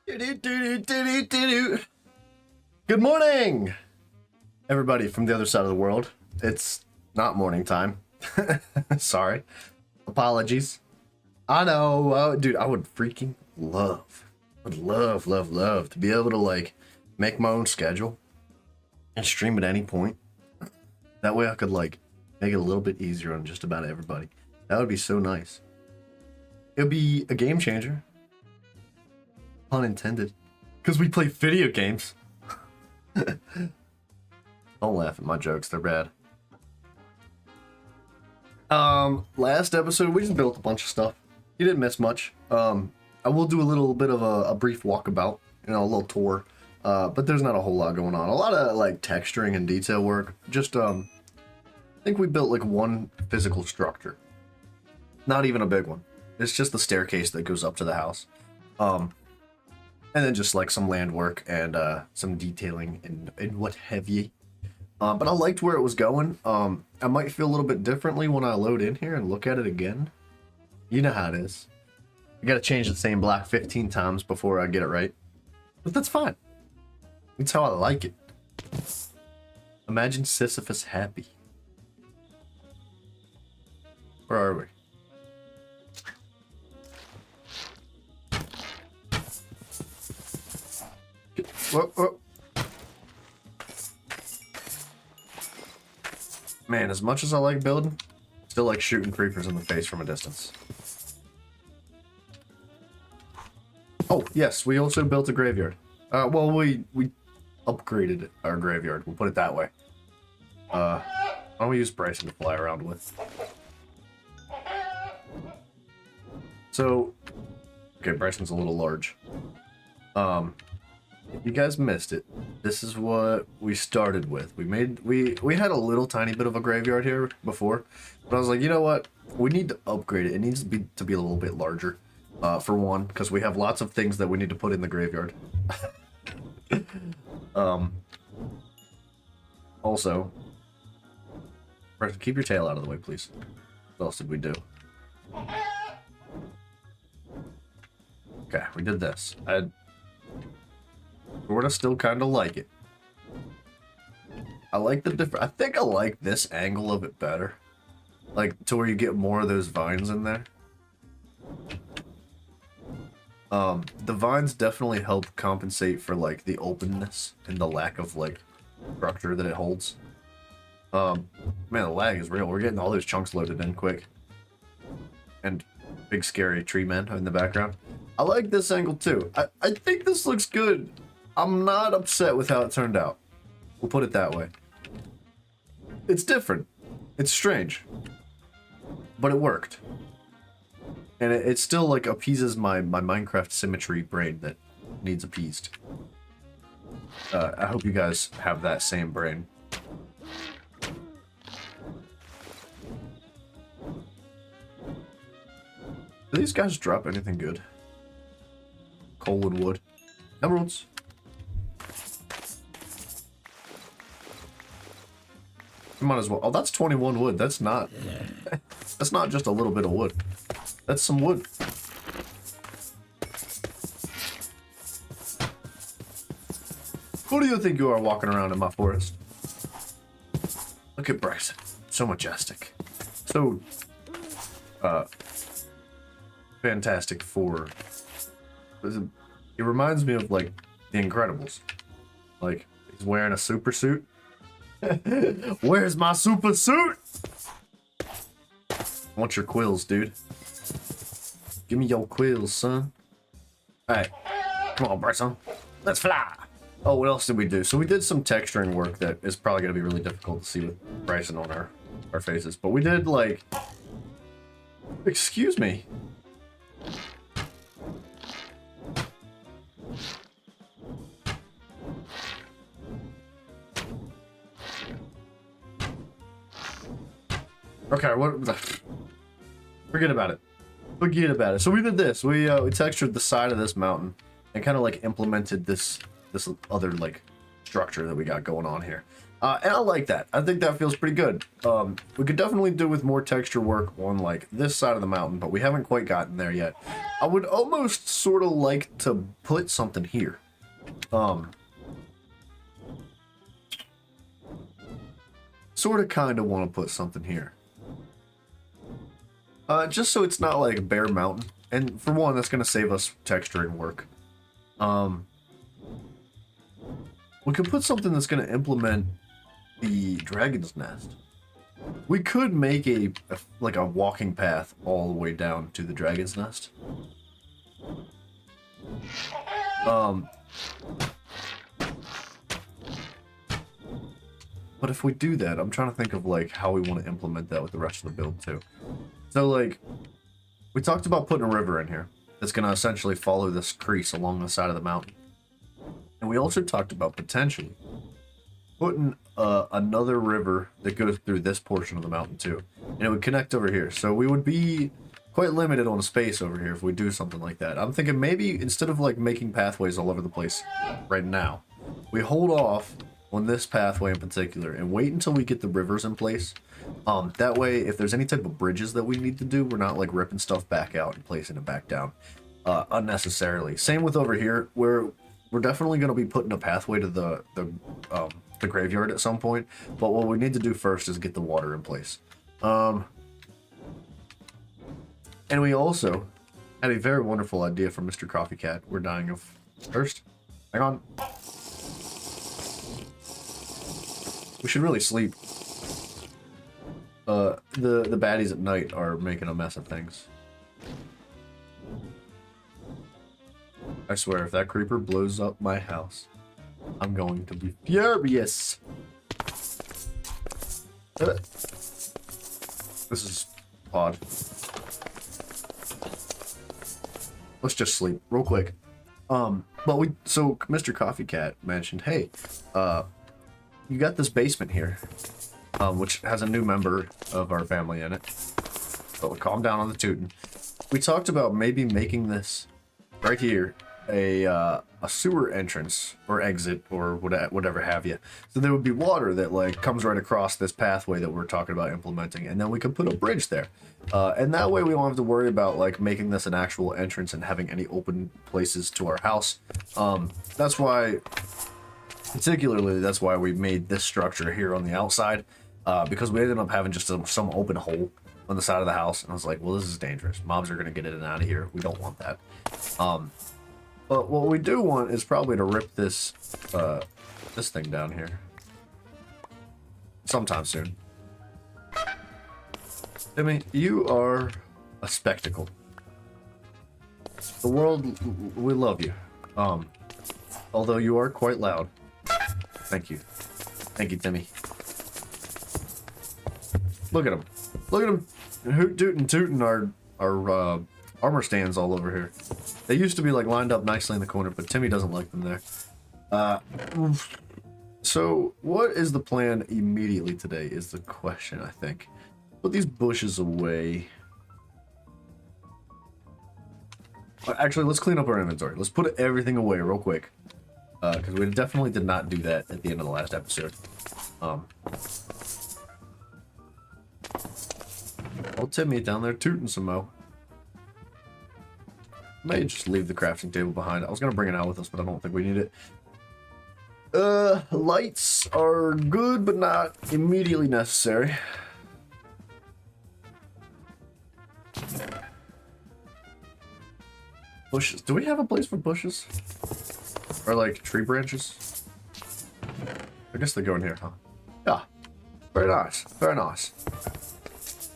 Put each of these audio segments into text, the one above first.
Good morning, everybody from the other side of the world. It's not morning time. Sorry. Apologies. I know, dude, I would freaking love to be able to like make my own schedule and stream at any point. That way I could like make it a little bit easier on just about everybody. That would be so nice. It would be a game changer. Pun intended. Because we play video games. Don't laugh at my jokes, they're bad. Last episode we just built a bunch of stuff. You didn't miss much. I will do a little bit of a brief walkabout, you know, a little tour. But there's not a whole lot going on. A lot of like texturing and detail work. Just I think we built like one physical structure. Not even a big one. It's just the staircase that goes up to the house. And then just like some land work and some detailing and what have you. But I liked where it was going. I might feel a little bit differently when I load in here and look at it again. You know how it is. You gotta change the same block 15 times before I get it right. But that's fine. That's how I like it. Imagine Sisyphus happy. Where are we? Whoa. Man, as much as I like building, still like shooting creepers in the face from a distance. Oh, yes, we also built a graveyard. Well, we upgraded our graveyard, we'll put it that way. Why don't we use Bryson to fly around with? So, okay, Bryson's a little large. If you guys missed it, this is what we started with. We had a little tiny bit of a graveyard here before, but I was like, you know what? We need to upgrade it. It needs to be a little bit larger, for one, because we have lots of things that we need to put in the graveyard. Also, Bryson, keep your tail out of the way, please. What else did we do? Okay, we did this. I sort of still kind of like it. I like the different. I think I like this angle of it better, like to where you get more of those vines in there. The vines definitely help compensate for like the openness and the lack of like structure that it holds. Man, the lag is real. We're getting all those chunks loaded in quick, and big scary tree men in the background. I like this angle too. I think this looks good. I'm not upset with how it turned out. We'll put it that way. It's different. It's strange. But it worked. And it still like appeases my Minecraft symmetry brain that needs appeased. I hope you guys have that same brain. Do these guys drop anything good? Coal and wood. Emeralds. Might as well. Oh, that's 21 wood. That's not just a little bit of wood. That's some wood. Who do you think you are walking around in my forest? Look at Bryson. So majestic. So fantastic for. It reminds me of like the Incredibles. Like he's wearing a super suit. Where's my super suit? I want your quills, dude. Give me your quills, son. Alright. Come on, Bryson. Let's fly. Oh, what else did we do? So we did some texturing work that is probably going to be really difficult to see with Bryson on our faces. But we did, like... Excuse me. Okay, what the... Forget about it. Forget about it. So we did this. We textured the side of this mountain and kind of like implemented this other like structure that we got going on here. And I like that. I think that feels pretty good. We could definitely do with more texture work on like this side of the mountain, but we haven't quite gotten there yet. I would almost sort of like to put something here. Sort of kind of want to put something here. Just so it's not like a bare mountain. And for one, that's going to save us texturing work. We could put something that's going to implement the dragon's nest. We could make like a walking path all the way down to the dragon's nest. But if we do that, I'm trying to think of like how we want to implement that with the rest of the build too. So like, we talked about putting a river in here that's going to essentially follow this crease along the side of the mountain. And we also talked about potentially putting another river that goes through this portion of the mountain too. And it would connect over here. So we would be quite limited on space over here if we do something like that. I'm thinking maybe instead of like making pathways all over the place right now, we hold off on this pathway in particular and wait until we get the rivers in place. That way, if there's any type of bridges that we need to do, we're not like ripping stuff back out and placing it back down unnecessarily. Same with over here, where we're definitely going to be putting a pathway to the graveyard at some point. But what we need to do first is get the water in place. And we also had a very wonderful idea from Mr. Coffee Cat. We're dying of thirst. Hang on. We should really sleep. The baddies at night are making a mess of things. I swear, if that creeper blows up my house, I'm going to be furious. This is odd. Let's just sleep real quick. So Mr. Coffee Cat mentioned, hey, you got this basement here, which has a new member of our family in it. But we calm down on the tootin'. We talked about maybe making this right here a sewer entrance or exit or whatever have you. So there would be water that like comes right across this pathway that we're talking about implementing, and then we could put a bridge there. And that way we won't have to worry about like making this an actual entrance and having any open places to our house. That's why we made this structure here on the outside, because we ended up having just some open hole on the side of the house, and I was like, well, this is dangerous. Mobs are going to get in and out of here. We don't want that. But what we do want is probably to rip this thing down here sometime soon. I mean, you are a spectacle. The world, we love you. Although you are quite loud. Thank you. Thank you, Timmy. Look at him. Look at him. Hoot tootin' tootin' our armor stands all over here. They used to be like lined up nicely in the corner, but Timmy doesn't like them there. So what is the plan immediately today is the question, I think. Put these bushes away. Actually, let's clean up our inventory. Let's put everything away real quick. Because we definitely did not do that at the end of the last episode. Old Timmy down there tooting some mo. May just leave the crafting table behind. I was gonna bring it out with us, but I don't think we need it. Lights are good, but not immediately necessary. Bushes. Do we have a place for bushes? Or like tree branches? I guess they go in here, huh? Yeah. Very nice. Very nice.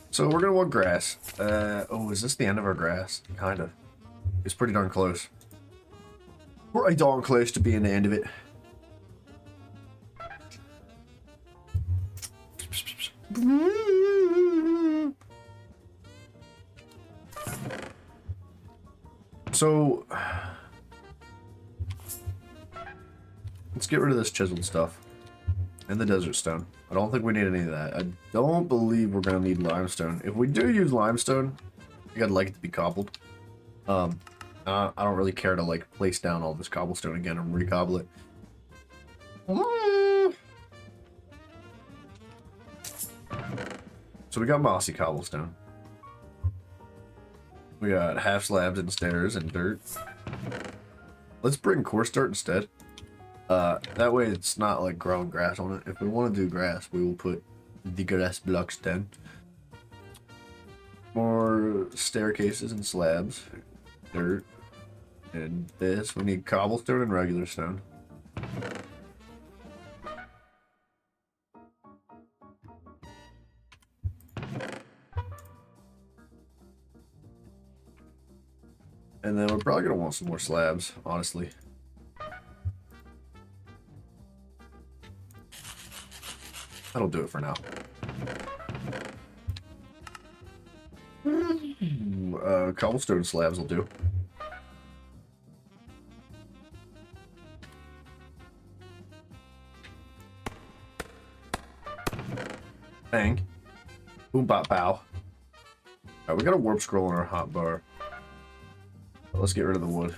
So we're gonna want grass. Oh, is this the end of our grass? Kind of. It's pretty darn close. Pretty darn close to being the end of it. So let's get rid of this chiseled stuff and the desert stone. I don't think we need any of that. I don't believe we're gonna need limestone. If we do use limestone, I gotta like it to be cobbled. I don't really care to like place down all this cobblestone again and recobble it. So we got mossy cobblestone. We got half slabs and stairs and dirt. Let's bring coarse dirt instead. That way it's not like growing grass on it. If we want to do grass, we will put the grass blocks down. More staircases and slabs. Dirt. And this, we need cobblestone and regular stone. And then we're probably going to want some more slabs, honestly. That'll do it for now. Cobblestone slabs will do. Bang. Boom, bop, pow. Alright, we got a warp scroll in our hotbar. Let's get rid of the wood.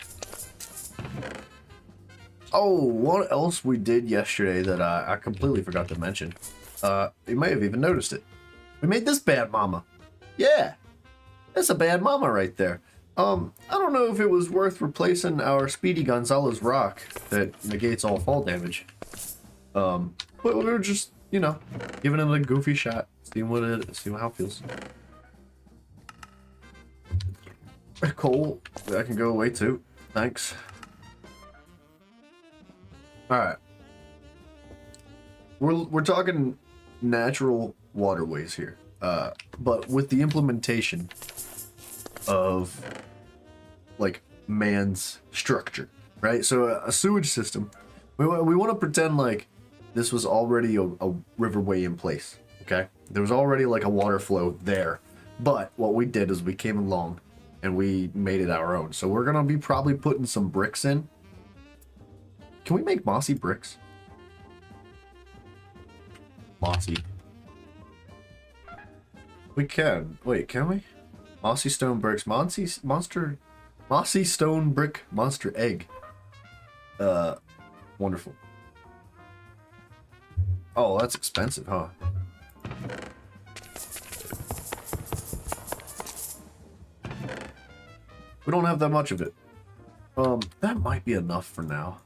Oh, what else we did yesterday that I completely forgot to mention. You may have even noticed it. We made this bad mama. Yeah, that's a bad mama right there. I don't know if it was worth replacing our Speedy Gonzalez rock that negates all fall damage. But we were just, you know, giving it a goofy shot, seeing how it feels. Coal, that can go away too. Thanks. Alright. We're talking natural waterways here. But with the implementation of like man's structure, right? So a sewage system. We want to pretend like this was already a riverway in place, okay? There was already like a water flow there. But what we did is we came along and we made it our own. So we're gonna be probably putting some bricks in. Can we make mossy bricks? Mossy. We can. Wait, can we? Mossy stone bricks. Mossy stone brick monster egg. Wonderful. Oh, that's expensive, huh? We don't have that much of it. That might be enough for now.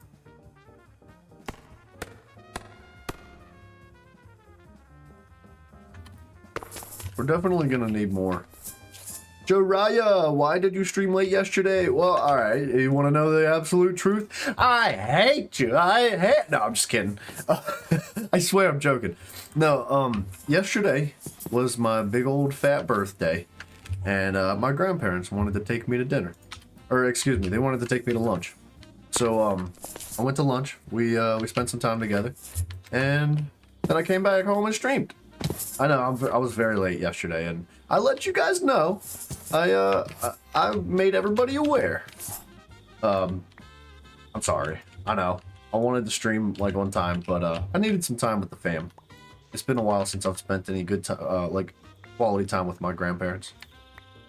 We're definitely gonna need more. Jiraiya, why did you stream late yesterday? Well, alright, you wanna know the absolute truth? I hate you, No, I'm just kidding. I swear I'm joking. No, yesterday was my big old fat birthday. And my grandparents wanted to take me to dinner. Or, excuse me, they wanted to take me to lunch. So, I went to lunch. We spent some time together. And then I came back home and streamed. I know, I was very late yesterday, and I let you guys know. I made everybody aware. I'm sorry. I know. I wanted to stream, like, on time, but I needed some time with the fam. It's been a while since I've spent any good time, like, quality time with my grandparents.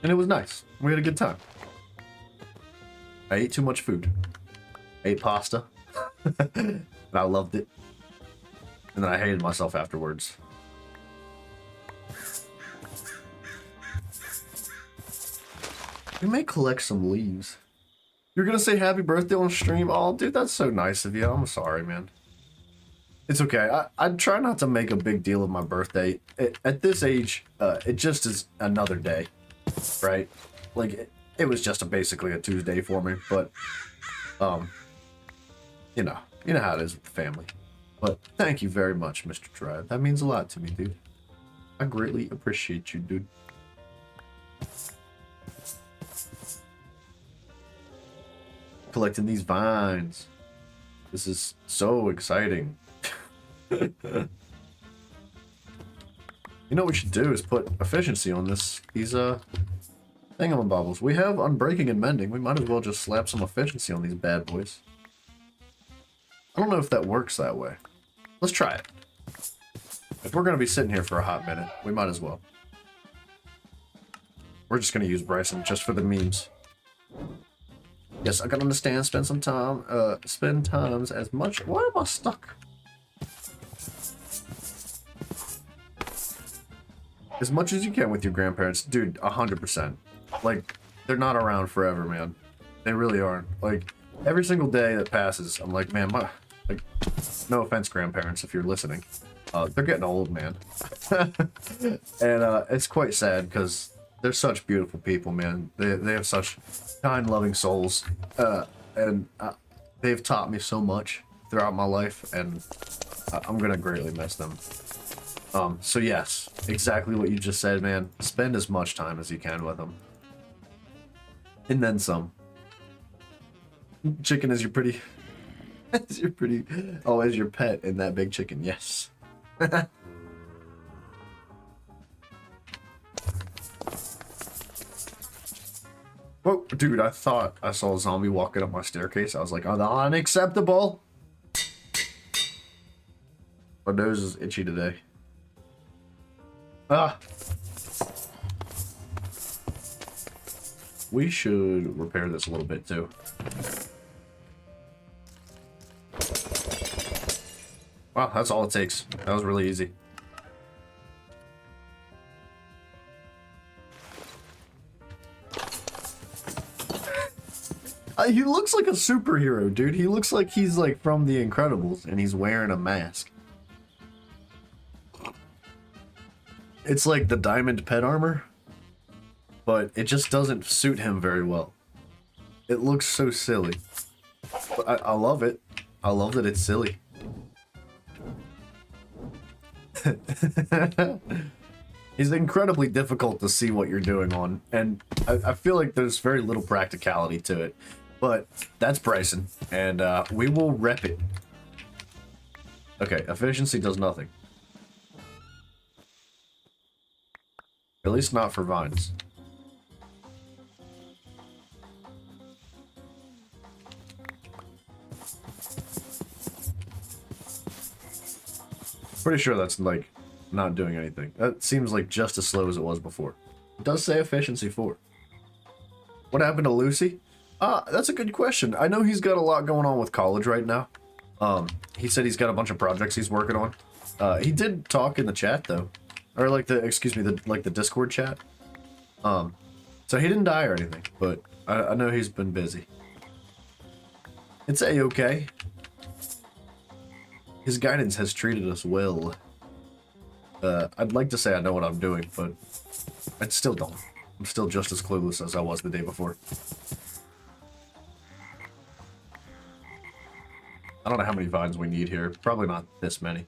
And it was nice. We had a good time. I ate too much food. I ate pasta. And I loved it. And then I hated myself afterwards. We may collect some leaves. You're gonna say happy birthday on stream? Oh, dude, that's so nice of you. I'm sorry, man. It's okay. I try not to make a big deal of my birthday. At this age, it just is another day. Right? Like, it was just basically a Tuesday for me, but, you know how it is with the family. But thank you very much, Mr. Drive. That means a lot to me, dude. I greatly appreciate you, dude. Collecting these vines. This is so exciting. You know what we should do is put efficiency on these thingamabobbles. We have unbreaking and mending. We might as well just slap some efficiency on these bad boys. I don't know if that works that way. Let's try it. If we're going to be sitting here for a hot minute, we might as well. We're just going to use Bryson just for the memes. Yes, I can understand. Spend some time. Spend times as much. Why am I stuck? as much as you can with your grandparents, dude. 100%. Like, they're not around forever, man. They really aren't. Like, every single day that passes, I'm like, man, like, no offense, grandparents, if you're listening, they're getting old, man. And it's quite sad because they're such beautiful people, man. They have such kind, loving souls, and they've taught me so much throughout my life, and I'm gonna greatly miss them. So yes, exactly what you just said, man. Spend as much time as you can with them. And then some. Chicken is your pretty... as your pretty... Oh, as your pet in that big chicken, yes. Whoa, dude, I thought I saw a zombie walking up my staircase. I was like, oh, unacceptable. My nose is itchy today. Ah. We should repair this a little bit too. Wow, that's all it takes. That was really easy. He looks like a superhero, dude. He looks like he's like from The Incredibles and he's wearing a mask. It's like the diamond pet armor, but it just doesn't suit him very well. It looks so silly. But I love it. I love that it's silly. He's incredibly difficult to see what you're doing on, and I feel like there's very little practicality to it. But that's Bryson, and we will rep it. Okay, efficiency does nothing. At least not for vines. Pretty sure that's like not doing anything. That seems like just as slow as it was before. It does say efficiency 4. What happened to Lucy? That's a good question. I know he's got a lot going on with college right now. He said he's got a bunch of projects he's working on. He did talk in the chat though. Or like the, excuse me, the Discord chat. So he didn't die or anything, but I know he's been busy. It's a-okay. His guidance has treated us well. I'd like to say I know what I'm doing, but I still don't. I'm still just as clueless as I was the day before. I don't know how many vines we need here. Probably not this many.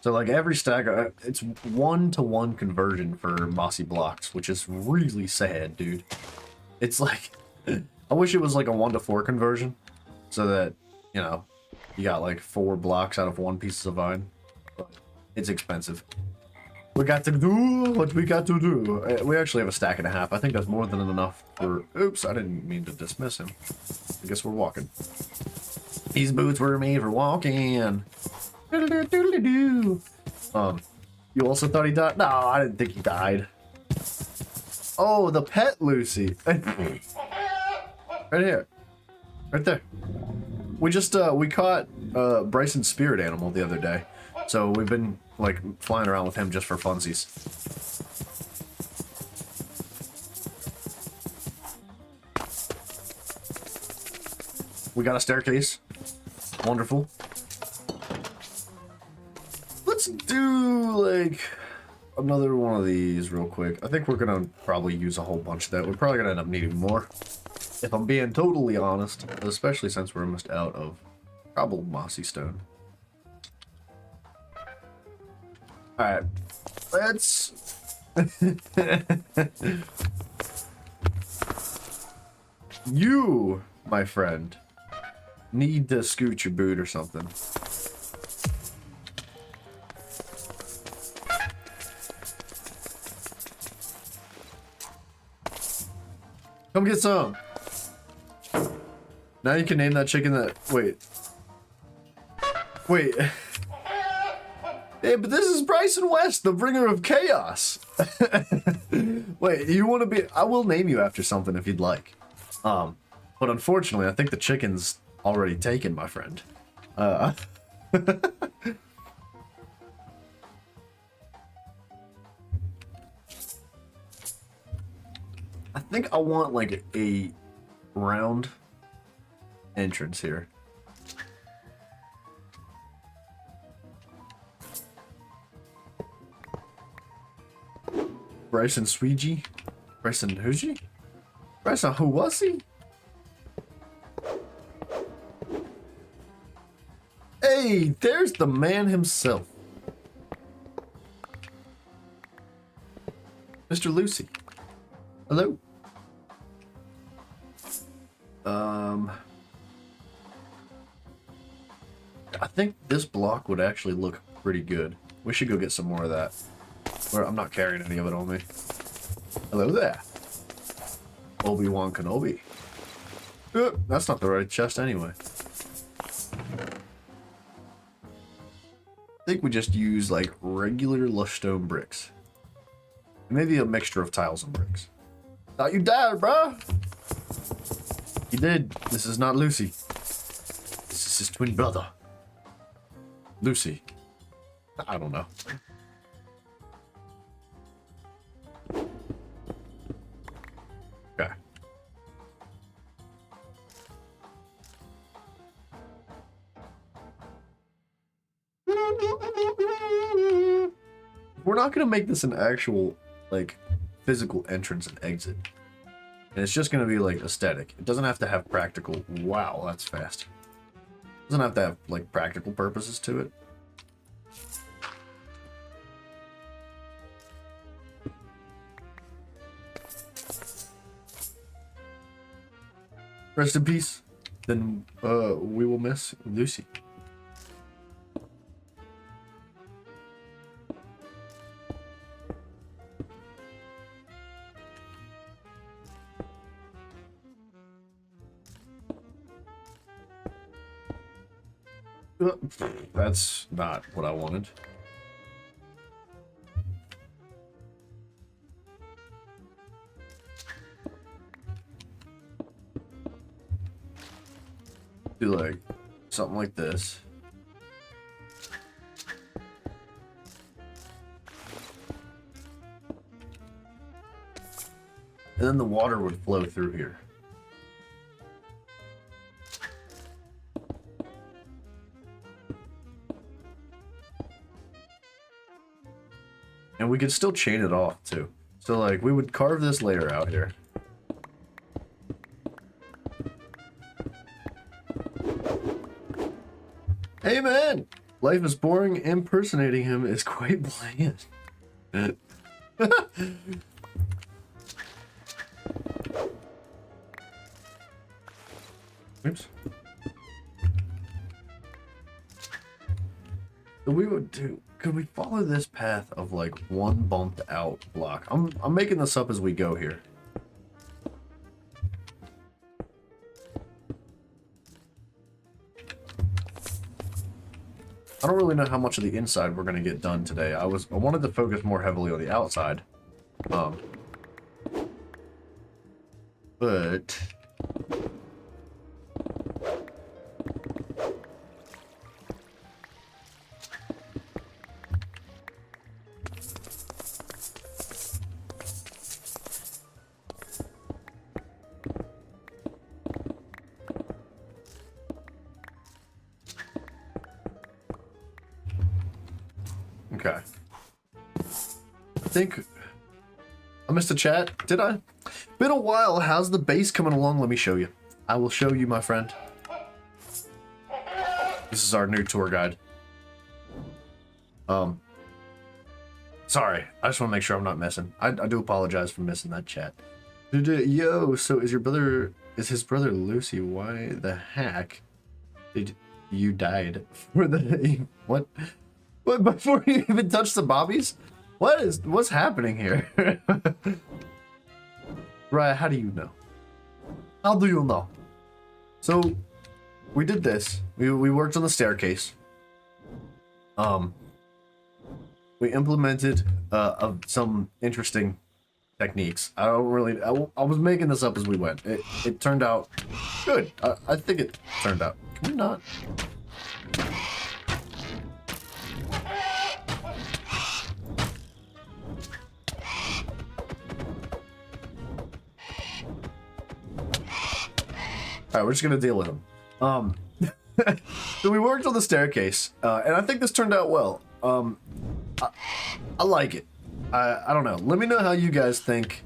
So like every stack, it's 1-to-1 conversion for mossy blocks, which is really sad, dude. It's like, I wish it was like a 1-to-4 conversion, so that, you know, you got like 4 blocks out of 1 piece of vine. But it's expensive. We got to do what we got to do. We actually have a stack and a half. I think that's more than enough for... Oops, I didn't mean to dismiss him. I guess we're walking. These boots were made for walking. You also thought he died? No, I didn't think he died. Oh, the pet Lucy. Right here. Right there. We just, we caught Bryson's spirit animal the other day. So we've been, like, flying around with him just for funsies. We got a staircase. Wonderful. Let's do, like, another one of these real quick. I think we're gonna probably use a whole bunch of that. We're probably gonna end up needing more, if I'm being totally honest, especially since we're almost out of probably mossy stone. Alright, let's... You, my friend, need to scoot your boot or something. Come get some. Now you can name that chicken that... Wait. Wait. Hey, but this is Bryson West, the bringer of chaos. Wait, you want to be... I will name you after something if you'd like. But unfortunately, I think the chicken's already taken, my friend. I think I want like a round entrance here. Bryson Sweegie? Bryson Hoogie? Bryson who was he? Hey, there's the man himself. Mr. Lucy. Hello. I think this block would actually look pretty good. We should go get some more of that. I'm not carrying any of it on me. Hello there. Obi-Wan Kenobi. That's not the right chest anyway. I think we just use like regular lush stone bricks. Maybe a mixture of tiles and bricks. Thought you died, bro. He did. This is not Lucy. This is his twin brother. Lucy. I don't know. Okay. We're not gonna make this an actual, like, physical entrance and exit. And it's just gonna be, like, aesthetic. It doesn't have to have practical... Wow, that's fast. It doesn't have to have, like, practical purposes to it. Rest in peace. Then, we will miss Lucy. That's not what I wanted. Do like something like this. And then the water would flow through here. And we could still chain it off too. So like we would carve this layer out here. Hey man! Life is boring, impersonating him is quite bland. Oops. So we would do... Could we follow this path of like one bumped out block? I'm making this up as we go here. I don't really know how much of the inside we're gonna get done today. I wanted to focus more heavily on the outside. But okay. I think I missed a chat. Did I? Been a while. How's the base coming along? Let me show you. I will show you, my friend. This is our new tour guide. Sorry. I just want to make sure I'm not missing. I do apologize for missing that chat. Yo, so is his brother Lucy? Why the heck did you died for the what? What, before you even touch the bobbies? What's happening here? Right, how do you know? How do you know? So, we did this. We worked on the staircase. We implemented some interesting techniques. I was making this up as we went. It turned out good. I think it turned out. Can we not? All right, we're just gonna deal with him. So we worked on the staircase, and I think this turned out well. I like it. I don't know. Let me know how you guys think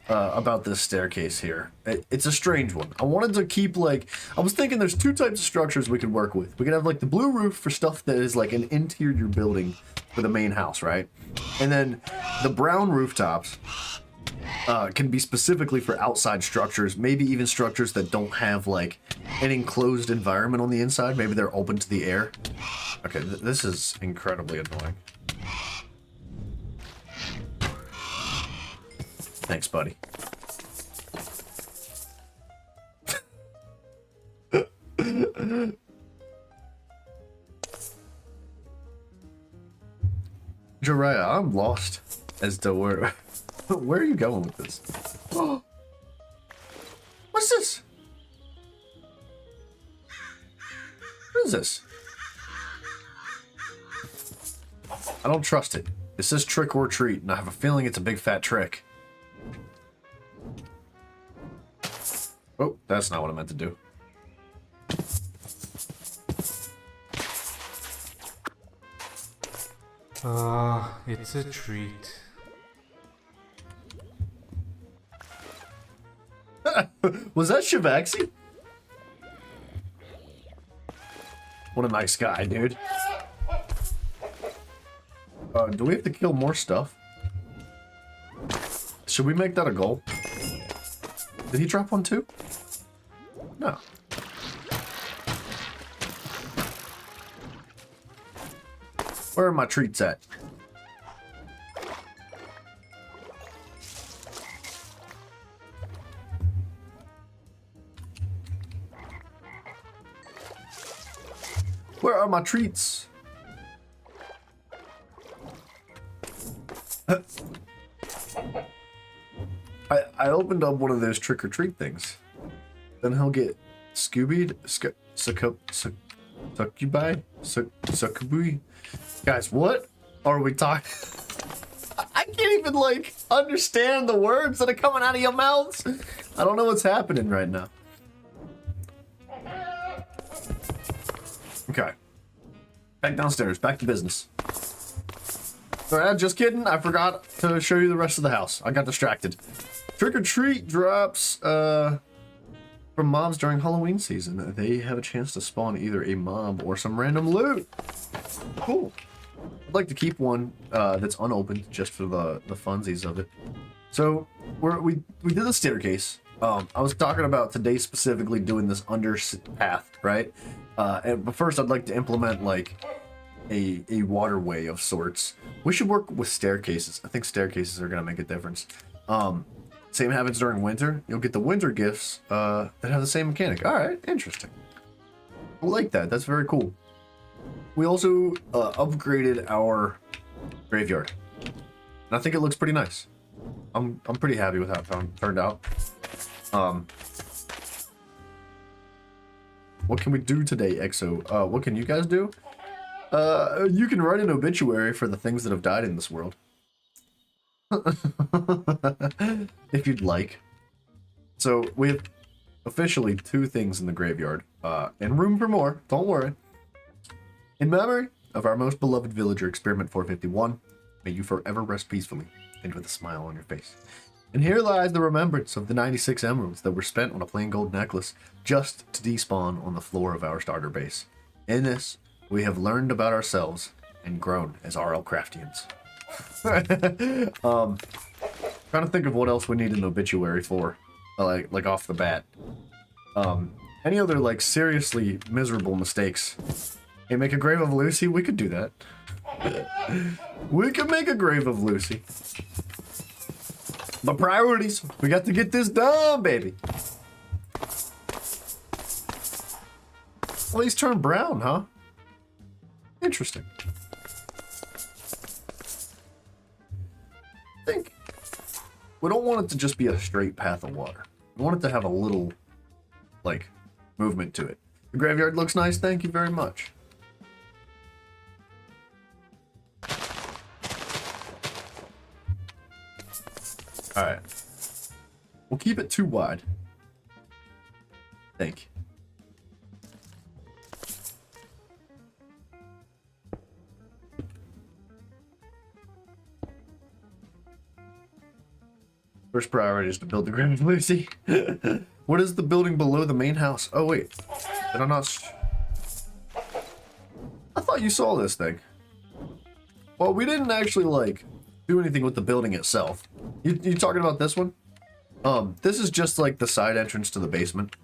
about this staircase here. It's a strange one. I wanted to keep like, I was thinking there's two types of structures we could work with. We could have like the blue roof for stuff that is like an interior building for the main house, right? And then the brown rooftops can be specifically for outside structures, maybe even structures that don't have like an enclosed environment on the inside. Maybe they're open to the air. Okay, this is incredibly annoying. Thanks, buddy. Jiraiya, I'm lost as to where are you going with this? What's this? What is this? I don't trust it. It says trick or treat, and I have a feeling it's a big fat trick. Oh, that's not what I meant to do. It's a treat. Was that Shivaxi? What a nice guy, dude. Do we have to kill more stuff? Should we make that a goal? Did he drop one too? No. Where are my treats at? Where are my treats? I opened up one of those trick-or-treat things. Then he'll get Scoobied, Succubi. Guys, what are we talking? I can't even like understand the words that are coming out of your mouths. I don't know what's happening right now. Okay. Back downstairs, back to business. Alright, just kidding. I forgot to show you the rest of the house. I got distracted. Trick or treat drops from mobs during Halloween season. They have a chance to spawn either a mob or some random loot. Cool. I'd like to keep one that's unopened just for the funsies of it. So we did the staircase. I was talking about today specifically doing this under path, right? But first I'd like to implement like a waterway of sorts. We should work with staircases. I think staircases are gonna make a difference. Same happens during winter. You'll get the winter gifts that have the same mechanic. All right, interesting. I like that. That's very cool. We also upgraded our graveyard, and I think it looks pretty nice. I'm pretty happy with how it turned out. What can we do today, EXO? What can you guys do? You can write an obituary for the things that have died in this world. If you'd like. So we have officially 2 things in the graveyard, and room for more, don't worry. In memory of our most beloved villager, Experiment 451, may you forever rest peacefully and with a smile on your face. And here lies the remembrance of the 96 emeralds that were spent on a plain gold necklace just to despawn on the floor of our starter base. In this, we have learned about ourselves and grown as RL Craftians. Trying to think of what else we need an obituary for, like off the bat. Any other like seriously miserable mistakes? Hey, make a grave of Lucy? We could do that. We could make a grave of Lucy. But priorities, we got to get this done, baby. Well, he's turned brown, huh? Interesting. I think we don't want it to just be a straight path of water. We want it to have a little, like, movement to it. The graveyard looks nice, thank you very much. Alright. We'll keep it too wide. Thank you. First priority is to build the Grand Lucy. What is the building below the main house? Oh wait, did I not? I thought you saw this thing. Well, we didn't actually like do anything with the building itself. You talking about this one? This is just like the side entrance to the basement.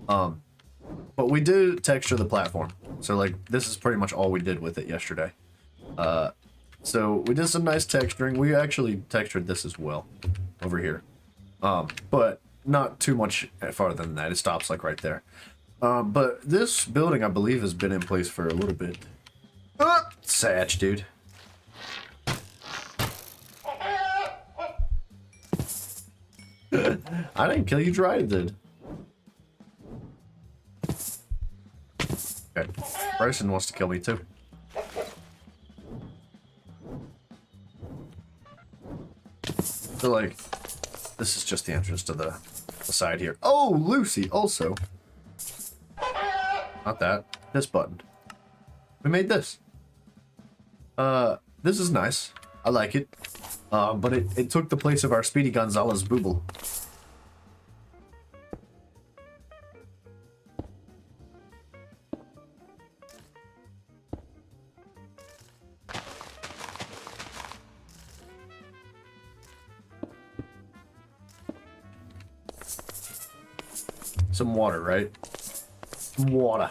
But we did texture the platform. So like this is pretty much all we did with it yesterday. So we did some nice texturing. We actually textured this as well over here. But not too much farther than that. It stops like right there. But this building, I believe, has been in place for a little bit. Satch, dude. I didn't kill you, Dry did. Okay. Bryson wants to kill me too. So like, this is just the entrance to the side here. Oh, Lucy also. Not that. This button. We made this. This is nice. I like it. But it took the place of our Speedy Gonzalez booble. Some water, right? Some water.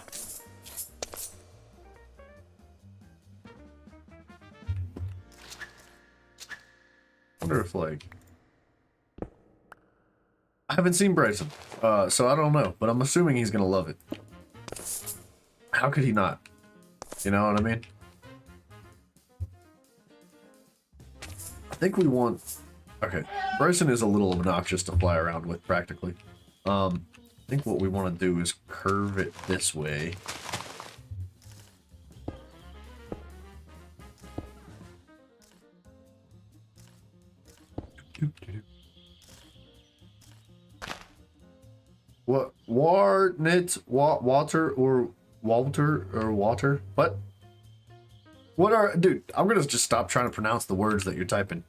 I wonder if, like... I haven't seen Bryson, so I don't know, but I'm assuming he's gonna love it. How could he not? You know what I mean? I think we want... Okay, Bryson is a little obnoxious to fly around with, practically. I think what we want to do is curve it this way. What? Warnit, Walter, or Walter, or Water? What? What are... Dude, I'm gonna just stop trying to pronounce the words that you're typing.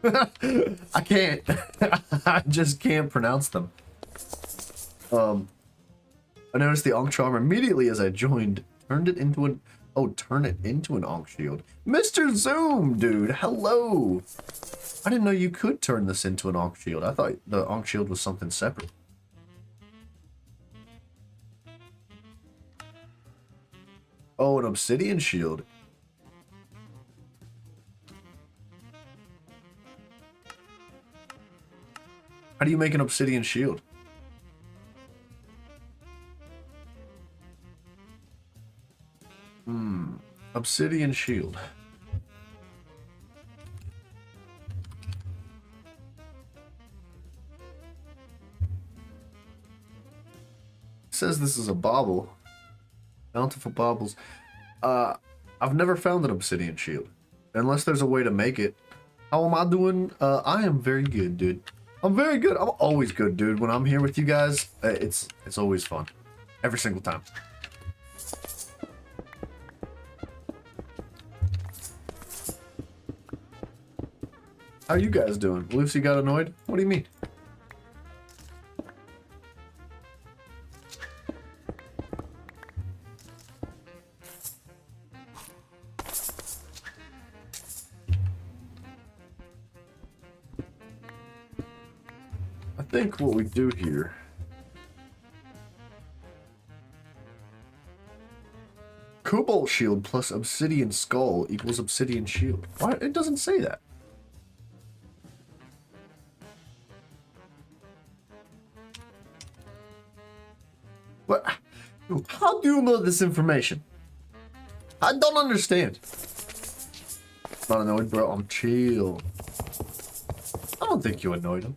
I can't. I just can't pronounce them. I noticed the Ankh Charm immediately as I joined. Turned it into an... Oh, turn it into an Ankh Shield. Mr. Zoom, dude, hello! I didn't know you could turn this into an Ankh Shield. I thought the Ankh Shield was something separate. Oh, an Obsidian Shield. How do you make an Obsidian Shield? Obsidian Shield. It says this is a bauble. Bountiful baubles. I've never found an Obsidian Shield. Unless there's a way to make it. How am I doing? I am very good, dude. I'm very good. I'm always good, dude. When I'm here with you guys, it's always fun. Every single time. How you guys doing? Lucy got annoyed? What do you mean? I think what we do here... Cobalt Shield plus Obsidian Skull equals Obsidian Shield. Why? It doesn't say that. What? How do you know this information? I don't understand. Not annoyed, bro. I'm chill. I don't think you annoyed him.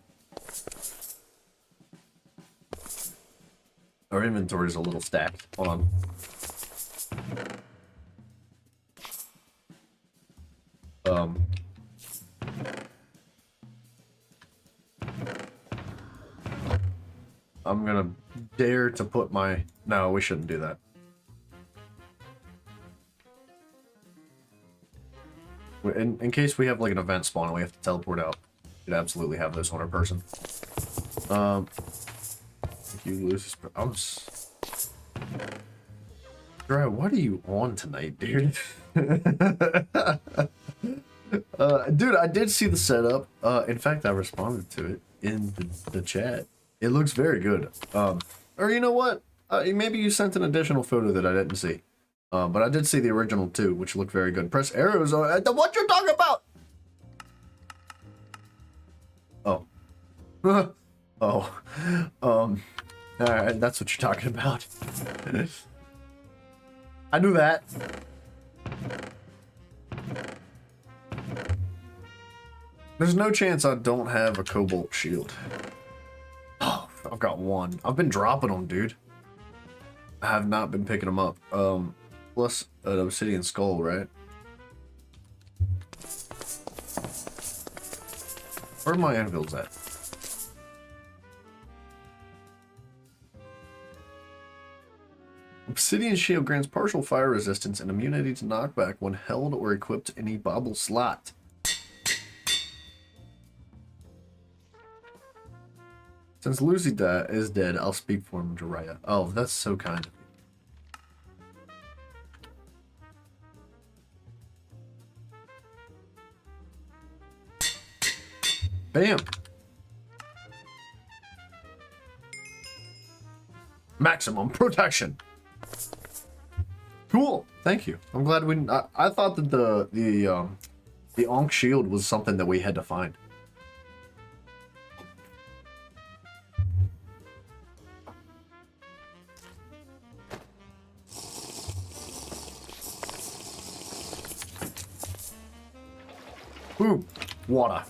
Our inventory is a little stacked. Hold on. I'm gonna dare to put my... No, we shouldn't do that. In case we have like an event spawn and we have to teleport out. You'd absolutely have those on her person. If you lose, Dry, what are you on tonight, dude? Dude, I did see the setup. In fact, I responded to it in the chat. It looks very good. Or you know what? Maybe you sent an additional photo that I didn't see. But I did see the original too, which looked very good. Press arrows on what you're talking about. Oh. Oh. Alright, that's what you're talking about. I knew that. There's no chance I don't have a cobalt shield. Oh, I've got one. I've been dropping them, dude. I have not been picking them up. Plus an obsidian skull, right? Where are my anvils at? Obsidian shield grants partial fire resistance and immunity to knockback when held or equipped in a bobble slot. Since Lucy is dead, I'll speak for him, Jiraiya. Oh, that's so kind of you. Bam! Maximum protection. Cool. Thank you. I'm glad we. I thought that the Ankh shield was something that we had to find. Boom. Water.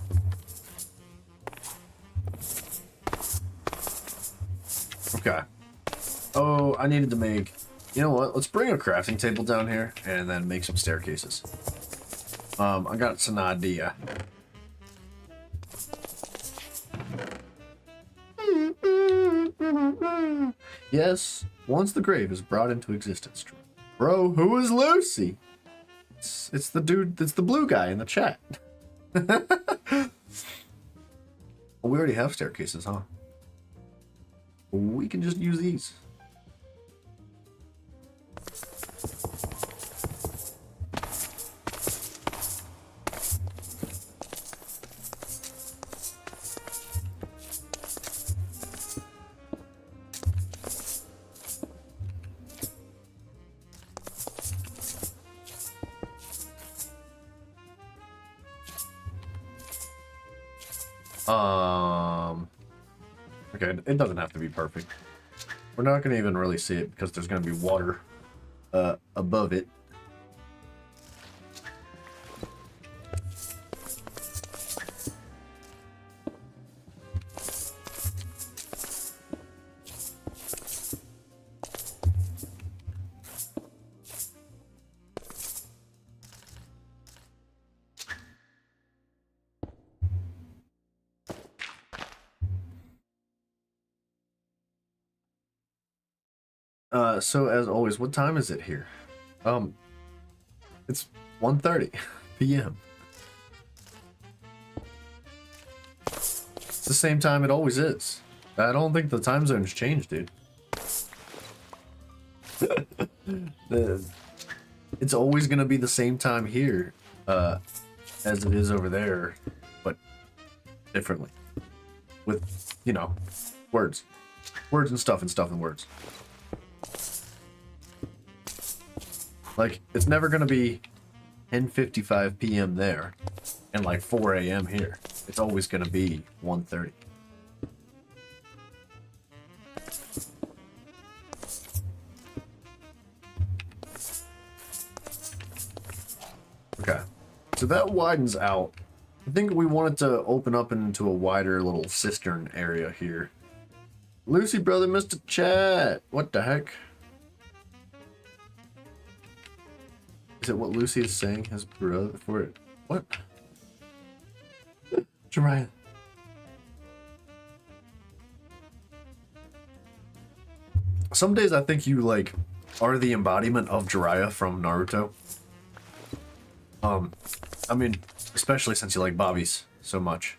Okay. Oh, I needed to make... You know what? Let's bring a crafting table down here and then make some staircases. I got an idea. Yes, once the grave is brought into existence. Bro, who is Lucy? It's the dude, it's the blue guy in the chat. Well, we already have staircases, huh? We can just use these. Okay, it doesn't have to be perfect. We're not gonna even really see it because there's gonna be water above it. So as always, what time is it here? It's 1:30 p.m. It's the same time it always is. I don't think the time zone's changed, dude. It's always gonna be the same time here, as it is over there, but differently. With, you know, words. Words and stuff and words. Like, it's never gonna be 10:55 p.m. there and like 4 a.m. here. It's always gonna be 1:30. Okay, so that widens out. I think we wanted to open up into a wider little cistern area here. Lucy brother missed a chat. What the heck? Is it what Lucy is saying? His brother for it? What? Jiraiya. Some days I think you like are the embodiment of Jiraiya from Naruto. I mean, especially since you like Bobbies so much.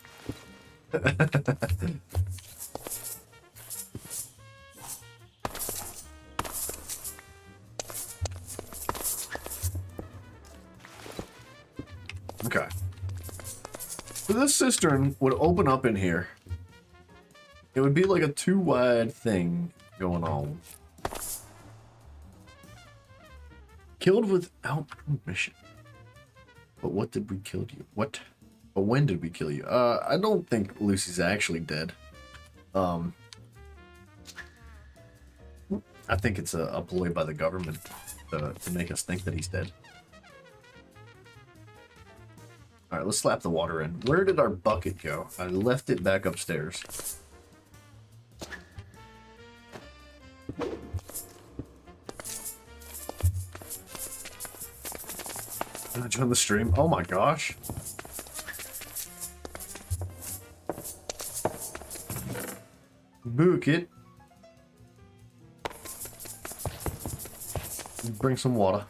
Okay. So this cistern would open up in here. It would be like a too wide thing going on. Killed without permission. But what did we kill you? What? But when did we kill you? I don't think Lucy's actually dead. I think it's a ploy by the government to make us think that he's dead. Alright, let's slap the water in. Where did our bucket go? I left it back upstairs. Can I join the stream? Oh my gosh. Book it. Bring some water.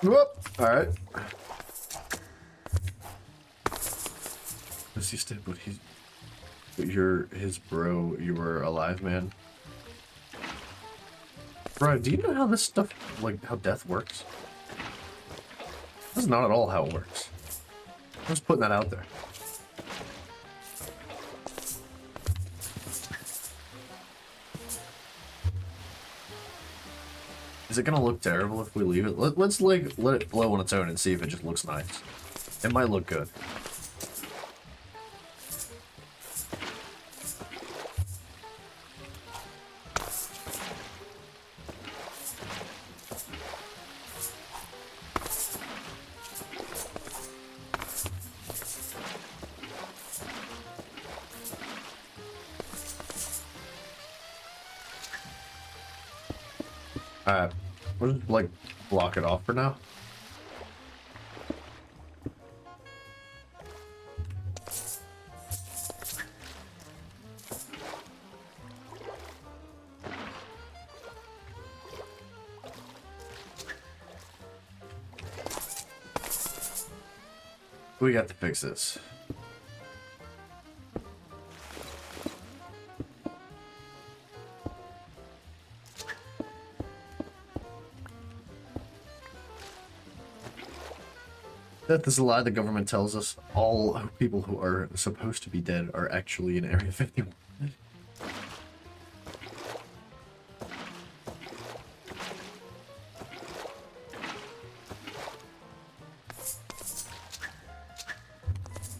Whoop! Alright. Yes, he's dead, but he's... But you're his bro. You were alive, man. Bro, do you know how this stuff, like, how death works? That's not at all how it works. I'm just putting that out there. Is it gonna look terrible if we leave it? Let's like let it glow on its own and see if it just looks nice. It might look good. We'll just like block it off for now. We got to fix this. Death is a lie. The government tells us all people who are supposed to be dead are actually in Area 51.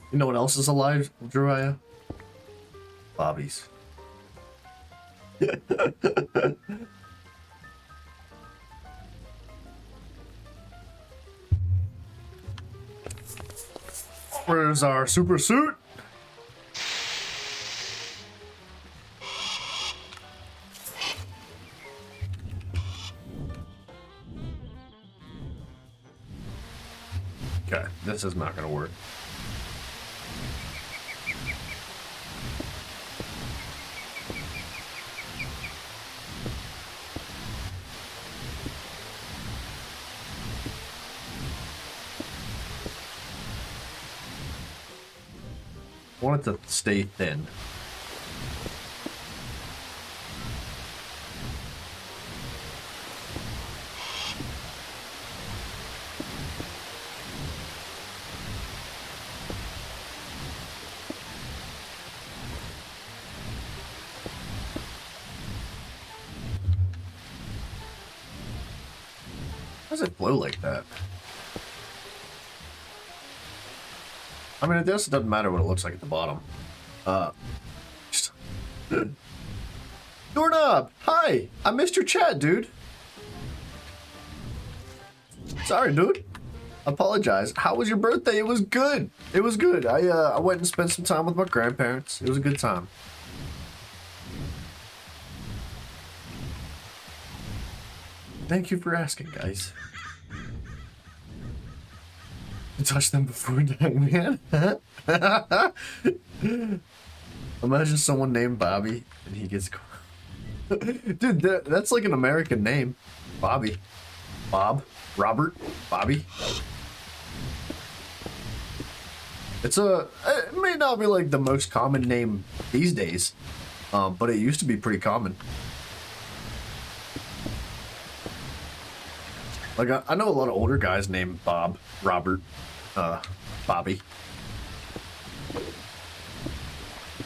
You know what else is alive, Jiraiya? Bobbies. Where's our super suit? Okay, this is not gonna work. I want it to stay thin. How does it blow like that? I mean, it just doesn't matter what it looks like at the bottom. Doorknob! Hi! I missed your chat, dude. Sorry, dude. Apologize. How was your birthday? It was good. It was good. I went and spent some time with my grandparents. It was a good time. Thank you for asking, guys. Touch them before dying, man. Imagine someone named Bobby and he gets. Dude, that's like an American name. Bobby. Bob. Robert. Bobby. It may not be like the most common name these days, but it used to be pretty common. Like, I know a lot of older guys named Bob, Robert, Bobby.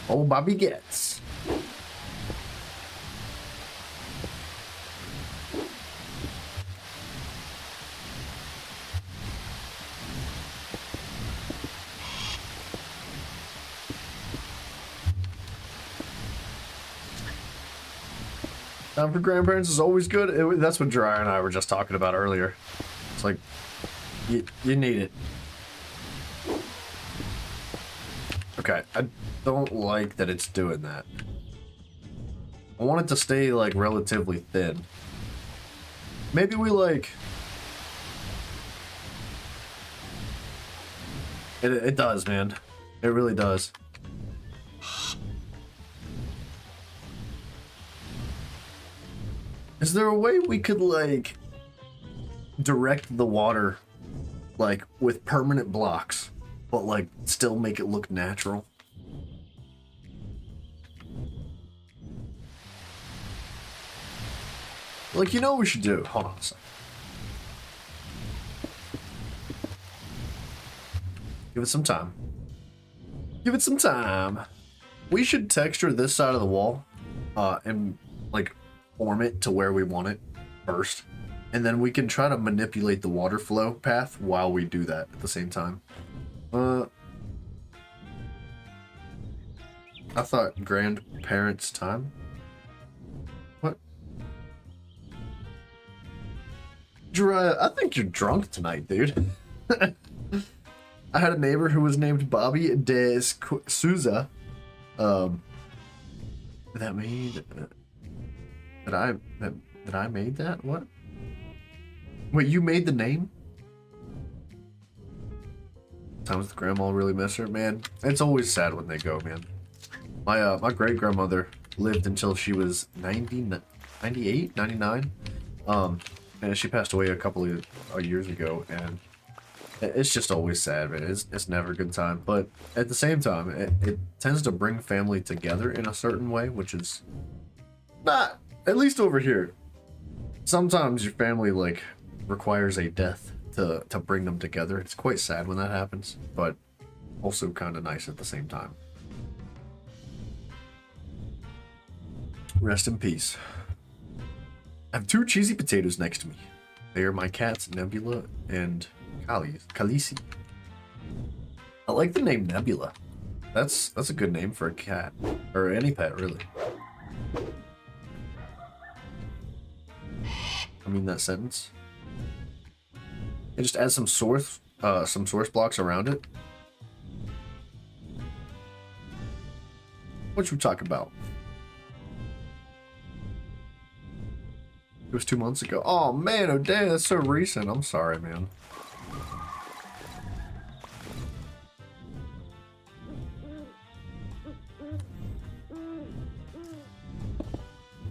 Oh, Bobby Gets. Time for grandparents is always good. That's what Dry and I were just talking about earlier. It's like, you need it. Okay, I don't like that it's doing that. I want it to stay, like, relatively thin. Maybe we, like... It does, man. It really does. Is there a way we could, like, direct the water, like, with permanent blocks, but, like, still make it look natural? Like, you know what we should do? Hold on a second. Give it some time. Give it some time. We should texture this side of the wall, and, like, form it to where we want it first, and then we can try to manipulate the water flow path while we do that at the same time. I thought grandparents' time. What? Jiraiya, I think you're drunk tonight, dude. I had a neighbor who was named Bobby de Souza. That made. That I made that? What? Wait, you made the name? Times the grandma really miss her, man. It's always sad when they go, man. My great grandmother lived until she was 98, 99. And she passed away a couple of years ago, and it's just always sad, man. It's never a good time, but at the same time, it tends to bring family together in a certain way, which is not, at least over here. Sometimes your family, like, requires a death to bring them together. It's quite sad when that happens, but also kind of nice at the same time. Rest in peace. I have two cheesy potatoes next to me. They are my cats, Nebula and Khaleesi. I like the name Nebula. That's a good name for a cat, or any pet, really. I mean that sentence. And just add some source blocks around it. What should we talk about? It was 2 months ago. Oh man, oh damn, that's so recent. I'm sorry, man.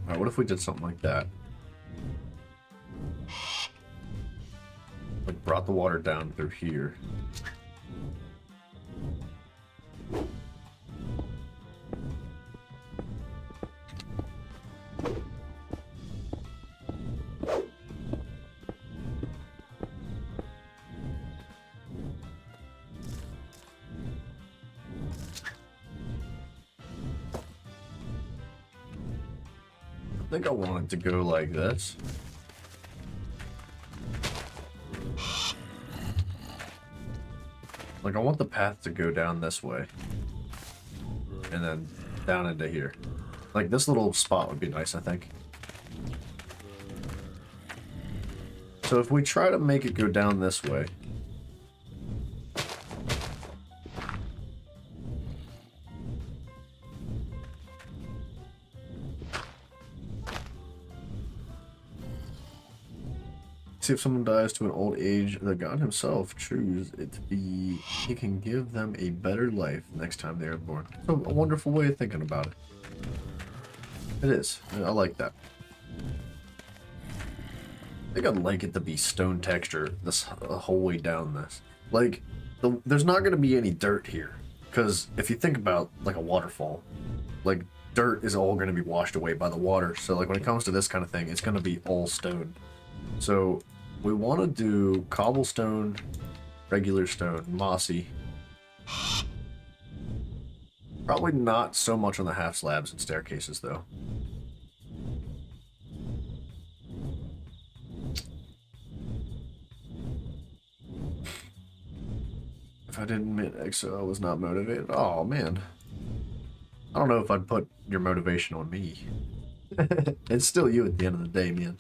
Alright, what if we did something like that? Like, brought the water down through here. I think I want it to go like this. Like, I want the path to go down this way. And then down into here. Like, this little spot would be nice, I think. So if we try to make it go down this way. see if someone dies to an old age, the god himself choose it to be. He can give them a better life next time they are born. So a wonderful way of thinking about it. It is. I like that. I think I'd like it to be stone texture this whole way down this. Like, there's not going to be any dirt here. Because if you think about, like, a waterfall, like, dirt is all going to be washed away by the water. So, like, when it comes to this kind of thing, it's going to be all stone. So, we want to do cobblestone, regular stone, mossy. Probably not so much on the half slabs and staircases, though. If I didn't admit Exo was not motivated. Oh, man. I don't know if I'd put your motivation on me. It's still you at the end of the day, man.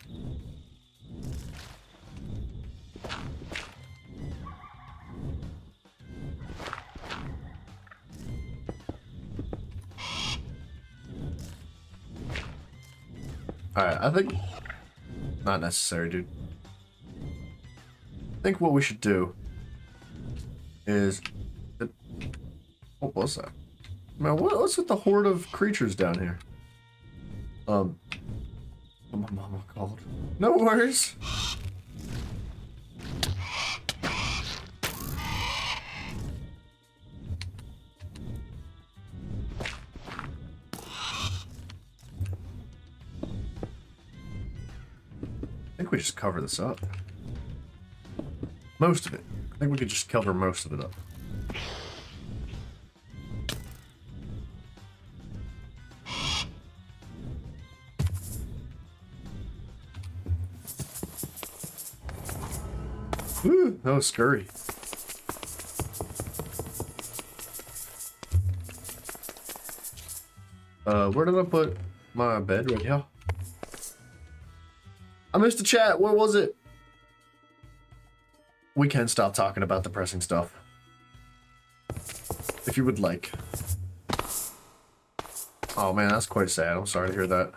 Alright, I think... Not necessary, dude. I think what we should do is... What was that? Man, what's with the horde of creatures down here? What my mama called. No worries! I think we just cover this up. Most of it. I think we could just cover most of it up. Woo, that was scurry. Where did I put my bed right here? I missed the chat. Where was it? We can stop talking about depressing stuff. If you would like. Oh man, that's quite sad. I'm sorry to hear that.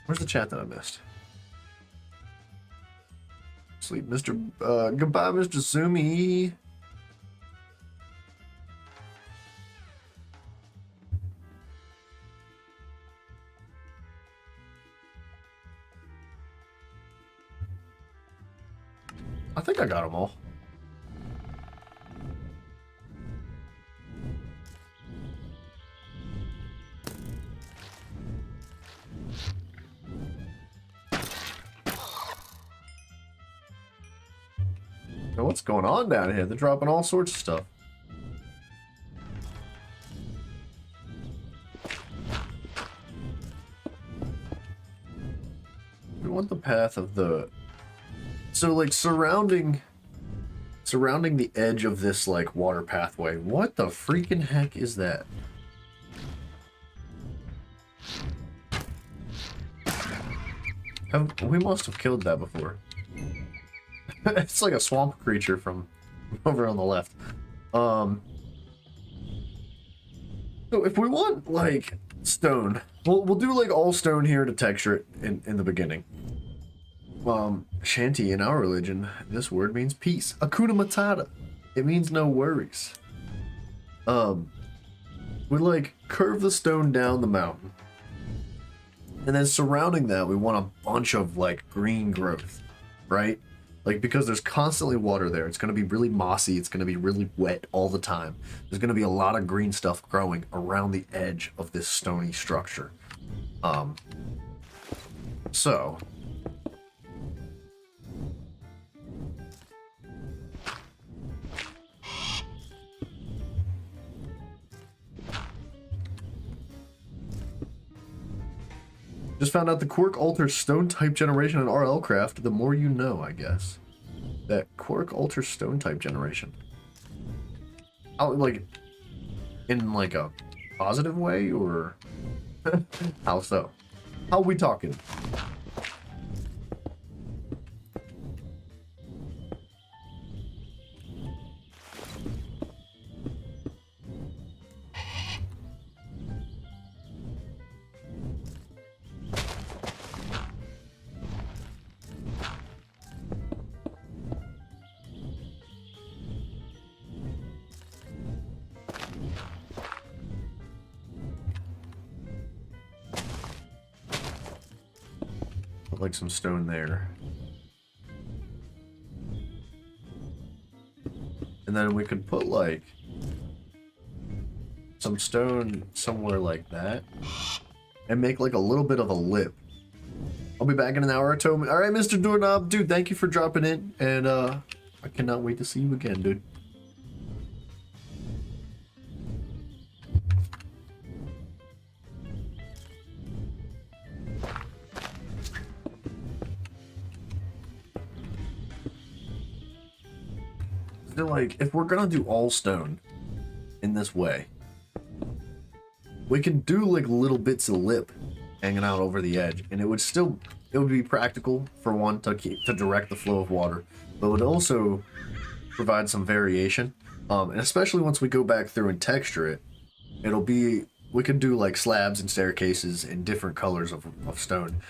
Where's the chat that I missed? Sleep, Mr. Goodbye, Mr. Zumi. I think I got them all. Now, what's going on down here? They're dropping all sorts of stuff. We want the path of the... So, like, surrounding the edge of this, like, water pathway. What the freaking heck is that? We must have killed that before. It's like a swamp creature from over on the left. So if we want, like, stone, we'll do, like, all stone here to texture it in the beginning. Shanty, in our religion, this word means peace. Hakuna Matata. It means no worries. We, like, curve the stone down the mountain. And then surrounding that, we want a bunch of, like, green growth, right? Like, because there's constantly water there. It's going to be really mossy. It's going to be really wet all the time. There's going to be a lot of green stuff growing around the edge of this stony structure. So... Just found out the Quark alters stone type generation in RL Craft. The more you know, I guess. That Quark alters stone type generation. How, like, in like a positive way, or how so? How are we talking? like some stone there. And then we could put like some stone somewhere like that and make like a little bit of a lip. I'll be back in an hour or two. All right, Mr. Doorknob, dude, thank you for dropping in, and I cannot wait to see you again, dude. So, like, if we're gonna do all stone in this way, we can do like little bits of lip hanging out over the edge, and it would be practical for one to direct the flow of water, but would also provide some variation. And especially once we go back through and texture it, we could do like slabs and staircases in different colors of stone.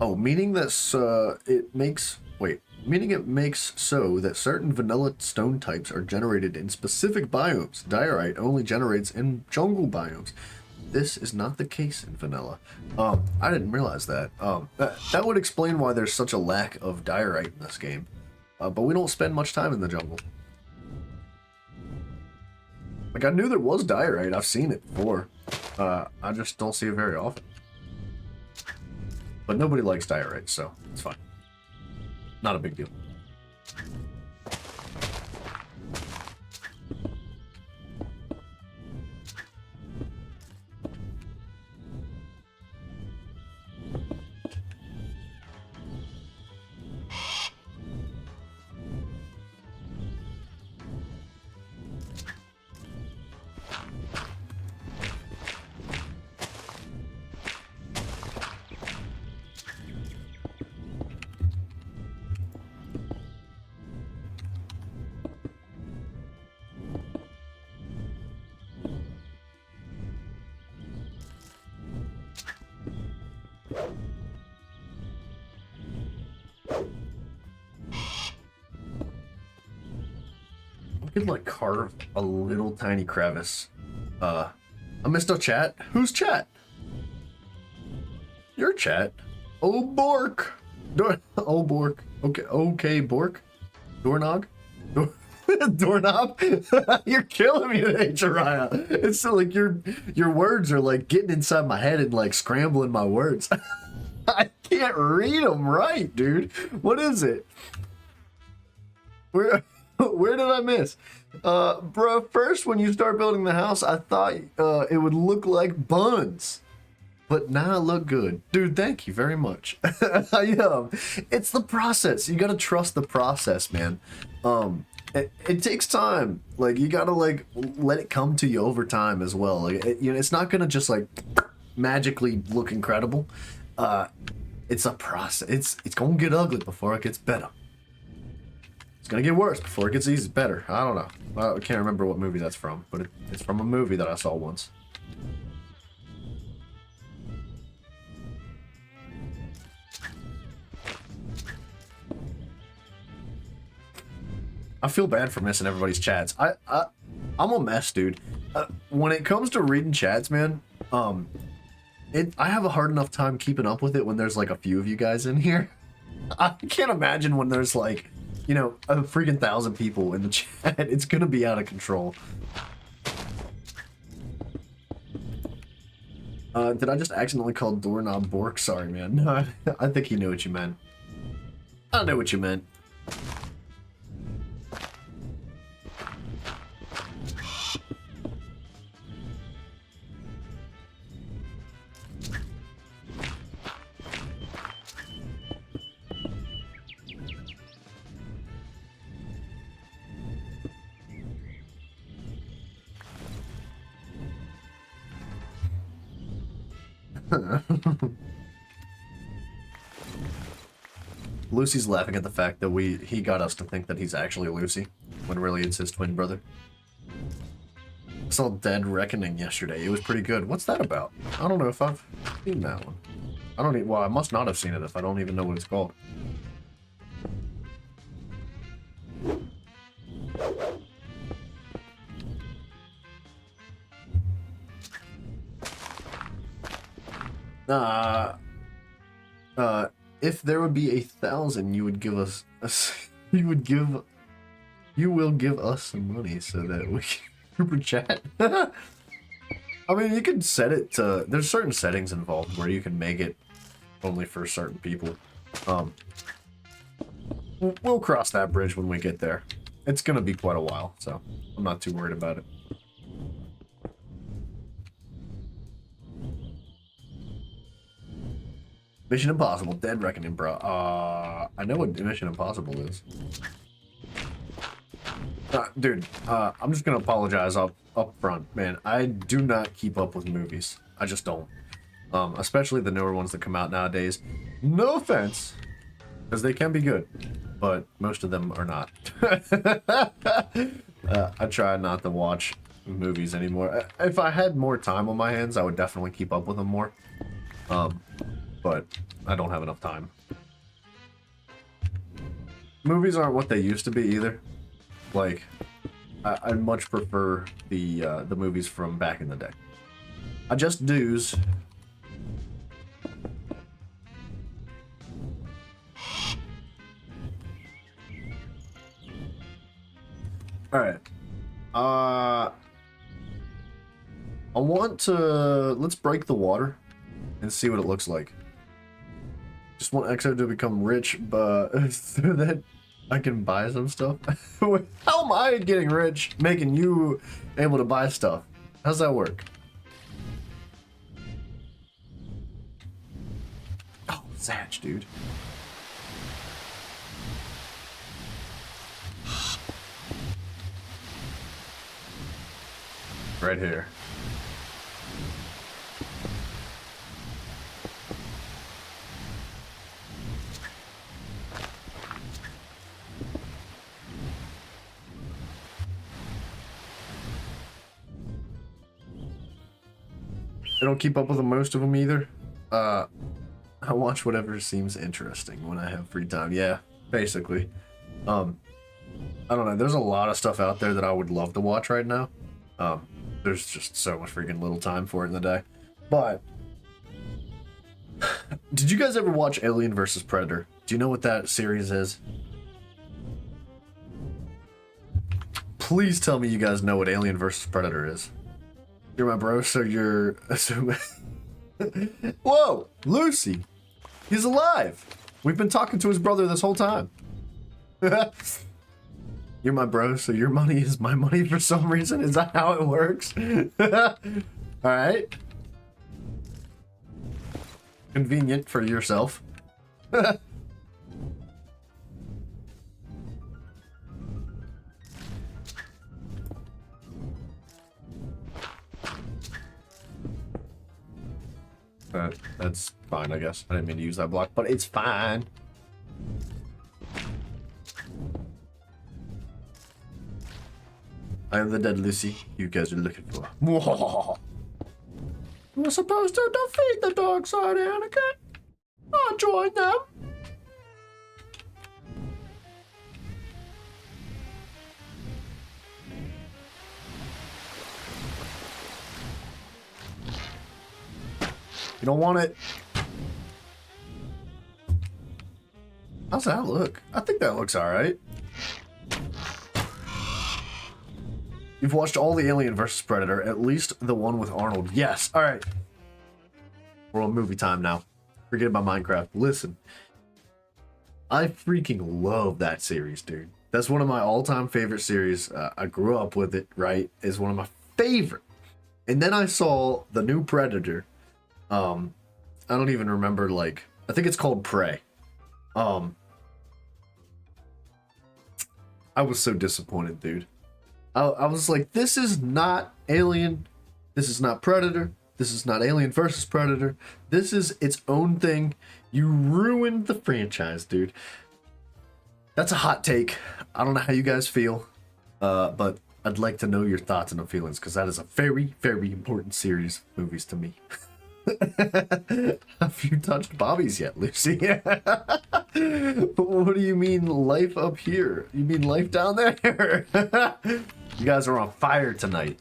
Meaning that it makes so that certain vanilla stone types are generated in specific biomes. Diorite only generates in jungle biomes. This is not the case in vanilla. I didn't realize that. That would explain why there's such a lack of diorite in this game. But we don't spend much time in the jungle. Like, I knew there was diorite. I've seen it before. I just don't see it very often. But nobody likes diorite, so it's fine. Not a big deal. Could like carve a little tiny crevice. I missed a chat. Who's chat? Your chat. Oh Bork. Oh Bork. Okay Bork. Doorknob. Doorknob. You're killing me today, Jiraiya. It's so like your words are like getting inside my head and like scrambling my words. I can't read them right, dude. What is it? Where did I miss? Bro, first when you start building the house, I thought it would look like buns. But now it look good. Dude, thank you very much. It's the process. You gotta trust the process, man. It takes time. Like, you gotta like let it come to you over time as well. Like, it's not gonna just like magically look incredible. It's a process. It's gonna get ugly before it gets better. It's gonna get worse before it gets easy. Better. I don't know. I can't remember what movie that's from, but it's from a movie that I saw once. I feel bad for missing everybody's chats. I'm a mess, dude. When it comes to reading chats, man, I have a hard enough time keeping up with it when there's like a few of you guys in here. I can't imagine when there's like, a freaking 1,000 people in the chat. It's gonna be out of control. Did I just accidentally call Doorknob Bork? Sorry, man. No, I think he knew what you meant. I know what you meant. Lucy's laughing at the fact that he got us to think that he's actually Lucy, when really it's his twin brother. I saw Dead Reckoning yesterday. It was pretty good. What's that about? I don't know if I've seen that one. Well, I must not have seen it if I don't even know what it's called. If there would be 1,000, you would give us, you will give us some money so that we can super chat. I mean, you could set it to, there's certain settings involved where you can make it only for certain people. We'll cross that bridge when we get there. It's gonna be quite a while, so I'm not too worried about it. Mission Impossible, Dead Reckoning, bro. I know what Mission Impossible is. Dude, I'm just gonna apologize up front, man. I do not keep up with movies. I just don't. Especially the newer ones that come out nowadays. No offense, because they can be good, but most of them are not. I try not to watch movies anymore. If I had more time on my hands, I would definitely keep up with them more. But I don't have enough time. Movies aren't what they used to be either. Like, I much prefer the movies from back in the day. I just do's. All right. I want to, let's break the water and see what it looks like. Just want EXO to become rich, but so that I can buy some stuff. How am I getting rich, making you able to buy stuff? How's that work? Oh, Zatch, dude. Right here. I don't keep up with most of them either. I watch whatever seems interesting when I have free time. Yeah, basically. I don't know. There's a lot of stuff out there that I would love to watch right now. There's just so much freaking little time for it in the day. But did you guys ever watch Alien vs. Predator? Do you know what that series is? Please tell me you guys know what Alien vs. Predator is. You're my bro, so you're... Whoa! Lucy! He's alive! We've been talking to his brother this whole time. You're my bro, so your money is my money for some reason? Is that how it works? Alright. Convenient for yourself. That's fine, I guess. I didn't mean to use that block, but it's fine. I am the dead Lucy you guys are looking for. We're supposed to defeat the dark side, Anakin. I'll join them. You don't want it. How's that look? I think that looks alright. You've watched all the Alien vs. Predator, at least the one with Arnold. Yes, alright. We're on movie time now. Forget about Minecraft. Listen. I freaking love that series, dude. That's one of my all-time favorite series. I grew up with it, right? It's one of my favorite. And then I saw the new Predator. I don't even remember, like, I think it's called Prey. I was so disappointed, dude. I was like, this is not Alien. This is not Predator. This is not Alien versus Predator. This is its own thing. You ruined the franchise, dude. That's a hot take. I don't know how you guys feel, but I'd like to know your thoughts and feelings, because that is a very, very important series of movies to me. Have you touched Bobby's yet, Lucy? What do you mean life up here? You mean life down there? You guys are on fire tonight.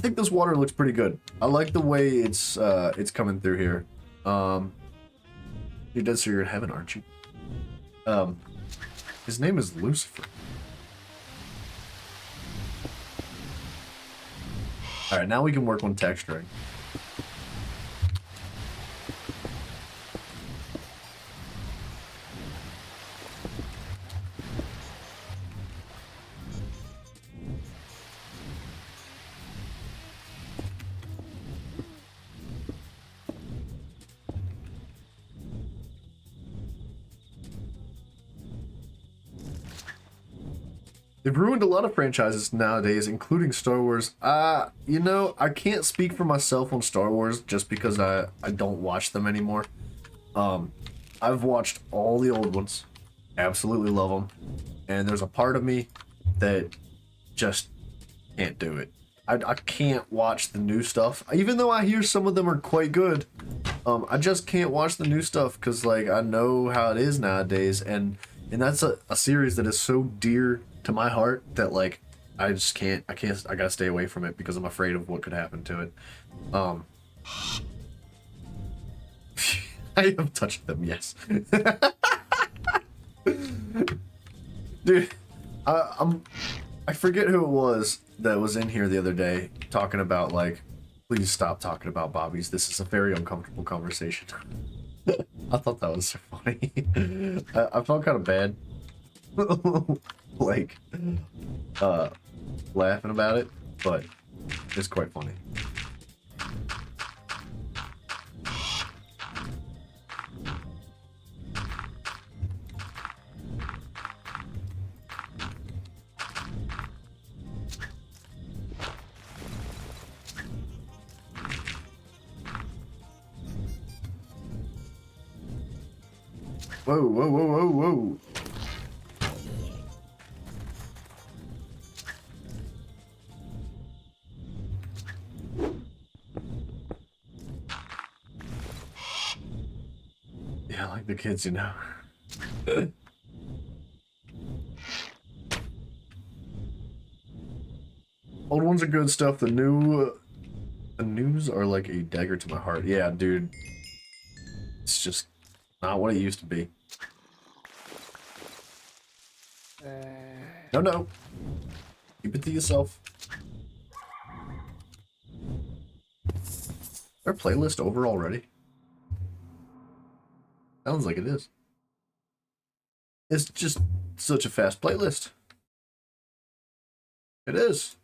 think this water looks pretty good. I like the way it's coming through here. You're dead, so you're in heaven, aren't you? His name is Lucifer. Alright, now we can work on texturing. They've ruined a lot of franchises nowadays, including Star Wars. You know, I can't speak for myself on Star Wars just because I don't watch them anymore. I've watched all the old ones. Absolutely love them. And there's a part of me that just can't do it. I can't watch the new stuff. Even though I hear some of them are quite good, I just can't watch the new stuff because, like, I know how it is nowadays. And that's a series that is so dear to my heart that, like, I just can't, I gotta stay away from it because I'm afraid of what could happen to it. I have touched them, yes. Dude, I forget who it was that was in here the other day talking about, like, please stop talking about Bobbies. This is a very uncomfortable conversation. I thought that was so funny. I felt kind of bad. Like, laughing about it, but it's quite funny. Whoa, whoa, whoa, whoa, whoa. Yeah, like the kids, you know. Old ones are good stuff. The news are like a dagger to my heart. Yeah, dude. It's just not what it used to be. No. Keep it to yourself. Our playlist over already? Sounds like it is. It's just such a fast playlist. It is.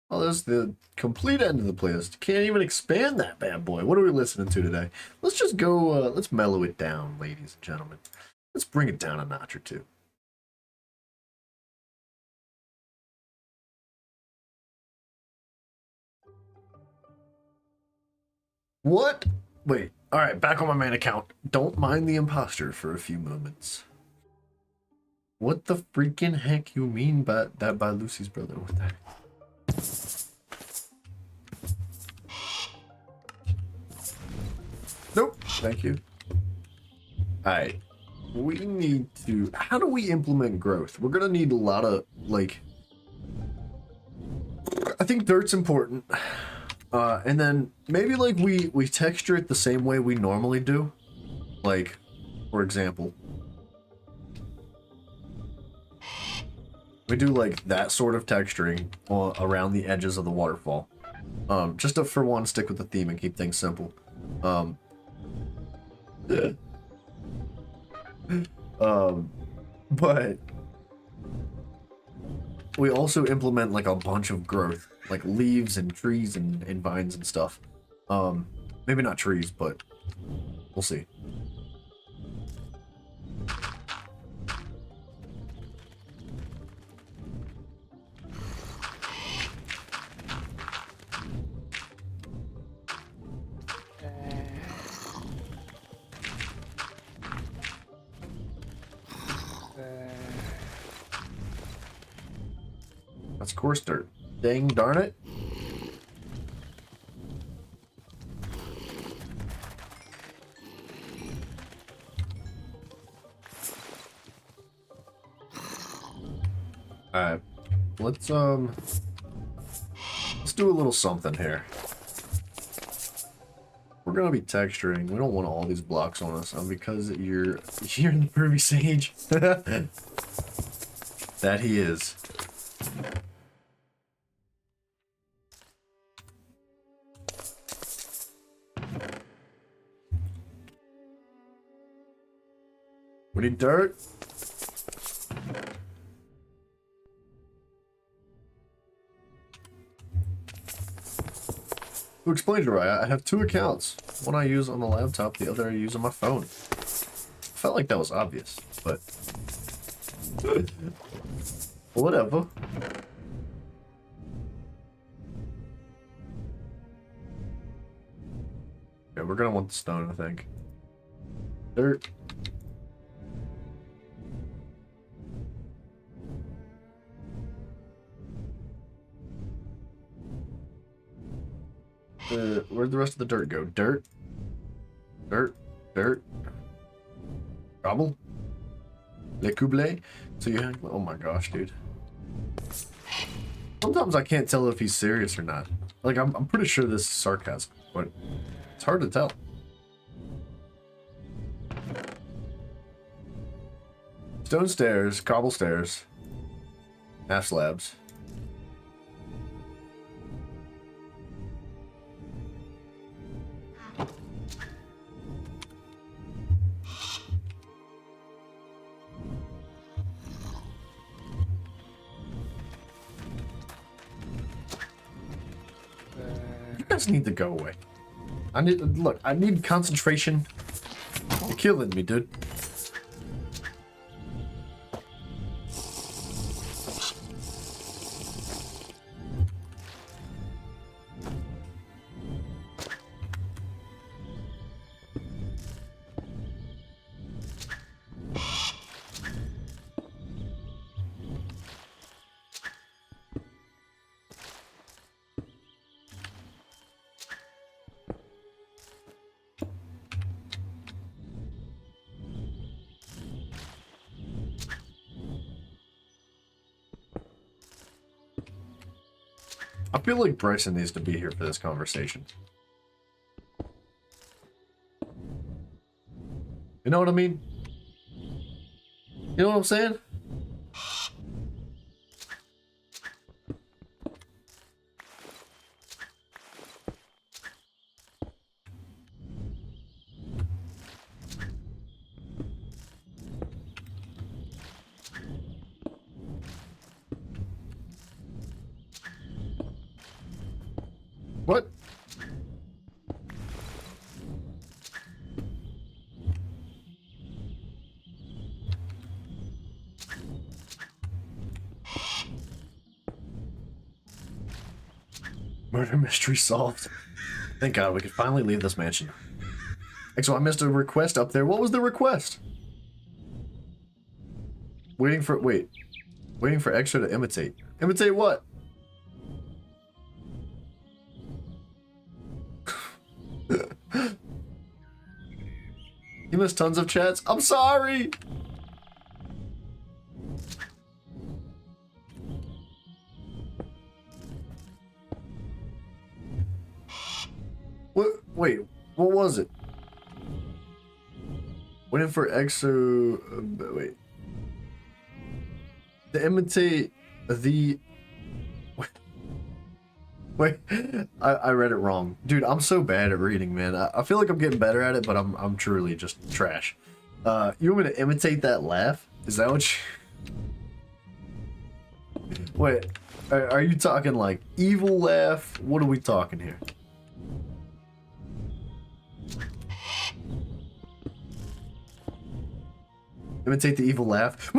Oh, there's the complete end of the playlist. Can't even expand that bad boy. What are we listening to today? Let's just go, let's mellow it down, ladies and gentlemen. Let's bring it down a notch or two. What? Wait. Alright, back on my main account. Don't mind the imposter for a few moments. What the freaking heck you mean by that by Lucy's brother? What the heck? Nope. Thank you. Alright. We need to... How do we implement growth? We're gonna need a lot of, like... I think dirt's important. And then maybe, like, we texture it the same way we normally do. Like, for example... We do, like, that sort of texturing around the edges of the waterfall. Just to, for one, stick with the theme and keep things simple. But we also implement, like, a bunch of growth, like leaves and trees and vines and stuff. Maybe not trees, but we'll see. That's coarse dirt. Dang darn it. Alright. Let's do a little something here. We're gonna be texturing. We don't want all these blocks on us because you're in the Pervy Sage. That he is. We need dirt. To explain, Jiraiya, I have 2 accounts. One I use on the laptop, the other I use on my phone. Felt like that was obvious, but whatever. Yeah, we're gonna want the stone, I think. Dirt. Where'd the rest of the dirt go? Dirt? Dirt? Dirt? Cobble? Le Couble? So you have, oh my gosh, dude. Sometimes I can't tell if he's serious or not. Like, I'm pretty sure this is sarcasm, but it's hard to tell. Stone stairs, cobble stairs, half slabs. You guys need to go away. I need concentration. You're killing me, dude. I feel like Bryson needs to be here for this conversation. You know what I mean? You know what I'm saying? What? Murder mystery solved. Thank God we could finally leave this mansion. So I missed a request up there. What was the request? Waiting for extra to imitate. Imitate what? You missed tons of chats? I'm sorry! What? Wait, what was it? Waiting for extra... wait. To imitate the... Wait, I read it wrong. Dude, I'm so bad at reading, man. I feel like I'm getting better at it, but I'm truly just trash. You want me to imitate that laugh? Is that what you... Wait, are you talking like evil laugh? What are we talking here? Imitate the evil laugh?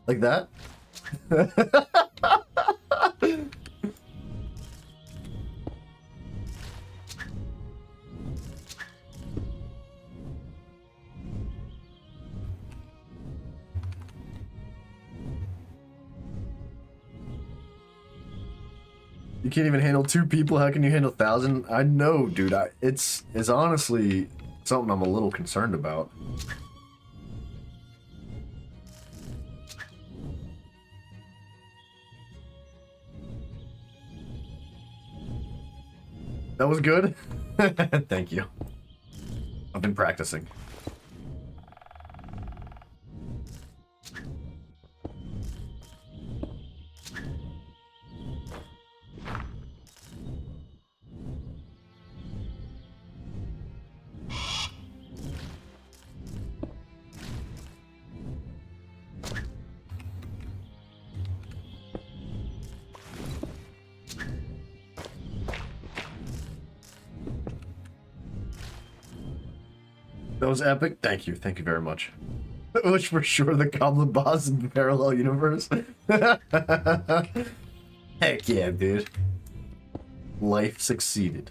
Like that? You can't even handle 2 people. How can you handle 1,000? I know, dude. It's honestly something I'm a little concerned about. That was good? Thank you. I've been practicing. That was epic. Thank you. Thank you very much. Which for sure the goblin boss in the parallel universe. Heck yeah, dude. Life succeeded.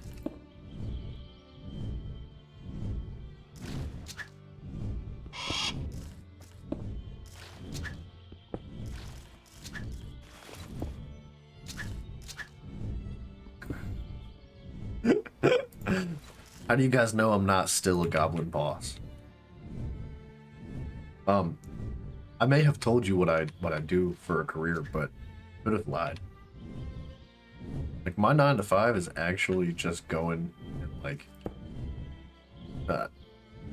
How do you guys know I'm not still a goblin boss? I may have told you what I do for a career, but could have lied. Like my 9 to 5 is actually just going and like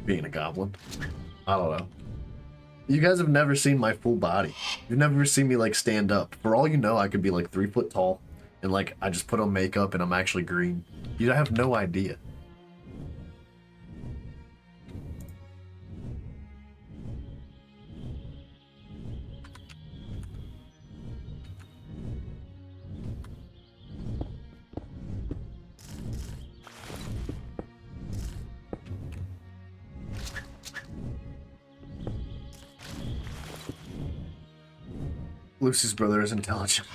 being a goblin. I don't know. You guys have never seen my full body. You've never seen me like stand up. For all you know, I could be like 3 foot tall and like I just put on makeup and I'm actually green. You have no idea. Lucy's brother is intelligent.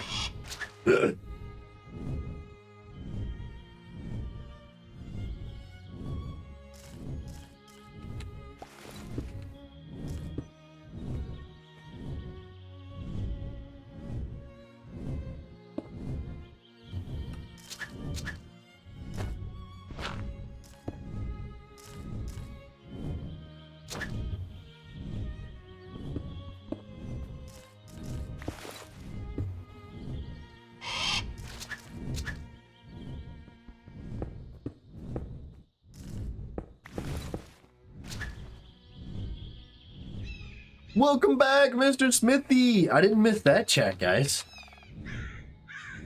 Welcome back, Mr. Smithy! I didn't miss that chat, guys.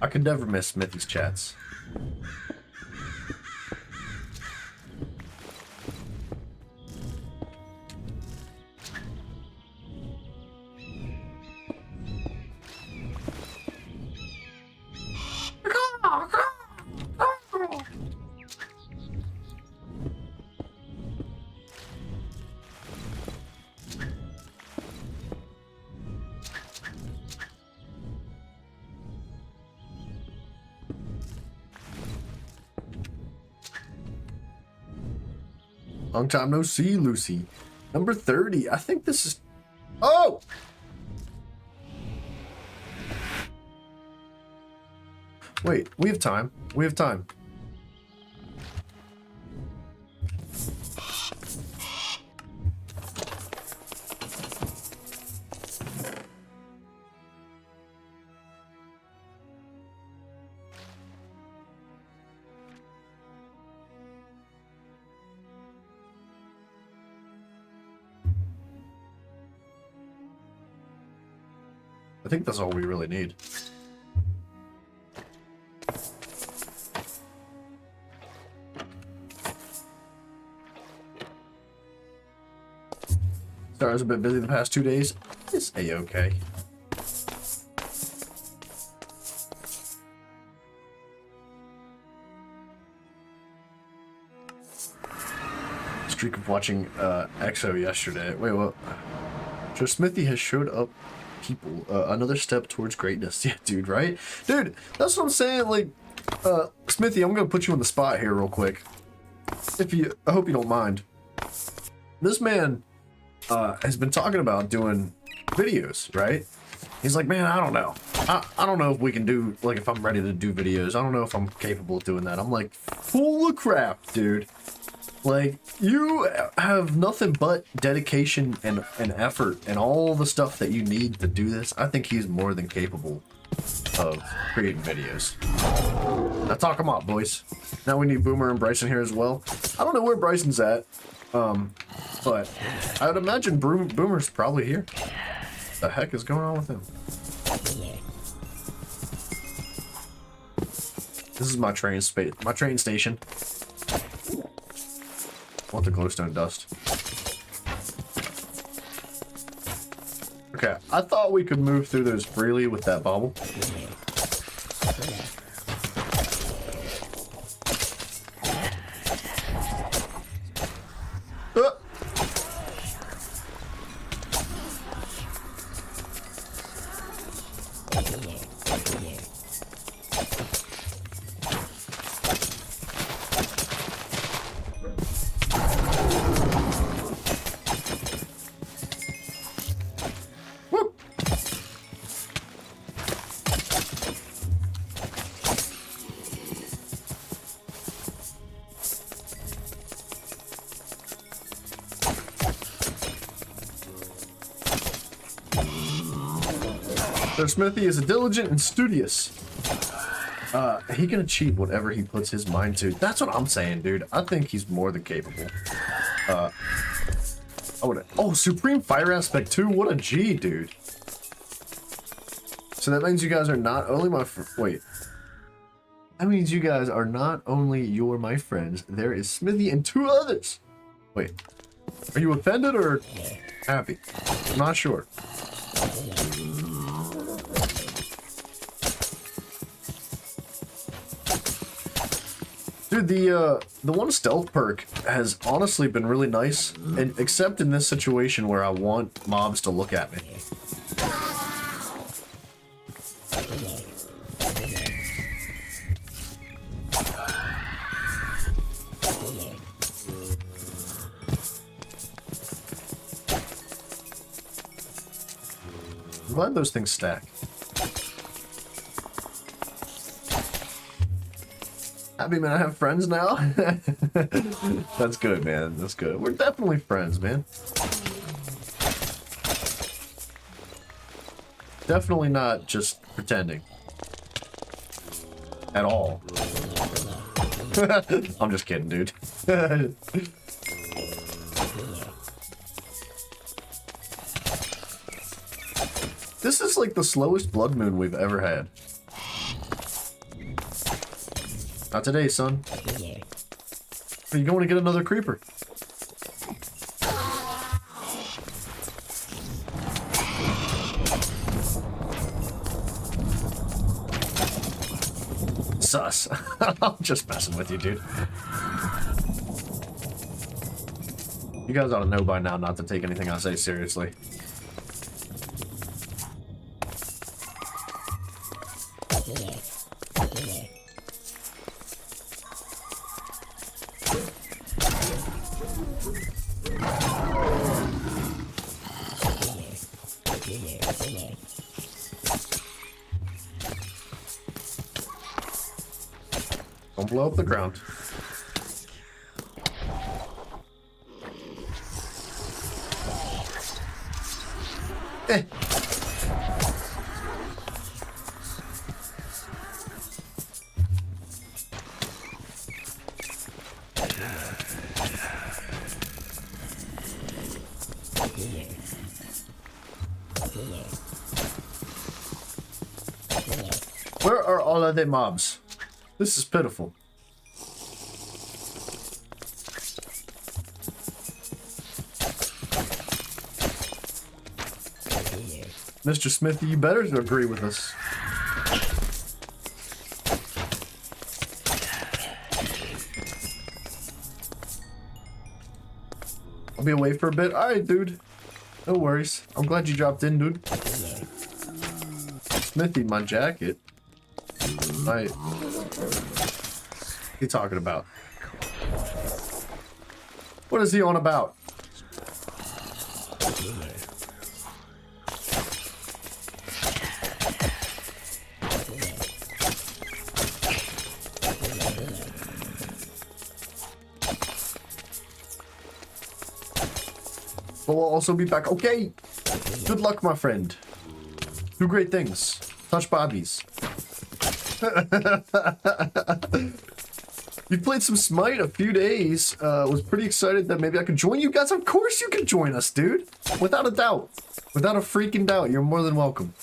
I could never miss Smithy's chats. Long time no see, Lucy. Number 30. I think this is... Oh! Wait, we have time. We have time. I think that's all we really need. Sorry, I was a bit busy the past 2 days. It's a-okay. Streak of watching EXO yesterday. Wait, what? Joe Smithy has showed up people. Another step towards greatness. Yeah, dude, right? Dude, that's what I'm saying. Like, Smithy, I'm gonna put you on the spot here real quick. I hope you don't mind. This man has been talking about doing videos, right? He's like, man, I don't know. I don't know if we can do, like, if I'm ready to do videos. I don't know if I'm capable of doing that. I'm like, full of crap, dude. Like, you have nothing but dedication and effort and all the stuff that you need to do this. I think he's more than capable of creating videos. Now talk them up, boys. Now we need Boomer and Bryson here as well. I don't know where Bryson's at, but I would imagine Boomer's probably here. What the heck is going on with him? This is my train station. I want the glowstone dust. Okay, I thought we could move through those freely with that bobble. So Smithy is diligent and studious. He can achieve whatever he puts his mind to. That's what I'm saying, dude. I think he's more than capable. Oh, Supreme Fire Aspect 2. What a G, dude. So that means you guys are not only my wait. That means you guys are not only my friends. There is Smithy and 2 others. Wait. Are you offended or happy? I'm not sure. Dude, the one stealth perk has honestly been really nice, and except in this situation where I want mobs to look at me. I'm glad those things stack. Happy man, I have friends now. That's good, man. That's good. We're definitely friends, man. Definitely not just pretending. At all. I'm just kidding, dude. This is like the slowest blood moon we've ever had. Not today, son. Are you going to get another creeper? Sus. I'm just messing with you, dude. You guys ought to know by now not to take anything I say seriously. Don't blow up the ground. Eh. Where are all of the mobs? This is pitiful. Mr. Smithy, you better agree with us. I'll be away for a bit. Alright, dude. No worries. I'm glad you dropped in, dude. Smithy, my jacket. What are you talking about? What is he on about? But we'll also be back. Okay. Good luck, my friend. Do great things. Touch Bobbies. You played some Smite a few days. Was pretty excited that maybe I could join you guys. Of course you can join us, dude. Without a doubt. Without a freaking doubt. You're more than welcome.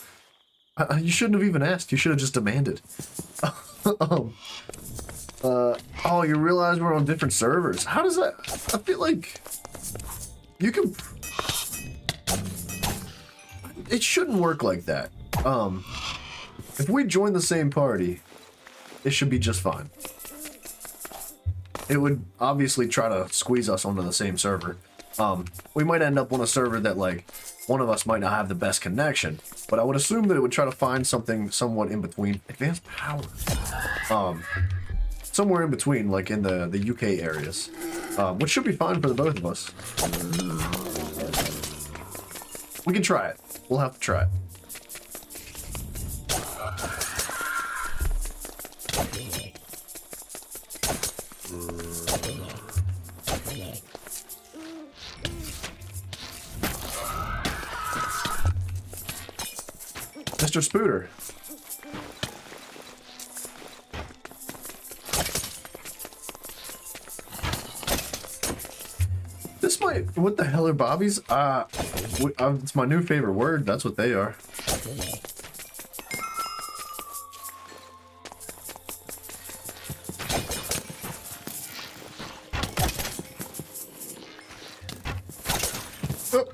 You shouldn't have even asked. You should have just demanded. Oh, you realize we're on different servers. How does that... I feel like... You can... It shouldn't work like that. If we join the same party, it should be just fine. It would obviously try to squeeze us onto the same server. We might end up on a server that, like, one of us might not have the best connection, but I would assume that it would try to find something somewhat in between. Advanced power. Somewhere in between, like in the UK areas. Which should be fine for the both of us. We can try it. We'll have to try it. Mr. Spooter. This might... What the hell are bobbies? It's my new favorite word. That's what they are. Oh.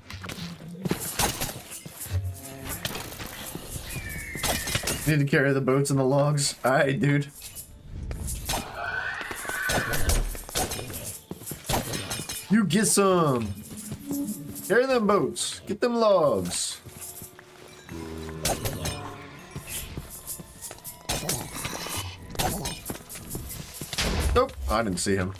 Need to carry the boats and the logs. Alright, dude. You get some. Carry them boats. Get them logs. Nope, I didn't see him.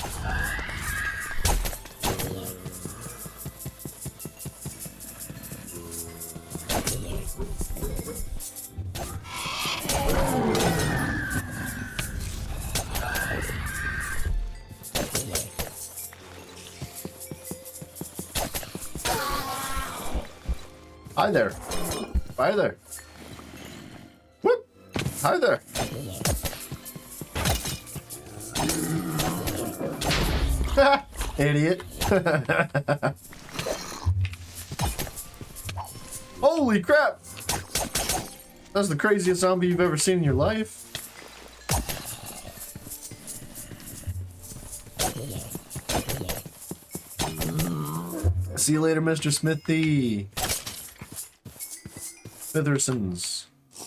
Hi there. Hi there. Whoop. Hi there. Idiot. Holy crap. That's the craziest zombie you've ever seen in your life. See you later, Mr. Smithy. Smithersons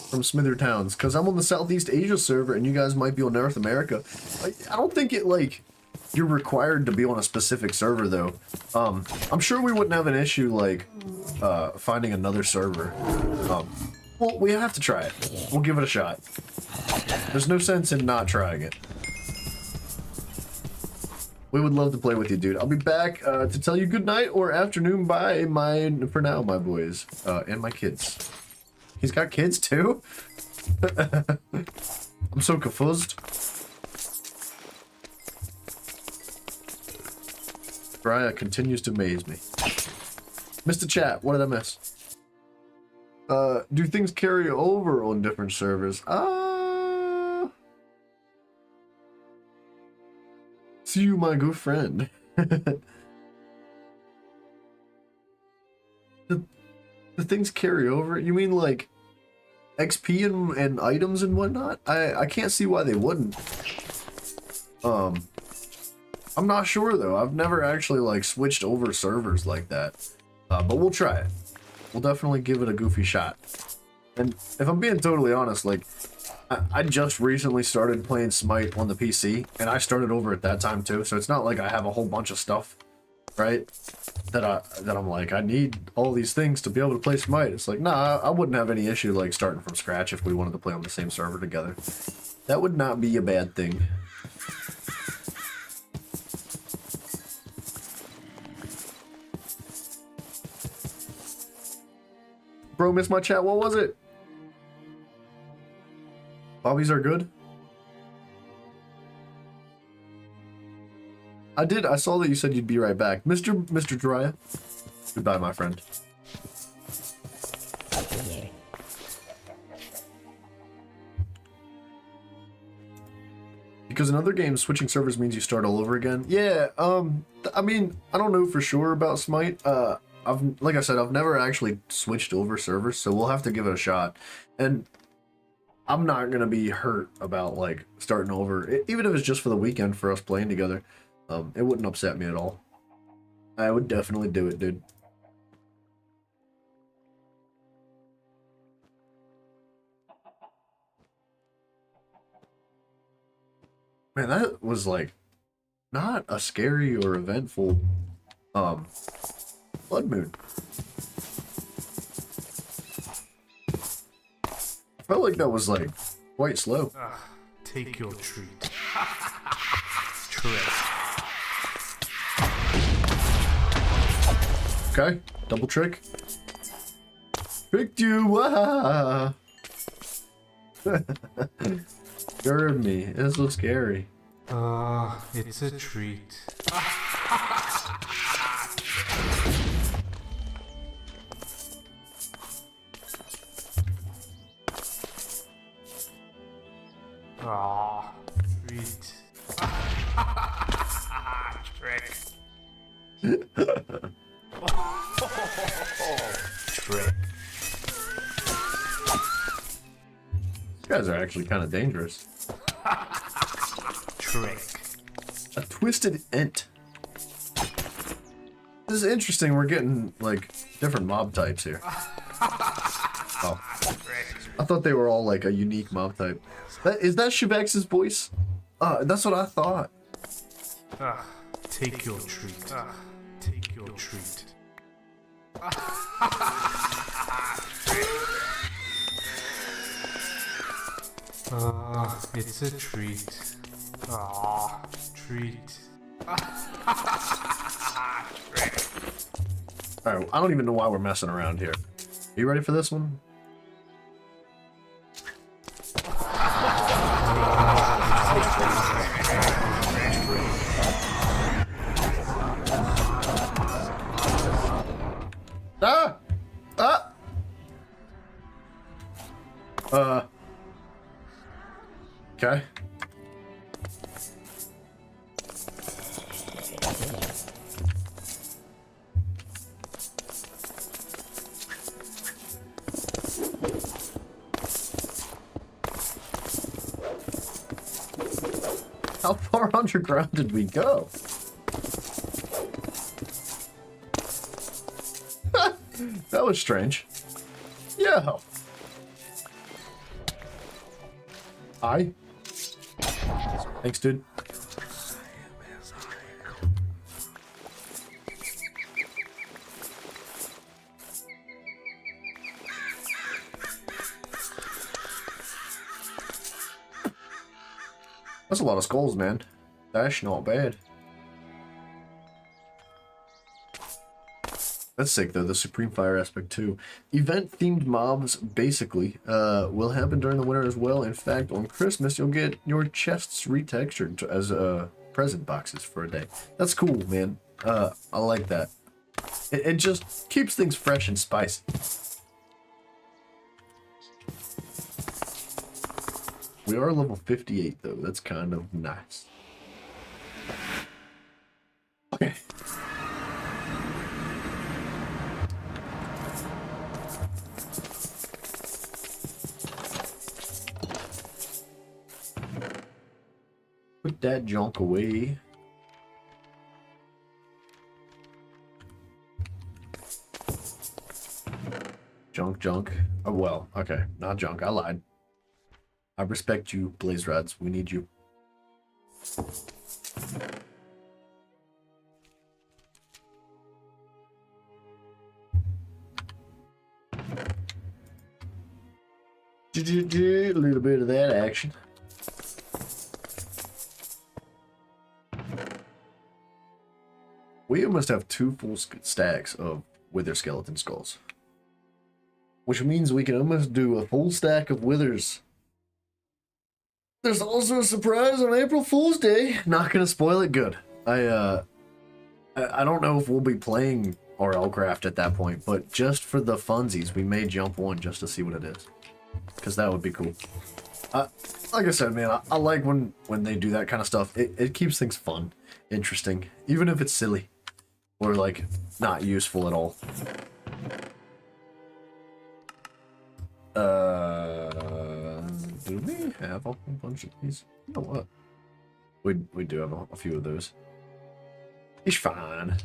from Smithertowns, because I'm on the Southeast Asia server and you guys might be on North America. I don't think it, like, you're required to be on a specific server though. I'm sure we wouldn't have an issue like finding another server. Well, we have to try it. We'll give it a shot. There's no sense in not trying it. We would love to play with you, dude. I'll be back to tell you good night or afternoon bye for now, my boys. And my kids. He's got kids too? I'm so confused. Brian continues to amaze me. Mr. Chat, what did I miss? Do things carry over on different servers? See you, my good friend. The things carry over? You mean like XP and items and whatnot? I can't see why they wouldn't. I'm not sure though. I've never actually like switched over servers like that. But we'll try it. We'll definitely give it a goofy shot. And if I'm being totally honest, like I just recently started playing Smite on the PC, and I started over at that time too. So it's not like I have a whole bunch of stuff, right? That I'm like, I need all these things to be able to play Smite. It's like, nah, I wouldn't have any issue like starting from scratch if we wanted to play on the same server together. That would not be a bad thing. Bro, missed my chat. What was it? Bobbies are good? I did. I saw that you said you'd be right back. Mr. Jiraiya. Goodbye, my friend. Because in other games, switching servers means you start all over again. Yeah, I mean, I don't know for sure about Smite. Like I said, I've never actually switched over servers, so we'll have to give it a shot. And I'm not gonna be hurt about like starting over, even if it's just for the weekend for us playing together. It wouldn't upset me at all. I would definitely do it, dude. Man, that was like not a scary or eventful blood moon. I felt like that was like quite slow. Take your treat. Trick. Okay, double trick. Tricked you! Wah! Scared me. It's so scary. It's a treat. Ah, treat. Trick. Trick. These guys are actually kind of dangerous. Trick. A twisted ent. This is interesting. We're getting like different mob types here. Oh. I thought they were all like a unique mob type. Is that Shivex's voice? That's what I thought. Take your treat. Take your treat. It's a treat. Treat. Alright, I don't even know why we're messing around here. Are you ready for this one? Ah! Ah! Okay. How far underground did we go? That was strange. Yeah. Hi. Thanks, dude. That's a lot of skulls, man. That's not bad. That's sick, though. The Supreme Fire aspect, too. Event-themed mobs, basically, will happen during the winter as well. In fact, on Christmas, you'll get your chests retextured as present boxes for a day. That's cool, man. I like that. It just keeps things fresh and spicy. We are level 58, though. That's kind of nice. Okay. Put that junk away. Junk. Oh, well, okay. Not junk. I lied. I respect you, Blaze Rods. We need you. A little bit of that action. We must have 2 full stacks of Wither skeleton skulls. Which means we can almost do a full stack of Withers. There's also a surprise on April Fool's Day. Not gonna spoil it good. I don't know if we'll be playing RLcraft at that point, but just for the funsies, we may jump one just to see what it is. Because that would be cool. Like I said, man, I like when they do that kind of stuff. It keeps things fun, interesting, even if it's silly or like not useful at all. Do we have a whole bunch of these? You know what? We do have a few of those. It's fine.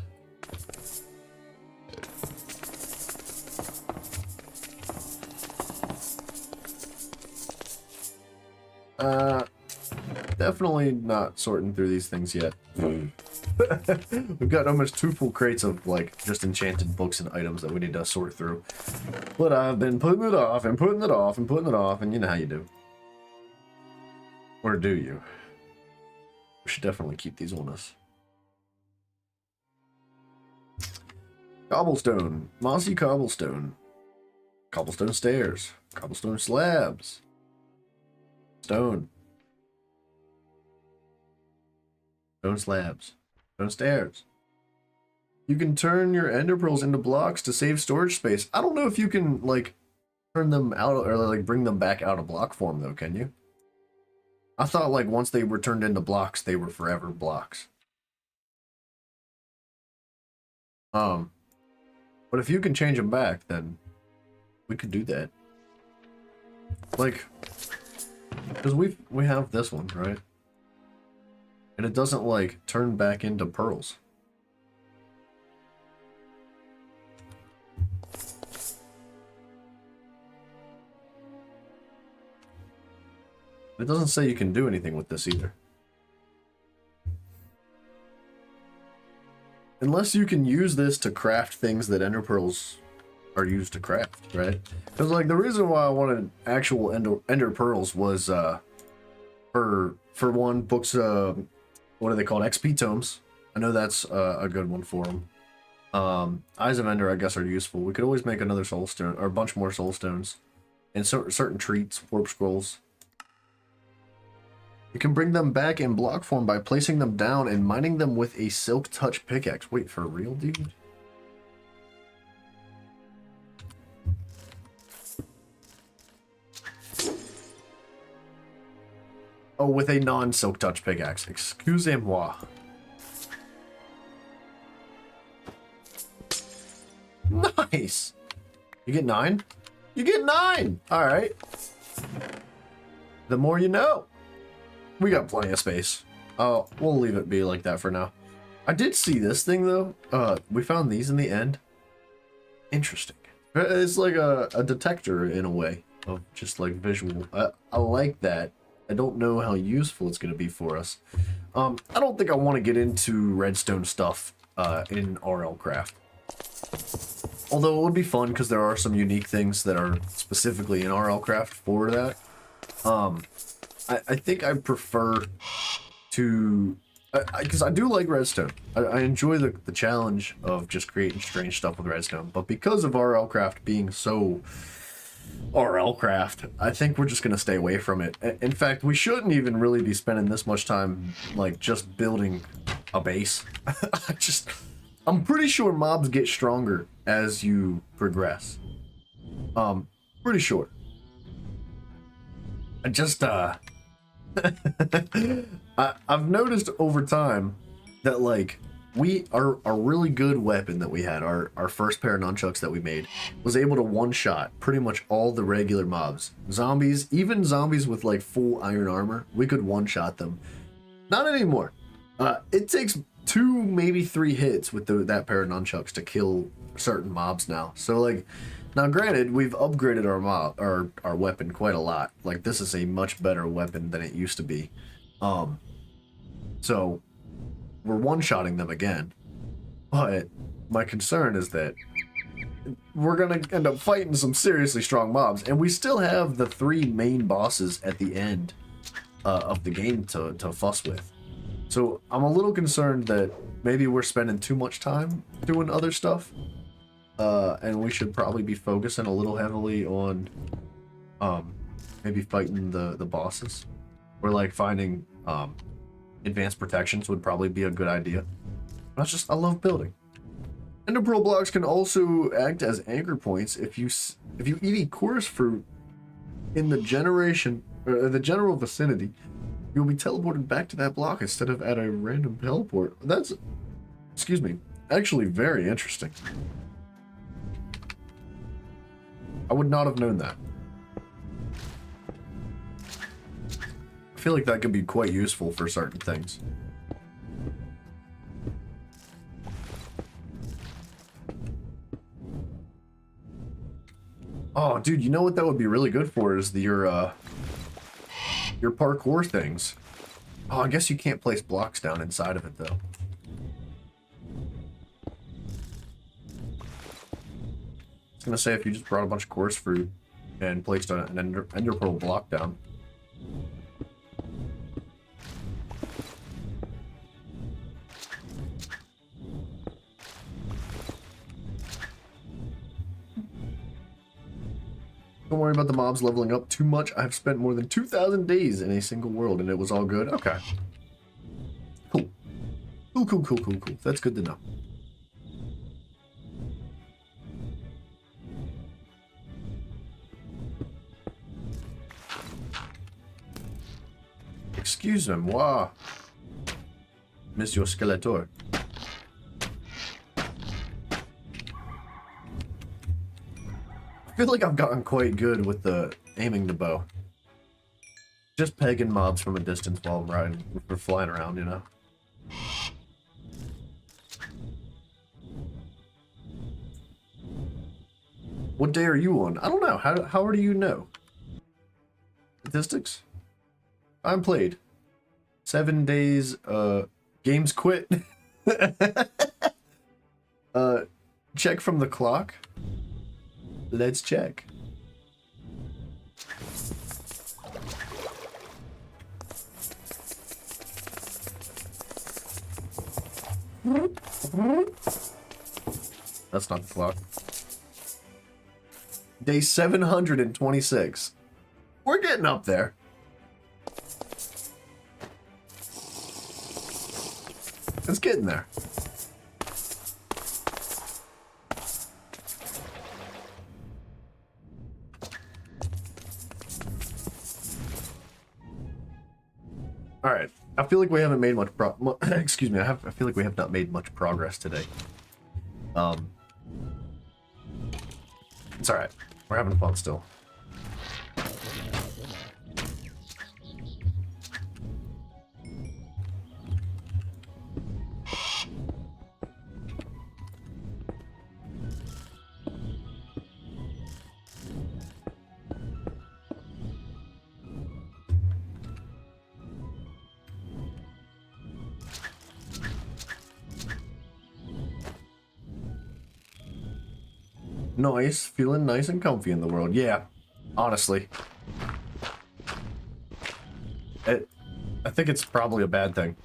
Definitely not sorting through these things yet. We've got almost 2 full crates of like just enchanted books and items that we need to sort through. But I've been putting it off and putting it off and putting it off, and you know how you do. Or do you? We should definitely keep these on us. Cobblestone, mossy cobblestone, cobblestone stairs, cobblestone slabs, stone, stone slabs, stone stairs. You can turn your ender pearls into blocks to save storage space. I don't know if you can like turn them out or like bring them back out of block form though, can you? I thought like once they were turned into blocks, they were forever blocks. But if you can change them back, then we could do that. Like, because we have this one, right? And it doesn't like turn back into pearls. It doesn't say you can do anything with this either. Unless you can use this to craft things that ender pearls are used to craft, right? Because like the reason why I wanted actual ender pearls was for one, books, what are they called, XP tomes. I know that's a good one for them. Eyes of Ender I guess are useful. We could always make another soul stone or a bunch more soul stones and certain treats, warp scrolls. You can bring them back in block form by placing them down and mining them with a silk touch pickaxe. Wait, for real, dude? Oh, with a non-silk touch pickaxe. Excusez-moi. Nice! You get 9? You get 9! Alright. The more you know. We got plenty of space. Oh, we'll leave it be like that for now. I did see this thing though. We found these in the end. Interesting. It's like a detector in a way of just like visual. I like that. I don't know how useful it's going to be for us. I don't think I want to get into redstone stuff in RL Craft. Although it would be fun because there are some unique things that are specifically in RL Craft for that. I think I prefer to, because I do like redstone. I enjoy the challenge of just creating strange stuff with redstone. But because of RL Craft being so RL Craft, I think we're just going to stay away from it. In fact, we shouldn't even really be spending this much time like just building a base. I'm pretty sure mobs get stronger as you progress. Pretty sure. I just I've noticed over time that like our really good weapon that we had, our first pair of nunchucks that we made, was able to one-shot pretty much all the regular mobs. Zombies, even zombies with like full iron armor, we could one-shot them. Not anymore. It takes 2, maybe 3 hits with that pair of nunchucks to kill certain mobs now. So like, now granted, we've upgraded our weapon quite a lot. Like this is a much better weapon than it used to be. So we're one-shotting them again. But my concern is that we're gonna end up fighting some seriously strong mobs, and we still have the 3 main bosses at the end of the game to fuss with. So I'm a little concerned that maybe we're spending too much time doing other stuff. And we should probably be focusing a little heavily on maybe fighting the bosses. Or like finding advanced protections would probably be a good idea. But I love building. Ender pearl blocks can also act as anchor points if you eat a chorus fruit in the generation or the general vicinity, you'll be teleported back to that block instead of at a random teleport. That's, excuse me, actually very interesting. I would not have known that. I feel like that could be quite useful for certain things. Oh, dude, you know what that would be really good for is your parkour things. Oh, I guess you can't place blocks down inside of it, though. I was gonna say, if you just brought a bunch of course fruit and placed an ender pearl block down. Don't worry about the mobs leveling up too much. I've spent more than 2,000 days in a single world and it was all good. Okay. Cool. Cool. That's good to know. Excuse me, moi. Monsieur Skeletor. I feel like I've gotten quite good with the aiming the bow. Just pegging mobs from a distance while I'm riding or flying around, you know. What day are you on? I don't know. How do you know? Statistics? I'm played. 7 days, games quit. Check from the clock. Let's check. That's not the clock. Day 726. We're getting up there. It's getting there. All right. I feel like we haven't made much excuse me. I feel like we have not made much progress today. It's all right. We're having fun still. Nice, feeling nice and comfy in the world. Yeah, honestly. I think it's probably a bad thing.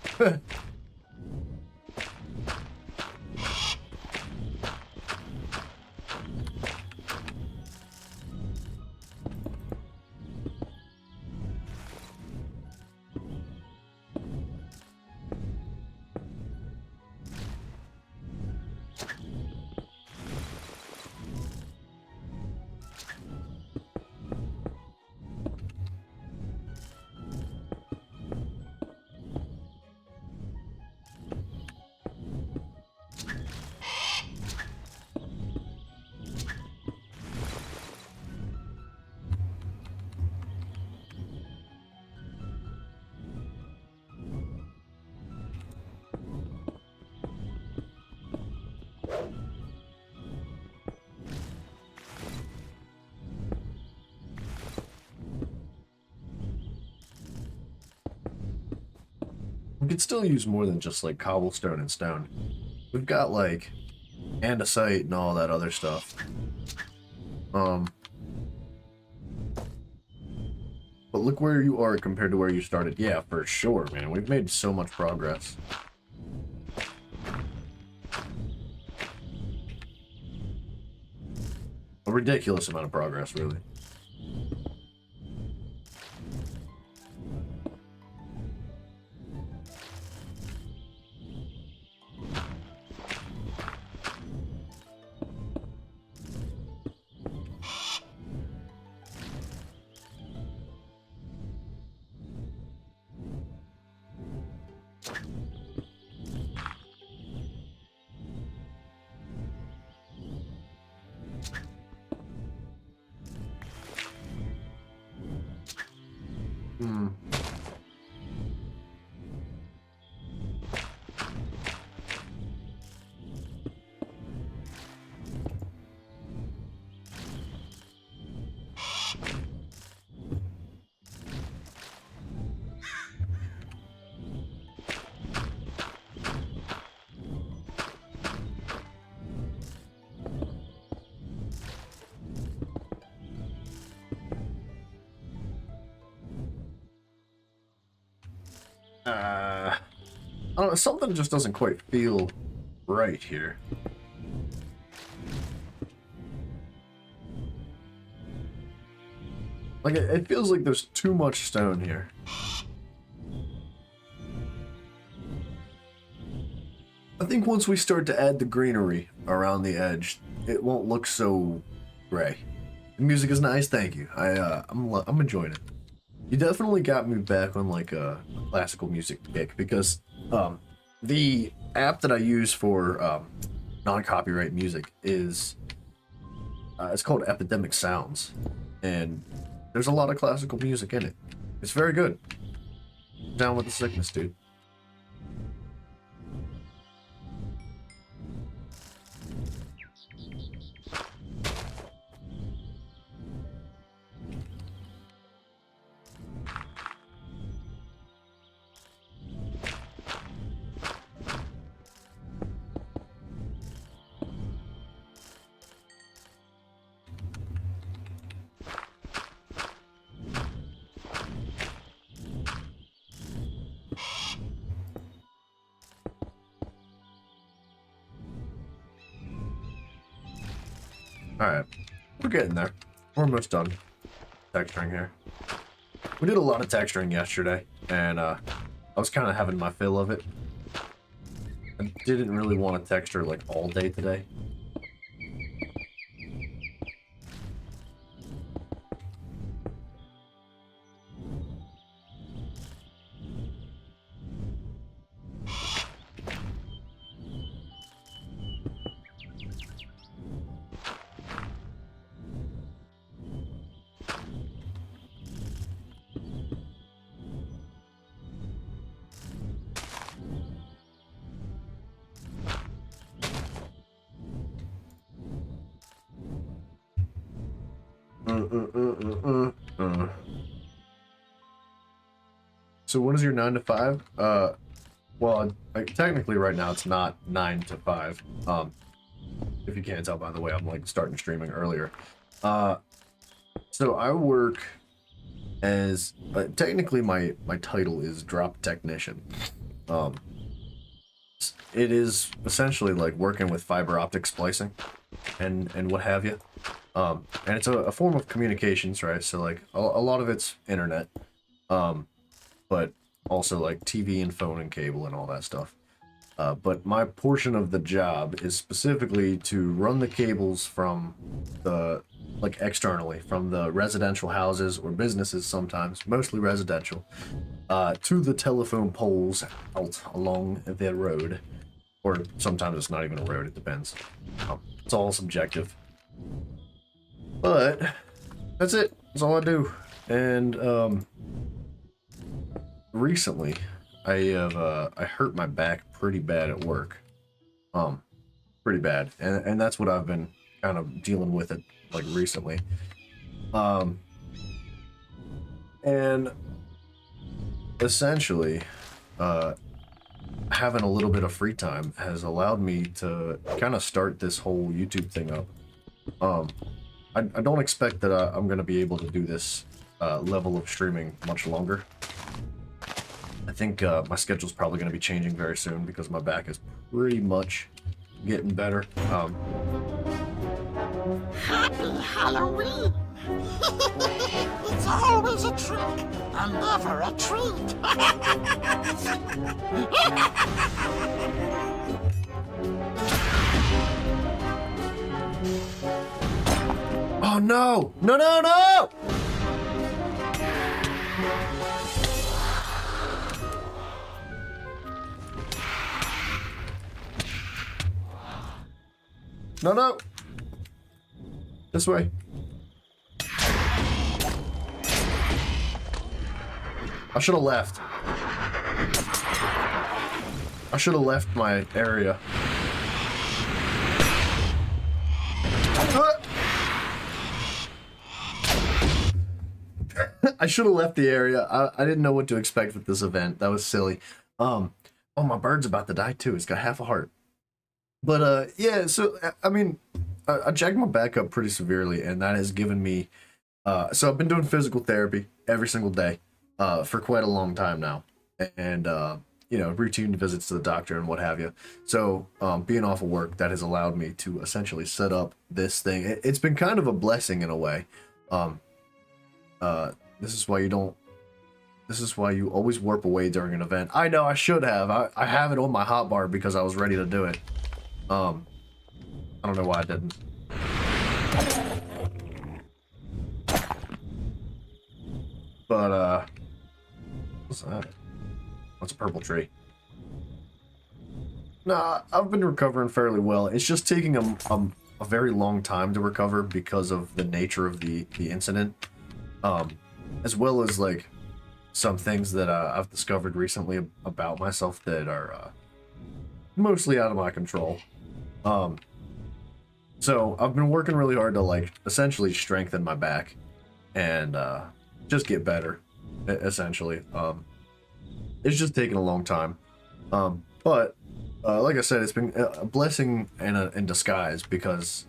We could still use more than just like cobblestone and stone. We've got like andesite and all that other stuff. But look where you are compared to where you started. Yeah, for sure, man. We've made so much progress. A ridiculous amount of progress, really. I don't know, something just doesn't quite feel right here. Like, it feels like there's too much stone here. I think once we start to add the greenery around the edge, it won't look so gray. The music is nice, thank you. I'm enjoying it. You definitely got me back on like a classical music kick because the app that I use for non-copyright music is it's called Epidemic Sounds, and there's a lot of classical music in it. It's very good. Down with the sickness, dude. Alright, we're getting there. We're almost done texturing here. We did a lot of texturing yesterday, and I was kind of having my fill of it. I didn't really want to texture like all day today. So when is your 9 to 5? Well, technically right now it's not 9 to 5. If you can't tell by the way, I'm like starting streaming earlier. So I work as technically my title is drop technician. It is essentially like working with fiber optic splicing and what have you. And it's a form of communications, right? So like a lot of it's internet, but also like TV and phone and cable and all that stuff. But my portion of the job is specifically to run the cables from the, like externally, from the residential houses or businesses sometimes, mostly residential, to the telephone poles out along the road. Or sometimes it's not even a road, it depends. It's all subjective. But that's it. That's all I do. And recently I hurt my back pretty bad at work. Pretty bad. And that's what I've been kind of dealing with it like recently. And essentially having a little bit of free time has allowed me to kind of start this whole YouTube thing up. I don't expect that I'm going to be able to do this level of streaming much longer. I think my schedule's probably going to be changing very soon because my back is pretty much getting better. Happy Halloween! It's always a trick and never a treat. Oh no! No, no, no! No, no! This way. I should have left. I should have left my area. I should have left the area. I didn't know what to expect with this event. That was silly. Oh, my bird's about to die too. It's got half a heart. But yeah, so I mean, I jacked my back up pretty severely, and that has given me. So I've been doing physical therapy every single day for quite a long time now, and you know, routine visits to the doctor and what have you. So being off of work, that has allowed me to essentially set up this thing. It's been kind of a blessing in a way. This is why you don't. This is why you always warp away during an event. I know I should have. I have it on my hotbar because I was ready to do it. I don't know why I didn't. But what's that? That's a purple tree. Nah, I've been recovering fairly well. It's just taking a very long time to recover because of the nature of the incident, as well as like some things that I've discovered recently about myself that are mostly out of my control. So I've been working really hard to like essentially strengthen my back and just get better, essentially. It's just taken a long time, but like I said, it's been a blessing in disguise because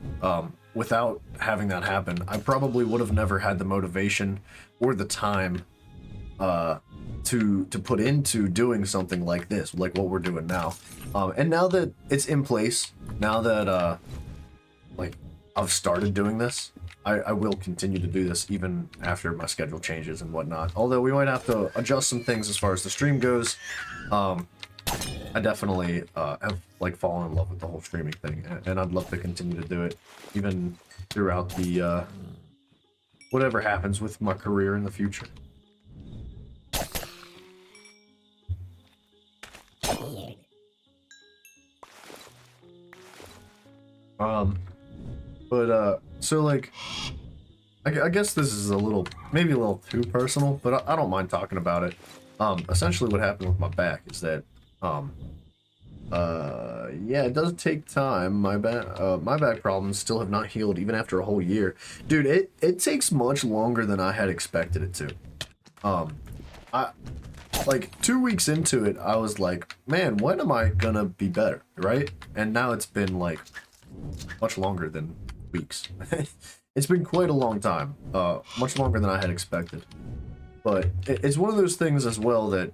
without having that happen, I probably would have never had the motivation or the time to put into doing something like this, like what we're doing now. And now that it's in place, now that like I've started doing this, I will continue to do this even after my schedule changes and whatnot. Although we might have to adjust some things as far as the stream goes. I definitely have like fallen in love with the whole streaming thing, and I'd love to continue to do it even throughout the whatever happens with my career in the future. So like, I guess this is maybe a little too personal, but I don't mind talking about it. Essentially what happened with my back is that, yeah, it does take time. My back problems still have not healed even after a whole year. Dude, it takes much longer than I had expected it to. Like 2 weeks into it, I was like, man, when am I gonna be better, right? And now it's been like much longer than weeks. It's been quite a long time, much longer than I had expected. But it's one of those things as well that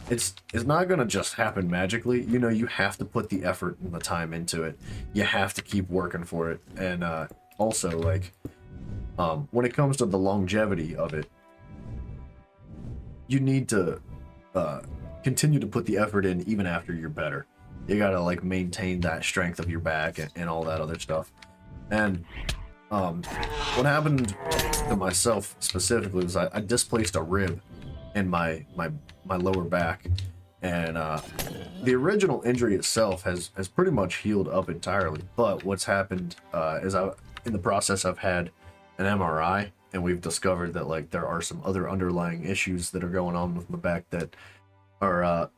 it's not gonna just happen magically. You know, you have to put the effort and the time into it. You have to keep working for it. And also, like, when it comes to the longevity of it, you need to continue to put the effort in even after you're better. You gotta like maintain that strength of your back and all that other stuff. And what happened to myself specifically was I displaced a rib in my lower back, and the original injury itself has pretty much healed up entirely. But what's happened is in the process I've had an MRI, and we've discovered that like there are some other underlying issues that are going on with my back that are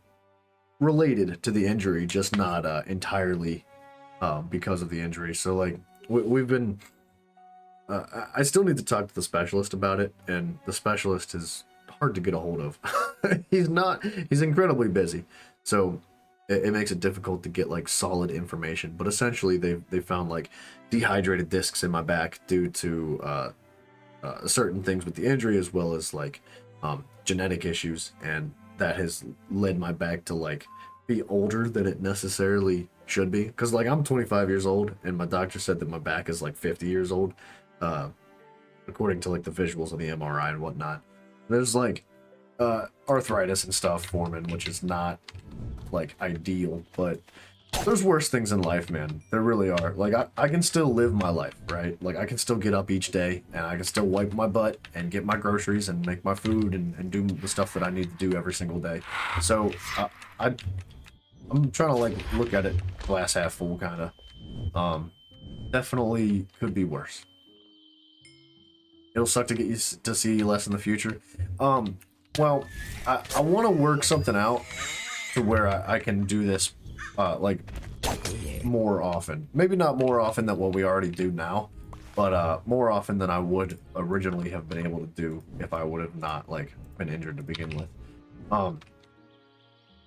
related to the injury, just not entirely because of the injury. So like we've been I still need to talk to the specialist about it, and the specialist is hard to get a hold of. He's incredibly busy, so it makes it difficult to get like solid information. But essentially they found like dehydrated discs in my back due to certain things with the injury, as well as like genetic issues, and that has led my back to like be older than it necessarily should be. Because like I'm 25 years old, and my doctor said that my back is like 50 years old, according to like the visuals of the MRI and whatnot. There's like arthritis and stuff forming, which is not like ideal, but there's worse things in life, man. There really are. Like I can still live my life, right? Like I can still get up each day, and I can still wipe my butt and get my groceries and make my food and do the stuff that I need to do every single day. So I'm trying to like look at it glass half full, kind of. Definitely could be worse. It'll suck to get you to see less in the future. Well, I want to work something out to where I can do this like more often. Maybe not more often than what we already do now, but more often than I would originally have been able to do if I would have not like been injured to begin with.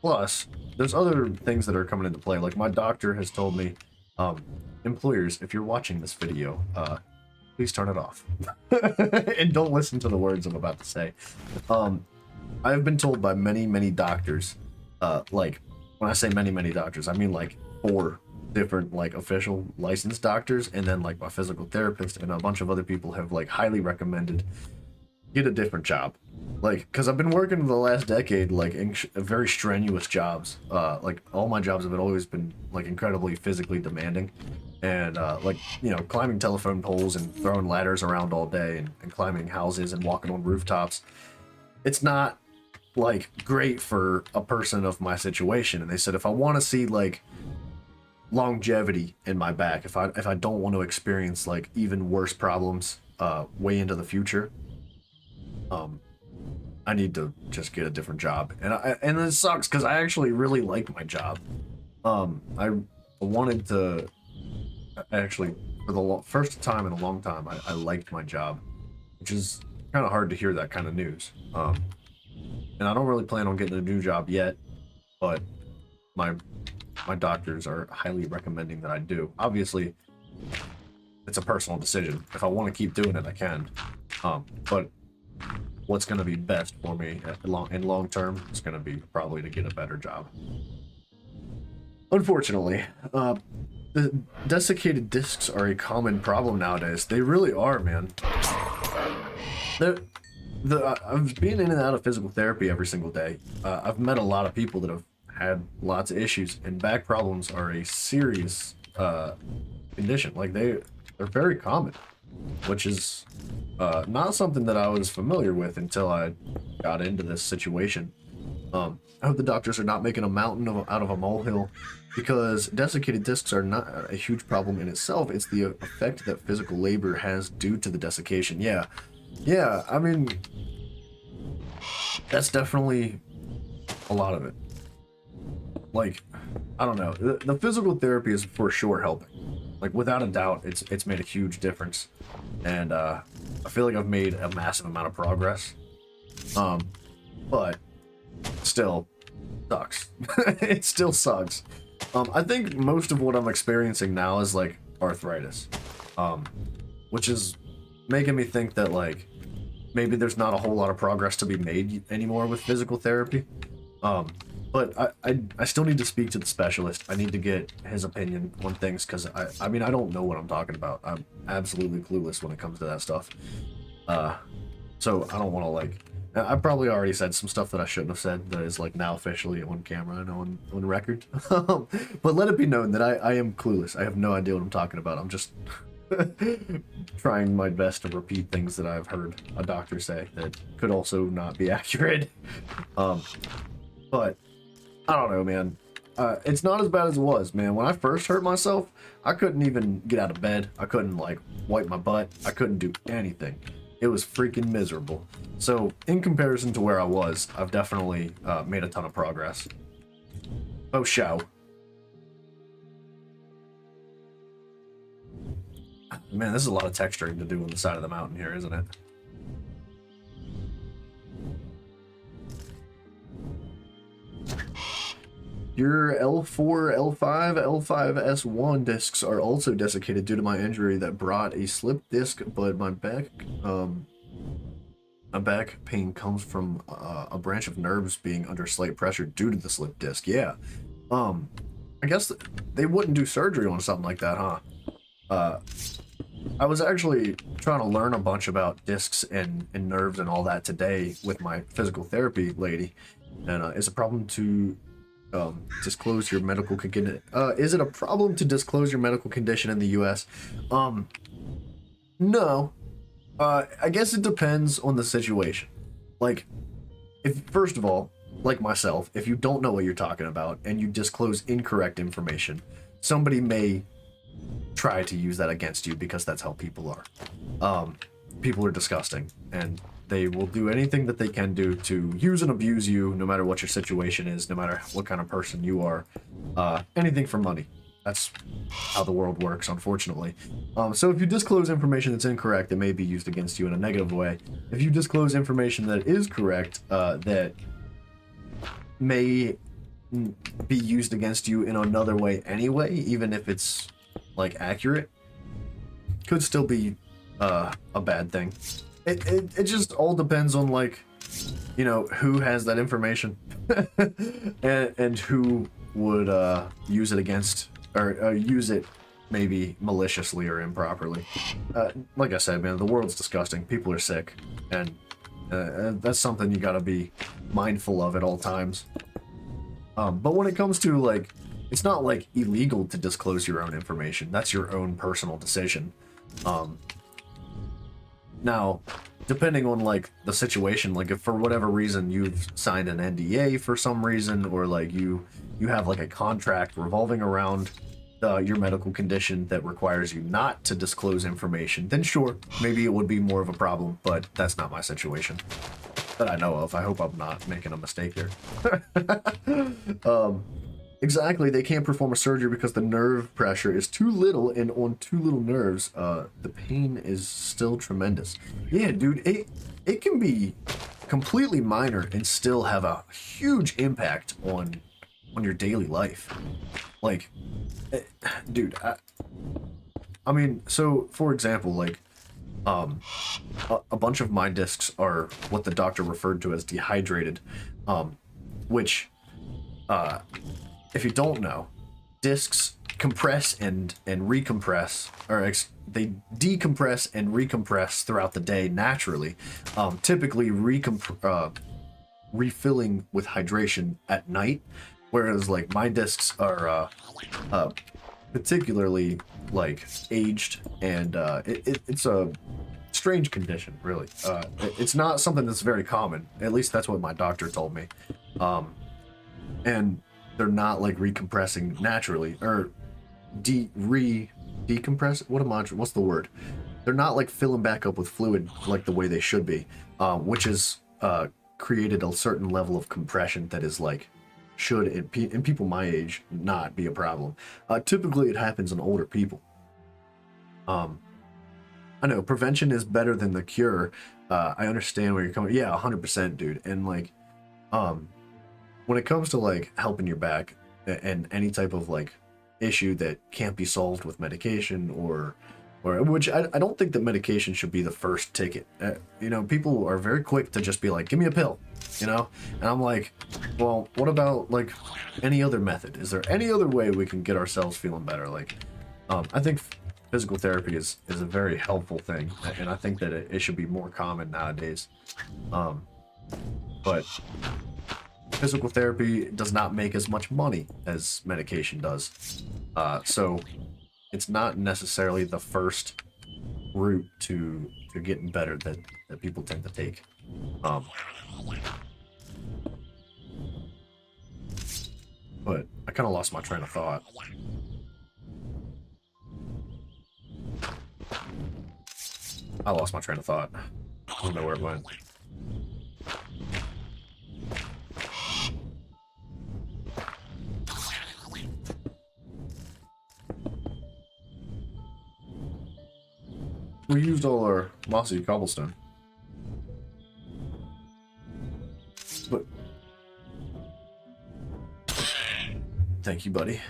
Plus, there's other things that are coming into play. Like my doctor has told me, employers, if you're watching this video, please turn it off and don't listen to the words I'm about to say. I've been told by many doctors, like when I say many doctors, I mean like 4 different like official licensed doctors, and then like my physical therapist and a bunch of other people have like highly recommended get a different job. Like, because I've been working the last decade like in very strenuous jobs. Like all my jobs have always been like incredibly physically demanding, and like, you know, climbing telephone poles and throwing ladders around all day, and climbing houses and walking on rooftops. It's not like great for a person of my situation. And they said if I want to see like longevity in my back, if I don't want to experience like even worse problems way into the future, I need to just get a different job. And it sucks because I actually really like my job. I wanted to actually, for the first time in a long time, I liked my job, which is kind of hard to hear that kind of news. And I don't really plan on getting a new job yet, but my doctors are highly recommending that I do. Obviously, it's a personal decision. If I want to keep doing it, I can. But what's going to be best for me in long term is going to be probably to get a better job. Unfortunately, the desiccated discs are a common problem nowadays. They really are, man. I've been in and out of physical therapy every single day. I've met a lot of people that have had lots of issues, and back problems are a serious condition. Like they're very common, which is not something that I was familiar with until I got into this situation. I hope the doctors are not making a mountain out of a molehill, because desiccated discs are not a huge problem in itself. It's the effect that physical labor has due to the desiccation. Yeah, I mean, that's definitely a lot of it. Like, I don't know. The physical therapy is for sure helping. Like, without a doubt, it's made a huge difference. And I feel like I've made a massive amount of progress. But still sucks. It still sucks. I think most of what I'm experiencing now is like arthritis, which is making me think that like maybe there's not a whole lot of progress to be made anymore with physical therapy. But I still need to speak to the specialist. I need to get his opinion on things, because I mean, I don't know what I'm talking about. I'm absolutely clueless when it comes to that stuff. So I don't want to like, I probably already said some stuff that I shouldn't have said that is like now officially on camera and on record. But let it be known that I am clueless. I have no idea what I'm talking about. I'm just trying my best to repeat things that I've heard a doctor say that could also not be accurate. But I don't know, man. It's not as bad as it was, man. When I first hurt myself, I couldn't even get out of bed. I couldn't like wipe my butt. I couldn't do anything. It was freaking miserable. So in comparison to where I was, I've definitely made a ton of progress. Oh, show. Man, this is a lot of texturing to do on the side of the mountain here, isn't it? Your L4, L5, L5S1 discs are also desiccated due to my injury that brought a slip disc, but my back pain comes from a branch of nerves being under slight pressure due to the slip disc. Yeah. I guess they wouldn't do surgery on something like that, huh? I was actually trying to learn a bunch about discs and nerves and all that today with my physical therapy lady, and it's a problem to disclose your medical condition. Is it a problem to disclose your medical condition in the US? No. I guess it depends on the situation. Like, if first of all, like myself, if you don't know what you're talking about and you disclose incorrect information, somebody may try to use that against you, because that's how people are. People are disgusting, and they will do anything that they can do to use and abuse you, no matter what your situation is, no matter what kind of person you are. Anything for money. That's how the world works, unfortunately. So if you disclose information that's incorrect, it may be used against you in a negative way. If you disclose information that is correct, that may be used against you in another way anyway, even if it's like accurate, could still be a bad thing. It just all depends on like who has that information and who would use it against or use it maybe maliciously or improperly. Like I said, man, the world's disgusting. People are sick, and that's something you gotta be mindful of at all times. But when it comes to, like, it's not like illegal to disclose your own information. That's your own personal decision. Now, depending on, like, the situation, like, if for whatever reason you've signed an NDA for some reason, or like you have like a contract revolving around your medical condition that requires you not to disclose information, then sure, maybe it would be more of a problem, but that's not my situation that I know of. I hope I'm not making a mistake here. Exactly, they can't perform a surgery because the nerve pressure is too little, and on too little nerves, the pain is still tremendous. Yeah, dude, it can be completely minor and still have a huge impact on your daily life. Like, dude, I mean, so for example, like, a bunch of my discs are what the doctor referred to as dehydrated, which, if you don't know, discs compress and recompress, or they decompress and recompress throughout the day naturally, typically refilling with hydration at night, whereas like my discs are particularly like aged, and it's a strange condition, really. It's not something that's very common, at least that's what my doctor told me, and they're not like recompressing naturally, or decompress. What's the word? They're not like filling back up with fluid like the way they should be, which is created a certain level of compression that is like should in people my age not be a problem. Typically, it happens in older people. I know prevention is better than the cure. I understand where you're coming. Yeah, 100%, dude. And like, when it comes to like helping your back and any type of like issue that can't be solved with medication, or which I don't think that medication should be the first ticket. People are very quick to just be like, give me a pill, and I'm like, well, what about like any other method? Is there any other way we can get ourselves feeling better? Like, I think physical therapy is a very helpful thing, and I think that it should be more common nowadays. But physical therapy does not make as much money as medication does, so it's not necessarily the first route to getting better that people tend to take. But I kind of lost my train of thought. I lost my train of thought. I don't know where it went. We used all our mossy cobblestone. But thank you, buddy.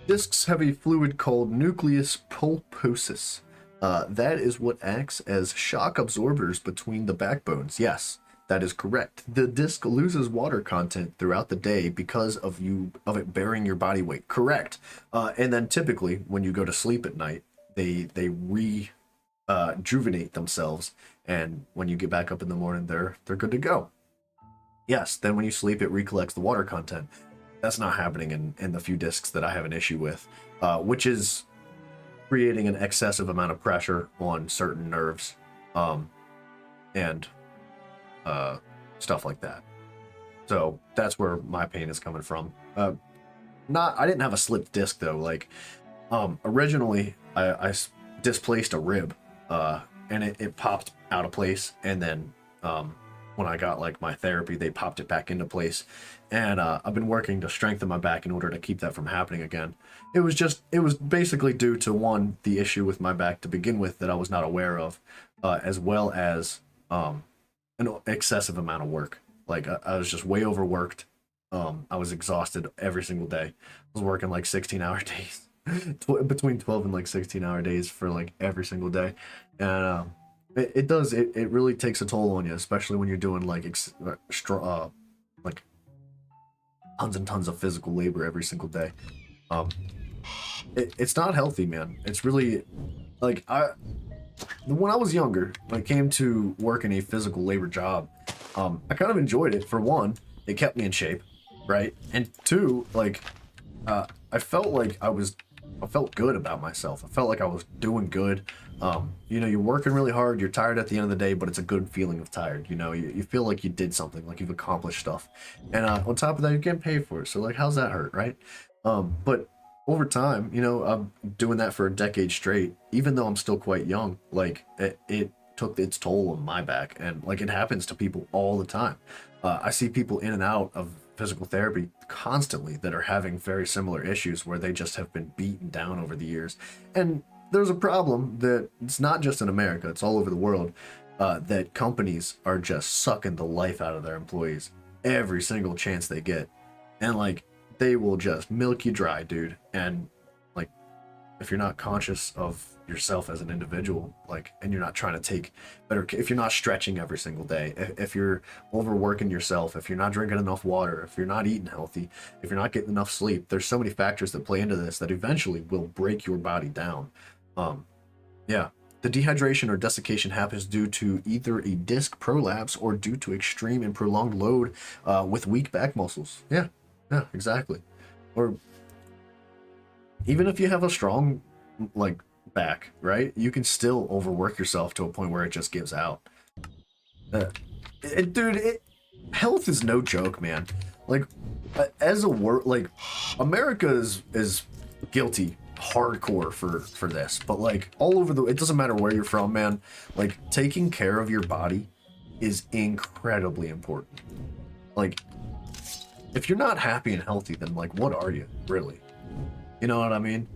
Discs have a fluid called nucleus pulposus. That is what acts as shock absorbers between the backbones. Yes, that is correct. The disc loses water content throughout the day because of it bearing your body weight. Correct. And then typically when you go to sleep at night, they rejuvenate themselves, and when you get back up in the morning, they're good to go. Yes, then when you sleep, it recollects the water content. That's not happening in the few discs that I have an issue with, which is creating an excessive amount of pressure on certain nerves, and stuff like that. So that's where my pain is coming from. I didn't have a slipped disc though. Like, originally I displaced a rib, and it popped out of place, and then when I got like my therapy, they popped it back into place, and I've been working to strengthen my back in order to keep that from happening again. It was basically due to, one, the issue with my back to begin with that I was not aware of, as well as an excessive amount of work. Like, I was just way overworked, I was exhausted every single day. I was working like 16-hour days, between 12 and like 16-hour days for like every single day, and it really takes a toll on you, especially when you're doing like like tons and tons of physical labor every single day. Um, it's not healthy, man. It's really like when I was younger, when I came to work in a physical labor job, I kind of enjoyed it. For one, it kept me in shape, right? And two, like, I felt like I felt good about myself. I felt like I was doing good. You know, you're working really hard, you're tired at the end of the day, but it's a good feeling of tired. You know, you feel like you did something, like you've accomplished stuff. And on top of that, you're getting paid for it. So, like, how's that hurt, right? But over time, you know, I'm doing that for a decade straight, even though I'm still quite young. Like, it took its toll on my back, and like it happens to people all the time. I see people in and out of physical therapy constantly that are having very similar issues where they just have been beaten down over the years. And there's a problem that it's not just in America, it's all over the world, that companies are just sucking the life out of their employees every single chance they get. And like, they will just milk you dry, dude. And like, if you're not conscious of yourself as an individual, like, and you're not trying to take better, if you're not stretching every single day, if you're overworking yourself, if you're not drinking enough water, if you're not eating healthy, if you're not getting enough sleep, there's so many factors that play into this that eventually will break your body down. Yeah, the dehydration or desiccation happens due to either a disc prolapse or due to extreme and prolonged load with weak back muscles. Yeah, exactly. Or even if you have a strong, like, back, right? You can still overwork yourself to a point where it just gives out. Dude, health is no joke, man. Like, as a like, America is guilty hardcore for this, but like all over it doesn't matter where you're from, man. Like, taking care of your body is incredibly important. Like, if you're not happy and healthy, then like, what are you really? You know what I mean?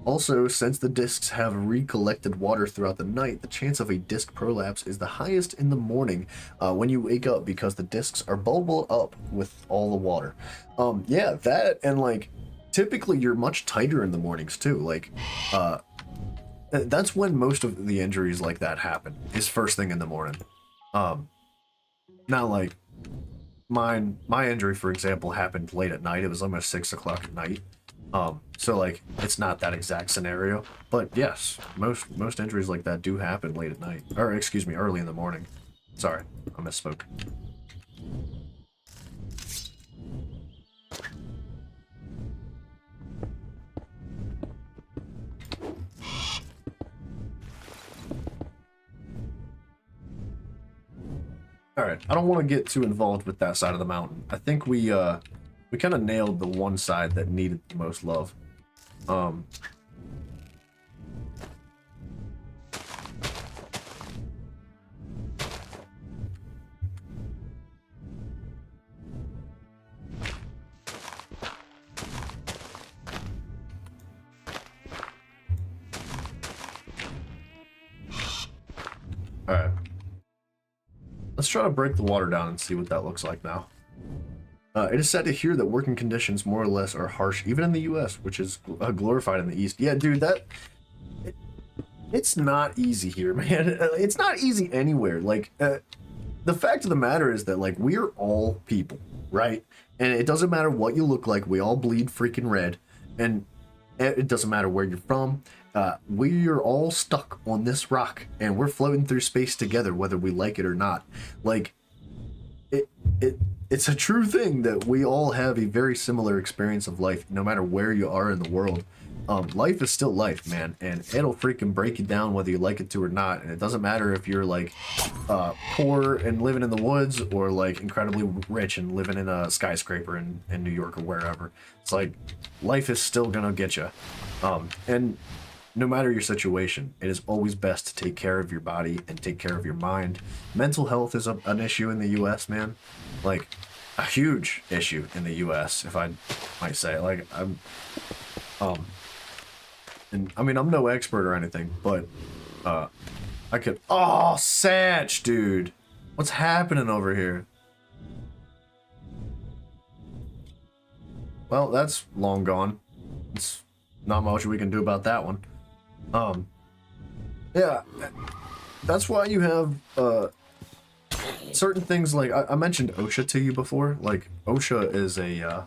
Also, since the discs have recollected water throughout the night, the chance of a disc prolapse is the highest in the morning when you wake up, because the discs are bubbled up with all the water. Yeah, that, and like, typically you're much tighter in the mornings too. Like, that's when most of the injuries like that happen, is first thing in the morning. Not like my injury, for example, happened late at night. It was almost 6 o'clock at night. So like, it's not that exact scenario, but yes, most injuries like that do happen late at night, or excuse me, early in the morning. Sorry, I misspoke. All right, I don't want to get too involved with that side of the mountain. I think we kind of nailed the one side that needed the most love. All right. Let's try to break the water down and see what that looks like now. It is sad to hear that working conditions more or less are harsh, even in the U.S., which is glorified in the East. Yeah, dude, it's not easy here, man. It's not easy anywhere. Like, the fact of the matter is that, like, we're all people, right? And it doesn't matter what you look like. We all bleed freaking red. And it doesn't matter where you're from. We're all stuck on this rock, and we're floating through space together, whether we like it or not. Like, it's a true thing that we all have a very similar experience of life, no matter where you are in the world. Life is still life, man, and it'll freaking break you down whether you like it to or not. And it doesn't matter if you're like poor and living in the woods, or like incredibly rich and living in a skyscraper in New York or wherever. It's like, life is still gonna get you. And no matter your situation, it is always best to take care of your body and take care of your mind. Mental health is an issue in the U.S., man. Like, a huge issue in the U.S., if I might say. Like, and I mean, I'm no expert or anything, but I could. Oh, Satch, dude, what's happening over here? well, that's long gone. It's not much we can do about that one. Yeah, that's why you have certain things like I mentioned OSHA to you before. Like OSHA is a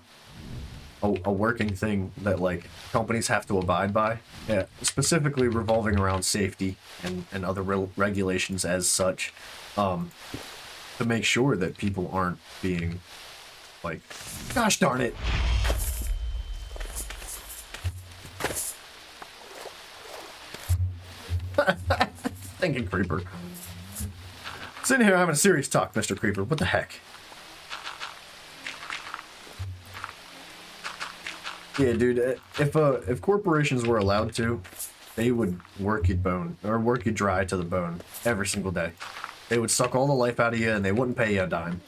working thing that like companies have to abide by. Yeah, specifically revolving around safety and other regulations as such, to make sure that people aren't being like, gosh darn it. Thinking Creeper. Sitting here having a serious talk, Mr. Creeper. What the heck? Yeah, dude. If corporations were allowed to, they would work you bone or work you dry to the bone every single day. They would suck all the life out of you, and they wouldn't pay you a dime.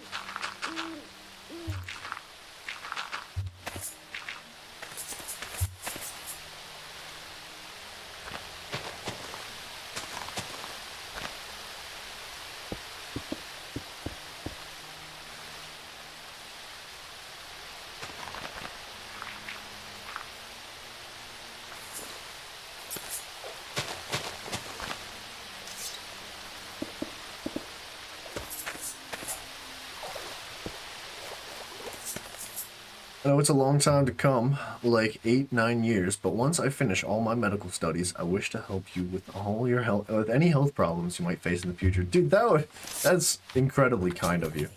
I know it's a long time to come, like 8-9 years, but once I finish all my medical studies, I wish to help you with all your health, with any health problems you might face in the future. Dude, that's incredibly kind of you.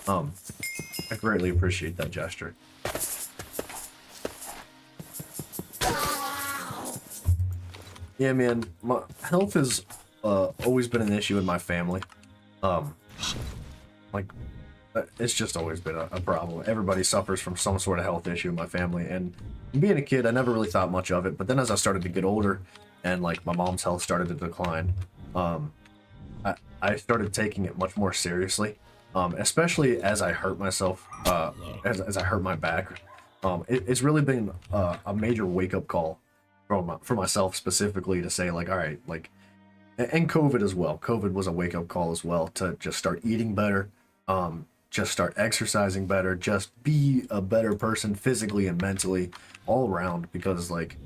I greatly appreciate that gesture. Yeah, man, my health has always been an issue in my family. Like, it's just always been a problem. Everybody suffers from some sort of health issue in my family, and being a kid, I never really thought much of it. But then as I started to get older, and like my mom's health started to decline, I started taking it much more seriously. Especially as I hurt myself, as I hurt my back. It's really been a major wake-up call for myself specifically to say like, all right, like, and COVID as well. COVID was a wake-up call as well to just start eating better. Just start exercising better, just be a better person physically and mentally all around, because like,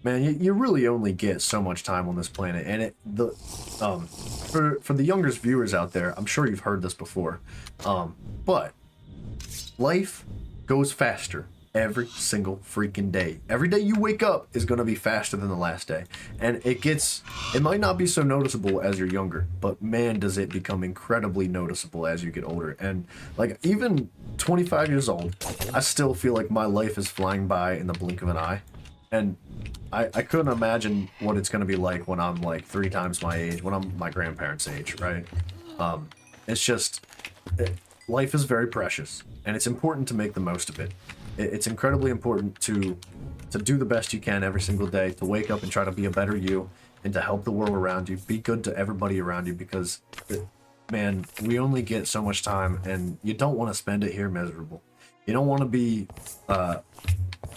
man, you really only get so much time on this planet. And for the youngest viewers out there, I'm sure you've heard this before, but life goes faster every single freaking day. Every day you wake up is going to be faster than the last day, and it might not be so noticeable as you're younger, but man, does it become incredibly noticeable as you get older. And like, even 25 years old, I still feel like my life is flying by in the blink of an eye, and I couldn't imagine what it's going to be like when I'm like 3 times my age, when I'm my grandparents' age, right? It's just, life is very precious, and it's important to make the most of it. It's incredibly important to do the best you can every single day, to wake up and try to be a better you, and to help the world around you. Be good to everybody around you, because, man, we only get so much time, and you don't want to spend it here miserable. You don't want to be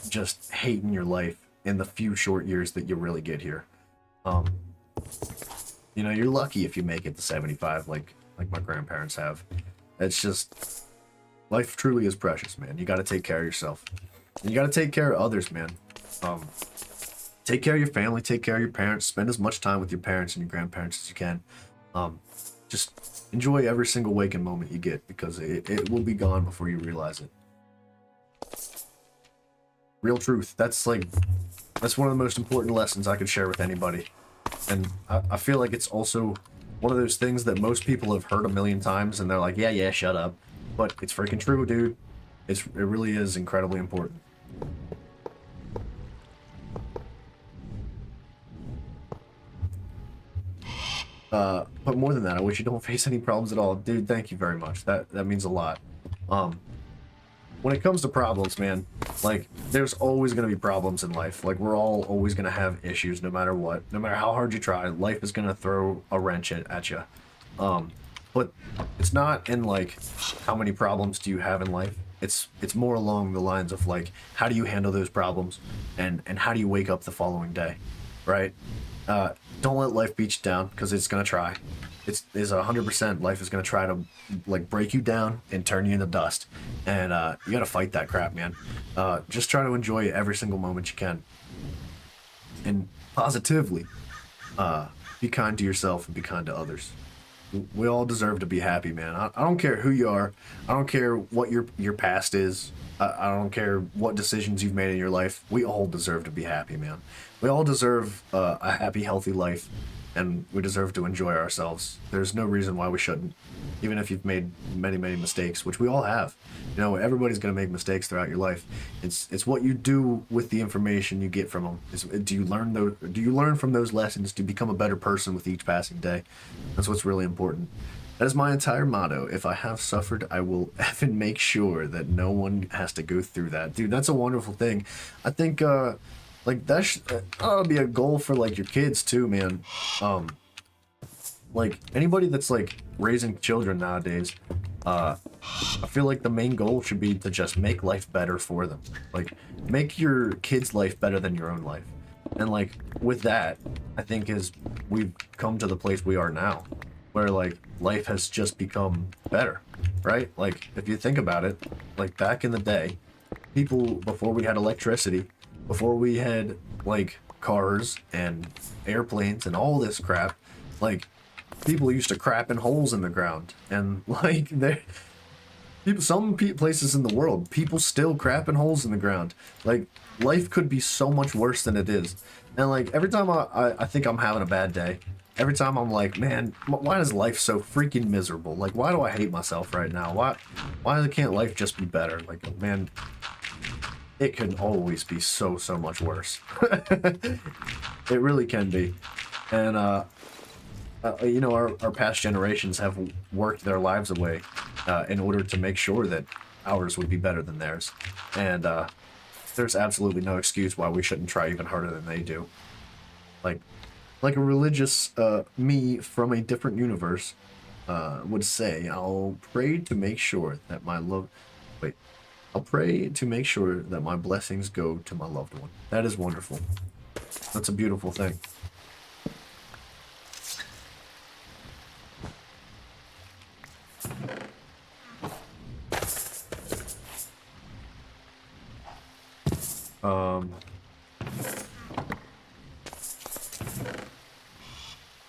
just hating your life in the few short years that you really get here. You know, you're lucky if you make it to 75, like my grandparents have. It's just, life truly is precious, man. You got to take care of yourself. And you got to take care of others, man. Take care of your family, take care of your parents, spend as much time with your parents and your grandparents as you can. Just enjoy every single waking moment you get, because it will be gone before you realize it. Real truth. That's one of the most important lessons I could share with anybody. And I feel like it's also one of those things that most people have heard a million times, and they're like, yeah, shut up. But it's freaking true, dude. It really is incredibly important. But more than that, I wish you don't face any problems at all. Dude, thank you very much. That means a lot. When it comes to problems, man, like, there's always going to be problems in life. Like, we're all always going to have issues no matter what. No matter how hard you try, life is going to throw a wrench at you. But it's not in, like, how many problems do you have in life? It's more along the lines of, like, how do you handle those problems, and how do you wake up the following day, right? Don't let life beat you down, because it's gonna try. It's 100%. Life is gonna try to like break you down and turn you into dust, and you gotta fight that crap, man. Just try to enjoy every single moment you can, and positively. Be kind to yourself and be kind to others. We all deserve to be happy, man. I don't care who you are. I don't care what your past is. I don't care what decisions you've made in your life. We all deserve to be happy, man. We all deserve a happy, healthy life, and we deserve to enjoy ourselves. There's no reason why we shouldn't, even if you've made many, many mistakes, which we all have. You know, everybody's gonna make mistakes throughout your life. It's what you do with the information you get from them. Do you learn from those lessons to become a better person with each passing day? That's what's really important. That is my entire motto. If I have suffered, I will effing make sure that no one has to go through that. Dude, that's a wonderful thing. I think like that'll be a goal for like your kids too, man. Like anybody that's like raising children nowadays, I feel like the main goal should be to just make life better for them. Like make your kids' life better than your own life. And like with that, I think we've come to the place we are now, where like life has just become better, right? Like if you think about it, like back in the day, people, before we had electricity, before we had like cars and airplanes and all this crap, like people used to crap in holes in the ground, and like some places in the world, people still crap in holes in the ground. Like life could be so much worse than it is. And like every time I think I'm having a bad day, every time I'm like, man, why is life so freaking miserable? Like, why do I hate myself right now? Why can't life just be better? Like, man, it can always be so much worse. It really can be. And you know, our past generations have worked their lives away in order to make sure that ours would be better than theirs. And there's absolutely no excuse why we shouldn't try even harder than they do. Like a religious me from a different universe would say, I'll pray to make sure that I'll pray to make sure that my blessings go to my loved one. That is wonderful. That's a beautiful thing.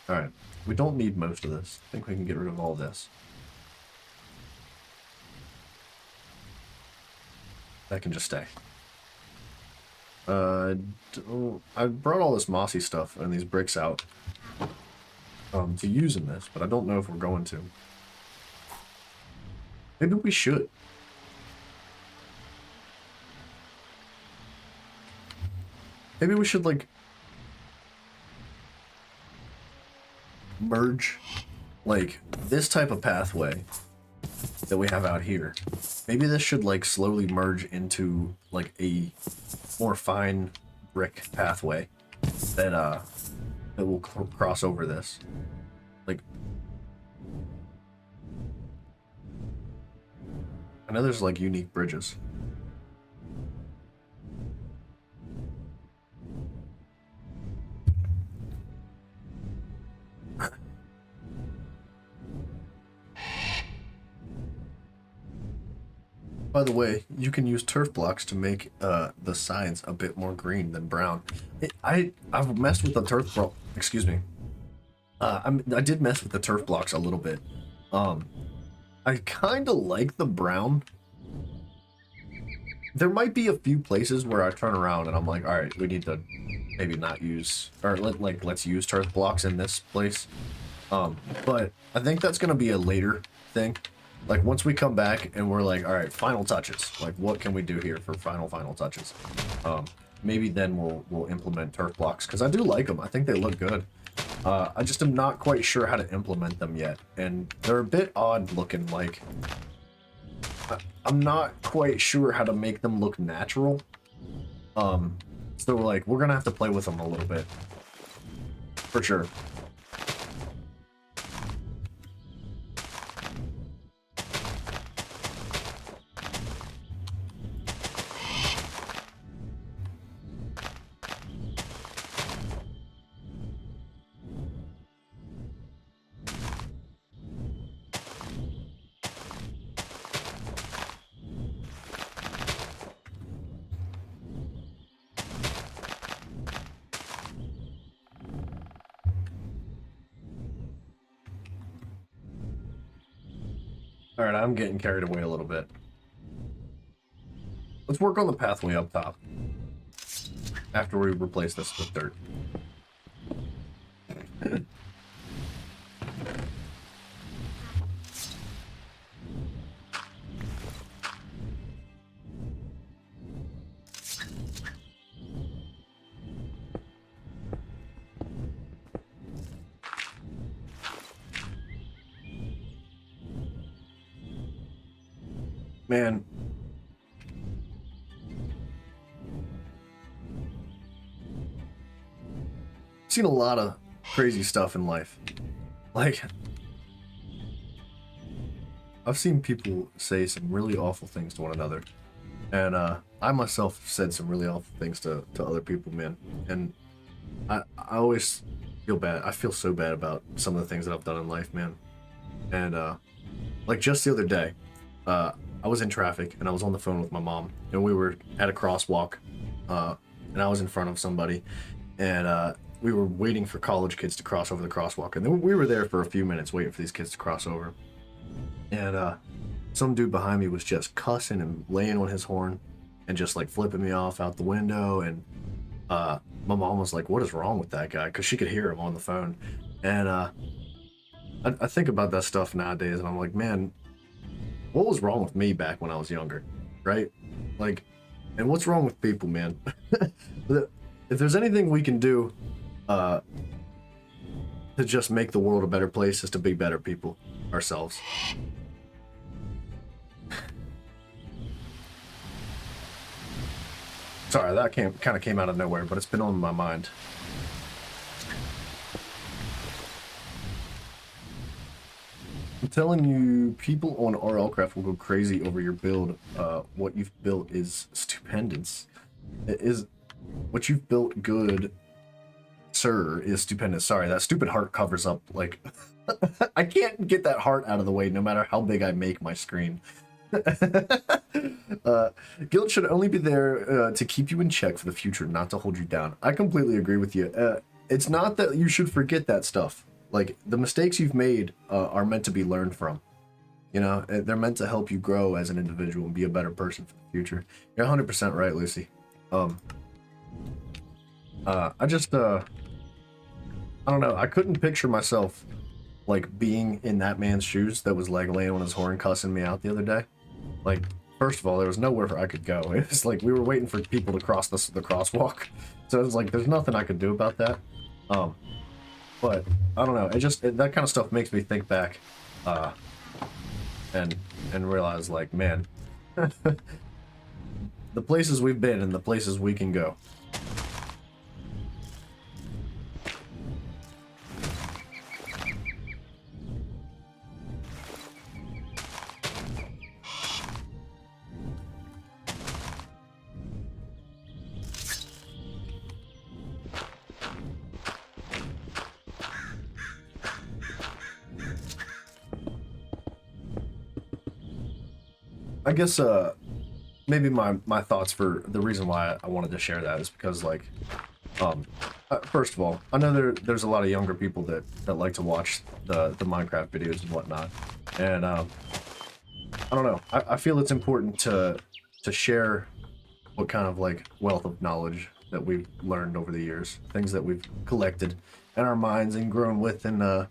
Alright, we don't need most of this. I think we can get rid of all this. That can just stay. I brought all this mossy stuff and these bricks out to use in this, but I don't know if we're going to. Maybe we should. Maybe we should, like, merge, like, this type of pathway that we have out here. Maybe this should, like, slowly merge into, like, a more fine brick pathway that will cross over this. Like, I know there's, like, unique bridges. By the way, you can use turf blocks to make the sides a bit more green than brown. I've messed with the turf block. Excuse me. I did mess with the turf blocks a little bit. I kind of like the brown. There might be a few places where I turn around and I'm like, all right, we need to maybe not use, or let's use turf blocks in this place. But I think that's gonna be a later thing. Like, once we come back and we're like, all right, final touches. Like, what can we do here for final touches? Maybe then we'll implement turf blocks, because I do like them. I think they look good. I just am not quite sure how to implement them yet. And they're a bit odd looking, like... I'm not quite sure how to make them look natural. So, like, we're gonna have to play with them a little bit. For sure. All right, I'm getting carried away a little bit. Let's work on the pathway up top. After we replace this with dirt. Man. Seen a lot of crazy stuff in life. Like, I've seen people say some really awful things to one another. And I myself said some really awful things to other people, man. And I always feel bad. I feel so bad about some of the things that I've done in life, man. And like just the other day, I was in traffic and I was on the phone with my mom, and we were at a crosswalk, and I was in front of somebody, and we were waiting for college kids to cross over the crosswalk, and then we were there for a few minutes waiting for these kids to cross over, and some dude behind me was just cussing and laying on his horn and just like flipping me off out the window, and my mom was like, "What is wrong with that guy?" Because she could hear him on the phone, and I think about that stuff nowadays, and I'm like, man, what was wrong with me back when I was younger, right? Like, and what's wrong with people, man? If there's anything we can do to just make the world a better place, is to be better people ourselves. Sorry, that kind of came out of nowhere, but it's been on my mind. I'm telling you, people on RLCraft will go crazy over your build. What you've built is stupendous. It is what you've built good, sir, is stupendous. Sorry, that stupid heart covers up, like, I can't get that heart out of the way no matter how big I make my screen. Guilt should only be there to keep you in check for the future, not to hold you down. I completely agree with you. It's not that you should forget that stuff. Like, the mistakes you've made are meant to be learned from. You know, they're meant to help you grow as an individual and be a better person for the future. You're 100% right, Lucy. I just, I don't know. I couldn't picture myself, like, being in that man's shoes that was, like, laying on his horn cussing me out the other day. Like, first of all, there was nowhere I could go. It was like we were waiting for people to cross the crosswalk. So it was like, there's nothing I could do about that. But I don't know. That kind of stuff makes me think back, and realize, like, man, the places we've been and the places we can go. I guess maybe my thoughts for the reason why I wanted to share that is because, like, first of all, I know there's a lot of younger people that like to watch the Minecraft videos and whatnot, and I don't know, I feel it's important to share what kind of, like, wealth of knowledge that we've learned over the years, things that we've collected in our minds and grown with, and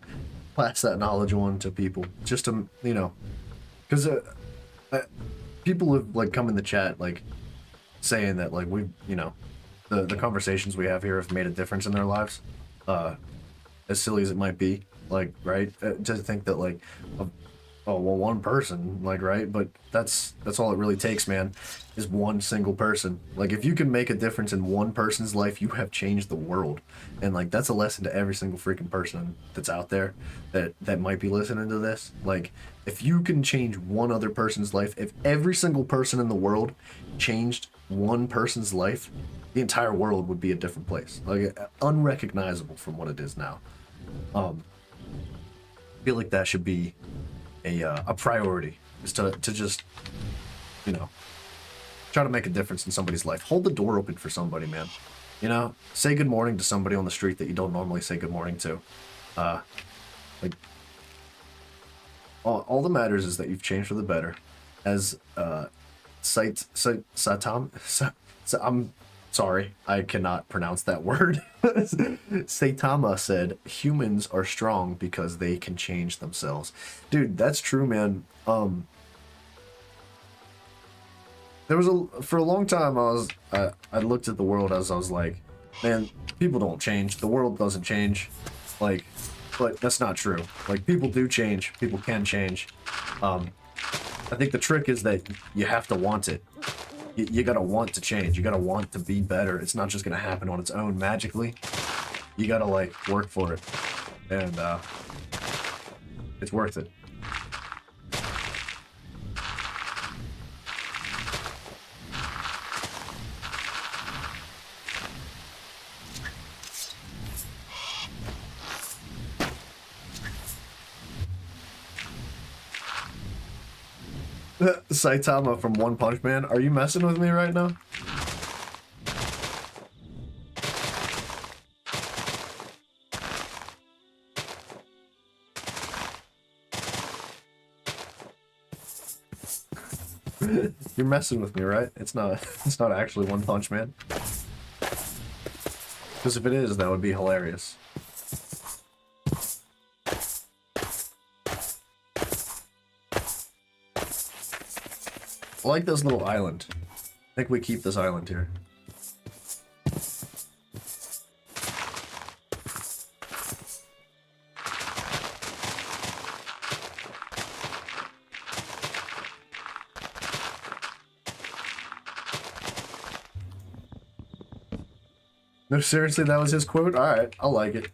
pass that knowledge on to people, just to, you know, because people have, like, come in the chat, like, saying that, like, we've, you know, the conversations we have here have made a difference in their lives, as silly as it might be, like, right, to think that, like, oh, well, one person, like, right, but that's all it really takes, man, is one single person. Like, if you can make a difference in one person's life, you have changed the world. And, like, that's a lesson to every single freaking person that's out there that might be listening to this. Like, if you can change one other person's life, if every single person in the world changed one person's life, the entire world would be a different place, like, unrecognizable from what it is now. I feel like that should be a priority, is to just, you know, try to make a difference in somebody's life. Hold the door open for somebody, man. You know, say good morning to somebody on the street that you don't normally say good morning to. Like, All that matters is that you've changed for the better. As I'm sorry, I cannot pronounce that word. Saitama said, humans are strong because they can change themselves. Dude, that's true, man. There was for a long time I looked at the world as I was like, man, people don't change. The world doesn't change. Like, but that's not true. Like, people do change. People can change. I think the trick is that you have to want it. You gotta want to change. You gotta want to be better. It's not just gonna happen on its own magically. You gotta, like, work for it. And, it's worth it. Saitama from One Punch Man, are you messing with me right now? You're messing with me, right? It's not actually One Punch Man. Because if it is, that would be hilarious. I like this little island. I think we keep this island here. No, seriously, that was his quote? Alright, I like it.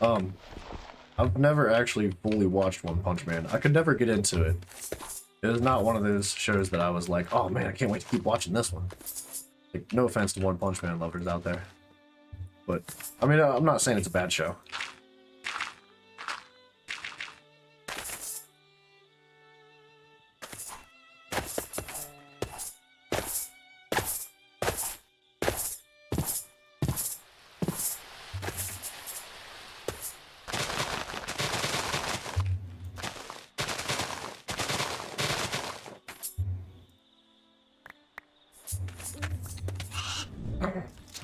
I've never actually fully watched One Punch Man. I could never get into it. It was not one of those shows that I was like, oh man, I can't wait to keep watching this one. Like, no offense to One Punch Man lovers out there. But, I mean, I'm not saying it's a bad show.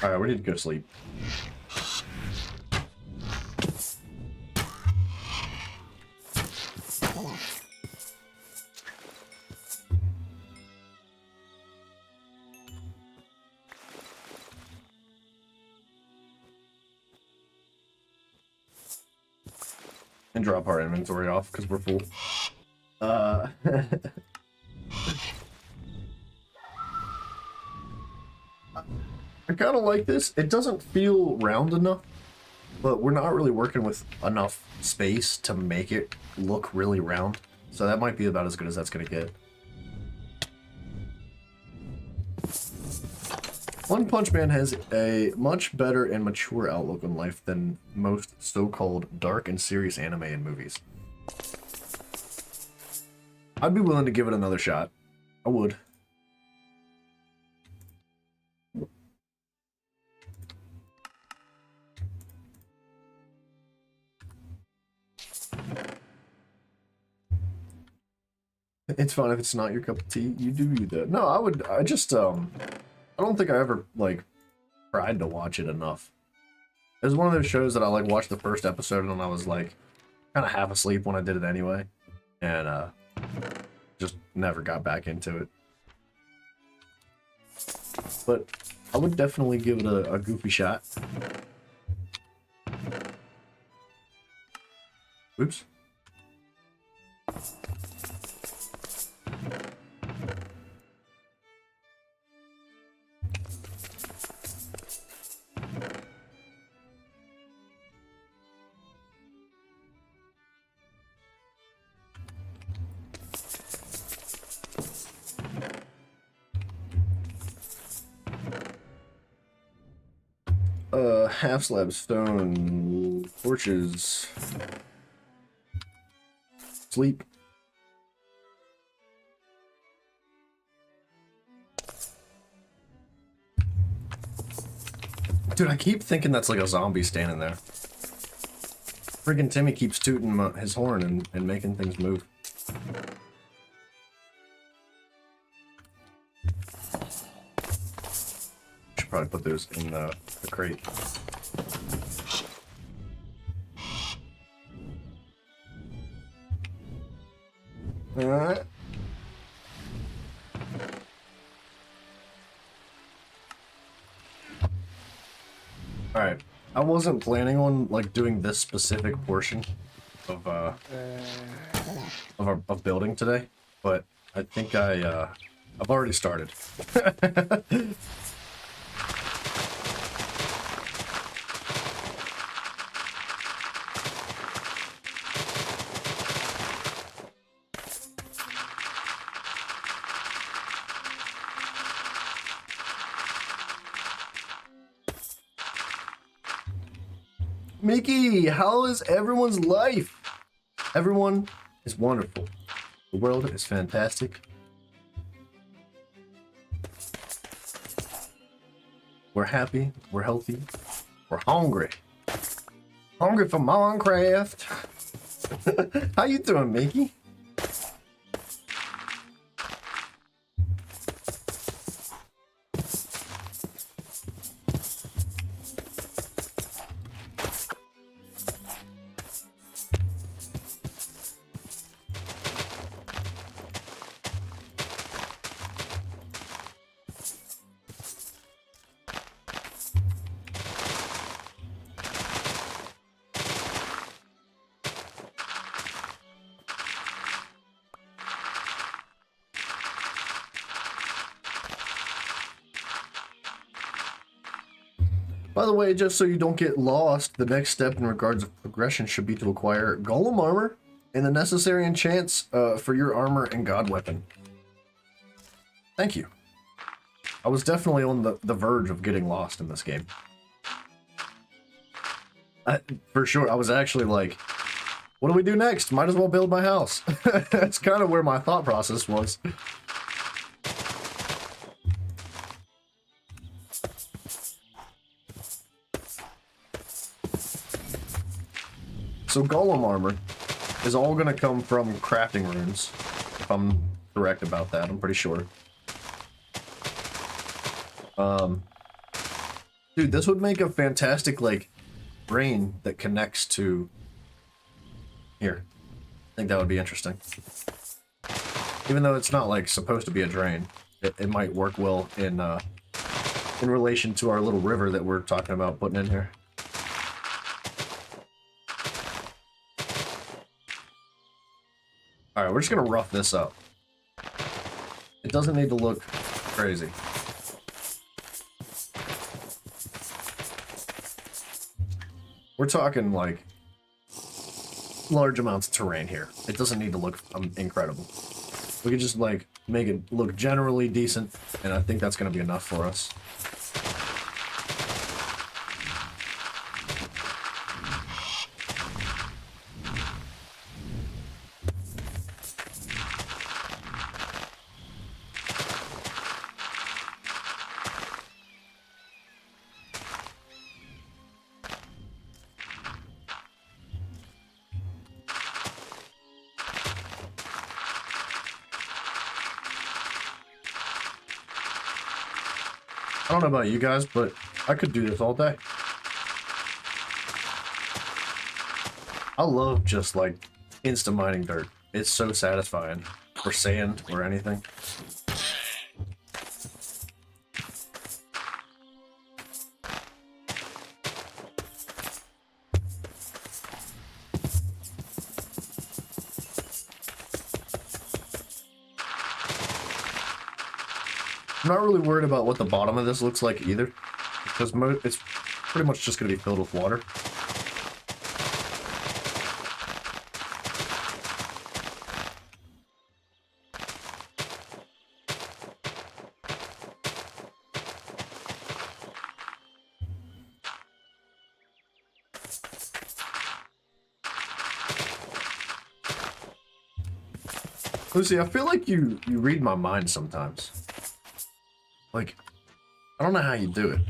Alright, we need to go to sleep. And drop our inventory off because we're full. I kind of like this. It doesn't feel round enough, but we're not really working with enough space to make it look really round. So that might be about as good as that's going to get. One Punch Man has a much better and mature outlook on life than most so-called dark and serious anime and movies. I'd be willing to give it another shot. I would. It's fine if it's not your cup of tea. You do you though. No, I don't think I ever, like, tried to watch it enough. It was one of those shows that I, like, watched the first episode and I was, like, kind of half asleep when I did it anyway. And, just never got back into it. But I would definitely give it a goofy shot. Oops. Half slab stone, torches, sleep. Dude, I keep thinking that's like a zombie standing there. Friggin' Timmy keeps tooting his horn and making things move. Should probably put those in the crate. Alright. Alright. I wasn't planning on like doing this specific portion of of building today, but I think I've already started. Mickey, how is everyone's life? Everyone is wonderful. The world is fantastic. We're happy. We're healthy. We're hungry. Hungry for Minecraft. How you doing, Mickey? By the way, just so you don't get lost, the next step in regards of progression should be to acquire Golem armor and the necessary enchants for your armor and god weapon. Thank you. I was definitely on the verge of getting lost in this game. For sure, I was actually like, what do we do next? Might as well build my house. That's kind of where my thought process was. So Golem armor is all going to come from crafting runes, if I'm correct about that. I'm pretty sure. Dude, this would make a fantastic, like, brain that connects to... Here. I think that would be interesting. Even though it's not, like, supposed to be a drain, it might work well in relation to our little river that we're talking about putting in here. Alright, we're just gonna rough this up. It doesn't need to look crazy. We're talking, like, large amounts of terrain here. It doesn't need to look incredible. We can just, like, make it look generally decent, and I think that's gonna be enough for us. I don't know about you guys, but I could do this all day. I love just, like, insta-mining dirt. It's so satisfying. Or sand, or anything. I'm not really worried about what the bottom of this looks like either, because it's pretty much just going to be filled with water. Lucy, I feel like you read my mind sometimes. Like, I don't know how you do it.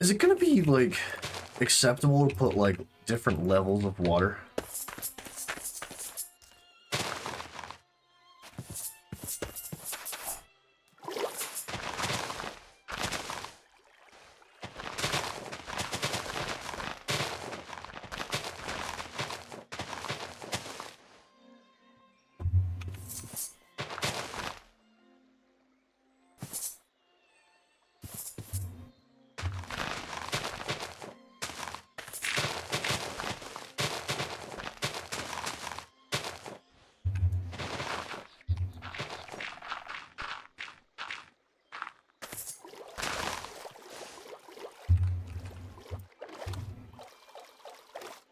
Is it gonna be like acceptable to put like different levels of water?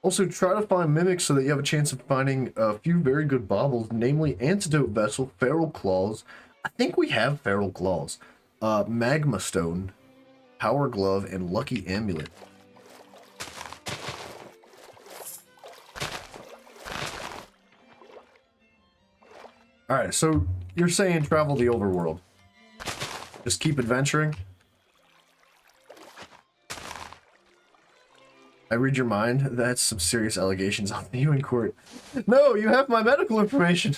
Also, try to find mimics so that you have a chance of finding a few very good baubles, namely Antidote Vessel, Feral Claws. I think we have Feral Claws. Magma Stone, Power Glove, and Lucky Amulet. Alright, so you're saying travel the overworld. Just keep adventuring? I read your mind. That's some serious allegations on you in court. No, you have my medical information.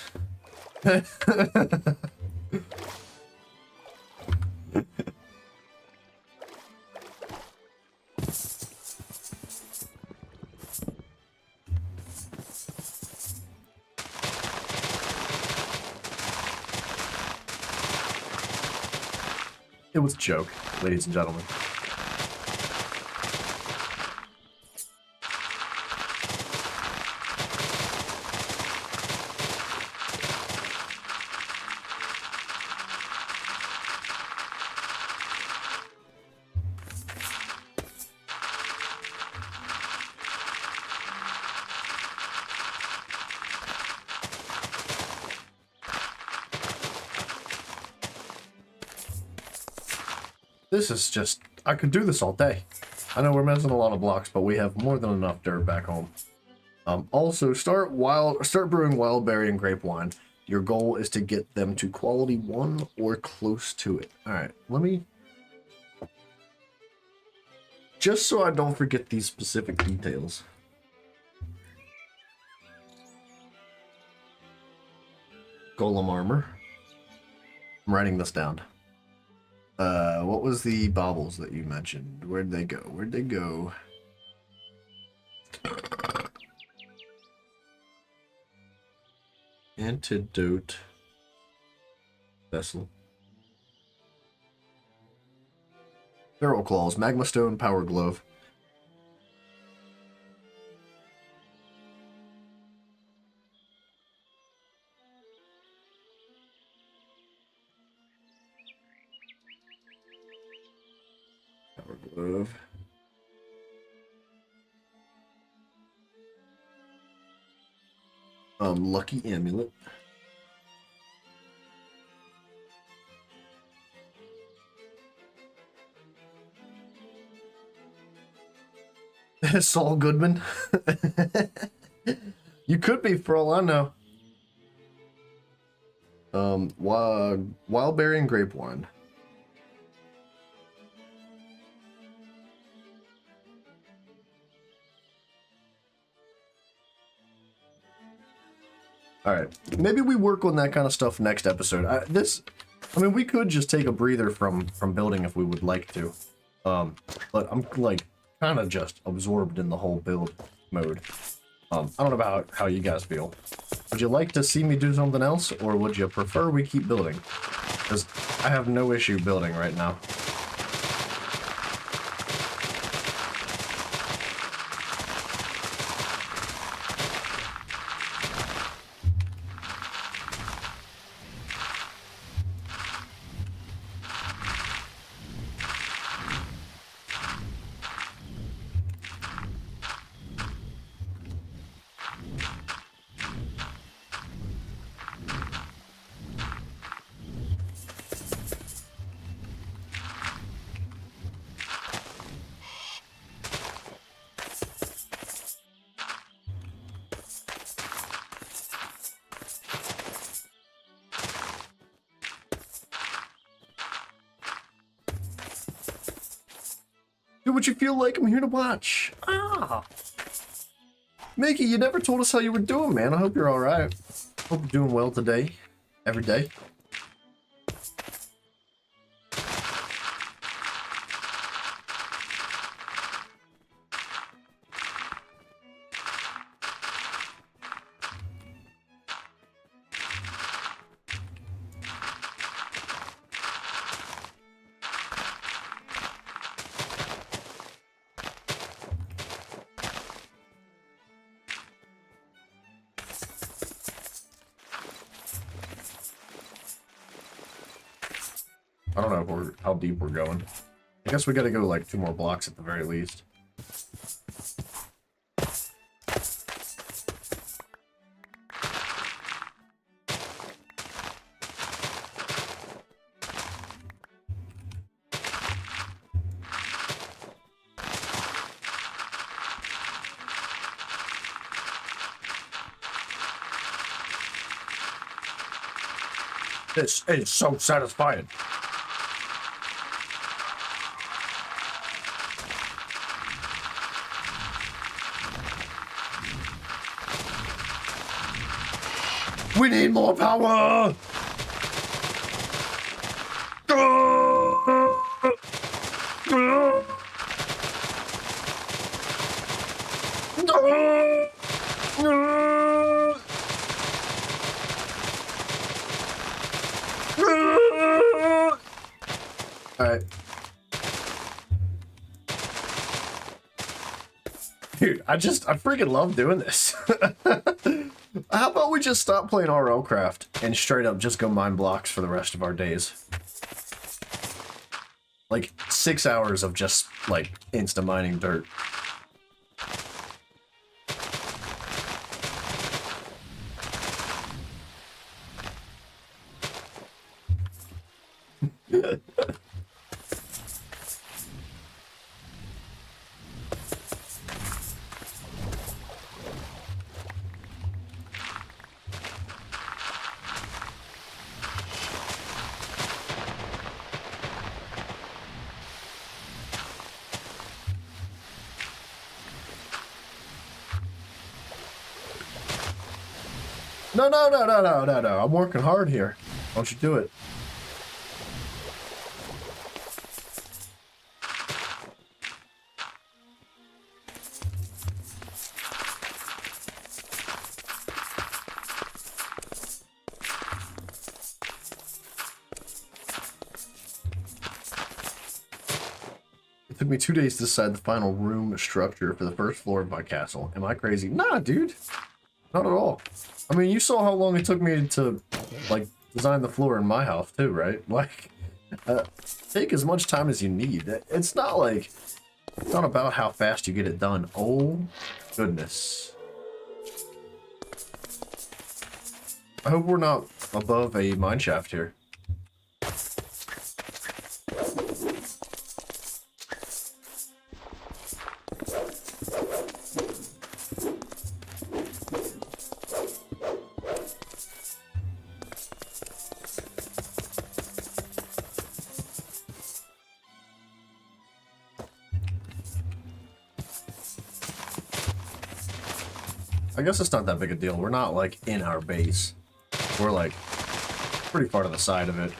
It was a joke, ladies and gentlemen. This is just, I could do this all day. I know we're missing a lot of blocks, but we have more than enough dirt back home. Also, start brewing wild berry and grape wine. Your goal is to get them to quality 1 or close to it. All right, let me, just so I don't forget these specific details. Golem armor. I'm writing this down. What was the baubles that you mentioned? Where'd they go? Where'd they go? Antidote Vessel. Feral Claws, Magma Stone, Power Glove. Power Glove. Lucky Amulet. Saul Goodman. You could be, for all I know. Wild berry and grape wine. All right, maybe we work on that kind of stuff next episode. I mean, we could just take a breather from building if we would like to, but I'm like kind of just absorbed in the whole build mode. I don't know about how you guys feel. Would you like to see me do something else, or would you prefer we keep building? Because I have no issue building right now. Do what you feel like. I'm here to watch. Ah. Mickey, you never told us how you were doing, man. I hope you're all right. Hope you're doing well today. Every day. I don't know if how deep we're going. I guess we gotta go like 2 more blocks at the very least. This is so satisfying. We need more power! Alright. Dude, I freaking love doing this. How about we just stop playing RL Craft and straight up just go mine blocks for the rest of our days? Like 6 hours of just like insta mining dirt. No. I'm working hard here. Why don't you do it? It took me 2 days to decide the final room structure for the first floor of my castle. Am I crazy? Nah, dude. Not at all. I mean, you saw how long it took me to, like, design the floor in my house, too, right? Like, take as much time as you need. It's not like, it's not about how fast you get it done. Oh, goodness. I hope we're not above a mine shaft here. I guess it's not that big a deal. We're not, like, in our base. We're, like, pretty far to the side of it.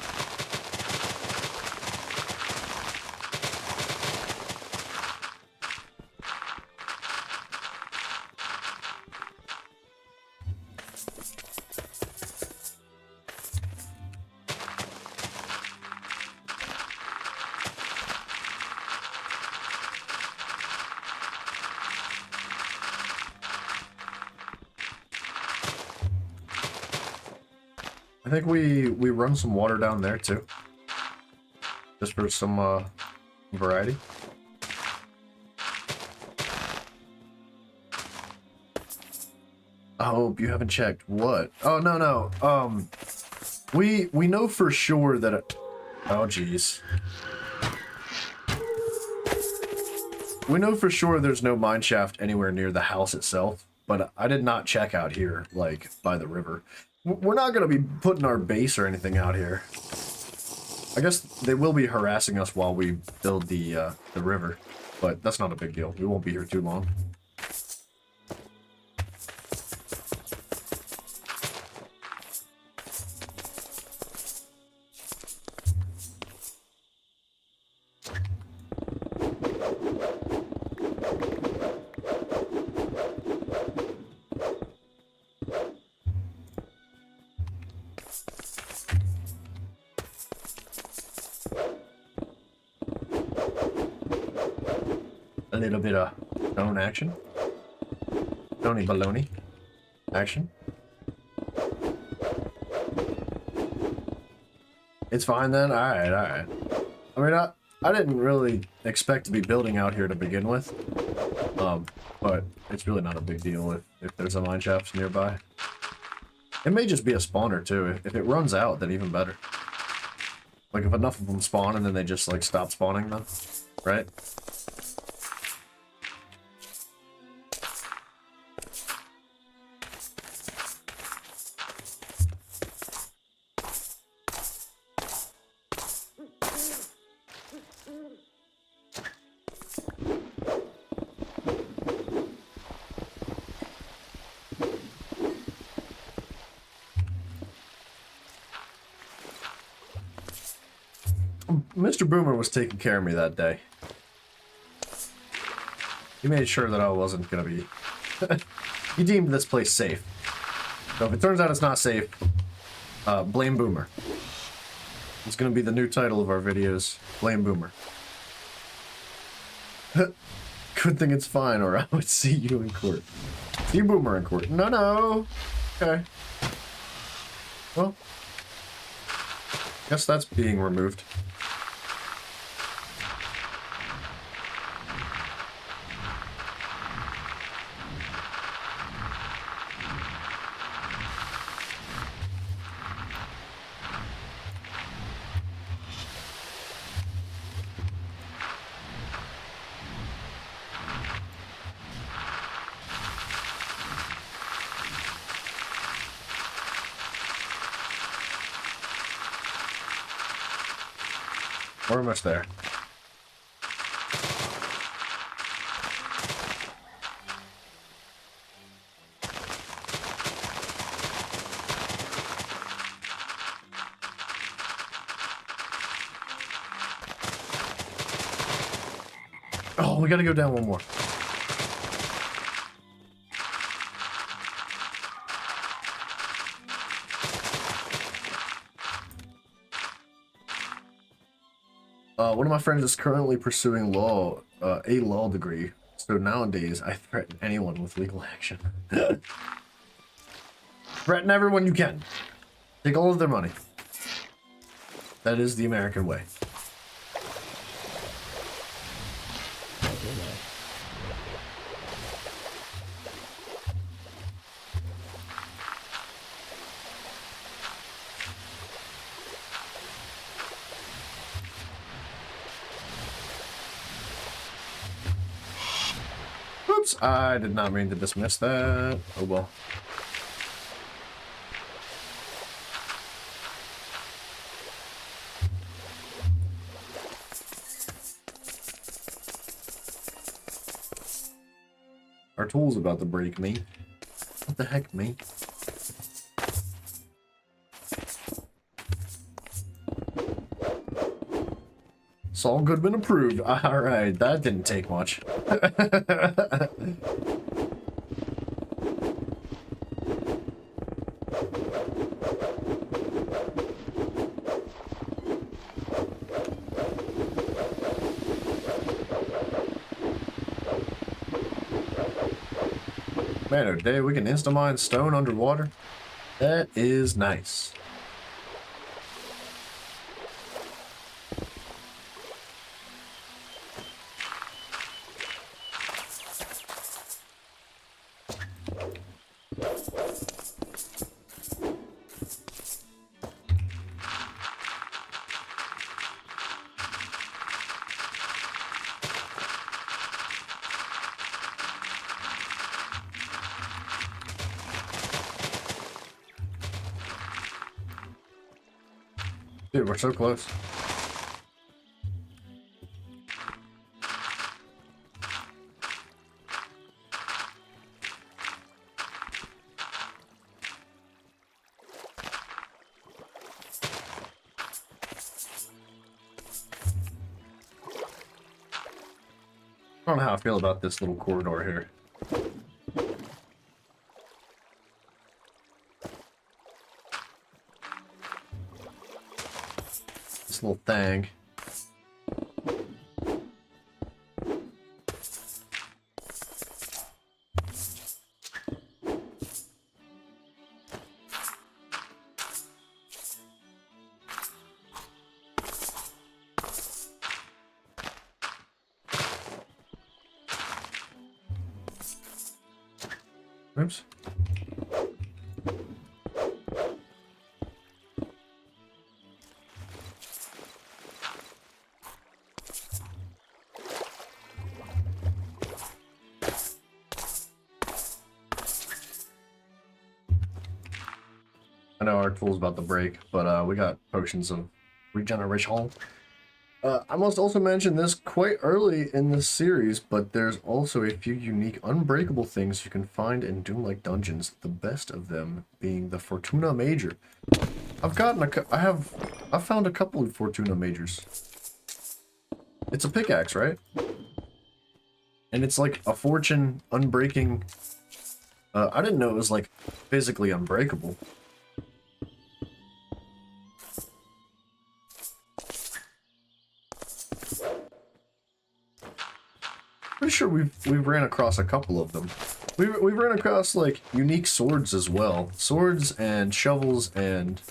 I think we run some water down there too, just for some variety. I hope you haven't checked what? Oh no. We know for sure that. Oh geez. We know for sure there's no mine shaft anywhere near the house itself, but I did not check out here, like by the river. We're not going to be putting our base or anything out here. I guess they will be harassing us while we build the river, but that's not a big deal. We won't be here too long. A little bit of stone action. Stony baloney action. It's fine then? Alright, alright. I mean, I didn't really expect to be building out here to begin with. But it's really not a big deal if there's a mine shaft nearby. It may just be a spawner too. If it runs out, then even better. Like if enough of them spawn and then they just like stop spawning them, right? Mr. Boomer was taking care of me that day. He made sure that I wasn't gonna be... He deemed this place safe. So if it turns out it's not safe, blame Boomer. It's gonna be the new title of our videos. Blame Boomer. Good thing it's fine, or I would see you in court. See Boomer in court. No, no. Okay. Well, guess that's being removed. We're almost there. Oh, we gotta go down one more. One of my friends is currently pursuing law, a law degree. So nowadays, I threaten anyone with legal action. Threaten everyone you can. Take all of their money. That is the American way. Oops, I did not mean to dismiss that. Oh well. Our tool's about to break me. What the heck, me? Saul Goodman approved. Alright, that didn't take much. Man, oh day, we can insta-mine stone underwater. That is nice. Dude, we're so close. I don't know how I feel about this little corridor here. This little thing. Oops. I know our tool's about to break, but we got potions of regeneration. I must also mention this quite early in this series, but there's also a few unique unbreakable things you can find in Doom-like dungeons. The best of them being the Fortuna Major. I've found a couple of Fortuna Majors. It's a pickaxe, right? And it's like a fortune unbreaking. I didn't know it was like physically unbreakable. Pretty sure we've ran across a couple of them. We've ran across like unique swords as well, swords and shovels and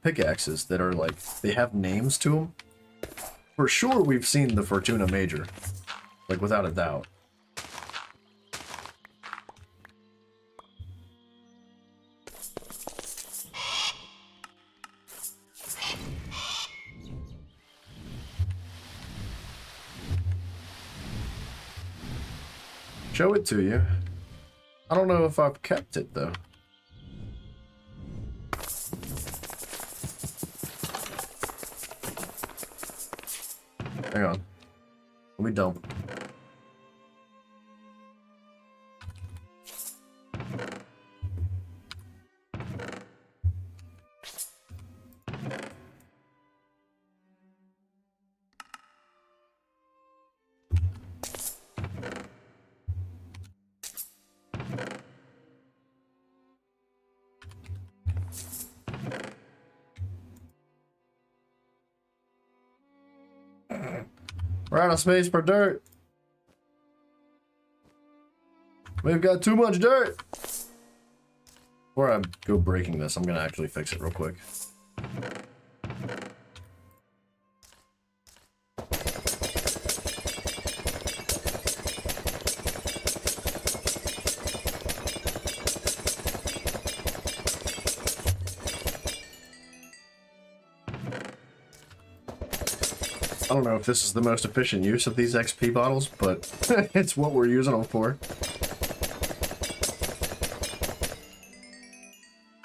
pickaxes that are like they have names to them. For sure, we've seen the Fortuna Major, like without a doubt. Show it to you. I don't know if I've kept it though. Hang on. Let me dump. We're out of space for dirt. We've got too much dirt. Before I go breaking this, I'm gonna actually fix it real quick. I don't know if this is the most efficient use of these XP bottles, but it's what we're using them for.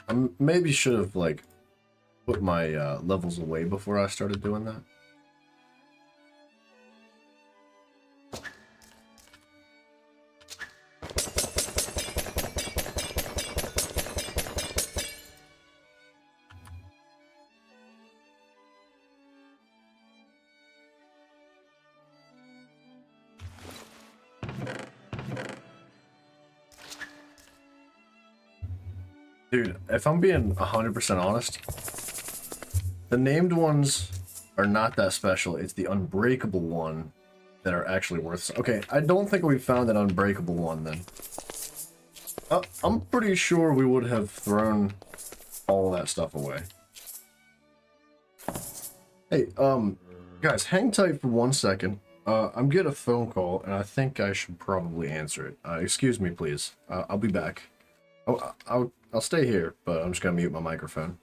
I maybe should have, like, put my levels away before I started doing that. Dude, if I'm being 100% honest, the named ones are not that special. It's the unbreakable one that are actually worth... Okay, I don't think we found an unbreakable one then. I'm pretty sure we would have thrown all that stuff away. Hey, guys, hang tight for 1 second. I'm getting a phone call, and I think I should probably answer it. Excuse me, please. I'll be back. Oh, I'll stay here, but I'm just gonna mute my microphone.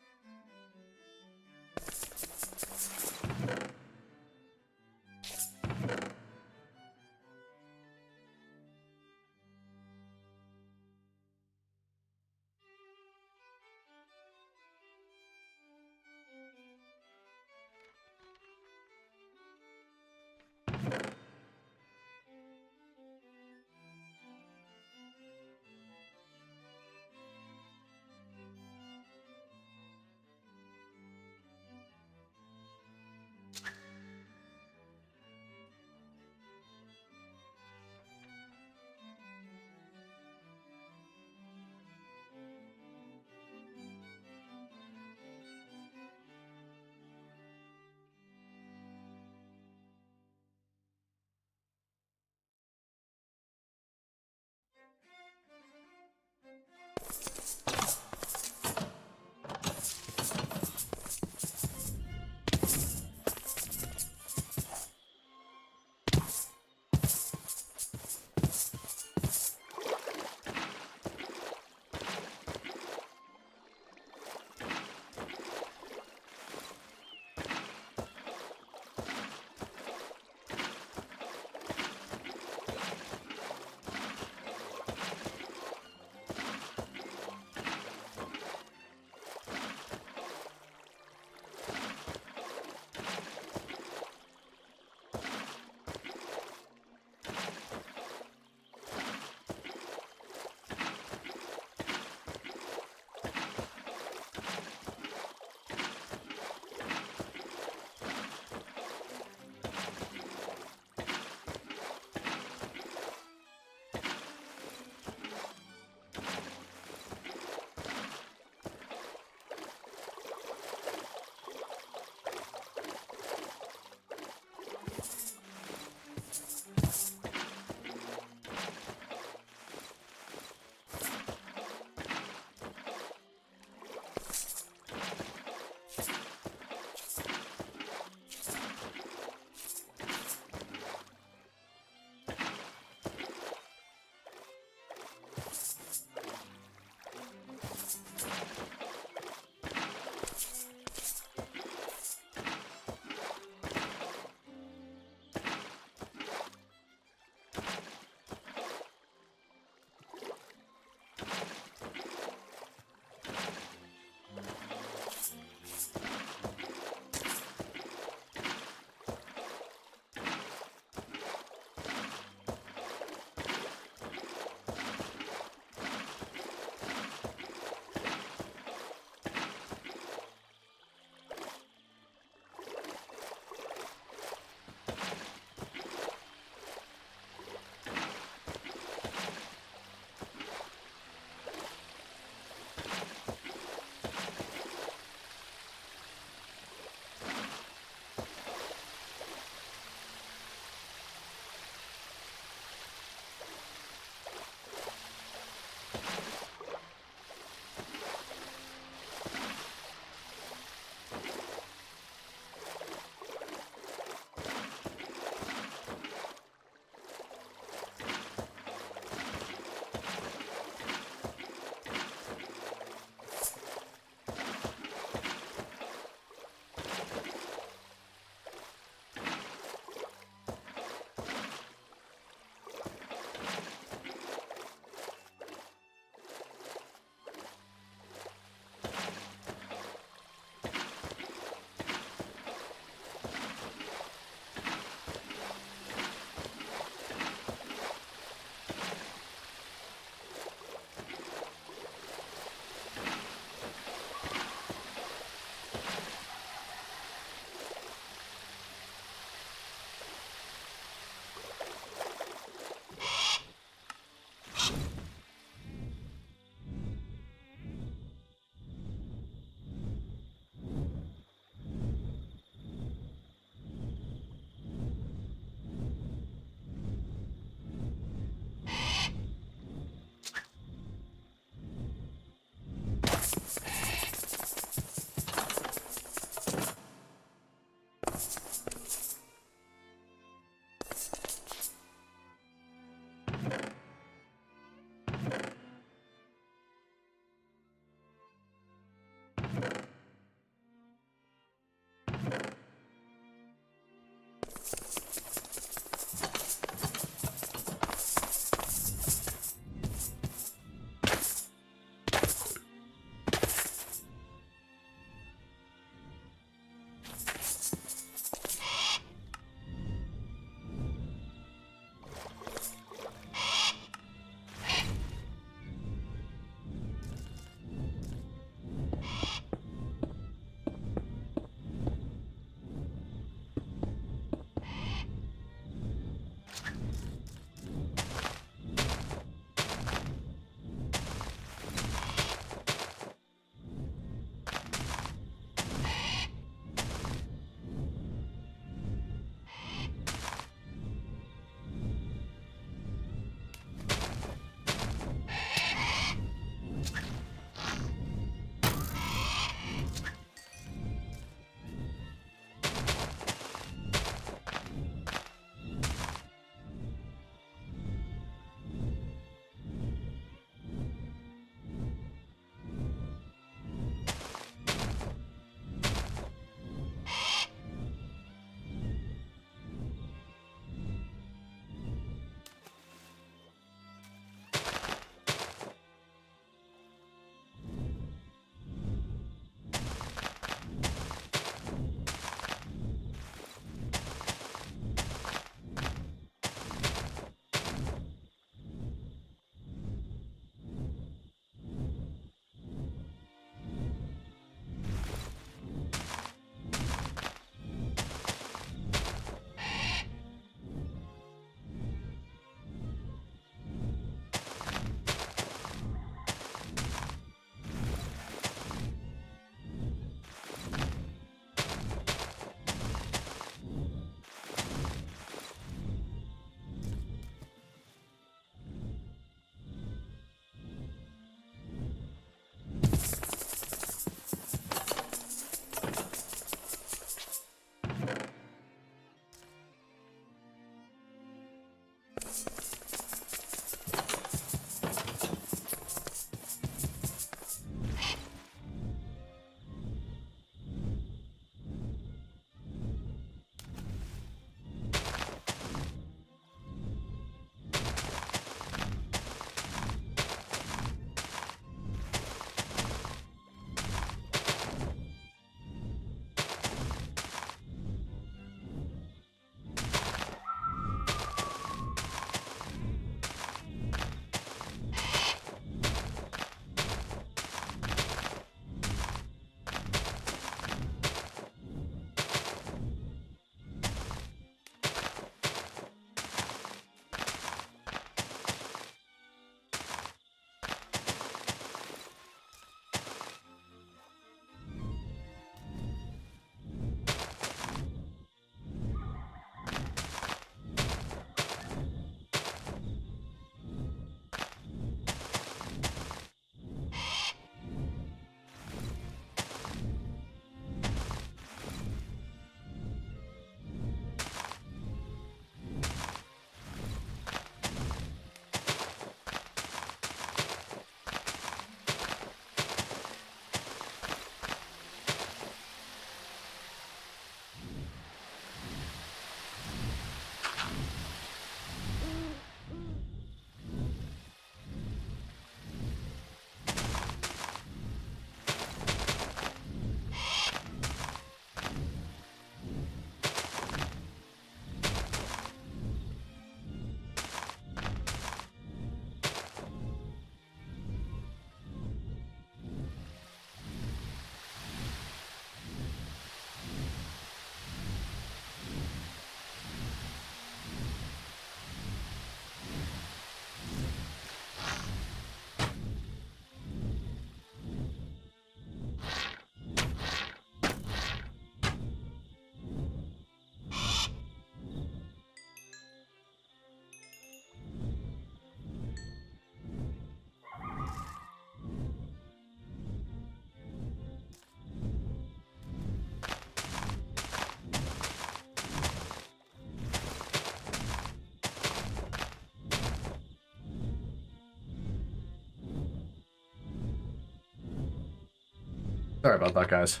Sorry about that, guys.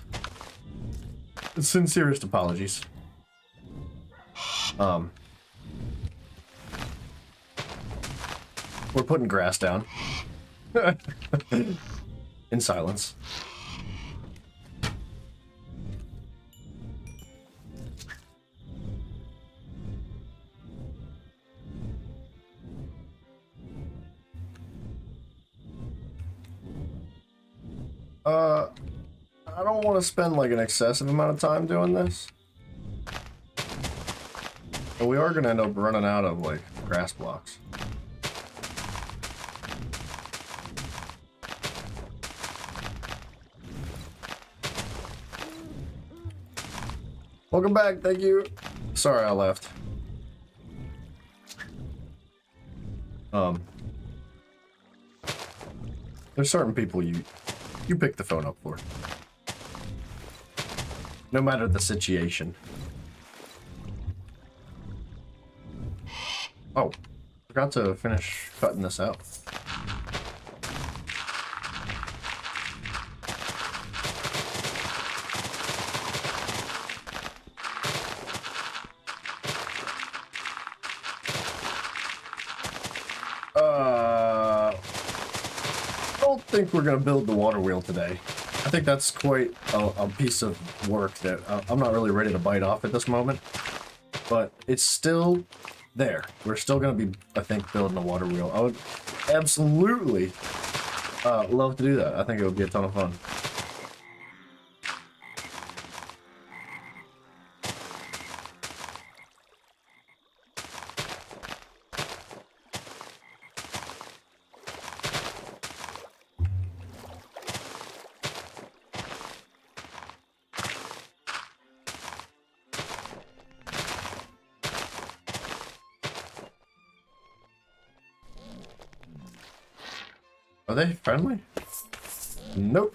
Sincerest apologies. We're putting grass down. In silence. I don't want to spend like an excessive amount of time doing this. But we are going to end up running out of like grass blocks. Welcome back, thank you. Sorry I left. There's certain people you pick the phone up for. No matter the situation. Oh, forgot to finish cutting this out. I don't think we're gonna build the water wheel today. I think that's quite a piece of work that I'm not really ready to bite off at this moment, but it's still there. We're still gonna be, I think, building a water wheel. I would absolutely love to do that. I think it would be a ton of fun. Are they friendly? Nope.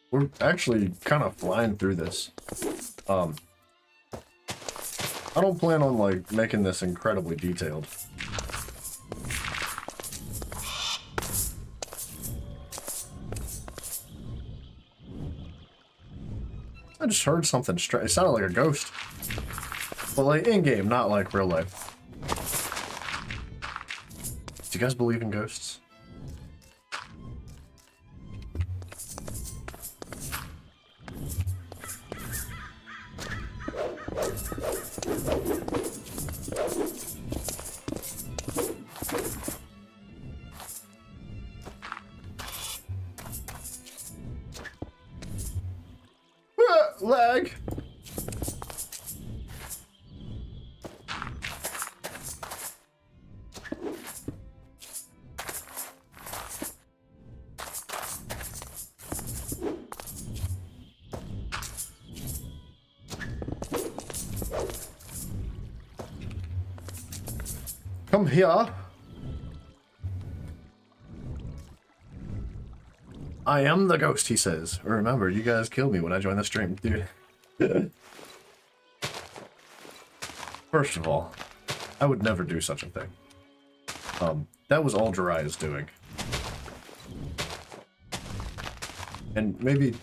We're actually kind of flying through this. I don't plan on like making this incredibly detailed. I just heard something strange. It sounded like a ghost. But like in-game, not like real life. Do you guys believe in ghosts? Lag. Come here. I am the ghost, he says. Remember, you guys killed me when I joined the stream, dude. First of all, I would never do such a thing. That was all Jiraiya's doing. And maybe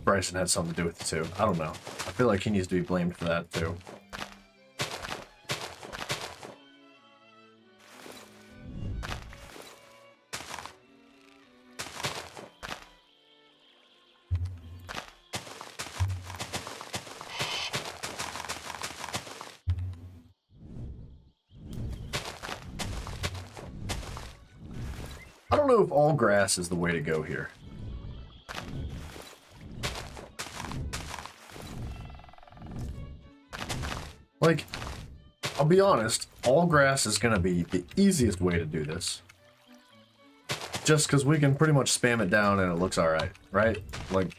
Bryson had something to do with it too. I don't know. I feel like he needs to be blamed for that too. I don't know if all grass is the way to go here. Like, I'll be honest, all grass is gonna be the easiest way to do this. Just because we can pretty much spam it down and it looks alright, right? Like,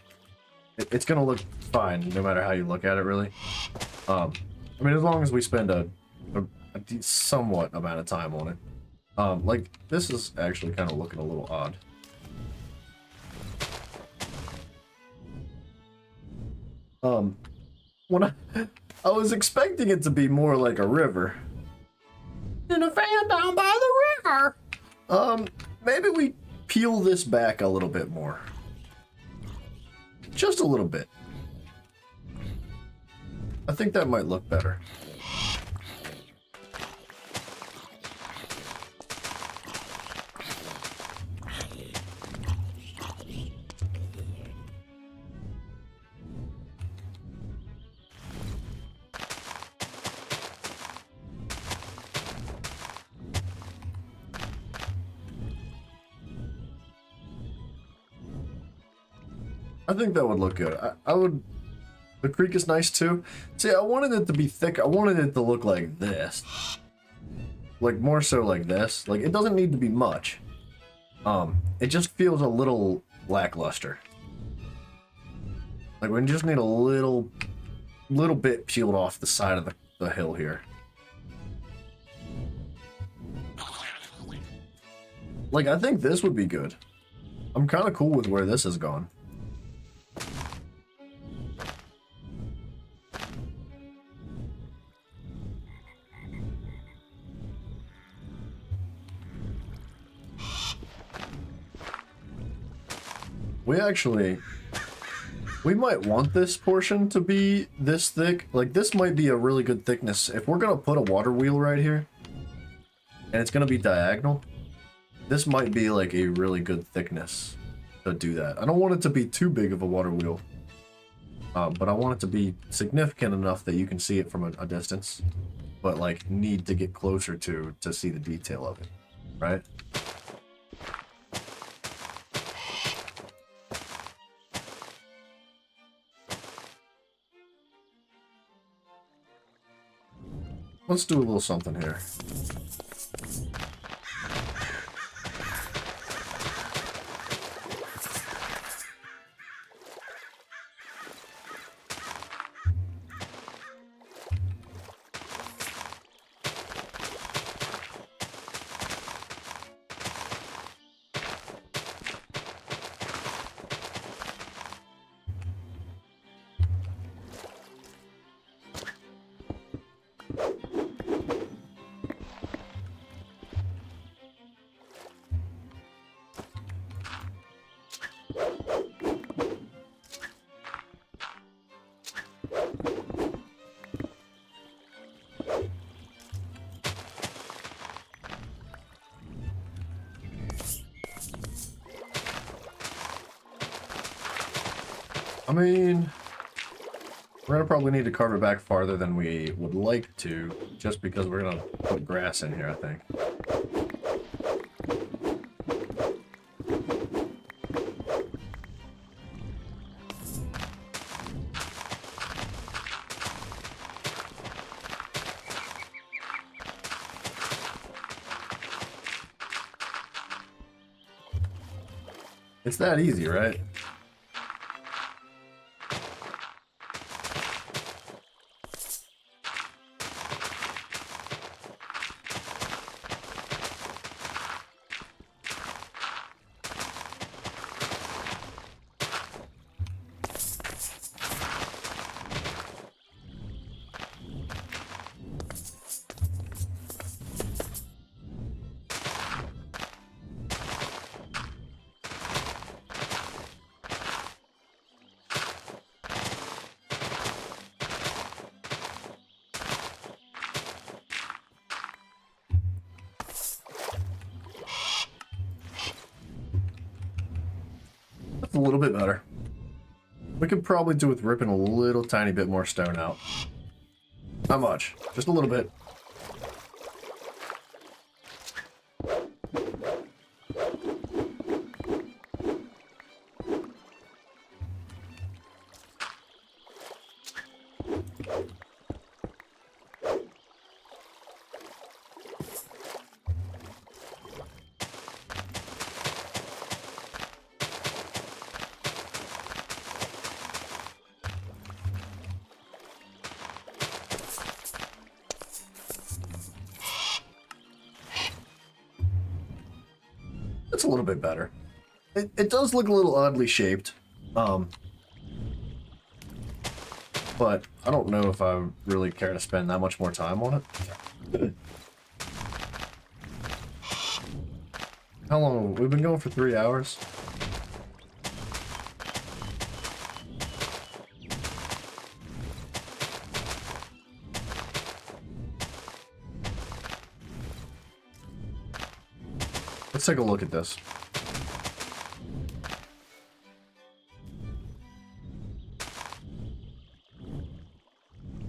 it's gonna look fine no matter how you look at it, really. I mean, as long as we spend a somewhat amount of time on it. Like, this is actually kind of looking a little odd. When I was expecting it to be more like a river. In a van down by the river. Maybe we peel this back a little bit more. Just a little bit. I think that might look better. I think that would look good. I would... The creek is nice too. See, I wanted it to be thick. I wanted it to look like this. Like, more so like this. Like, it doesn't need to be much. It just feels a little lackluster. Like, we just need a little bit peeled off the side of the hill here. Like, I think this would be good. I'm kind of cool with where this has gone. We might want this portion to be this thick. Like, this might be a really good thickness. If we're gonna put a water wheel right here, and it's gonna be diagonal, this might be like a really good thickness to do that. I don't want it to be too big of a water wheel, but I want it to be significant enough that you can see it from a distance, but like need to get closer to see the detail of it, right? Let's do a little something here. I mean, we're gonna probably need to carve it back farther than we would like to, just because we're gonna put grass in here, I think. It's that easy, right? That's a little bit better. We could probably do with ripping a little tiny bit more stone out. Not much, just a little bit. It's a little bit better. It does look a little oddly shaped. but I don't know if I really care to spend that much more time on it. How long? We've been going for 3 hours. Let's take a look at this.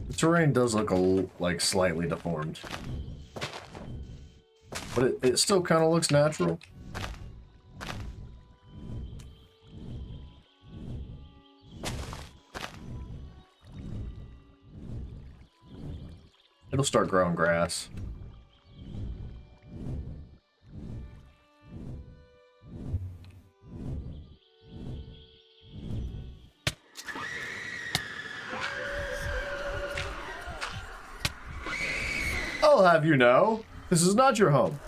The terrain does look like slightly deformed, but it still kind of looks natural. It'll start growing grass. I'll have you know, this is not your home.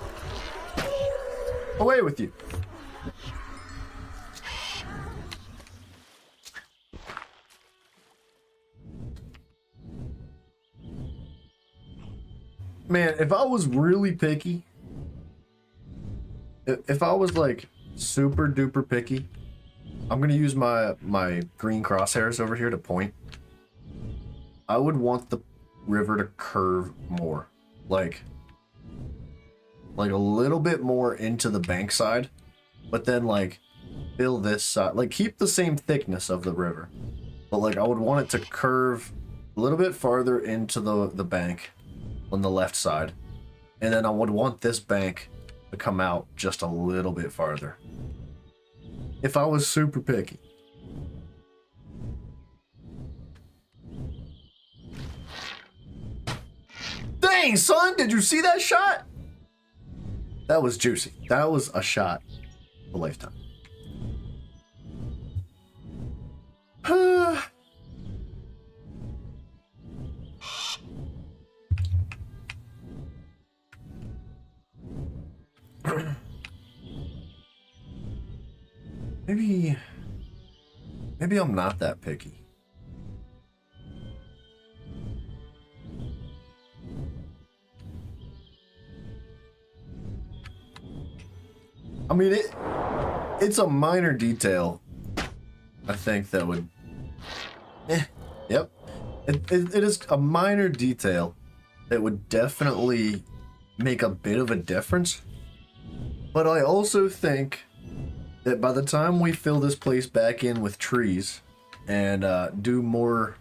Away with you. Man, if I was really picky, if I was like super duper picky, I'm gonna use my green crosshairs over here to point. I would want the river to curve more, like a little bit more into the bank side, but then like fill this side, like keep the same thickness of the river, but like I would want it to curve a little bit farther into the bank on the left side, and then I would want this bank to come out just a little bit farther if I was super picky. Dang, son, did you see that shot? That was juicy. That was a shot of a lifetime. Maybe I'm not that picky. I mean, it's a minor detail, I think, that would... Yep. It is a minor detail that would definitely make a bit of a difference. But I also think that by the time we fill this place back in with trees and do more,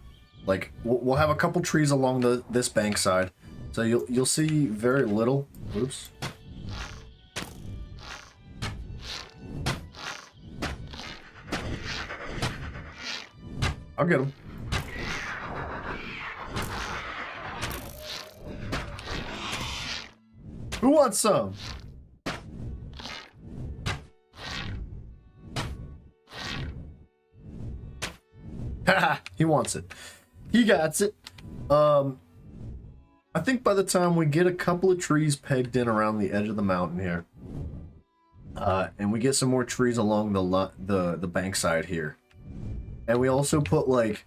like, we'll have a couple trees along this bank side, so you'll see very little. Oops. I'll get him. Who wants some? Haha, he wants it. He got it. I think by the time we get a couple of trees pegged in around the edge of the mountain here, and we get some more trees along the bank side here, and we also put like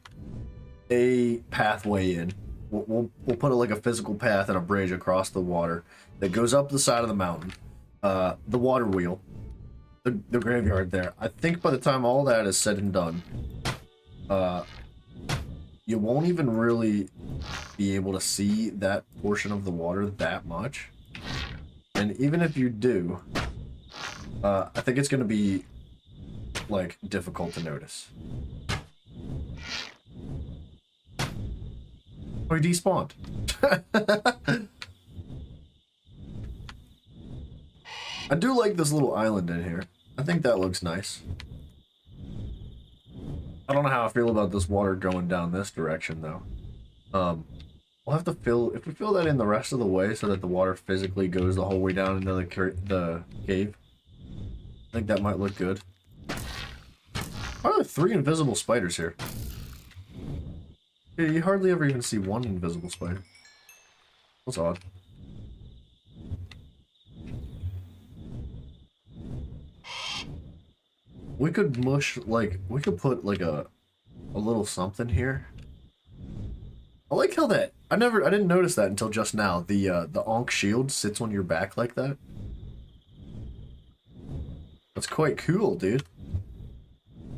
a pathway in. We'll put like a physical path and a bridge across the water that goes up the side of the mountain. The water wheel, the graveyard there. I think by the time all that is said and done, you won't even really be able to see that portion of the water that much. And even if you do, I think it's going to be like difficult to notice. Oh, he despawned. I do like this little island in here. I think that looks nice. I don't know how I feel about this water going down this direction, though. We'll have to if we fill that in the rest of the way so that the water physically goes the whole way down into the cave. I think that might look good. Why are there 3 invisible spiders here? Yeah, you hardly ever even see one invisible spider. That's odd. We could mush, like, we could put like a little something here I like how that I didn't notice that until just now. The Ankh shield sits on your back like that. That's quite cool, dude.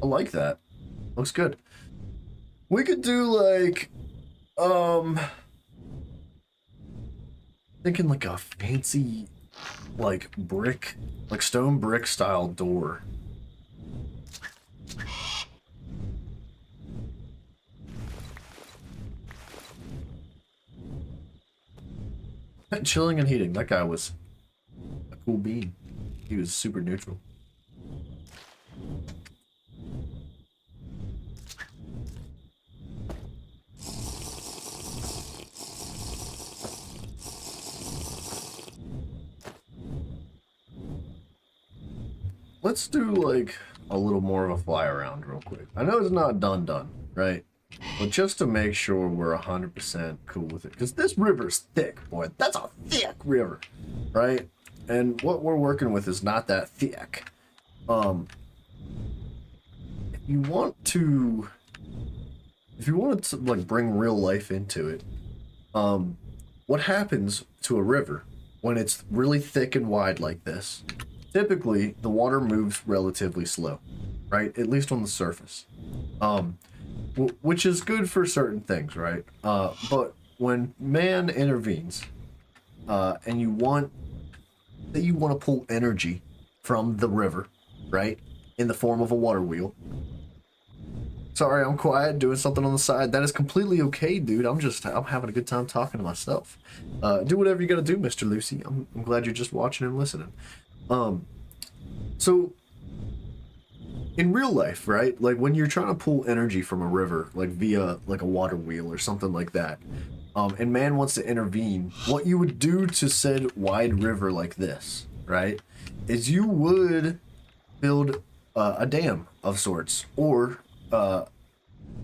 I like that. Looks good. We could do like thinking like a fancy like brick, like stone brick style door. Chilling and heating. That guy was a cool bean. He was super neutral. Let's do like a little more of a fly around real quick. I know it's not done, right? But just to make sure we're 100% cool with it. Because this river's thick, boy. That's a thick river, right? And what we're working with is not that thick. If you want to... If you wanted to, like, bring real life into it, what happens to a river when it's really thick and wide like this? Typically, the water moves relatively slow, right? At least on the surface. Which is good for certain things, right? But when man intervenes, and you want to pull energy from the river, right, in the form of a water wheel. Sorry, I'm quiet, doing something on the side. That is completely okay, dude. I'm having a good time talking to myself. Do whatever you gotta do, Mr. Lucy. I'm glad you're just watching and listening. So in real life, right? Like when you're trying to pull energy from a river, like via like a water wheel or something like that, and man wants to intervene, what you would do to said wide river like this, right, is you would build a dam of sorts, or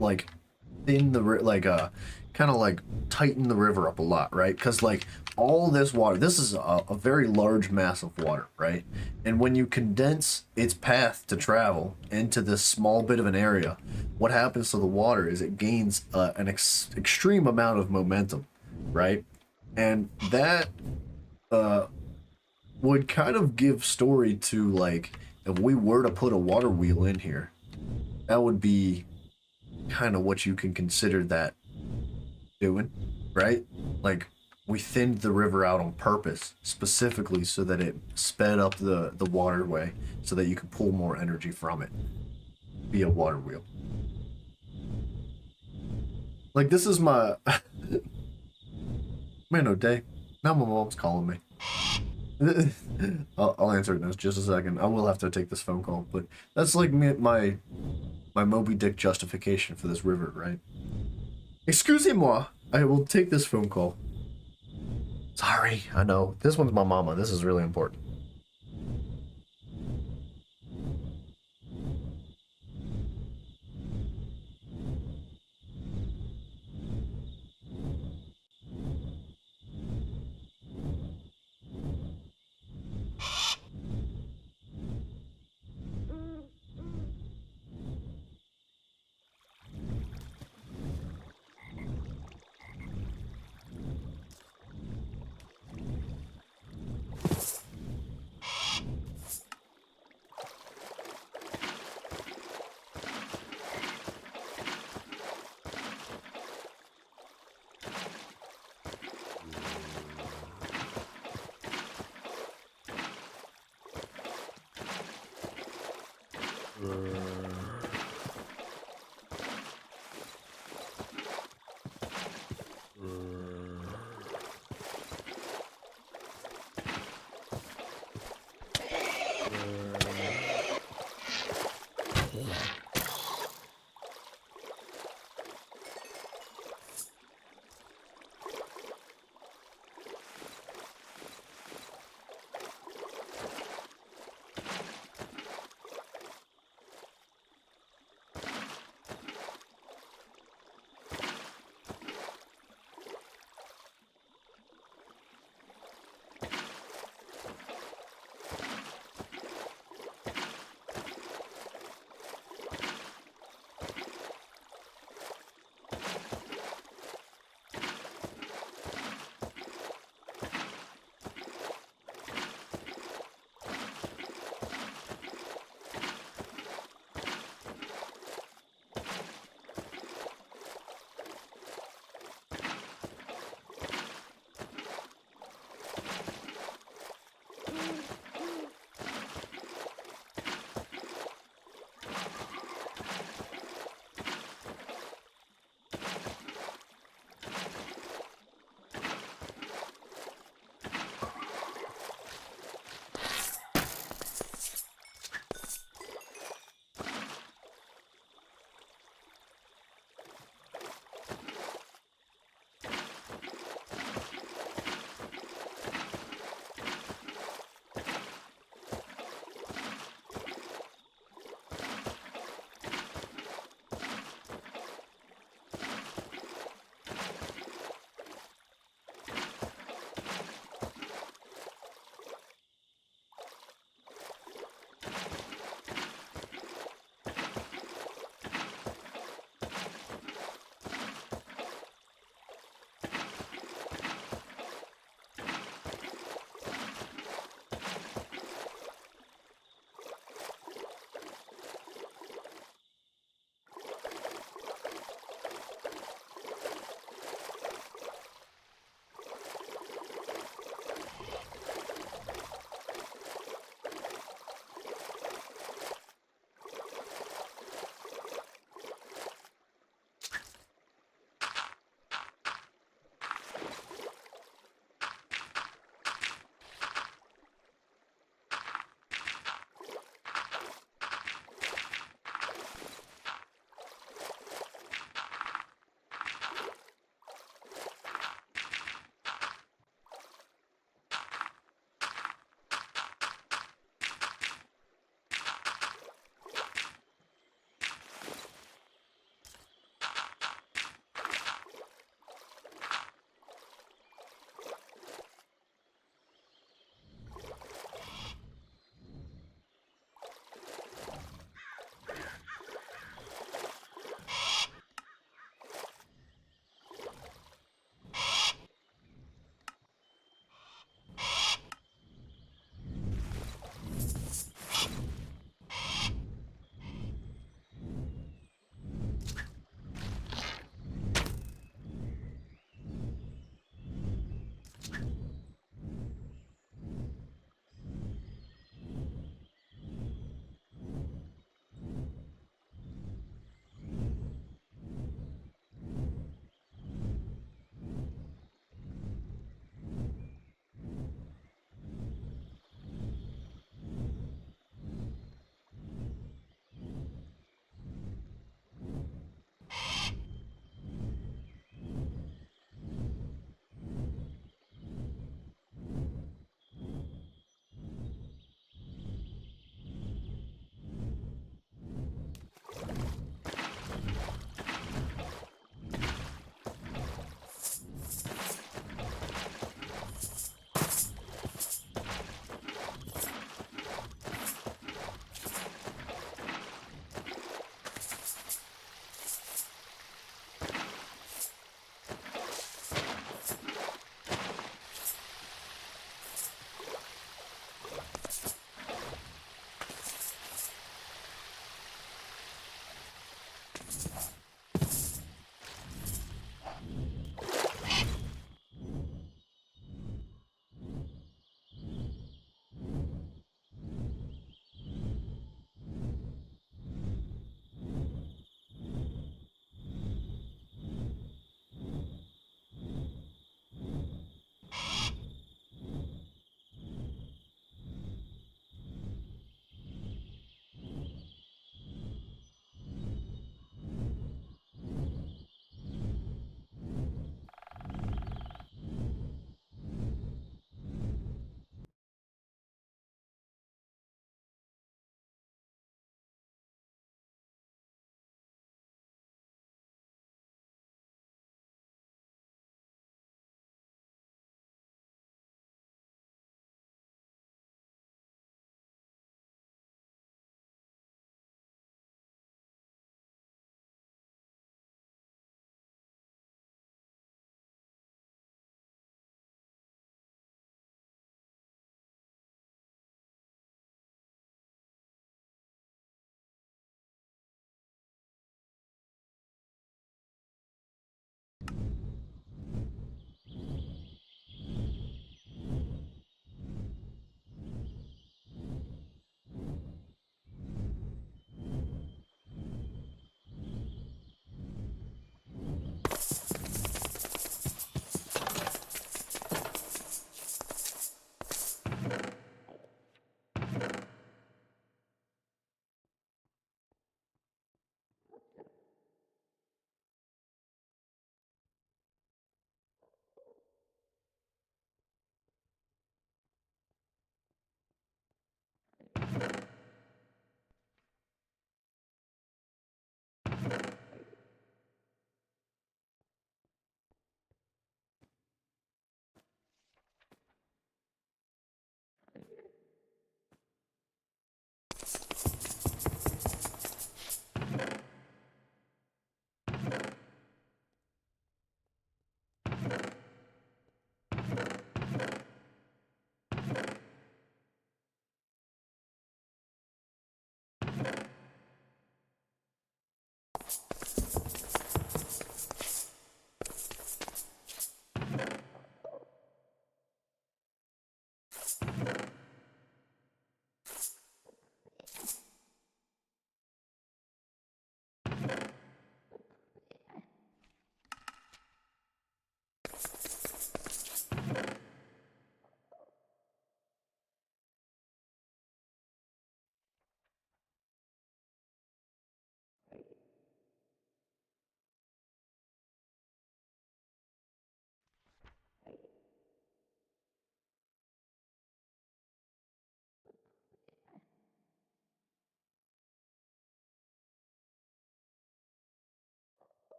like thin the kind of like tighten the river up a lot, right? Because like all this water, this is a very large mass of water, right? And when you condense its path to travel into this small bit of an area, what happens to the water is it gains an extreme amount of momentum, right? And that would kind of give story to, like, if we were to put a water wheel in here, that would be kind of what you can consider that doing, right? Like, we thinned the river out on purpose, specifically so that it sped up the waterway, so that you could pull more energy from it via water wheel. Like, this is my man, O'Day. Now my mom's calling me. I'll answer it in just a second. I will have to take this phone call, but that's like my Moby Dick justification for this river, right? Excusez-moi, I will take this phone call. Sorry, I know. This one's my mama. This is really important.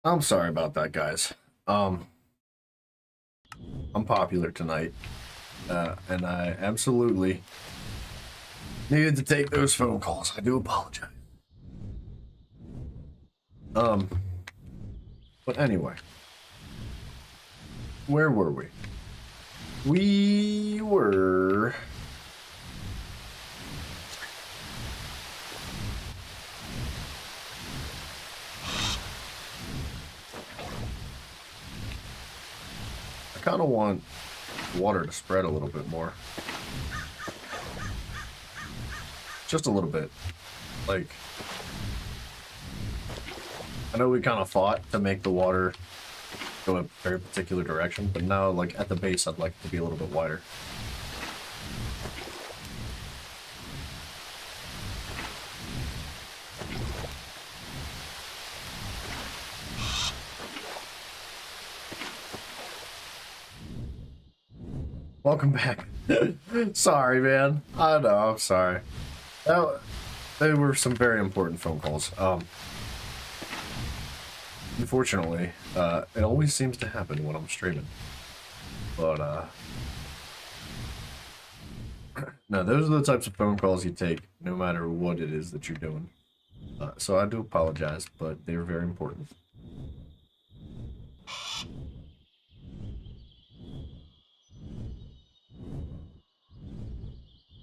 I'm sorry about that, guys. I'm popular tonight, and I absolutely needed to take those phone calls. I do apologize. But anyway, where were we? We were. I kind of want water to spread a little bit more. Just a little bit. Like, I know we kind of fought to make the water go a very particular direction, but now, like, at the base, I'd like it to be a little bit wider. Welcome back. Sorry, man. I know, I'm sorry. They were some very important phone calls. Unfortunately, it always seems to happen when I'm streaming. But, no, those are the types of phone calls you take no matter what it is that you're doing. So I do apologize, but they're very important.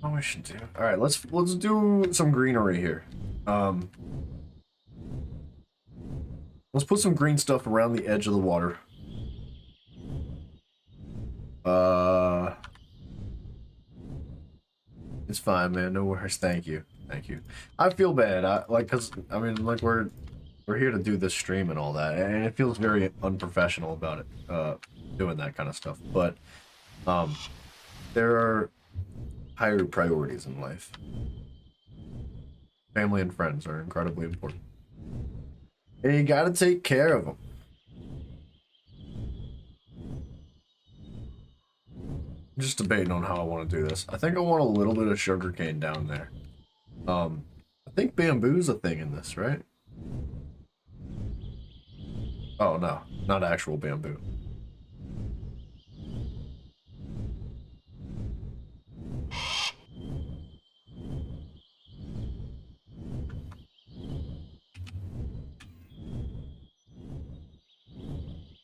Oh, we should do. All right, let's do some greenery here. Let's put some green stuff around the edge of the water. It's fine, man. No worries. Thank you. Thank you. I feel bad. Cause I mean, like we're here to do this stream and all that, and it feels very unprofessional about it, doing that kind of stuff. But, there are higher priorities in life. Family and friends are incredibly important. And you gotta take care of them. I'm just debating on how I want to do this. I think I want a little bit of sugarcane down there. I think bamboo's a thing in this, right? Oh no, not actual bamboo.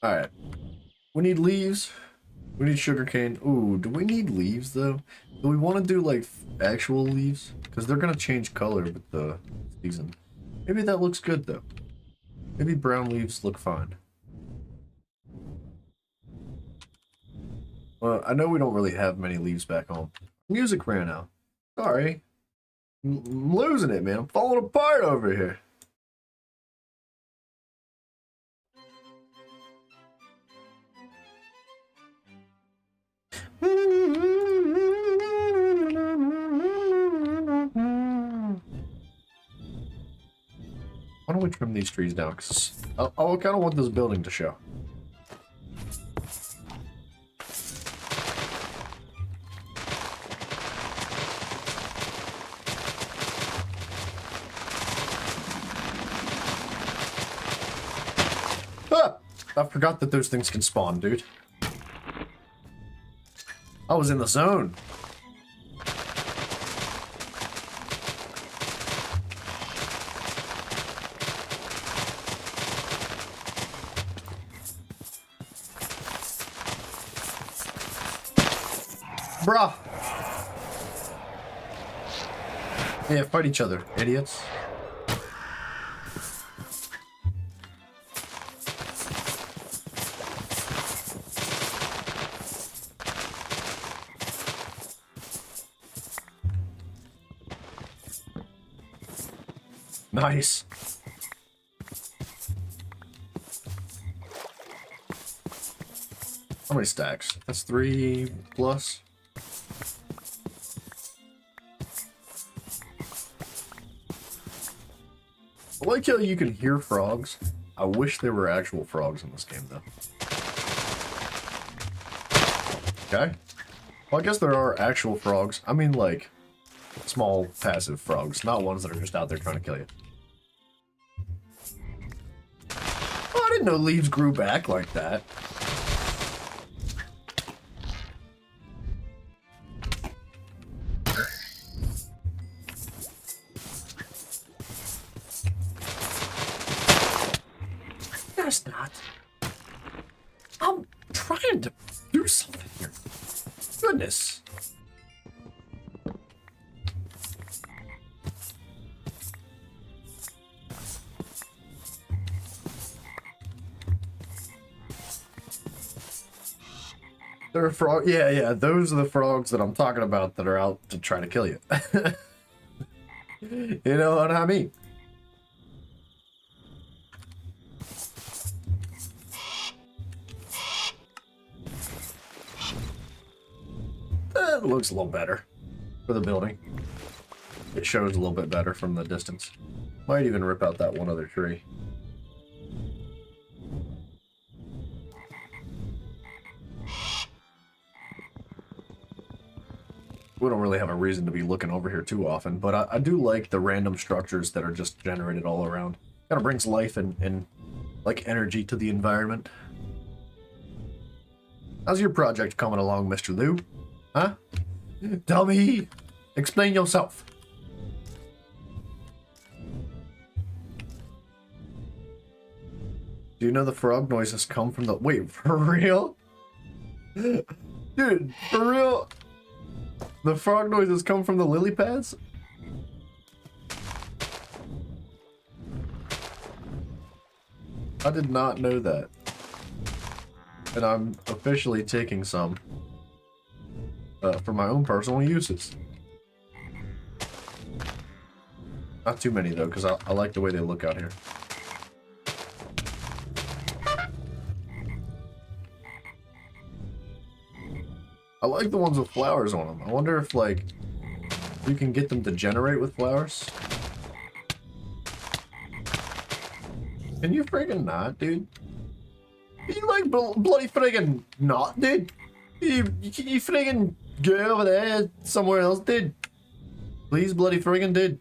Alright. We need leaves. We need sugarcane. Ooh, do we need leaves though? Do we want to do like actual leaves? Because they're going to change color with the season. Maybe that looks good though. Maybe brown leaves look fine. Well, I know we don't really have many leaves back home. Music ran out. Sorry. I'm losing it, man. I'm falling apart over here. Why don't we trim these trees down? Because I kind of want this building to show. Ah! I forgot that those things can spawn, dude. I was in the zone. Bruh. Yeah, fight each other, idiots. Nice. How many stacks? That's 3 plus. I like how you can hear frogs. I wish there were actual frogs in this game, though. Okay. Well, I guess there are actual frogs. I mean, like, small, passive frogs, not ones that are just out there trying to kill you. Buddy! didn't know leaves grew back like that. That's not. I'm trying to do something here. Goodness. There are frogs. Yeah, those are the frogs that I'm talking about that are out to try to kill you. You know what I mean? It looks a little better for the building. It shows a little bit better from the distance. Might even rip out that one other tree. We don't really have a reason to be looking over here too often, but I do like the random structures that are just generated all around. Kind of brings life and like energy to the environment. How's your project coming along, Mr. Lou? Huh? Tell me. Explain yourself. Do you know the frog noises come from the... Wait, for real? Dude, for real? The frog noises come from the lily pads? I did not know that. And I'm officially taking some for my own personal uses. Not too many though, because I like the way they look out here. I like the ones with flowers on them. I wonder if, like, you can get them to generate with flowers. Can you friggin' not, dude? You like bloody friggin' not, dude? You friggin' go over there somewhere else, dude. Please, bloody friggin' dude.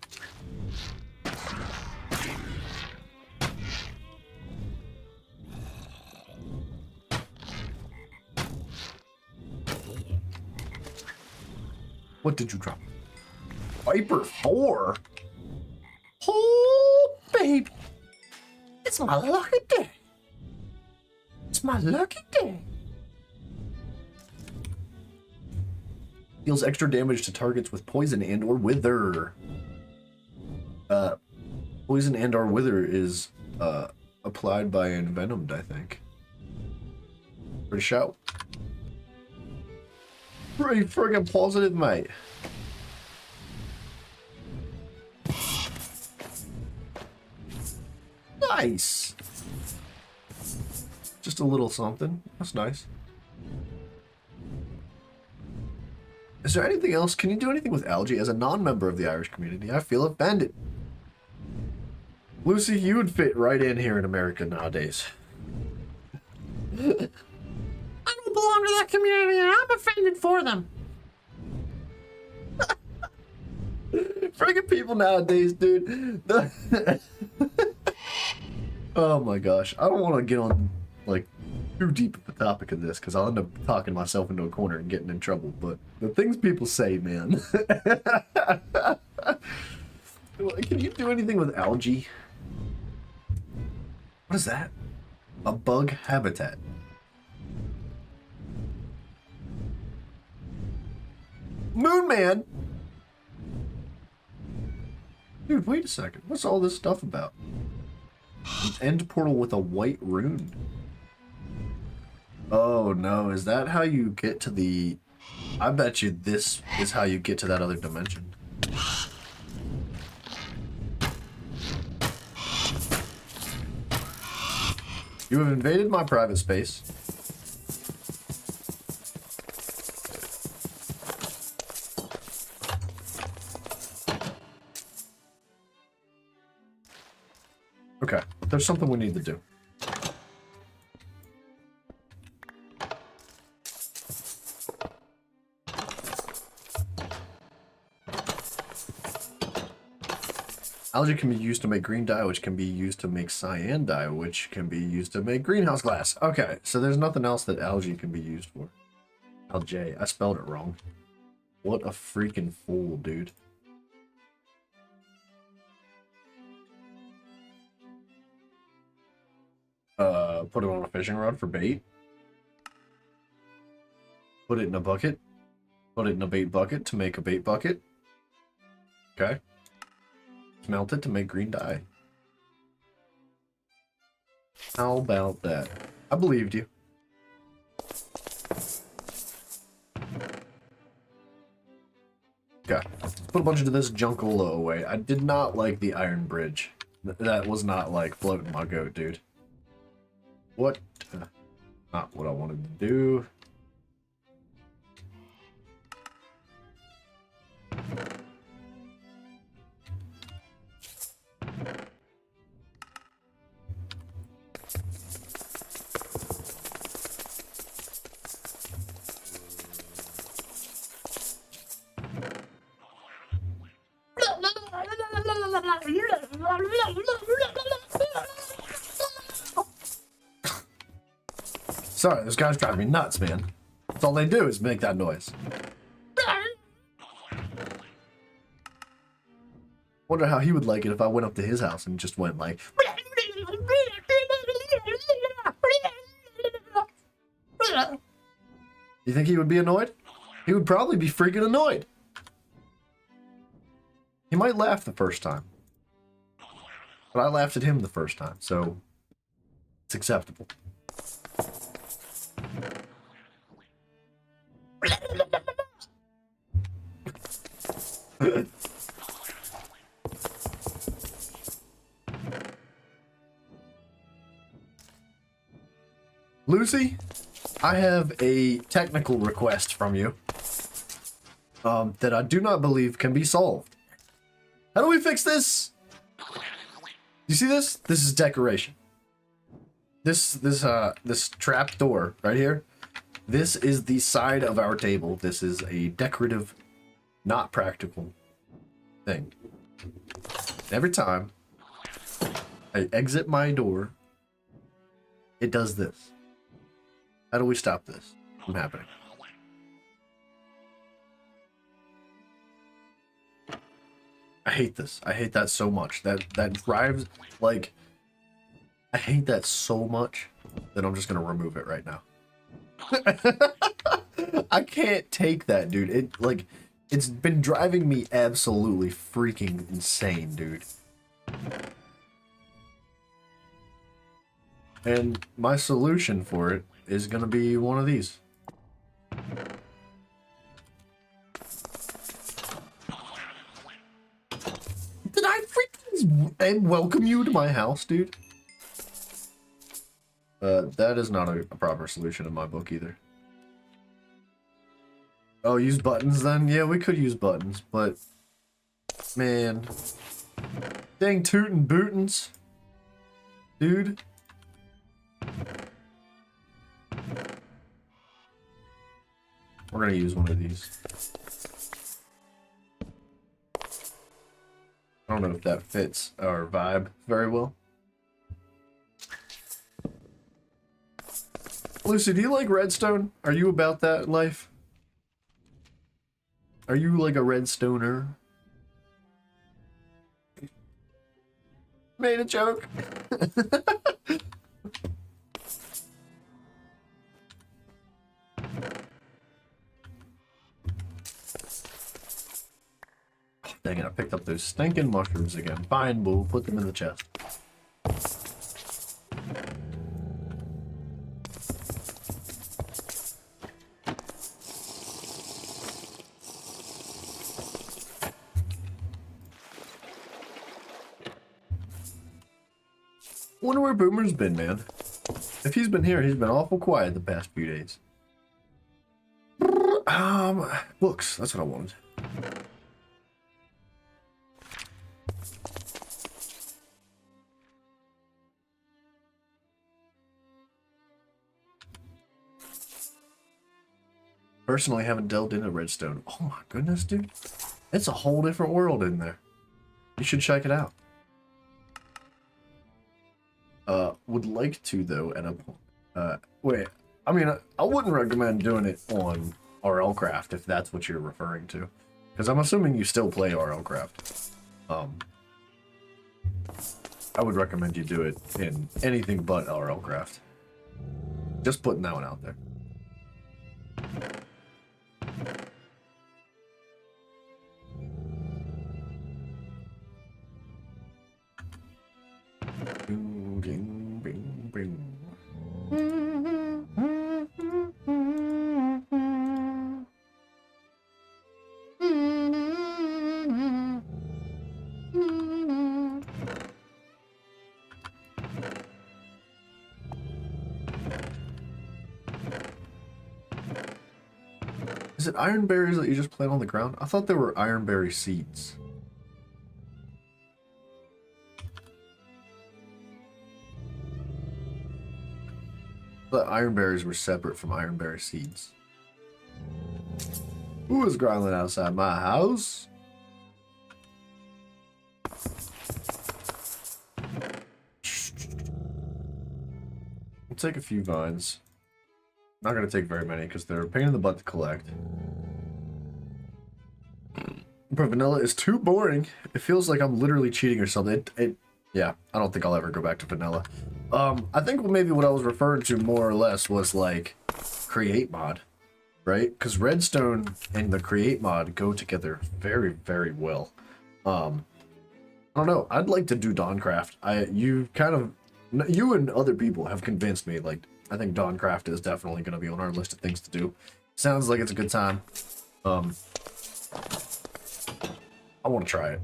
What did you drop? Viper 4? Oh, baby. It's my lucky day. It's my lucky day. Deals extra damage to targets with poison and or wither. Poison and or wither is applied by envenomed, I think. Pretty shout. Pretty friggin' positive, mate. Nice. Just a little something. That's nice. Is there anything else? Can you do anything with algae? As a non-member of the Irish community, I feel offended. Lucy, you would fit right in here in America nowadays. I don't belong to that community and I'm offended for them. Friggin' people nowadays, dude. Oh my gosh. I don't want to get on, like, too deep of the topic of this, because I'll end up talking myself into a corner and getting in trouble. But the things people say, man. Can you do anything with algae? What is that? A bug habitat. Moon Man! Dude, wait a second. What's all this stuff about? An end portal with a white rune. Oh no, is that how you get to the... I bet you this is how you get to that other dimension. You have invaded my private space. Okay, there's something we need to do. Algae can be used to make green dye, which can be used to make cyan dye, which can be used to make greenhouse glass. Okay, so there's nothing else that algae can be used for. Algae. I spelled it wrong. What a freaking fool, dude. Put it on a fishing rod for bait. Put it in a bucket. Put it in a bait bucket to make a bait bucket. Okay. Smelt it to make green dye. How about that? I believed you. Okay. Put a bunch of this junkola away. I did not like the iron bridge. That was not like floating my goat, dude. What? Not what I wanted to do. Sorry, this guy's driving me nuts, man. That's all they do is make that noise. Wonder how he would like it if I went up to his house and just went like... You think he would be annoyed? He would probably be freaking annoyed. He might laugh the first time. But I laughed at him the first time, so it's acceptable. Lucy, I have a technical request from you that I do not believe can be solved. How do we fix this? You see this? This is decoration. This trap door right here. This is the side of our table. This is a decorative, not practical thing. Every time I exit my door, it does this. How do we stop this from happening? I hate this. I hate that so much. That drives, like, I hate that so much that I'm just gonna remove it right now. I can't take that, dude. It's been driving me absolutely freaking insane, dude. And my solution for it is gonna be one of these. Did I freaking welcome you to my house, dude? That is not a proper solution in my book either. Oh, use buttons then? Yeah, we could use buttons, but... Man. Dang tootin' bootins. Dude. We're gonna use one of these. I don't know if that fits our vibe very well. Lucy, do you like redstone? Are you about that life? Are you like a redstoner? Made a joke. Dang it, I picked up those stinking mushrooms again. Fine, we'll put them in the chest. Wonder where Boomer's been, man. If he's been here, he's been awful quiet the past few days. Books. That's what I wanted. Personally, I haven't delved into redstone. Oh my goodness, dude. It's a whole different world in there. You should check it out. would like to though at a point. Wait, I mean, I wouldn't recommend doing it on RLCraft if that's what you're referring to, because I'm assuming you still play RLCraft. I would recommend you do it in anything but RLCraft. Just putting that one out there. Bing, bing, bing, bing. Is it ironberries that you just plant on the ground? I thought they were ironberry seeds. But ironberries were separate from ironberry seeds. Who is growling outside my house? We'll take a few vines. Not gonna take very many because they're a pain in the butt to collect. But vanilla is too boring. It feels like I'm literally cheating or something. Yeah, I don't think I'll ever go back to vanilla. I think maybe what I was referring to more or less was like create mod, right? Because redstone and the create mod go together very, very well. I don't know. I'd like to do Dawncraft. You and other people have convinced me. Like, I think Dawncraft is definitely going to be on our list of things to do. Sounds like it's a good time. I want to try it.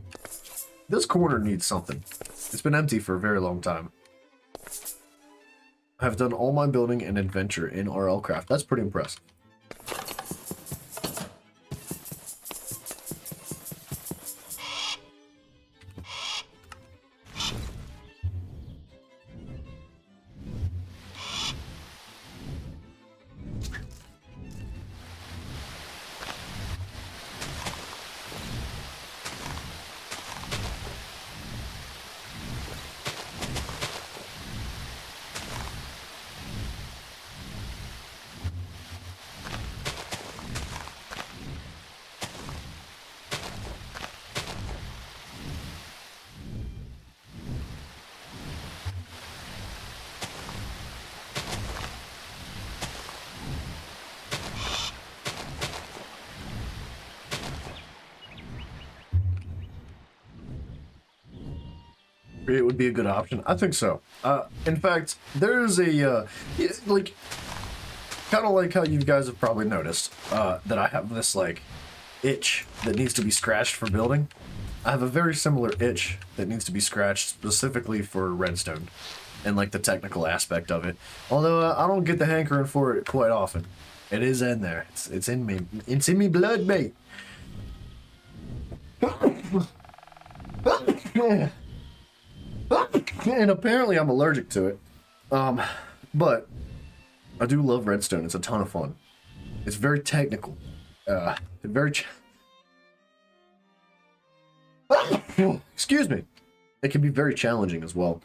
This corner needs something. It's been empty for a very long time. I have done all my building and adventure in RLCraft. That's pretty impressive. It would be a good option. I think so. In fact, there's a, like, kind of like how you guys have probably noticed, that I have this, like, itch that needs to be scratched for building. I have a very similar itch that needs to be scratched specifically for redstone and, like, the technical aspect of it. Although, I don't get the hankering for it quite often. It is in there. It's in me. It's in me blood, mate. And apparently I'm allergic to it. But I do love redstone. It's a ton of fun. It's very technical. Excuse me. It can be very challenging as well.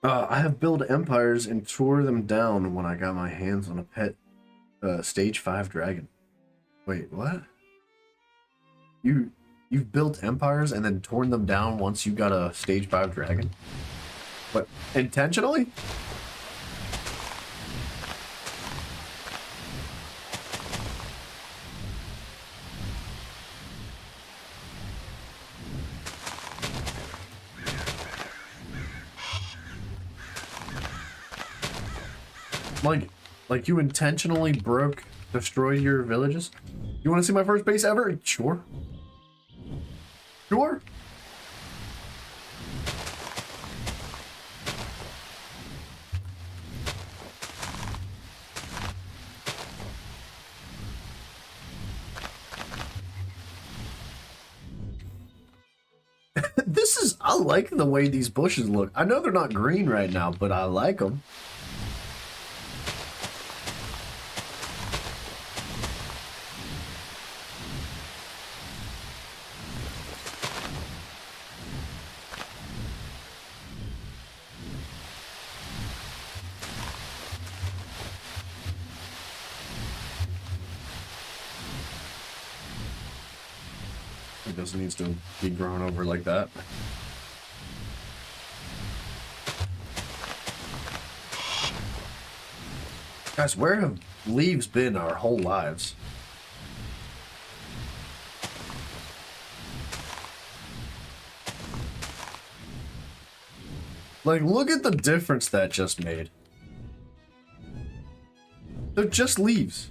I have built empires and tore them down when I got my hands on a pet stage 5 dragon. Wait, what? You've built empires and then torn them down once you got a stage 5 dragon? What, intentionally? Like you intentionally destroyed your villages? You want to see my first base ever? Sure. Sure. I like the way these bushes look. I know they're not green right now, but I like them. because it needs to be grown over like that. Guys, where have leaves been our whole lives? Like, look at the difference that just made. They're just leaves.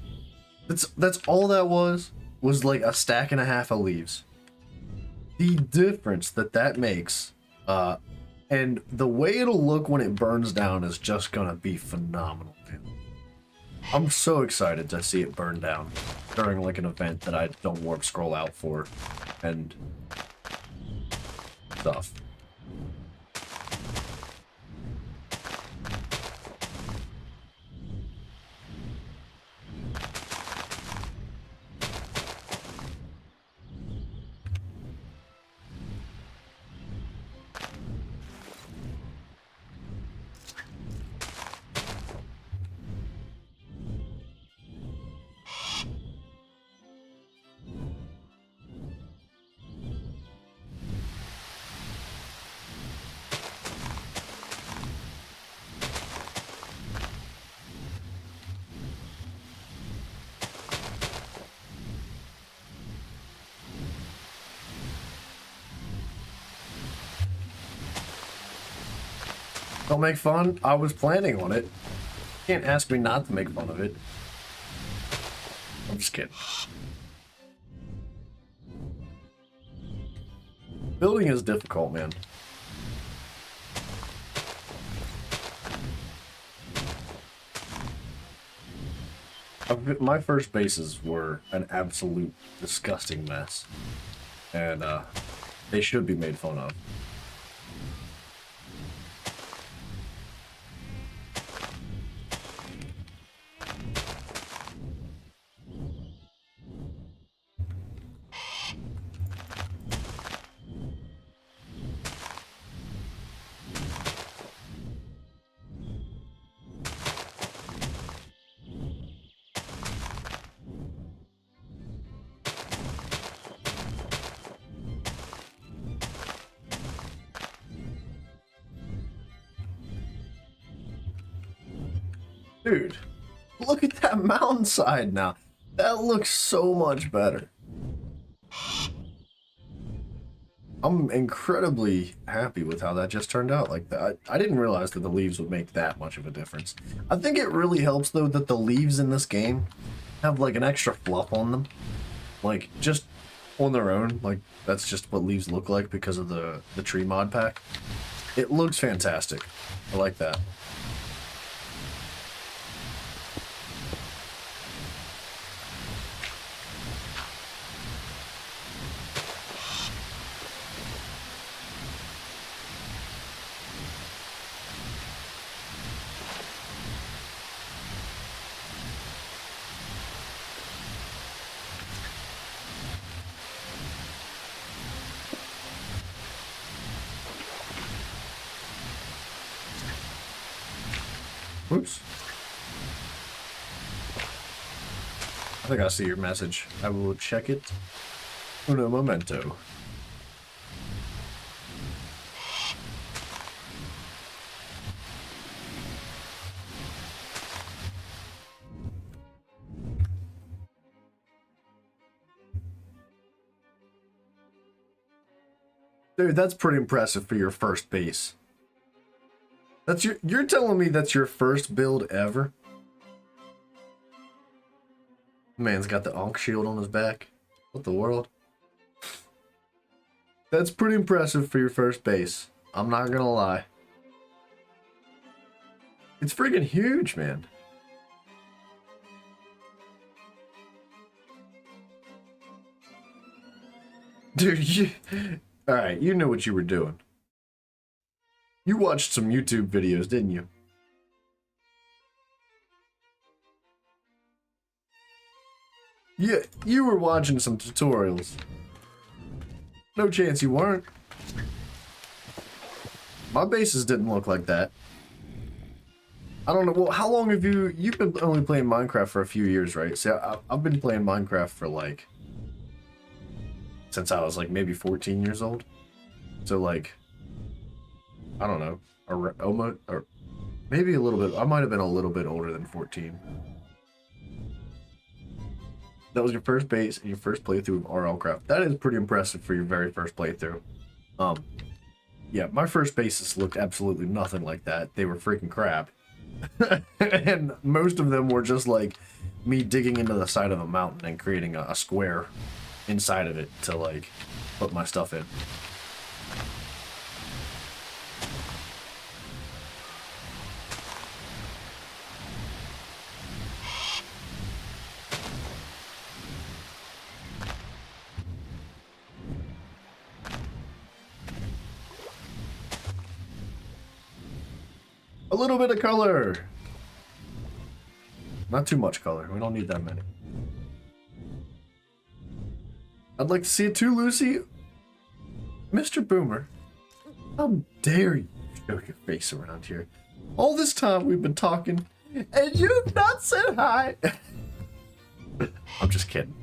That's all that was like a stack and a half of leaves. The difference that makes, and the way it'll look when it burns down is just gonna be phenomenal, man. I'm so excited to see it burn down during like an event that I don't warp scroll out for, and stuff. Don't make fun. I was planning on it. Can't ask me not to make fun of it. I'm just kidding. Building is difficult, man. My first bases were an absolute disgusting mess. And they should be made fun of. Dude, look at that mountainside now. That looks so much better. I'm incredibly happy with how that just turned out like that. I didn't realize that the leaves would make that much of a difference. I think it really helps, though, that the leaves in this game have, like, an extra fluff on them. Like, just on their own. Like, that's just what leaves look like because of the tree mod pack. It looks fantastic. I like that. Oops. I think I see your message. I will check it. Uno momento. Dude, that's pretty impressive for your first base. That's you're telling me that's your first build ever? Man's got the Ankh shield on his back. What the world? That's pretty impressive for your first base. I'm not gonna lie. It's freaking huge, man. Dude, alright, you knew what you were doing. You watched some YouTube videos, didn't you? Yeah, you were watching some tutorials. No chance you weren't. My bases didn't look like that. I don't know. Well, how long have you've been only playing Minecraft for a few years, right? See, I've been playing Minecraft for like since I was like maybe 14 years old. So like, I don't know, almost, or maybe a little bit. I might have been a little bit older than 14. That was your first base and your first playthrough of RLCraft. That is pretty impressive for your very first playthrough. Yeah, my first bases looked absolutely nothing like that. They were freaking crap. And most of them were just like me digging into the side of a mountain and creating a square inside of it to like put my stuff in. A little bit of color. Not too much color. We don't need that many. I'd like to see it too, Lucy. Mr. Boomer, how dare you show your face around here? All this time we've been talking, and you've not said hi. I'm just kidding.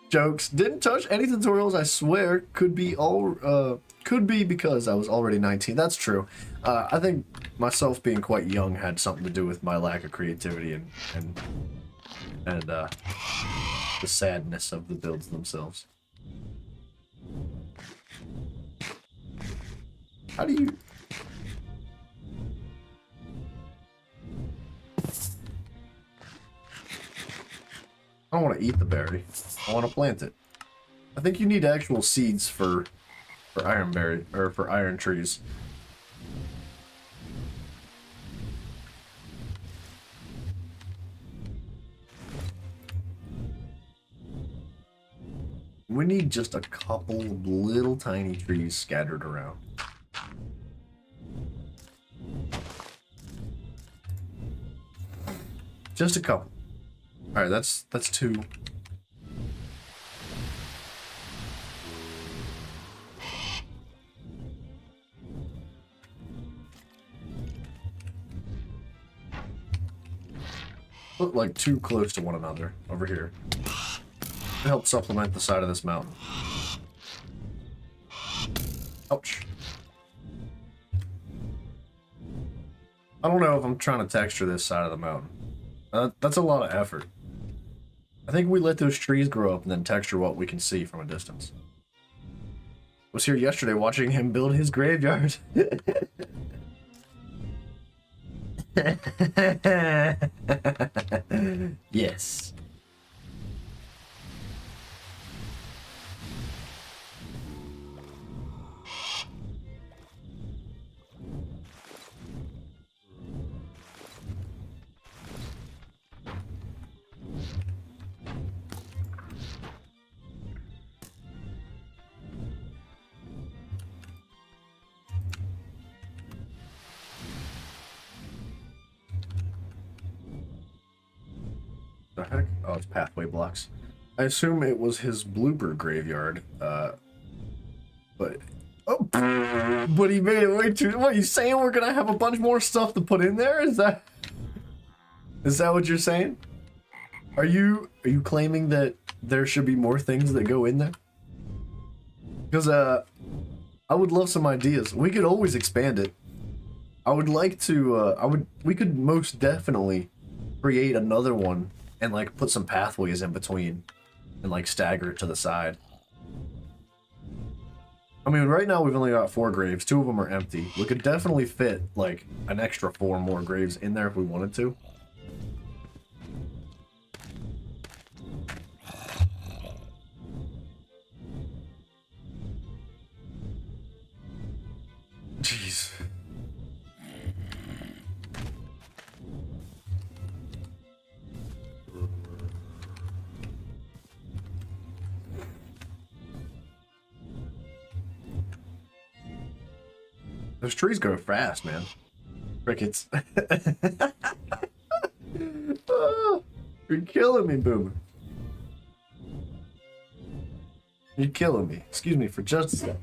Jokes. Didn't touch any tutorials. I swear. Could be because I was already 19. That's true. I think myself being quite young had something to do with my lack of creativity and the sadness of the builds themselves. How do you... I don't want to eat the berry. I want to plant it. I think you need actual seeds for ironberry, or for iron trees. We need just a couple of little tiny trees scattered around. Just a couple. All right, that's two. Look like too close to one another over here. To help supplement the side of this mountain. Ouch. I don't know if I'm trying to texture this side of the mountain. That's a lot of effort. I think we let those trees grow up and then texture what we can see from a distance. Was here yesterday watching him build his graveyard. Yes. The heck? Oh, it's pathway blocks. I assume it was his blooper graveyard, but oh, but he made it way too. What, you saying we're gonna have a bunch more stuff to put in there? Is that what you're saying? Are you claiming that there should be more things that go in there? Because I would love some ideas. We could always expand it. I would like to. We could most definitely create another one and like put some pathways in between and like stagger it to the side. I mean, right now we've only got 4 graves. 2 of them are empty. We could definitely fit like an extra 4 more graves in there if we wanted to. Jeez. Those trees go fast, man. Crickets. Oh, you're killing me, Boomer. You're killing me. Excuse me for just a second.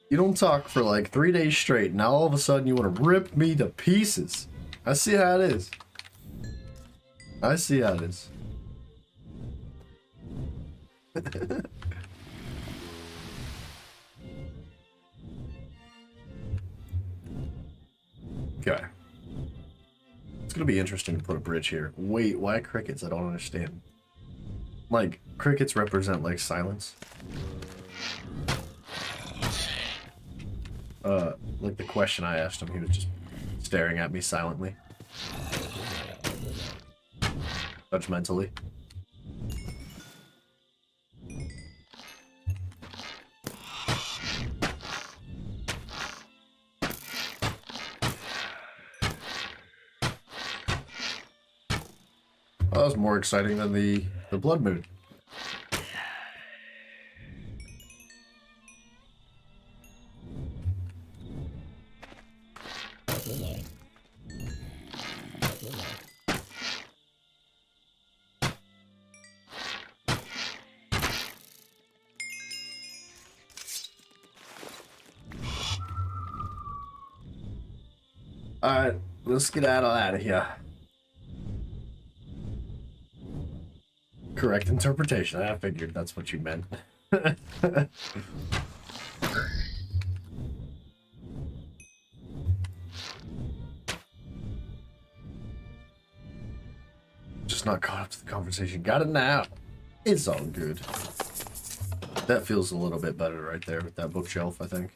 You don't talk for like 3 days straight. Now all of a sudden you want to rip me to pieces. I see how it is. I see how it is. Okay. It's gonna be interesting to put a bridge here. Wait, why crickets? I don't understand. Like, crickets represent, like, silence. Like the question I asked him, he was just staring at me silently. Judgmentally. That was more exciting than the blood moon. Alright, let's get out of here. Correct interpretation. I figured that's what you meant. Just not caught up to the conversation. Got it now. It's all good. That feels a little bit better right there with that bookshelf, I think.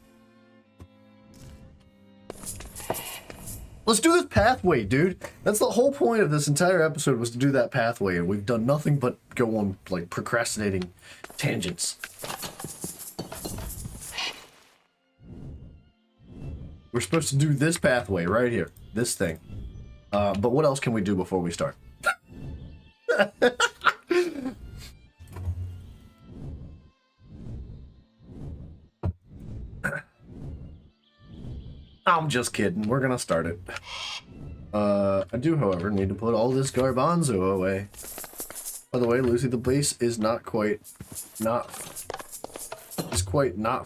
Let's do this pathway, dude. That's the whole point of this entire episode, was to do that pathway, and we've done nothing but go on, like, procrastinating tangents. We're supposed to do this pathway right here. This thing. But what else can we do before we start? I'm just kidding. We're gonna start it. I do, however, need to put all this garbanzo away. By the way, Lucy, the base is quite not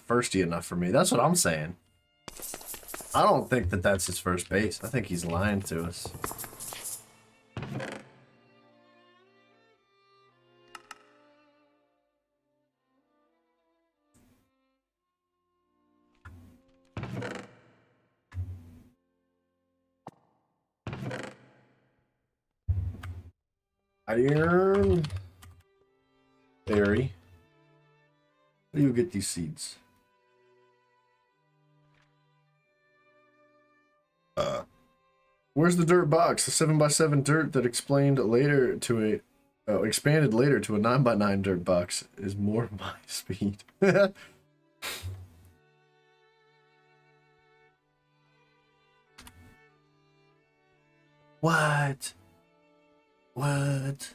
firsty enough for me. That's what I'm saying. I don't think that that's his first base. I think he's lying to us. Iron berry. Where do you get these seeds? Where's the dirt box? The 7x7 dirt that expanded later to a 9x9 dirt box is more my speed. What? What?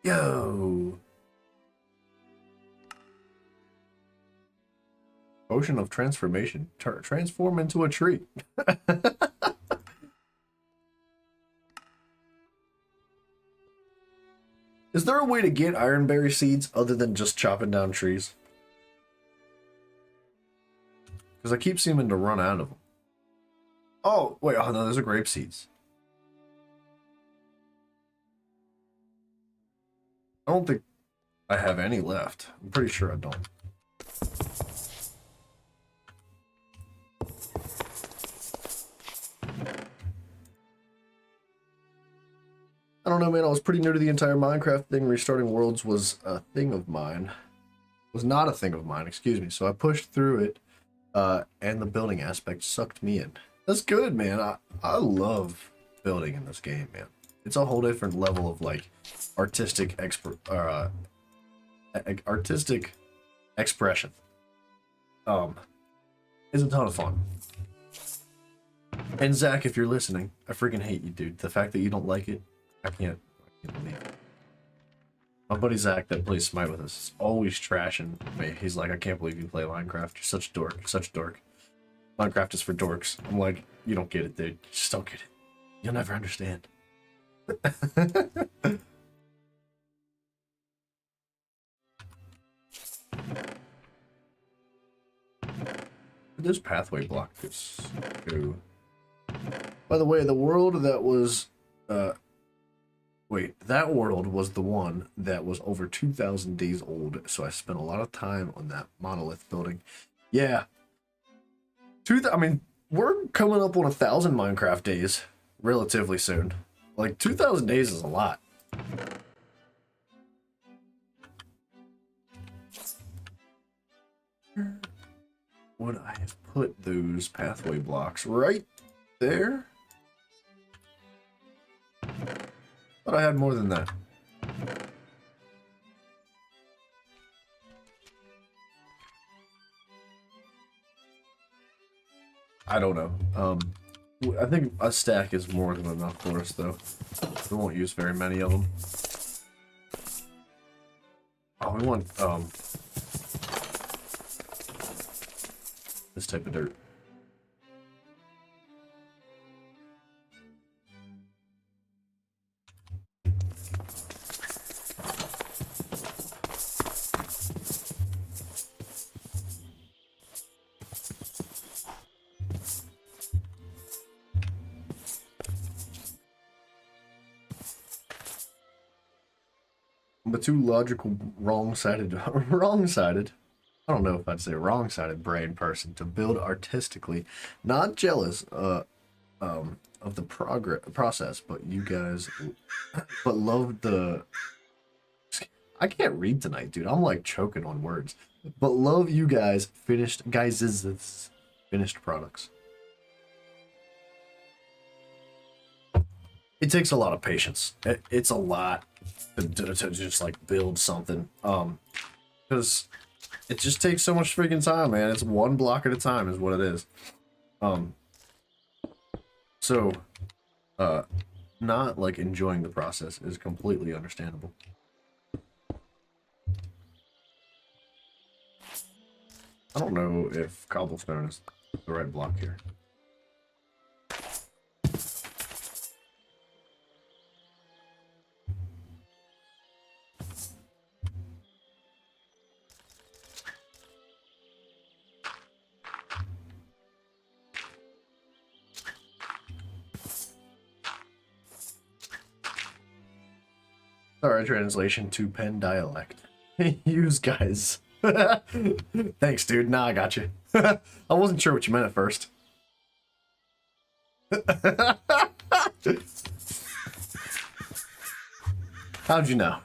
Yo. Potion of transformation. Transform into a tree. Is there a way to get ironberry seeds other than just chopping down trees? Because I keep seeming to run out of them. Oh, wait. Oh, no, those are grape seeds. I don't think I have any left. I'm pretty sure I don't. I don't know, man. I was pretty new to the entire Minecraft thing. Restarting worlds was a thing of mine. Was not a thing of mine, excuse me. So I pushed through it, and the building aspect sucked me in. That's good, man. I love building in this game, man. It's a whole different level of, like, artistic expression. It's a ton of fun. And Zach, if you're listening, I freaking hate you, dude. The fact that you don't like it, I can't believe it. My buddy Zach that plays Smite with us is always trashing me. He's like, I can't believe you play Minecraft. You're such a dork. You're such a dork. Minecraft is for dorks. I'm like, you don't get it, dude. You just don't get it. You'll never understand. this pathway block just go? By the way, the world that was wait, that world was the one that was over 2,000 days old, so I spent a lot of time on that monolith building. Yeah. I mean, we're coming up on 1,000 Minecraft days relatively soon. Like, 2,000 days is a lot. Would I have put those pathway blocks right there? But I had more than that. I don't know. I think a stack is more than enough for us, though. We won't use very many of them. Oh, we want, this type of dirt. But too logical, wrong-sided, wrong-sided. I don't know if I'd say wrong-sided brain person to build artistically, not jealous of the process, but you guys, but love the. I can't read tonight, dude. I'm like choking on words. But love you guys finished finished products. It takes a lot of patience. It's a lot to just like build something. Because it just takes so much freaking time, man. It's one block at a time is what it is. So not like enjoying the process is completely understandable. I don't know if cobblestone is the right block here. Sorry, translation to pen dialect. Use guys. Thanks, dude. Nah, I got you. I wasn't sure what you meant at first. How'd you know?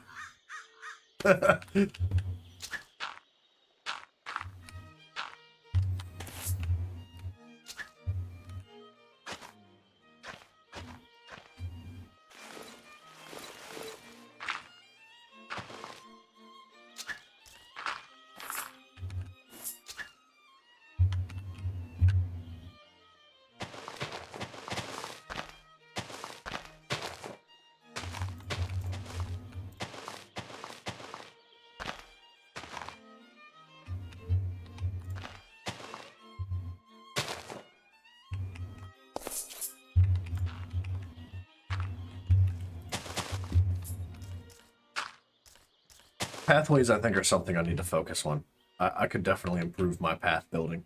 Pathways, I think, are something I need to focus on. I could definitely improve my path building.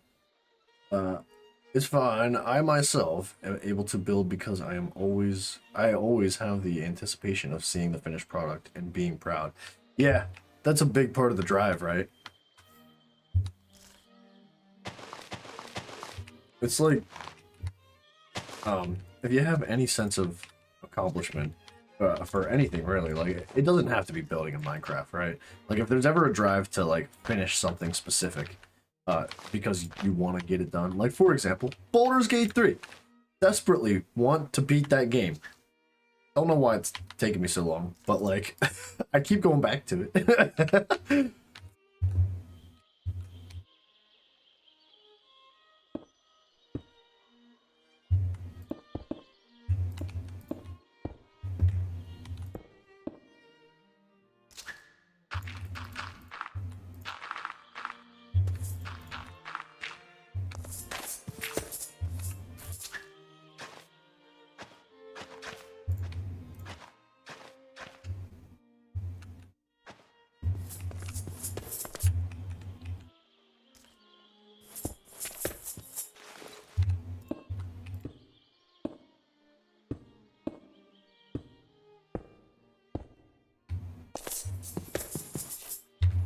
It's fine. I myself am able to build because I always have the anticipation of seeing the finished product and being proud. Yeah, that's a big part of the drive, right? It's like, if you have any sense of accomplishment, for anything really, like it doesn't have to be building in Minecraft, right? Like if there's ever a drive to like finish something specific because you want to get it done, like for example Baldur's Gate 3, desperately want to beat that game. Don't know why it's taking me so long, but like I keep going back to it.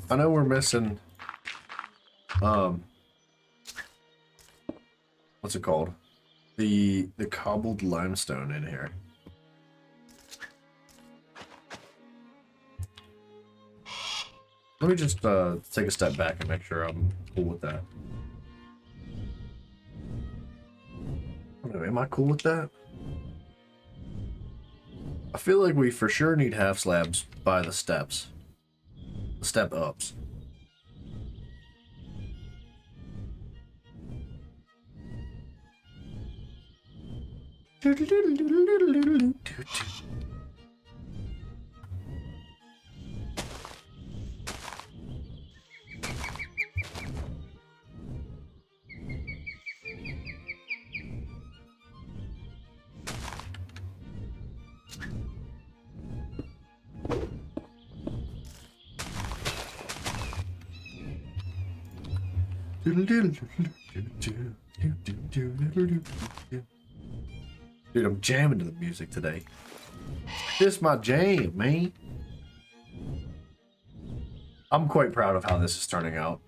I know we're missing, what's it called? The cobbled limestone in here. Let me just take a step back and make sure I'm cool with that. I don't know, am I cool with that? I feel like we for sure need half slabs by the steps. The step ups. Dude, I'm jamming to the music today. This my jam, man. I'm quite proud of how this is turning out.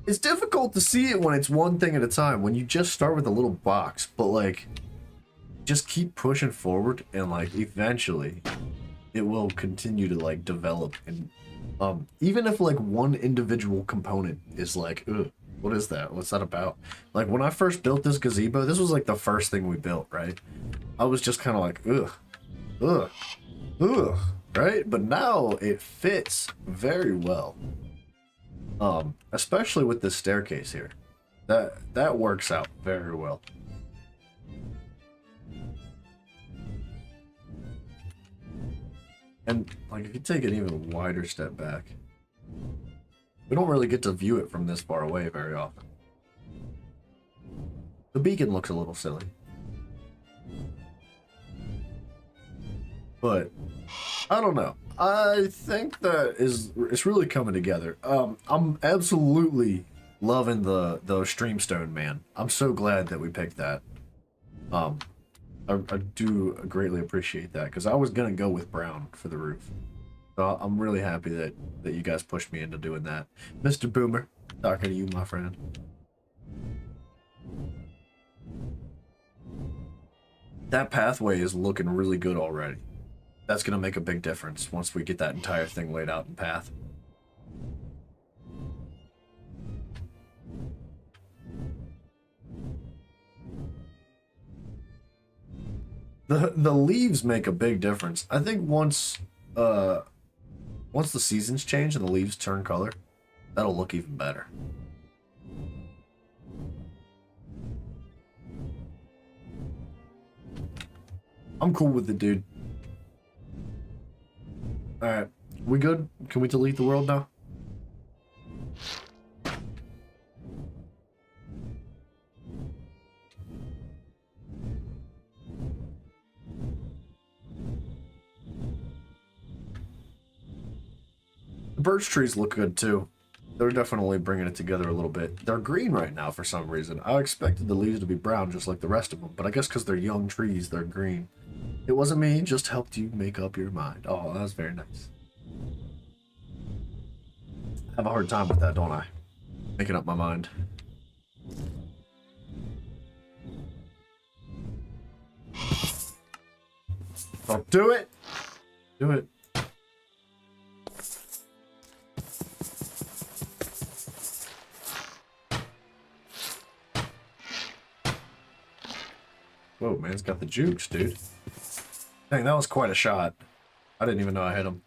It's difficult to see it when it's one thing at a time, when you just start with a little box, but like, just keep pushing forward and like eventually it will continue to like develop. And even if like one individual component is like, ugh, what is that? What's that about? Like when I first built this gazebo, this was like the first thing we built, right? I was just kind of like, ugh, ugh, ugh, right? But now it fits very well. Especially with this staircase here. That works out very well. And like if you take an even wider step back, we don't really get to view it from this far away very often. The beacon looks a little silly. But I don't know. I think that it's really coming together. I'm absolutely loving the Streamstone, man. I'm so glad that we picked that. I do greatly appreciate that because I was gonna go with brown for the roof. So I'm really happy that you guys pushed me into doing that. Mr. Boomer, talking to you, my friend. That pathway is looking really good already. That's gonna make a big difference once we get that entire thing laid out in path. The leaves make a big difference. I think once the seasons change and the leaves turn color, that'll look even better. I'm cool with it, dude. Alright, we good? Can we delete the world now? The birch trees look good too. They're definitely bringing it together a little bit. They're green right now for some reason. I expected the leaves to be brown just like the rest of them, but I guess because they're young trees, they're green. It wasn't me, just helped you make up your mind. Oh, that was very nice. I have a hard time with that, don't I? Making up my mind. Oh, do it! Do it. Whoa, man's got the jukes, dude. Dang, that was quite a shot. I didn't even know I hit him.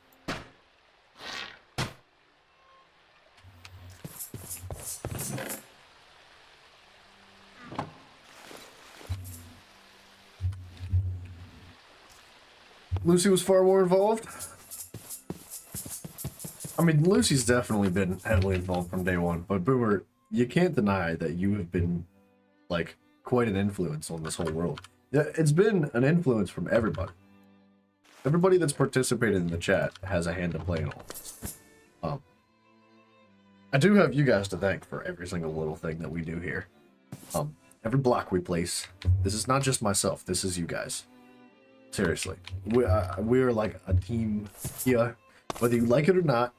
Lucy was far more involved. I mean, Lucy's definitely been heavily involved from day one, but Boomer, you can't deny that you have been, like, quite an influence on this whole world. Yeah, it's been an influence from everybody. Everybody that's participated in the chat has a hand to play in all. I do have you guys to thank for every single little thing that we do here. Every block we place, this is not just myself, this is you guys. Seriously. We are like a team here. Whether you like it or not,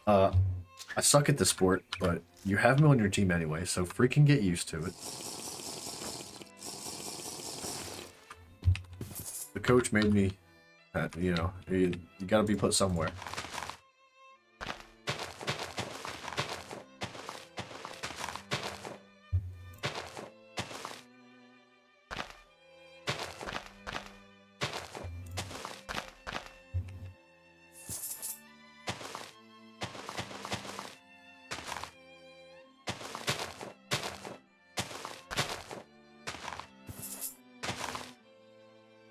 I suck at this sport, but you have me on your team anyway, so freaking get used to it. The coach made me, you know, you gotta be put somewhere.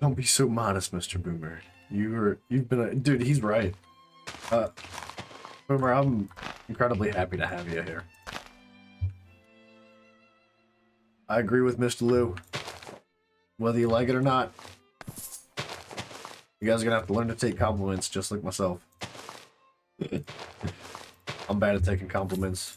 Don't be so modest, Mr. Boomer. You've been a dude. He's right. Boomer, I'm incredibly happy to have you here. I agree with Mr. Lou. Whether you like it or not, you guys are gonna have to learn to take compliments, just like myself. I'm bad at taking compliments.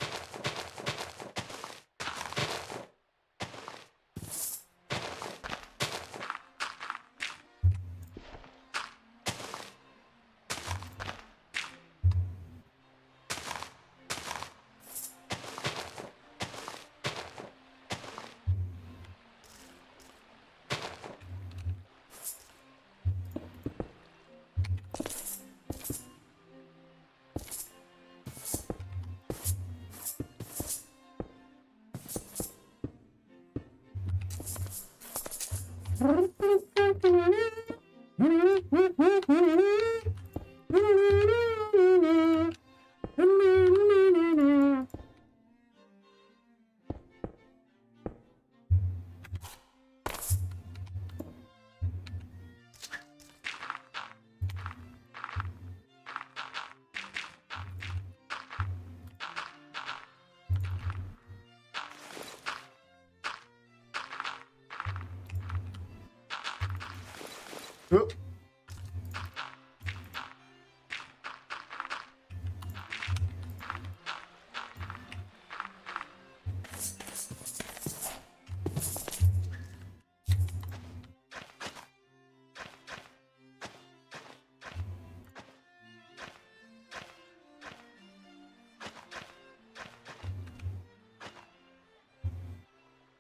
Oop.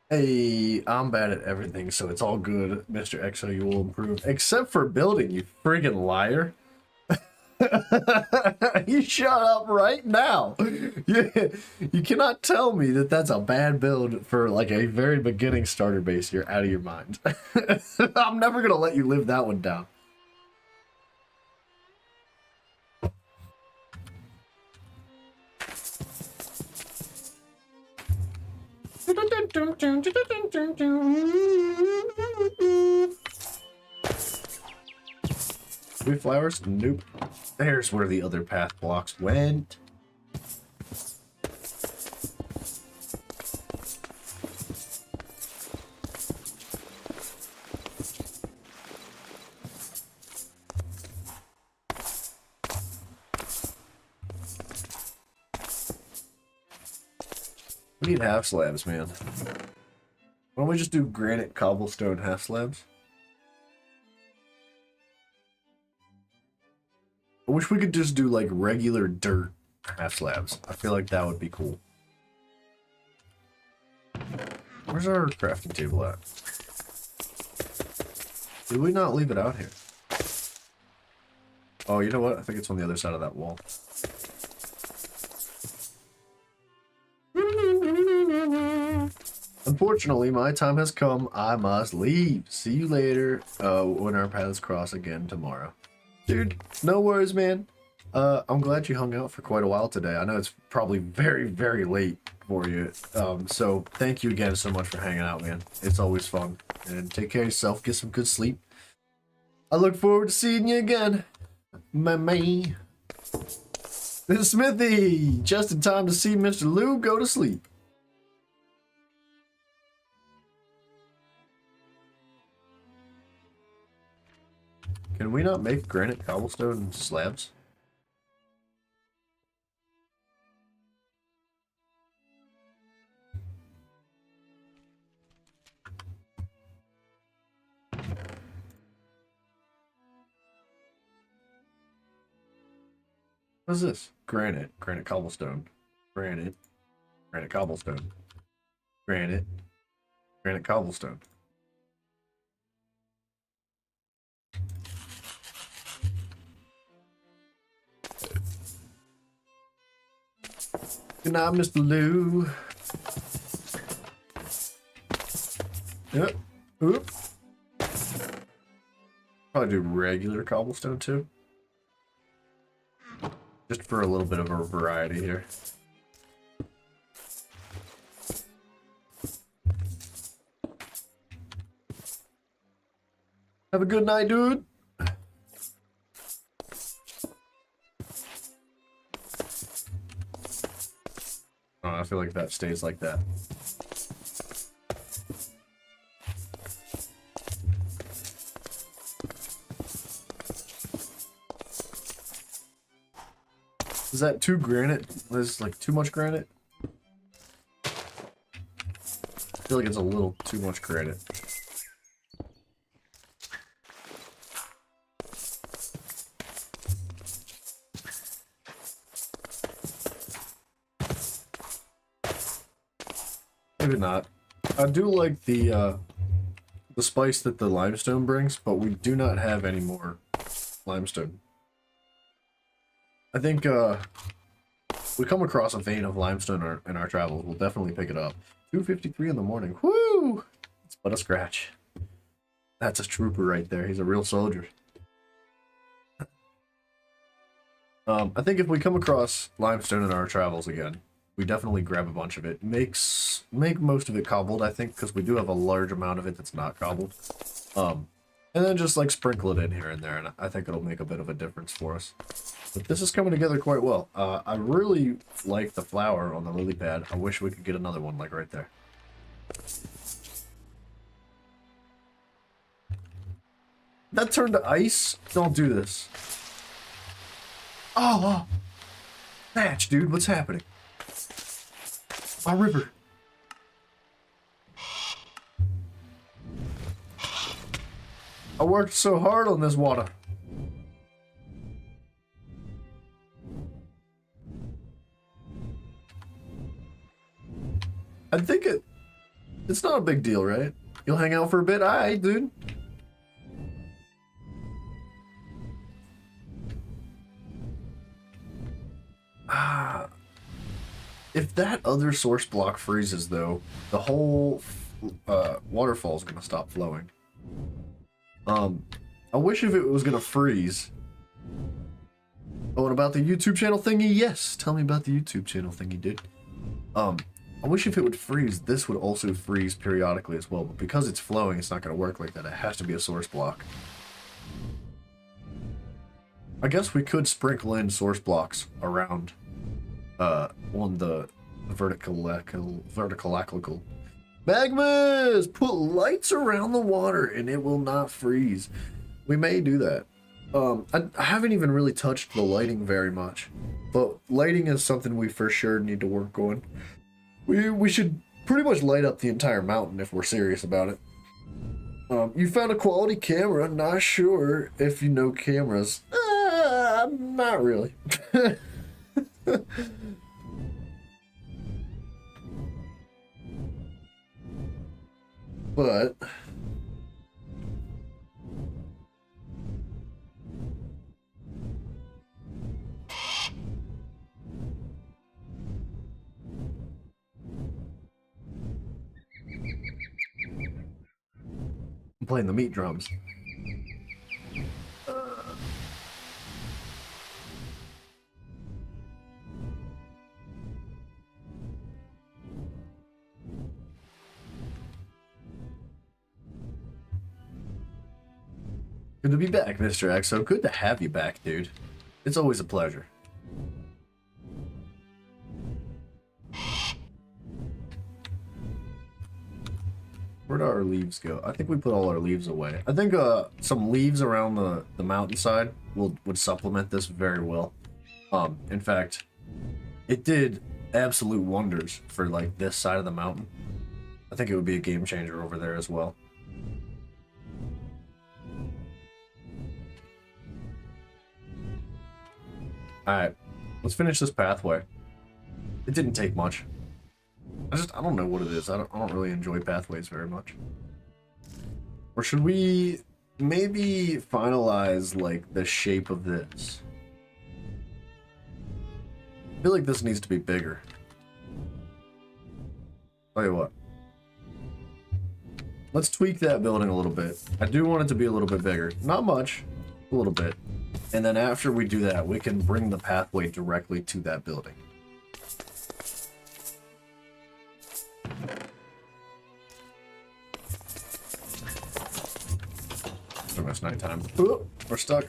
Hey, I'm bad at everything, so it's all good, Mr. XO. You will improve, except for building, you friggin' liar. You shut up right now. You cannot tell me that that's a bad build for like a very beginning starter base. You're out of your mind. I'm never gonna let you live that one down. Three flowers? Nope. There's where the other path blocks went. We need half slabs, man. Why don't we just do granite cobblestone half slabs? I wish we could just do like regular dirt half slabs. I feel like that would be cool. Where's our crafting table at? Did we not leave it out here? Oh, you know what? I think it's on the other side of that wall. Unfortunately, my time has come. I must leave. See you later when our paths cross again tomorrow. Dude, no worries, man. I'm glad you hung out for quite a while today. I know it's probably very, very late for you. So thank you again so much for hanging out, man. It's always fun. And take care of yourself. Get some good sleep. I look forward to seeing you again. Me. This is Smithy. Just in time to see Mr. Lou go to sleep. Can we not make granite cobblestone slabs? What is this? Granite. Granite cobblestone. Granite. Granite cobblestone. Granite. Granite cobblestone. Good night, Mr. Lou. Yep. Oop. Probably do regular cobblestone too. Just for a little bit of a variety here. Have a good night, dude. Oh, I feel like that stays like that. Is that too granite? Is like too much granite? I feel like it's a little too much granite. Maybe not. I do like the spice that the limestone brings, but we do not have any more limestone. I think we come across a vein of limestone in our travels. We'll definitely pick it up. 2:53 in the morning. Woo! It's but a scratch. That's a trooper right there. He's a real soldier. I think if we come across limestone in our travels again, we definitely grab a bunch of it. Make most of it cobbled, I think, because we do have a large amount of it that's not cobbled. And then just like sprinkle it in here and there, and I think it'll make a bit of a difference for us. But this is coming together quite well. I really like the flower on the lily pad. I wish we could get another one like right there. That turned to ice? Don't do this. Oh! Thatch, dude, what's happening? My river. I worked so hard on this water. I think it's not a big deal, right? You'll hang out for a bit? Alright, dude. If that other source block freezes, though, the whole waterfall is going to stop flowing. I wish if it was going to freeze. Oh, and about the YouTube channel thingy? Yes, tell me about the YouTube channel thingy, dude. I wish if it would freeze, this would also freeze periodically as well, but because it's flowing, it's not going to work like that. It has to be a source block. I guess we could sprinkle in source blocks around on the vertical magmas. Put lights around the water and it will not freeze. We may do that. I haven't even really touched the lighting very much, but lighting is something we for sure need to work on. We should pretty much light up the entire mountain if we're serious about it. You found a quality camera. Not sure if you know cameras. Not really. But I'm playing the meat drums. Good to be back, Mr. Exo. Good to have you back, dude. It's always a pleasure. Where'd our leaves go? I think we put all our leaves away. I think some leaves around the mountainside would supplement this very well. In fact, it did absolute wonders for like this side of the mountain. I think it would be a game changer over there as well. Alright, Let's finish this pathway. It didn't take much. I don't know what it is. I don't really enjoy pathways very much. Or should we maybe finalize like the shape of this? I feel like this needs to be bigger. Tell you what. Let's tweak that building a little bit. I do want it to be a little bit bigger. Not much, a little bit. And then after we do that, we can bring the pathway directly to that building. It's almost nighttime. Ooh, we're stuck.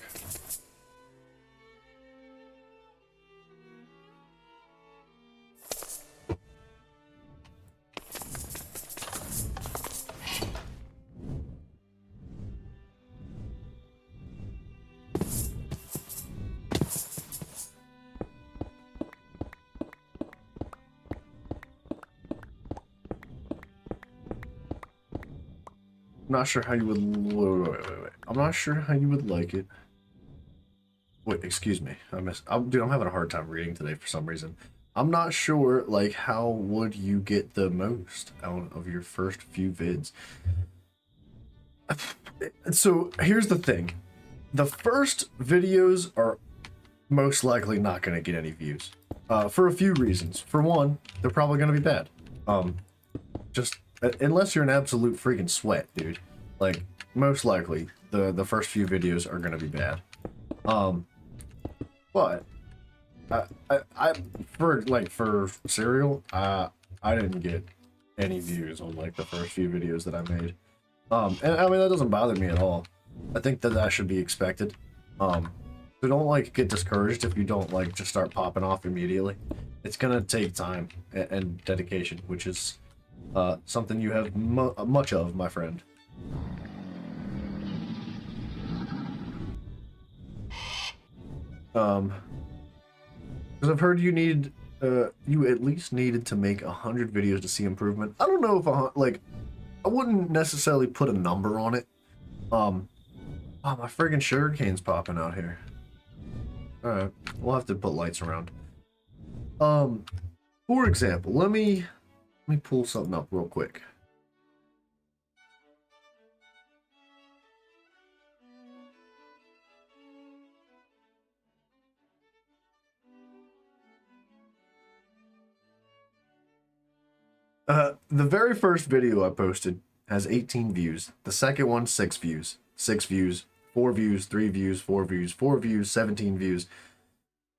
I'm not sure how you would. Wait. I'm not sure how you would like it. Wait, excuse me. Dude, I'm having a hard time reading today for some reason. I'm not sure, like, how would you get the most out of your first few vids? So here's the thing: the first videos are most likely not going to get any views, for a few reasons. For one, they're probably going to be bad. Just unless you're an absolute freaking sweat, dude. Like, most likely, the first few videos are gonna be bad. But for Serial, I didn't get any views on like the first few videos that I made. And I mean that doesn't bother me at all. I think that should be expected. So don't like get discouraged if you don't like just start popping off immediately. It's gonna take time and dedication, which is something you have much of, my friend. Because I've heard you need, you at least needed to make 100 videos to see improvement. I don't know if I wouldn't necessarily put a number on it. Oh, my friggin' sugarcane's popping out here. All right, we'll have to put lights around. For example, let me pull something up real quick. The very first video I posted has 18 views. The second one, 6 views. 6 views, 4 views, 3 views, 4 views, 4 views, 17 views,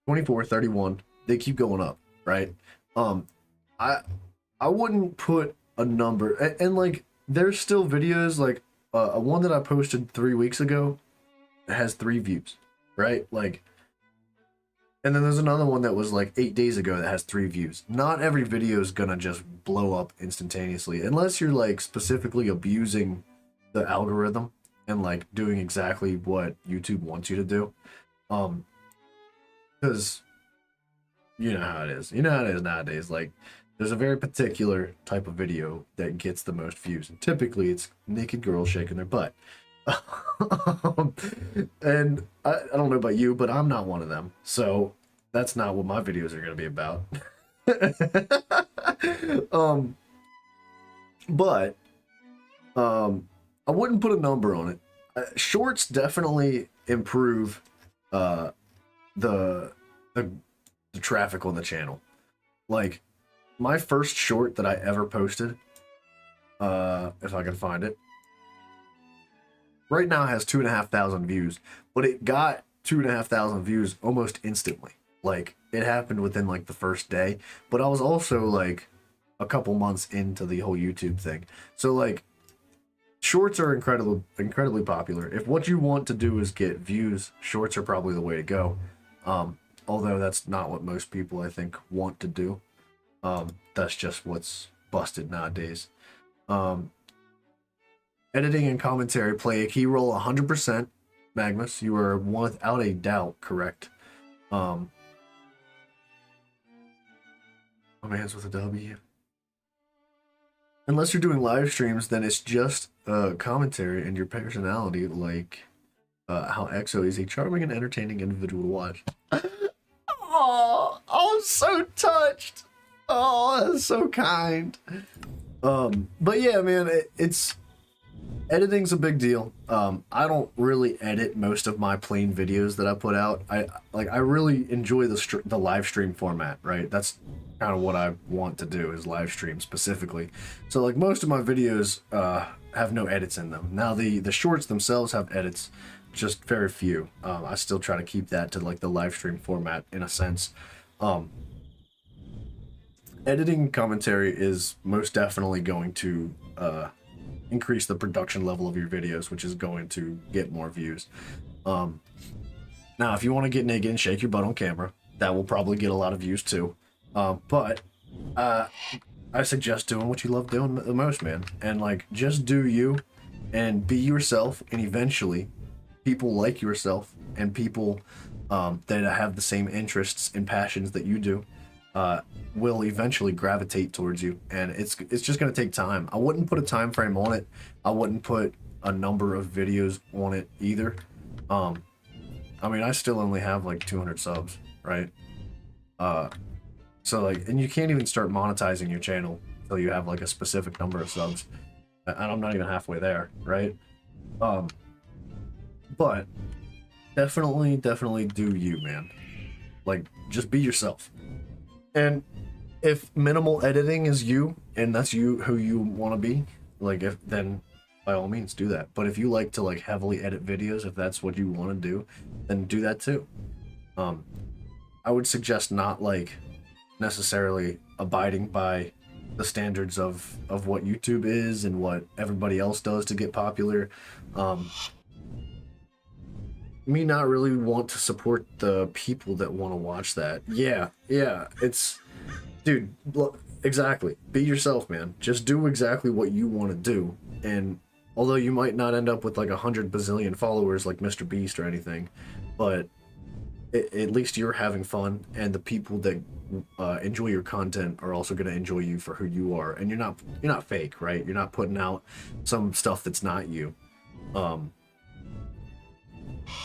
24, 31. They keep going up, right? I wouldn't put a number, and like there's still videos like one that I posted 3 weeks ago has 3 views, right? Like, and then there's another one that was like 8 days ago that has 3 views. Not every video is gonna just blow up instantaneously unless you're like specifically abusing the algorithm and like doing exactly what YouTube wants you to do. Because you know how it is. You know how it is nowadays. Like, there's a very particular type of video that gets the most views, and typically it's naked girls shaking their butt. And I don't know about you, but I'm not one of them, so that's not what my videos are going to be about. But I wouldn't put a number on it. Shorts definitely improve the traffic on the channel. Like, my first short that I ever posted, if I can find it, right now has 2,500 views, but it got 2,500 views almost instantly. Like, it happened within like the first day, but I was also like a couple months into the whole YouTube thing. So like, shorts are incredibly popular. If what you want to do is get views, shorts are probably the way to go. Although that's not what most people, I think, want to do. That's just what's busted nowadays. Editing and commentary play a key role 100%. Magnus, you are without a doubt correct. My man's with a W. Unless you're doing live streams, then it's just commentary and your personality, like how EXO is a charming and entertaining individual to watch. Oh, I'm so touched. Oh, that's so kind. But yeah, man, it's editing's a big deal. I don't really edit most of my plain videos that I put out. I really enjoy the live stream format, right? That's kind of what I want to do, is live stream specifically. So like most of my videos have no edits in them. Now the shorts themselves have edits, just very few. I still try to keep that to like the live stream format in a sense. Editing commentary is most definitely going to increase the production level of your videos, which is going to get more views. Now, if you want to get naked and shake your butt on camera, that will probably get a lot of views too. But I suggest doing what you love doing the most, man. And like, just do you and be yourself, and eventually people like yourself, and people that have the same interests and passions that you do will eventually gravitate towards you. And it's just going to take time. I wouldn't put a time frame on it. I wouldn't put a number of videos on it either. I mean, I still only have like 200 subs, right? So like, and you can't even start monetizing your channel until you have like a specific number of subs, and I'm not even halfway there, right? But definitely do you, man. Like, just be yourself. And if minimal editing is you, and that's you who you want to be, like, then by all means do that. But if you like to like heavily edit videos, if that's what you want to do, then do that too. I would suggest not like necessarily abiding by the standards of what YouTube is and what everybody else does to get popular. Me not really want to support the people that want to watch that. Yeah, it's, dude, look, exactly. Be yourself, man. Just do exactly what you want to do. And although you might not end up with like 100 bazillion followers like Mr. Beast or anything, but at least you're having fun, and the people that enjoy your content are also going to enjoy you for who you are. And you're not fake, right? You're not putting out some stuff that's not you.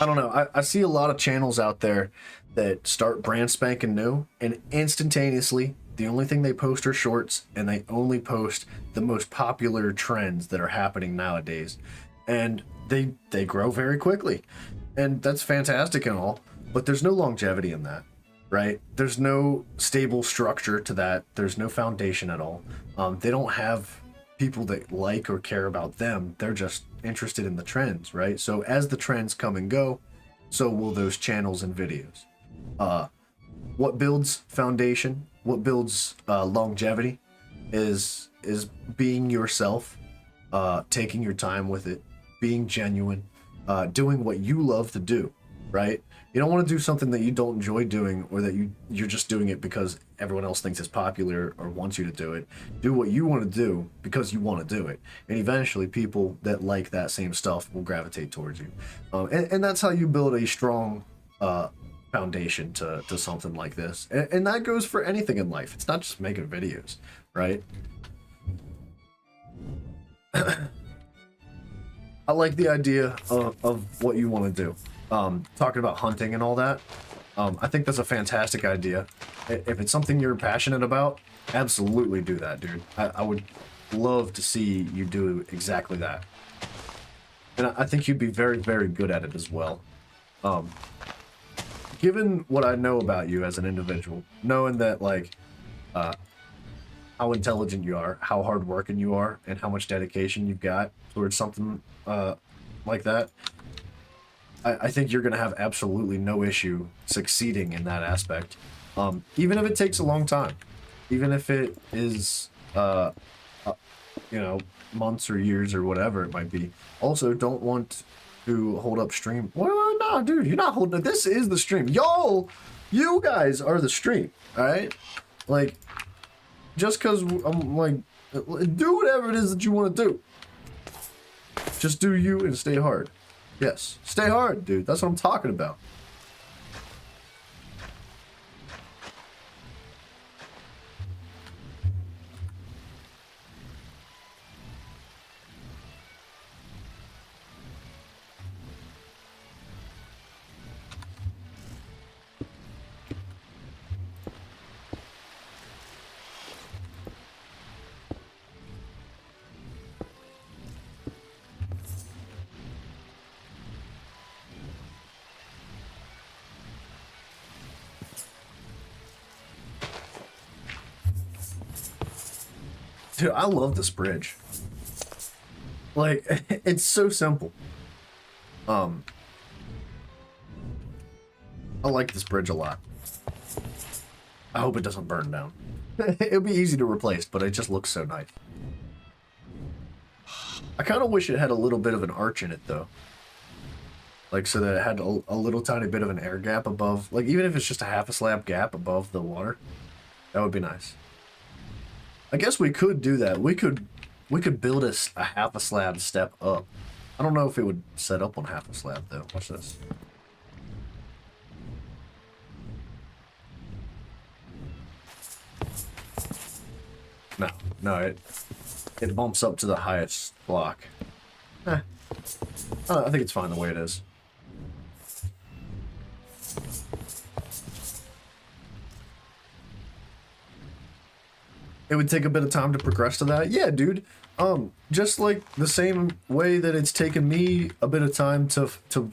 I don't know. I see a lot of channels out there that start brand spanking new, and instantaneously the only thing they post are shorts, and they only post the most popular trends that are happening nowadays, and they grow very quickly, and that's fantastic and all, but there's no longevity in that, right? There's no stable structure to that. There's no foundation at all. They don't have people that like or care about them. They're just interested in the trends, right? So as the trends come and go, so will those channels and videos. What builds foundation, what builds longevity is being yourself, taking your time with it, being genuine, doing what you love to do, right? You don't want to do something that you don't enjoy doing, or that you're just doing it because everyone else thinks it's popular or wants you to do it. Do what you want to do because you want to do it. And eventually people that like that same stuff will gravitate towards you. And that's how you build a strong foundation to something like this. And that goes for anything in life. It's not just making videos, right? I like the idea of what you want to do. Talking about hunting and all that. I think that's a fantastic idea. If it's something you're passionate about, absolutely do that, dude. I would love to see you do exactly that. And I think you'd be very, very good at it as well. Given what I know about you as an individual, knowing that, like, how intelligent you are, how hardworking you are, and how much dedication you've got towards something like that, I think you're going to have absolutely no issue succeeding in that aspect. Even if it takes a long time, even if it is, you know, months or years or whatever it might be. Also, don't want to hold up stream. Well, no, dude, you're not holding it. This is the stream. Yo, you guys are the stream, all right? Like, just because I'm like, do whatever it is that you want to do. Just do you and stay hard. Yes, stay hard, dude. That's what I'm talking about. Dude, I love this bridge. Like, it's so simple. I like this bridge a lot. I hope it doesn't burn down. It'll be easy to replace, but it just looks so nice. I kind of wish it had a little bit of an arch in it, though. Like, so that it had a little tiny bit of an air gap above. Like, even if it's just a half a slab gap above the water, that would be nice. I guess we could do that. We could build a half a slab step up. I don't know if it would set up on half a slab, though. Watch this. No, it bumps up to the highest block. I think it's fine the way it is. It would take a bit of time to progress to that. Yeah, dude. Just like the same way that it's taken me a bit of time to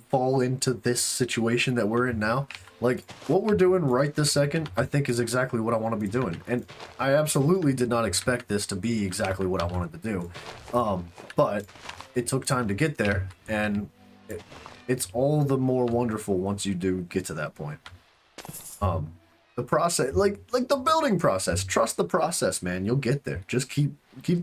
fall into this situation that we're in now. Like, what we're doing right this second, I think is exactly what I want to be doing. And I absolutely did not expect this to be exactly what I wanted to do. But it took time to get there, and it's all the more wonderful once you do get to that point. The process, like the building process, trust the process, man. You'll get there. Just keep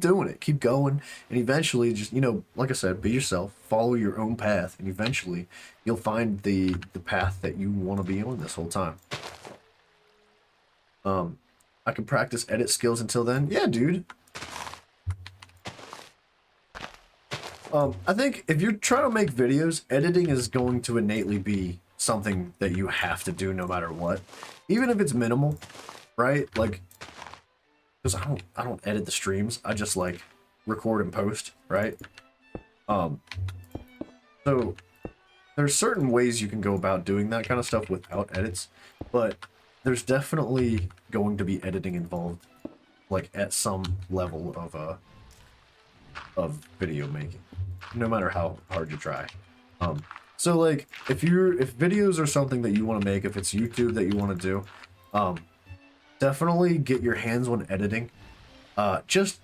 doing it, keep going, and eventually, just, you know, like I said, be yourself, follow your own path, and eventually you'll find the path that you want to be on this whole time. I can practice edit skills until then. Yeah, dude. I think if you're trying to make videos, editing is going to innately be something that you have to do no matter what, even if it's minimal, right? Like, because I don't edit the streams, I just like record and post, right? So there's certain ways you can go about doing that kind of stuff without edits, but there's definitely going to be editing involved, like at some level of video making, no matter how hard you try. So like, if videos are something that you want to make, if it's YouTube that you want to do, definitely get your hands on editing. Just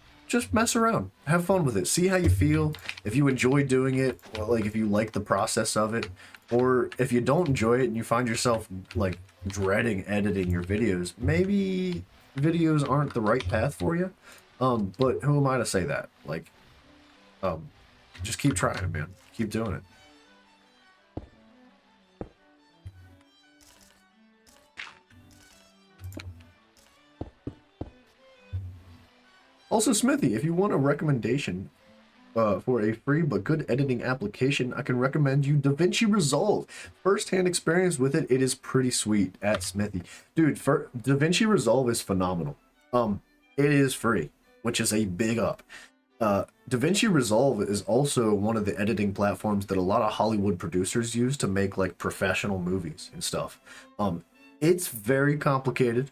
mess around, have fun with it, see how you feel, if you enjoy doing it, or like if you like the process of it, or if you don't enjoy it and you find yourself like dreading editing your videos, maybe videos aren't the right path for you. But who am I to say that? Like, just keep trying, man. Keep doing it. Also, Smithy, if you want a recommendation for a free but good editing application, I can recommend you DaVinci Resolve. First-hand experience with it, it is pretty sweet at Smithy. Dude, DaVinci Resolve is phenomenal. It is free, which is a big up. DaVinci Resolve is also one of the editing platforms that a lot of Hollywood producers use to make like professional movies and stuff. It's very complicated.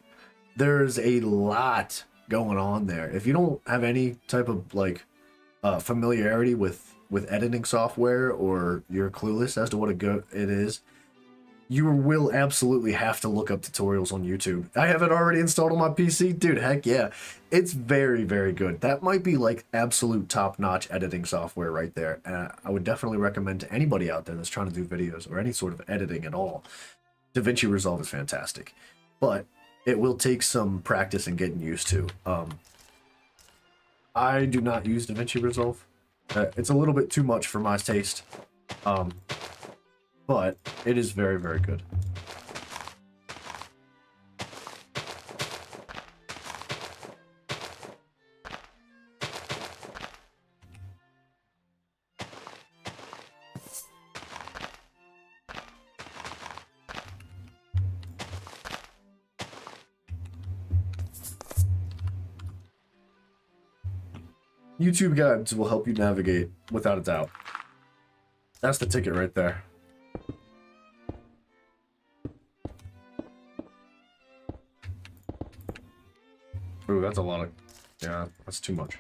There's a lot going on there. If you don't have any type of like familiarity with editing software, or you're clueless as to what it is, you will absolutely have to look up tutorials on YouTube. I have it already installed on my PC. Dude, heck yeah. It's very, very good. That might be like absolute top-notch editing software right there. I would definitely recommend to anybody out there that's trying to do videos or any sort of editing at all. DaVinci Resolve is fantastic. But it will take some practice and getting used to. I do not use DaVinci Resolve. It's a little bit too much for my taste. But it is very, very good. YouTube guides will help you navigate, without a doubt. That's the ticket right there. Ooh, that's a lot of... Yeah, that's too much.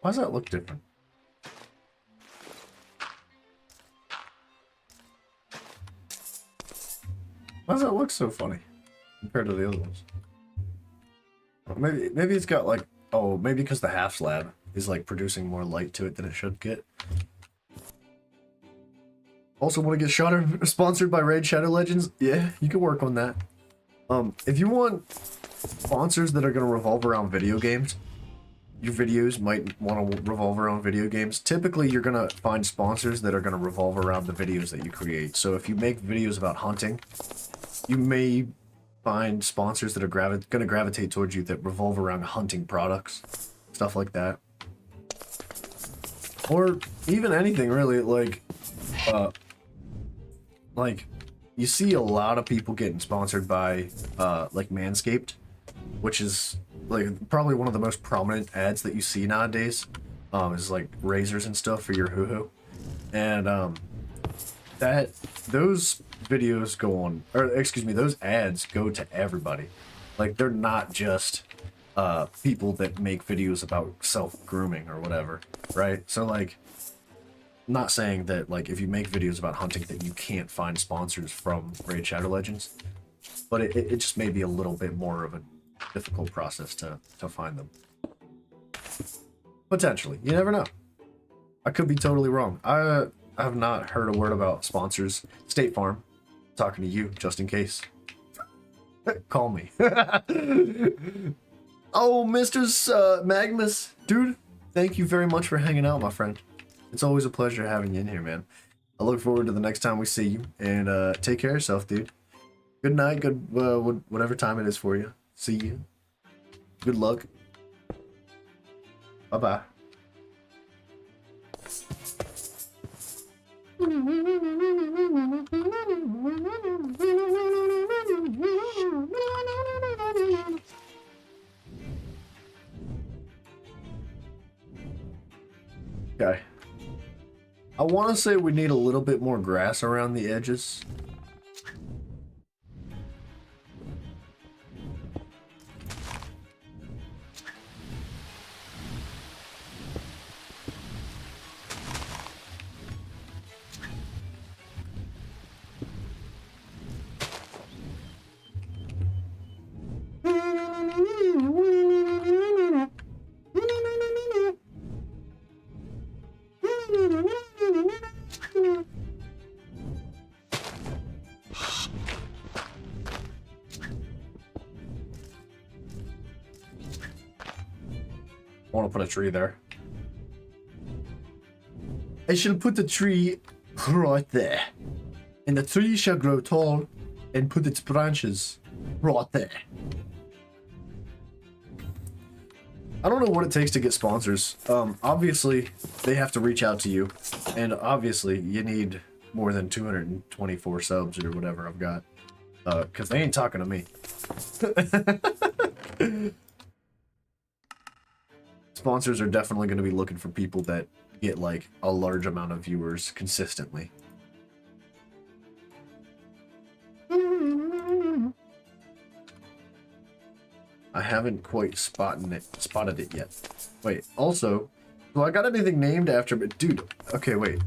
Why does that look different? Why does that look so funny compared to the other ones? Maybe it's got like, oh, maybe because the half slab is like producing more light to it than it should get. Also want to get sponsored by Raid Shadow Legends? Yeah, you can work on that. If you want sponsors that are going to revolve around video games, your videos might want to revolve around video games. Typically, you're going to find sponsors that are going to revolve around the videos that you create. So if you make videos about hunting, you may find sponsors that are going to gravitate towards you that revolve around hunting products, stuff like that. Or even anything really, like you see a lot of people getting sponsored by like Manscaped, which is like probably one of the most prominent ads that you see nowadays. Is like razors and stuff for your hoo-hoo. And those videos go on, or excuse me, those ads go to everybody. Like they're not just people that make videos about self-grooming or whatever, right? So like, I'm not saying that like if you make videos about hunting that you can't find sponsors from Raid Shadow Legends, but it just may be a little bit more of a difficult process to find them. Potentially, you never know. I could be totally wrong. I have not heard a word about sponsors. State Farm, talking to you just in case. Call me. Oh, Mr. Magnus, dude, thank you very much for hanging out, my friend. It's always a pleasure having you in here, man. I look forward to the next time we see you, and take care of yourself, dude. Good night, good whatever time it is for you. See you. Good luck. Bye-bye. Okay. I want to say we need a little bit more grass around the edges. I want to put a tree there. I shall put the tree right there. And the tree shall grow tall and put its branches right there. I don't know what it takes to get sponsors. Obviously, they have to reach out to you. And obviously, you need more than 224 subs or whatever I've got. Because they ain't talking to me. Sponsors are definitely going to be looking for people that get like a large amount of viewers consistently. I haven't quite spotted it yet. Wait, also, do I got anything named after me? Dude, okay, wait.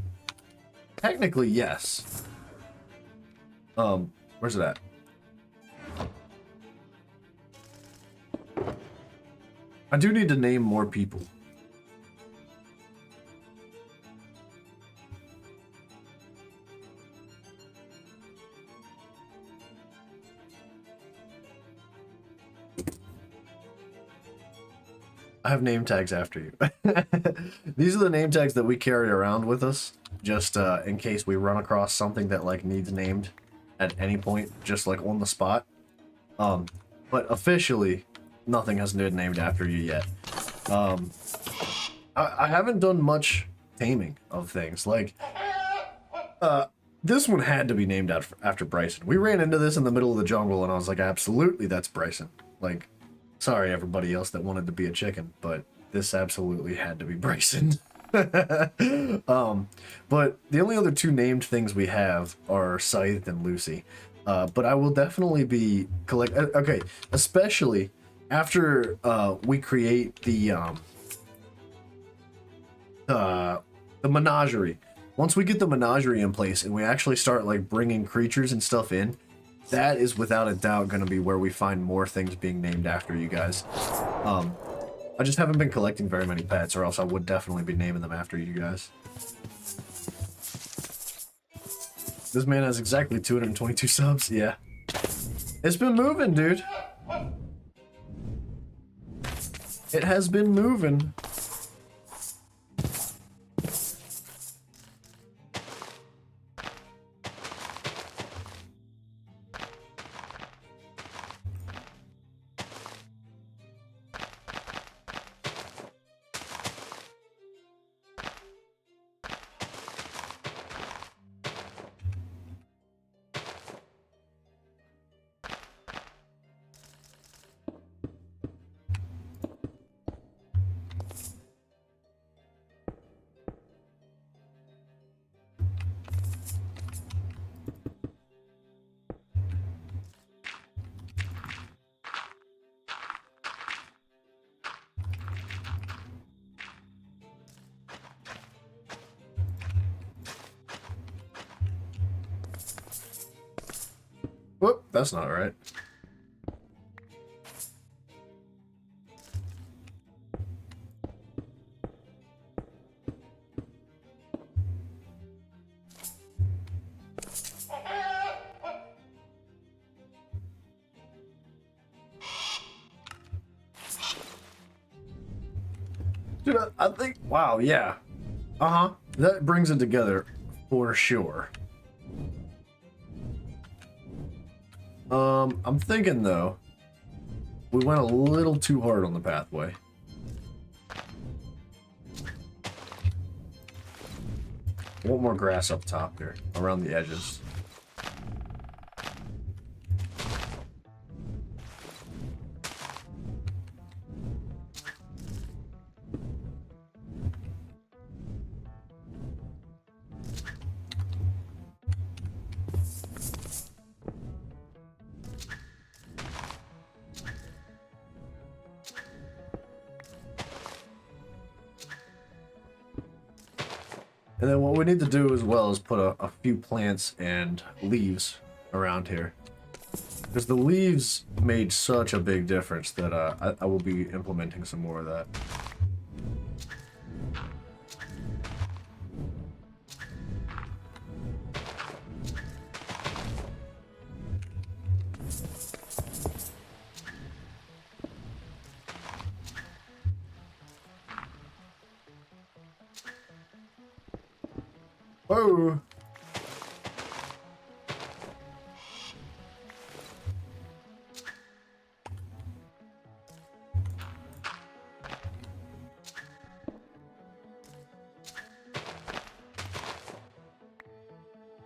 Technically, yes. Where's it at? I do need to name more people. I have name tags after you. These are the name tags that we carry around with us, just in case we run across something that like needs named at any point, just like on the spot. But officially, nothing has been named after you yet. I haven't done much taming of things. Like, this one had to be named after Bryson. We ran into this in the middle of the jungle, and I was like, absolutely, that's Bryson. Like, sorry everybody else that wanted to be a chicken, but this absolutely had to be Bryson. But the only other two named things we have are Scythe and Lucy. But I will definitely be okay, especially after we create the the menagerie. Once we get the menagerie in place and we actually start like bringing creatures and stuff in, that is without a doubt going to be where we find more things being named after you guys. I just haven't been collecting very many pets, or else I would definitely be naming them after you guys. This man has exactly 222 subs. Yeah. It's been moving, dude. It has been moving. Whoop, that's not right. Dude, I think, wow, yeah. Uh-huh. That brings it together for sure. I'm thinking though, we went a little too hard on the pathway. I want more grass up top here, around the edges. And then what we need to do as well is put a few plants and leaves around here. Because the leaves made such a big difference that I will be implementing some more of that. Oh.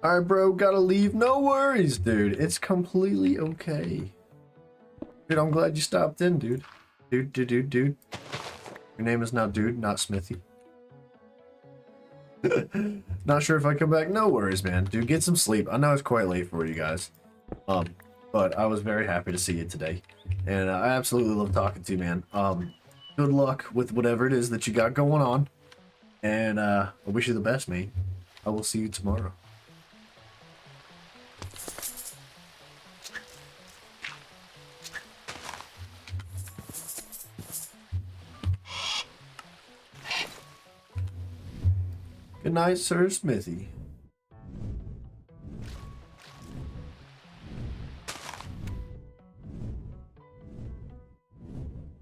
Alright, bro, gotta leave. No worries, dude. It's completely okay. Dude, I'm glad you stopped in, dude. Dude. Your name is now Dude, not Smithy. Not sure if I come back. No worries, man. Dude, get some sleep. I know it's quite late for you guys. But I was very happy to see you today. And I absolutely love talking to you, man. Good luck with whatever it is that you got going on. And I wish you the best, mate. I will see you tomorrow. Good night, Sir Smithy.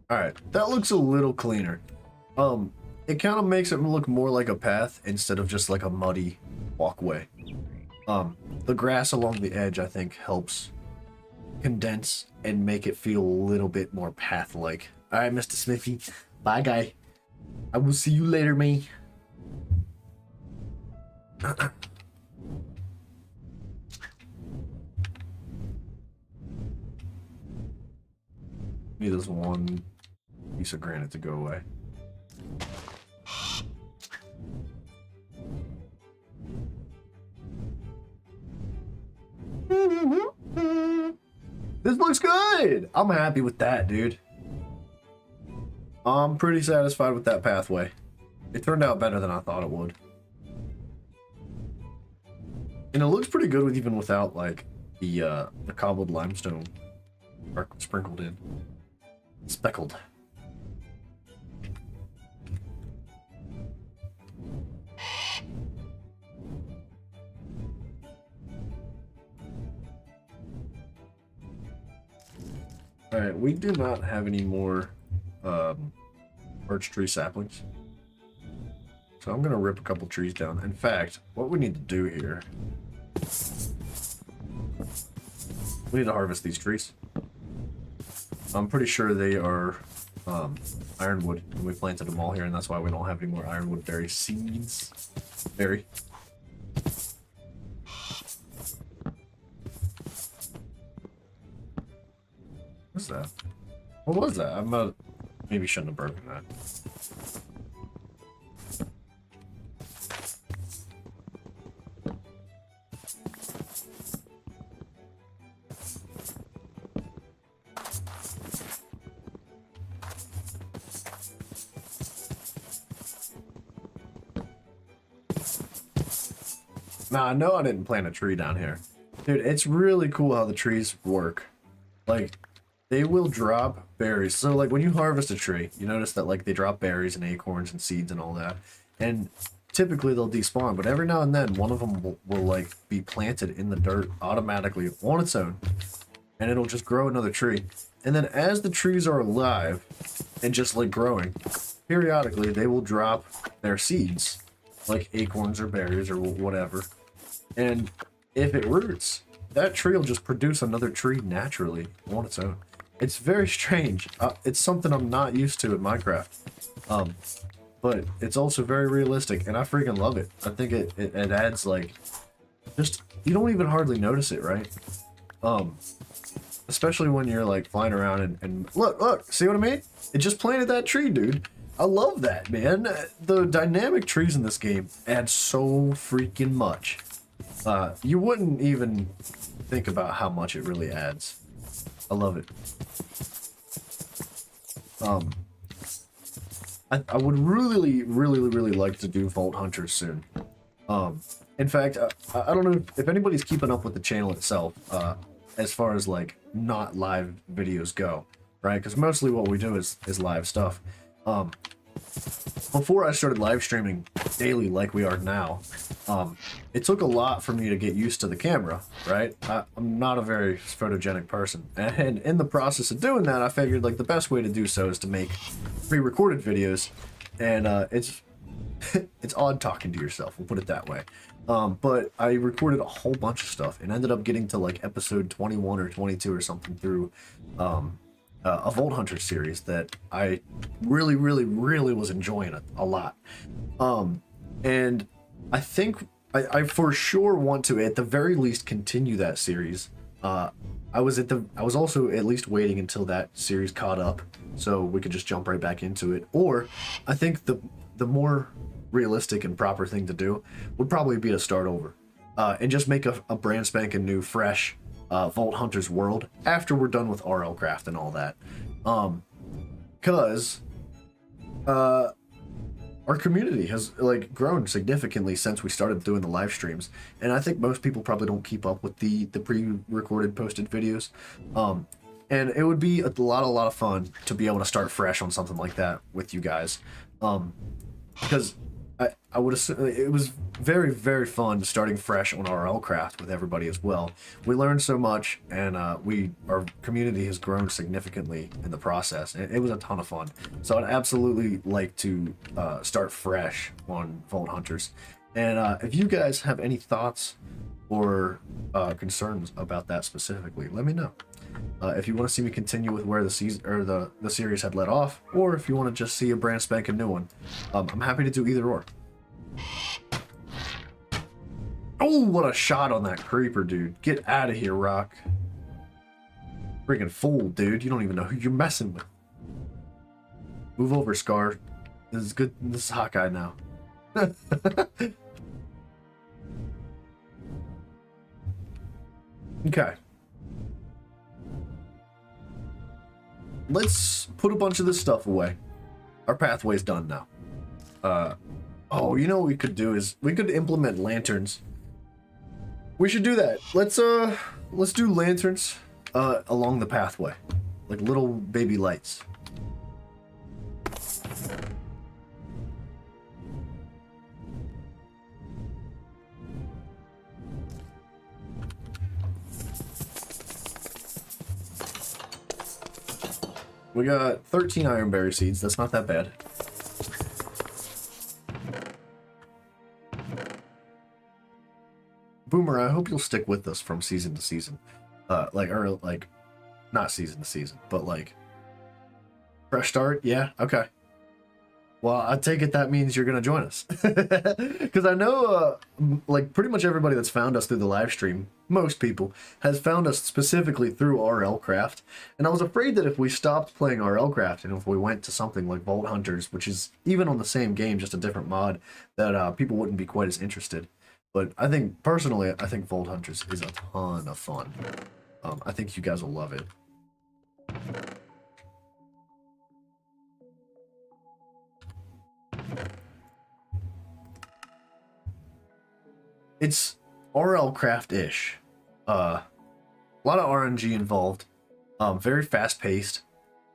Alright, that looks a little cleaner. It kind of makes it look more like a path instead of just like a muddy walkway. The grass along the edge, I think, helps condense and make it feel a little bit more path-like. Alright, Mr. Smithy. Bye, guy. I will see you later, me. Need this one piece of granite to go away. This looks good! I'm happy with that, dude. I'm pretty satisfied with that pathway. It turned out better than I thought it would. And it looks pretty good with even without like the cobbled limestone sprinkled in. Speckled. Alright, we do not have any more birch tree saplings. So I'm gonna rip a couple trees down. In fact, what we need to do here, we need to harvest these trees. I'm pretty sure they are ironwood, and we planted them all here, and that's why we don't have any more ironwood berry seeds. Berry. What's that? What was that? Maybe shouldn't have broken that. Nah, no, I didn't plant a tree down here. Dude, it's really cool how the trees work. Like, they will drop berries. So, like, when you harvest a tree, you notice that, like, they drop berries and acorns and seeds and all that. And typically they'll despawn, but every now and then one of them will like, be planted in the dirt automatically on its own. And it'll just grow another tree. And then as the trees are alive and just, like, growing, periodically they will drop their seeds, like acorns or berries or whatever. And if it roots, that tree will just produce another tree naturally on its own. It's very strange. It's something I'm not used to in Minecraft. But it's also very realistic, and I freaking love it. I think it adds, like, just, you don't even hardly notice it, right? Especially when you're, like, flying around and look, see what I mean? It just planted that tree, dude. I love that, man. The dynamic trees in this game add so freaking much. You wouldn't even think about how much it really adds. I love it. I would really like to do Vault Hunters soon. In fact, I don't know if anybody's keeping up with the channel itself, as far as, like, not live videos go, right? Because mostly what we do is live stuff. Before I started live streaming daily like we are now, it took a lot for me to get used to the camera, right? I'm not a very photogenic person, and in the process of doing that, I figured, like, the best way to do so is to make pre-recorded videos, and it's it's odd talking to yourself, we'll put it that way. But I recorded a whole bunch of stuff and ended up getting to, like, episode 21 or 22 or something through a Vault Hunter series that I really was enjoying a lot. And I think I for sure want to, at the very least, continue that series. I was also at least waiting until that series caught up so we could just jump right back into it. Or I think the more realistic and proper thing to do would probably be to start over and just make a brand spanking new, fresh Vault Hunters world after we're done with RL Craft and all that. Because our community has, like, grown significantly since we started doing the live streams, and I think most people probably don't keep up with the pre-recorded posted videos. And it would be a lot of fun to be able to start fresh on something like that with you guys. Because I would assume it was very fun starting fresh on RL Craft with everybody as well. We learned so much, and our community has grown significantly in the process, and it was a ton of fun. So I'd absolutely like to start fresh on Vault Hunters. And if you guys have any thoughts or concerns about that specifically, let me know. If you want to see me continue with where the season or the series had let off, or if you want to just see a brand spanking new one, I'm happy to do either or. Oh, what a shot on that creeper, dude! Get out of here, Rock. Freaking fool, dude! You don't even know who you're messing with. Move over, Scar. This is good. This is Hawkeye now. Okay. Let's put a bunch of this stuff away. Our pathway's done now. Oh, you know what we could do is we could implement lanterns. We should do that. Let's do lanterns along the pathway. Like little baby lights. We got 13 ironberry seeds. That's not that bad. Boomer, I hope you'll stick with us from season to season. Like, not season to season, but like, fresh start? Yeah, okay. Well, I take it that means you're going to join us. Because I know, like, pretty much everybody that's found us through the live stream, most people, has found us specifically through RL Craft. And I was afraid that if we stopped playing RL Craft and if we went to something like Vault Hunters, which is even on the same game, just a different mod, that people wouldn't be quite as interested. But I think, personally, I think Vault Hunters is a ton of fun. I think you guys will love it. It's RL Craft-ish. A lot of RNG involved. Very fast-paced.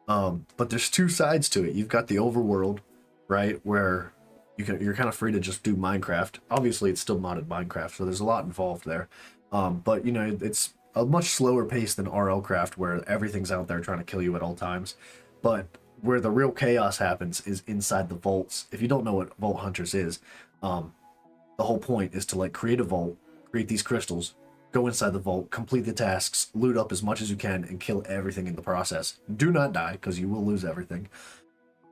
But there's two sides to it. You've got the overworld, right, where you're kind of free to just do Minecraft. Obviously, it's still modded Minecraft, so there's a lot involved there. But, you know, it's a much slower pace than RL Craft, where everything's out there trying to kill you at all times. But where the real chaos happens is inside the vaults. If you don't know what Vault Hunters is, the whole point is to like create a vault, create these crystals, go inside the vault, complete the tasks, loot up as much as you can, and kill everything in the process. Do not die, because you will lose everything.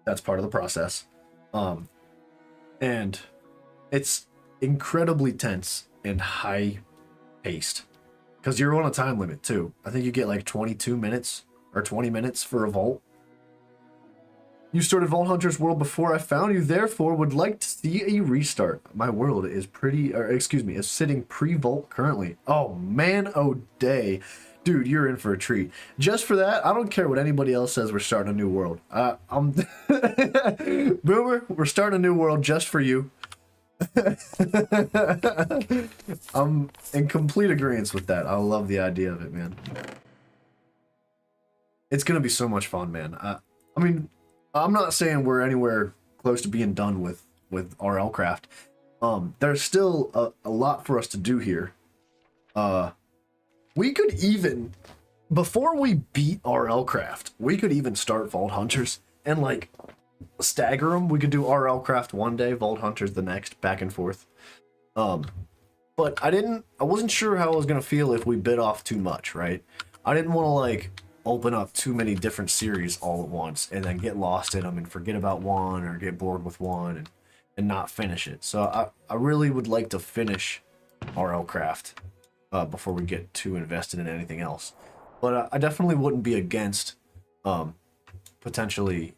That's part of the process. And it's incredibly tense and high-paced, because you're on a time limit, too. I think you get like 22 minutes or 20 minutes for a vault. You started Vault Hunters World before I found you, therefore would like to see a restart. My world is is sitting pre-vault currently. Oh man, oh day. Dude, you're in for a treat. Just for that, I don't care what anybody else says, we're starting a new world. Boomer, we're starting a new world just for you. I'm in complete agreement with that. I love the idea of it, man. It's gonna be so much fun, man. I mean, I'm not saying we're anywhere close to being done with RL Craft. There's still a lot for us to do here. We could even, before we beat RL Craft, we could even start Vault Hunters and like stagger them. We could do RL Craft one day, Vault Hunters the next, back and forth. But I wasn't sure how I was gonna feel if we bit off too much, right? I didn't want to like open up too many different series all at once and then get lost in them and forget about one or get bored with one and not finish it. So I really would like to finish RL Craft before we get too invested in anything else. But I definitely wouldn't be against potentially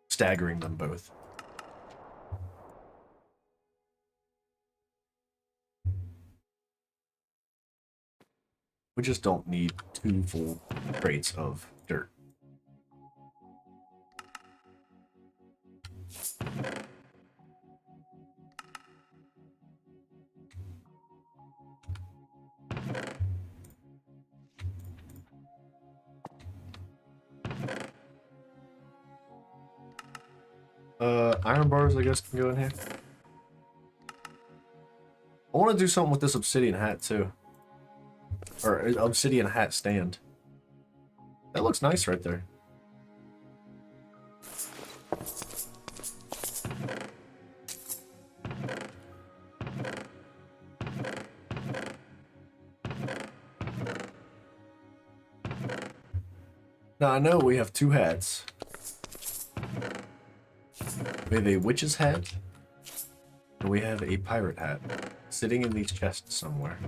staggering them both. We just don't need 2 full crates of dirt. Iron bars, I guess, can go in here. I want to do something with this obsidian hat, too. Or obsidian hat stand. That looks nice right there. Now I know we have 2 hats. We have a witch's hat, and we have a pirate hat sitting in these chests somewhere.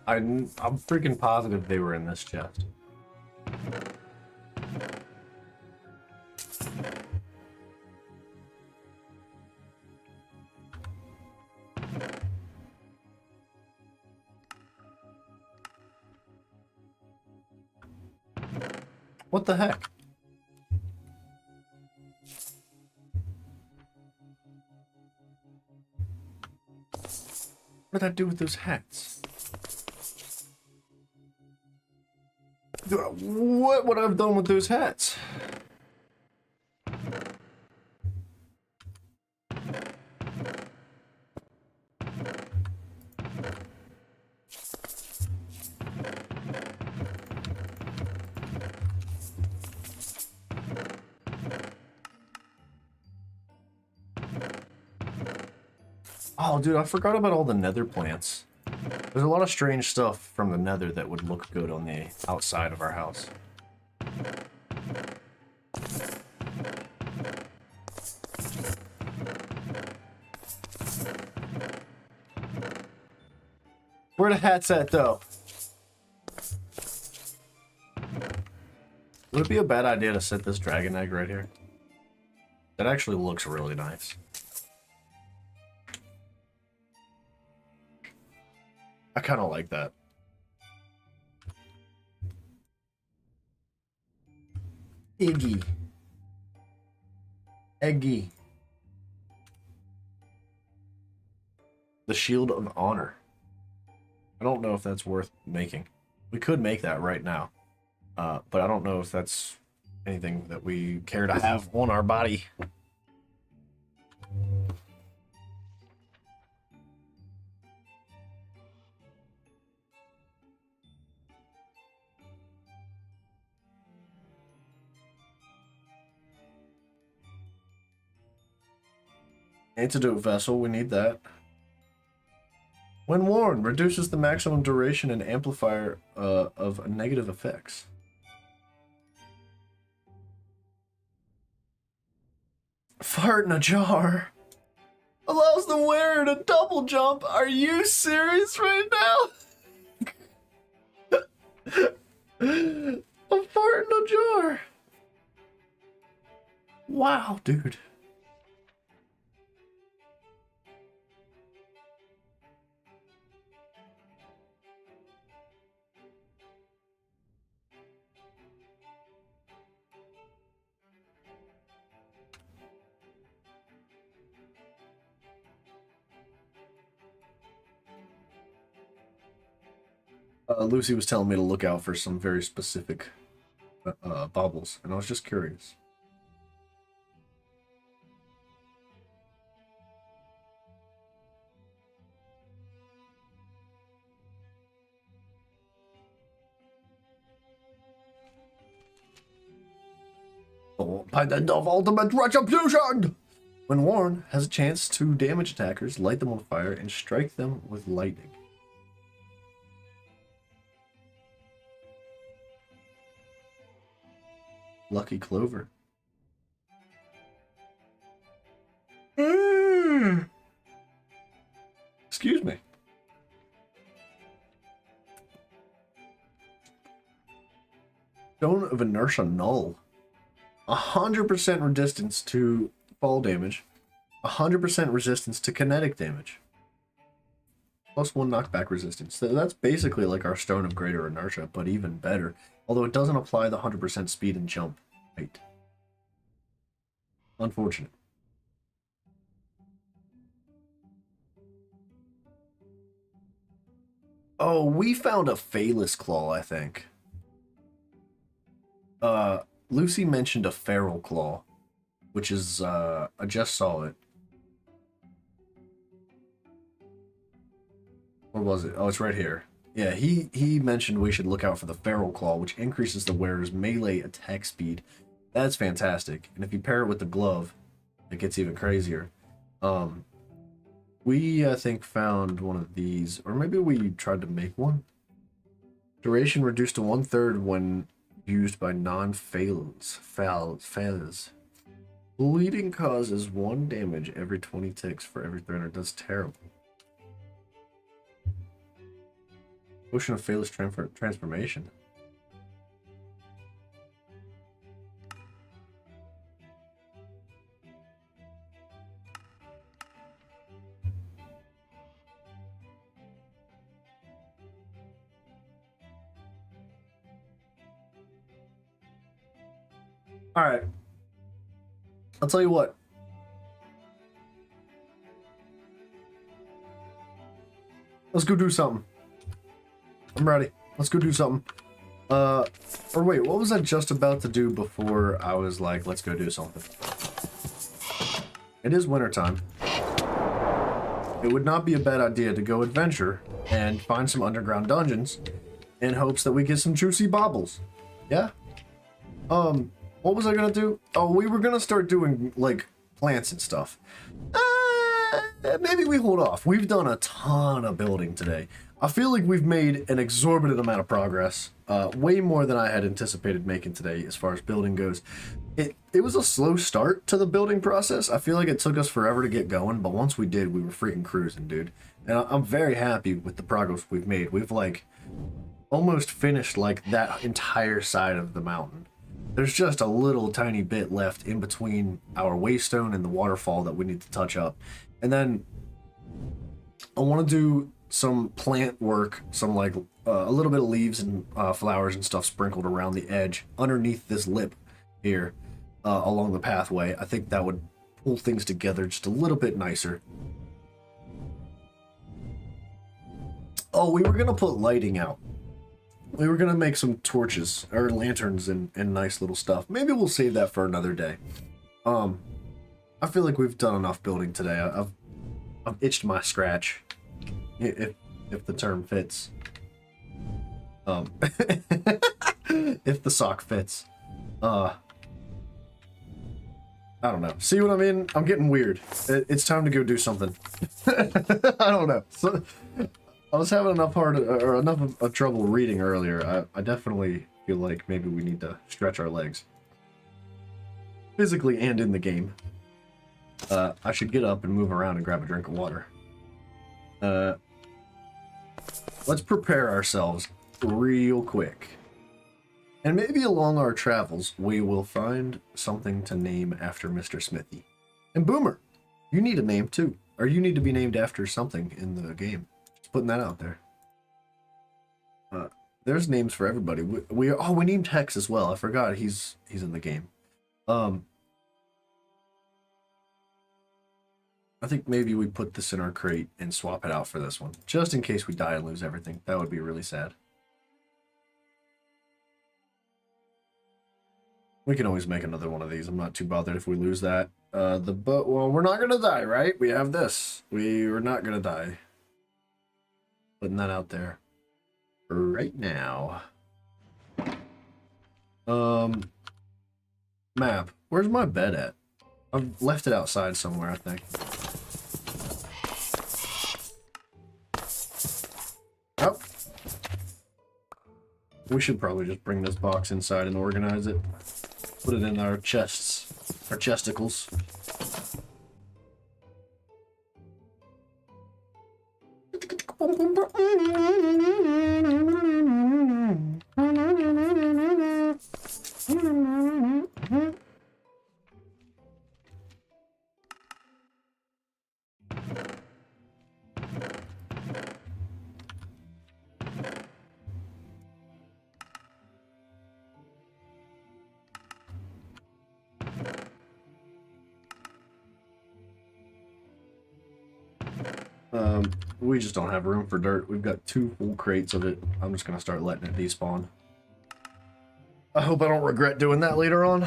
I'm freaking positive they were in this chest. What the heck? What did I do with those hats? What would I have done with those hats? Oh, dude, I forgot about all the nether plants. There's a lot of strange stuff from the nether that would look good on the outside of our house. Where the hats at, though? Would it be a bad idea to set this dragon egg right here? That actually looks really nice. I kind of like that. Iggy. Eggy. The Shield of Honor. I don't know if that's worth making. We could make that right now. But I don't know if that's anything that we care to have on our body. Antidote vessel, we need that. When worn, reduces the maximum duration and amplifier of negative effects. Fart in a jar. Allows the wearer to double jump. Are you serious right now? A fart in a jar. Wow, dude. Lucy was telling me to look out for some very specific baubles, and I was just curious. Oh, Pendant of Ultimate Retribution! When worn, has a chance to damage attackers, light them on fire, and strike them with lightning. Lucky Clover. Excuse me. Stone of Inertia Null. 100% resistance to fall damage. 100% resistance to kinetic damage. Plus 1 knockback resistance. So that's basically like our Stone of Greater Inertia, but even better. Although it doesn't apply the 100% speed and jump. Right. Unfortunate. Oh, we found a Phalus Claw, I think. Lucy mentioned a Feral Claw, which is, I just saw it. Where was it? Oh, it's right here. Yeah, he mentioned we should look out for the Feral Claw, which increases the wearer's melee attack speed. That's fantastic. And if you pair it with the glove, it gets even crazier. We, I think, found one of these, or maybe we tried to make one. Duration reduced to 1/3 when used by non-Phalans. Phalans. Bleeding causes 1 damage every 20 ticks for every 300. That's terrible. Ocean of Faithless Transformation. All right. I'll tell you what. Let's go do something. I'm ready. Let's go do something. Or wait, what was I just about to do before I was like, let's go do something? It is wintertime. It would not be a bad idea to go adventure and find some underground dungeons in hopes that we get some juicy baubles. Yeah? What was I gonna do? Oh, we were gonna start doing, like, plants and stuff. Maybe we hold off. We've done a ton of building today. I feel like we've made an exorbitant amount of progress. Way more than I had anticipated making today as far as building goes. It was a slow start to the building process. I feel like it took us forever to get going, but once we did, we were freaking cruising, dude. And I'm very happy with the progress we've made. We've, like, almost finished, like, that entire side of the mountain. There's just a little tiny bit left in between our waystone and the waterfall that we need to touch up. And then I want to do some plant work, some like a little bit of leaves and flowers and stuff sprinkled around the edge underneath this lip here along the pathway. I think that would pull things together just a little bit nicer. Oh, we were going to put lighting out. We were going to make some torches or lanterns and nice little stuff. Maybe we'll save that for another day. I feel like we've done enough building today. I've itched my scratch, if the term fits. If the sock fits. I don't know. See what I mean? I'm getting weird. It's time to go do something. I don't know. So, I was having enough of trouble reading earlier. I definitely feel like maybe we need to stretch our legs. Physically and in the game. I should get up and move around and grab a drink of water. Let's prepare ourselves real quick. And maybe along our travels, we will find something to name after Mr. Smithy. And Boomer, you need a name too. Or you need to be named after something in the game. Just putting that out there. There's names for everybody. We named Hex as well. I forgot he's in the game. I think maybe we put this in our crate and swap it out for this one. Just in case we die and lose everything. That would be really sad. We can always make another one of these. I'm not too bothered if we lose that. Well, we're not going to die, right? We have this. We're not going to die. Putting that out there. Right now. Map. Where's my bed at? I've left it outside somewhere, I think. Oh. We should probably just bring this box inside and organize it. Put it in our chests. Our chesticles. We just don't have room for dirt. We've got 2 full crates of it. I'm just going to start letting it despawn. I hope I don't regret doing that later on.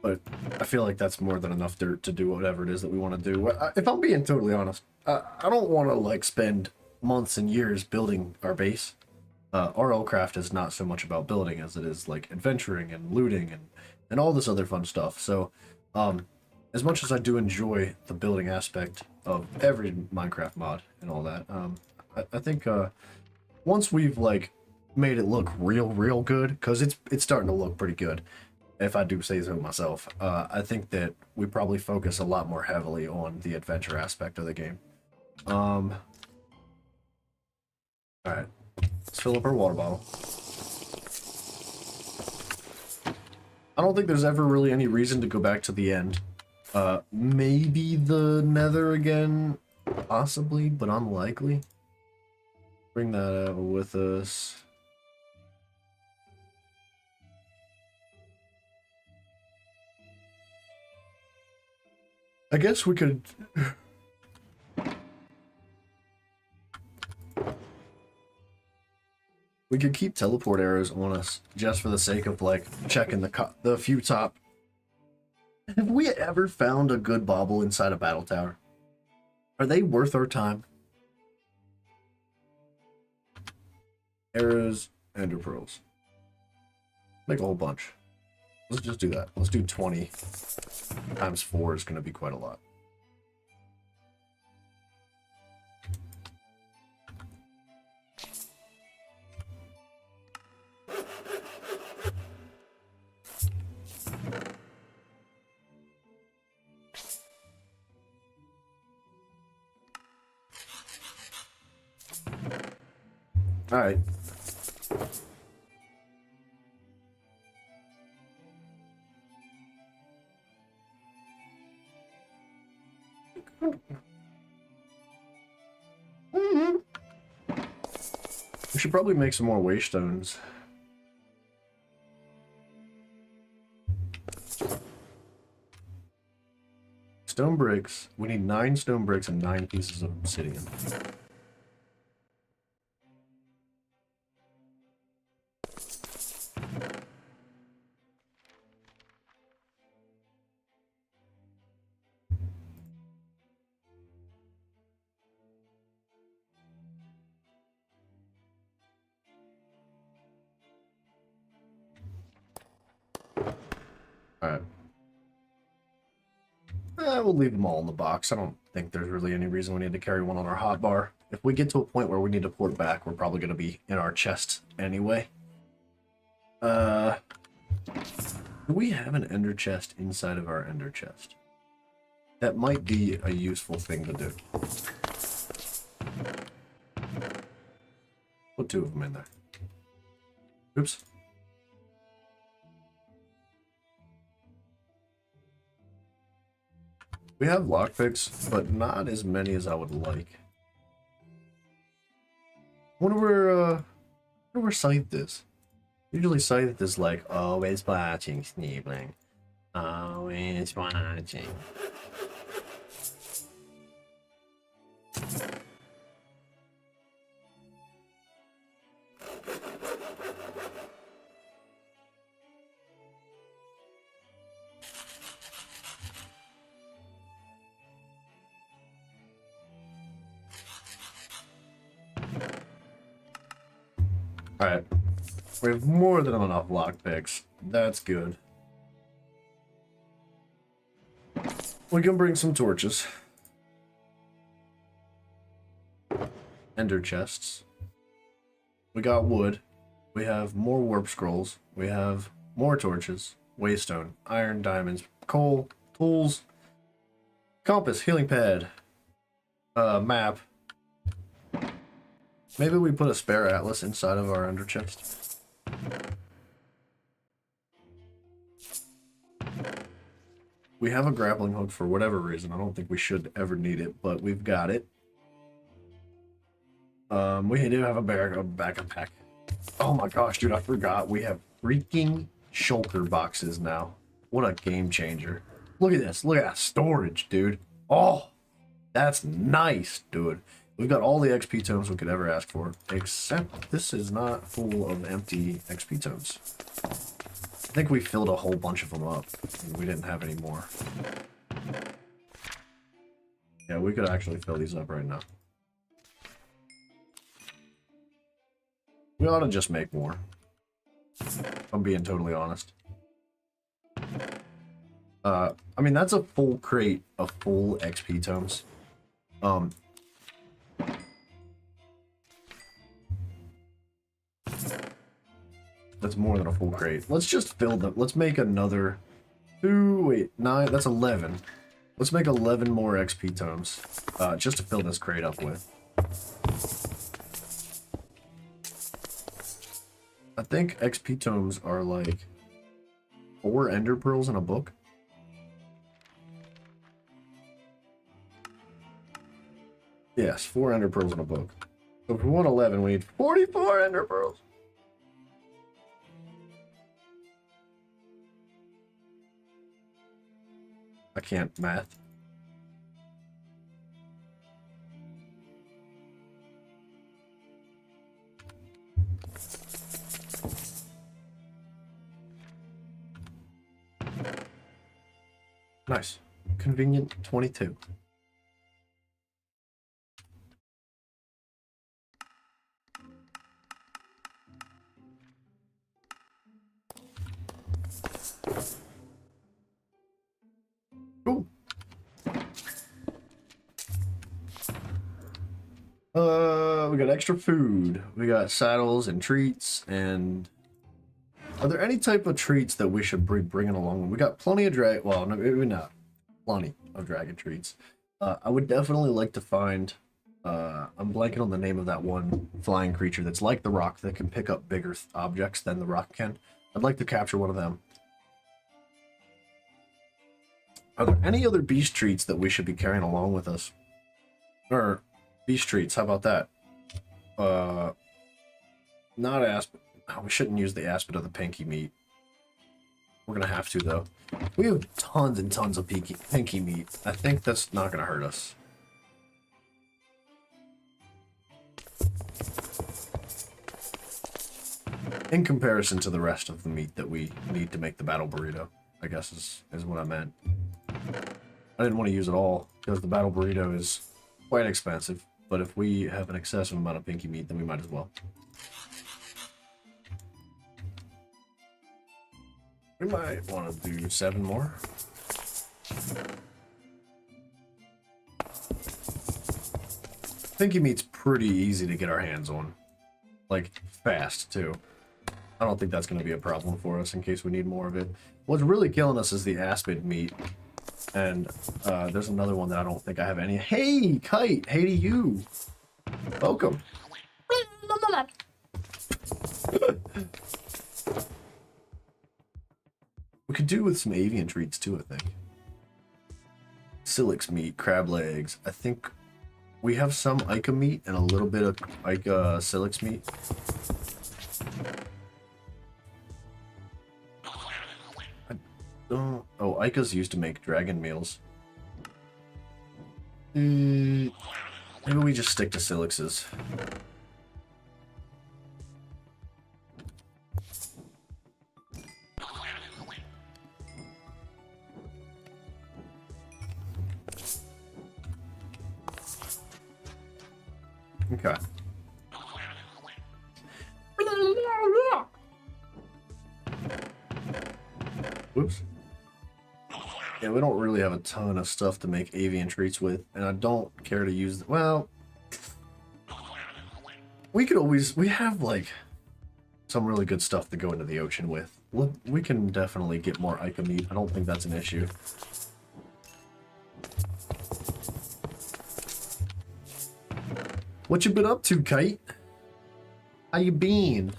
But I feel like that's more than enough dirt to do whatever it is that we want to do. If I'm being totally honest, I don't want to like spend months and years building our base. RLCraft is not so much about building as it is like adventuring and looting and all this other fun stuff. So, as much as I do enjoy the building aspect of every Minecraft mod and all that, I think once we've like made it look real good, because it's starting to look pretty good, if I do say so myself, I think that we probably focus a lot more heavily on the adventure aspect of the game. Alright. Let's fill up our water bottle. I don't think there's ever really any reason to go back to the end. Maybe the nether again, possibly, but unlikely. Bring that out with us. I guess we could... We could keep teleport arrows on us just for the sake of like checking the few top. Have we ever found a good bauble inside a battle tower? Are they worth our time? Arrows, ender pearls. Make a whole bunch. Let's just do that. Let's do 20 times 4 is going to be quite a lot. All right. We should probably make some more waystones. Stone bricks. We need 9 stone bricks and 9 pieces of obsidian. Alright. We'll leave them all in the box. I don't think there's really any reason we need to carry one on our hotbar. If we get to a point where we need to port back, we're probably going to be in our chest anyway. Do we have an ender chest inside of our ender chest? That might be a useful thing to do. Put 2 of them in there. Oops. We have lockpicks, but not as many as I would like. Wonder where Scythe is. Usually Scythe is like, always watching, Sneebling. Always watching. Alright. We have more than enough lockpicks. That's good. We can bring some torches. Ender chests. We got wood. We have more warp scrolls. We have more torches. Waystone. Iron, diamonds, coal, tools, compass, healing pad, map. Maybe we put a spare atlas inside of our ender chest. We have a grappling hook for whatever reason. I don't think we should ever need it, but we've got it. We do have a backup pack. Oh my gosh, dude, I forgot. We have freaking shulker boxes now. What a game changer. Look at this. Look at that storage, dude. Oh, that's nice, dude. We've got all the XP tomes we could ever ask for, except this is not full of empty XP tomes. I think we filled a whole bunch of them up, and we didn't have any more. Yeah, we could actually fill these up right now. We ought to just make more, if I'm being totally honest. I mean, that's a full crate of full XP tomes. That's more than a full crate. Let's just fill them. Let's make another 2, wait, 9, that's 11. Let's make 11 more XP tomes, just to fill this crate up with. I think XP tomes are like 4 ender pearls in a book. Yes, 4 ender pearls in a book. So if we want 11, we need 44 ender pearls. I can't math. Nice. Convenient 22. Cool. We got extra food. We got saddles and treats. And are there any type of treats that we should be bringing along? We got plenty of well, no, maybe not. Plenty of dragon treats. I would definitely like to find. I'm blanking on the name of that one flying creature that's like the rock that can pick up bigger objects than the rock can. I'd like to capture one of them. Are there any other beast treats that we should be carrying along with us? Or beast treats, how about that? Not aspen. Oh, we shouldn't use the aspen of the pinky meat. We're gonna have to, though. We have tons and tons of pinky meat. I think that's not gonna hurt us. In comparison to the rest of the meat that we need to make the battle burrito, I guess is what I meant. I didn't want to use it all because the battle burrito is quite expensive, but if we have an excessive amount of pinky meat, then we might as well. We might want to do 7 more. Pinky meat's pretty easy to get our hands on. Like, fast, too. I don't think that's going to be a problem for us in case we need more of it. What's really killing us is the aspen meat. And there's another one that I don't think I have any. Hey, Kite! Hey to you! Welcome. We could do with some avian treats too, I think. Silex meat, crab legs. I think we have some Ica meat and a little bit of Ica Silex meat. Oh, Ica's used to make dragon meals. Maybe we just stick to Silix's. Okay. Whoops. Yeah, we don't really have a ton of stuff to make avian treats with, and I don't care to use well, we have like some really good stuff to go into the ocean with. We can definitely get more Ica meat. I don't think that's an issue. What you been up to, Kite? How you been?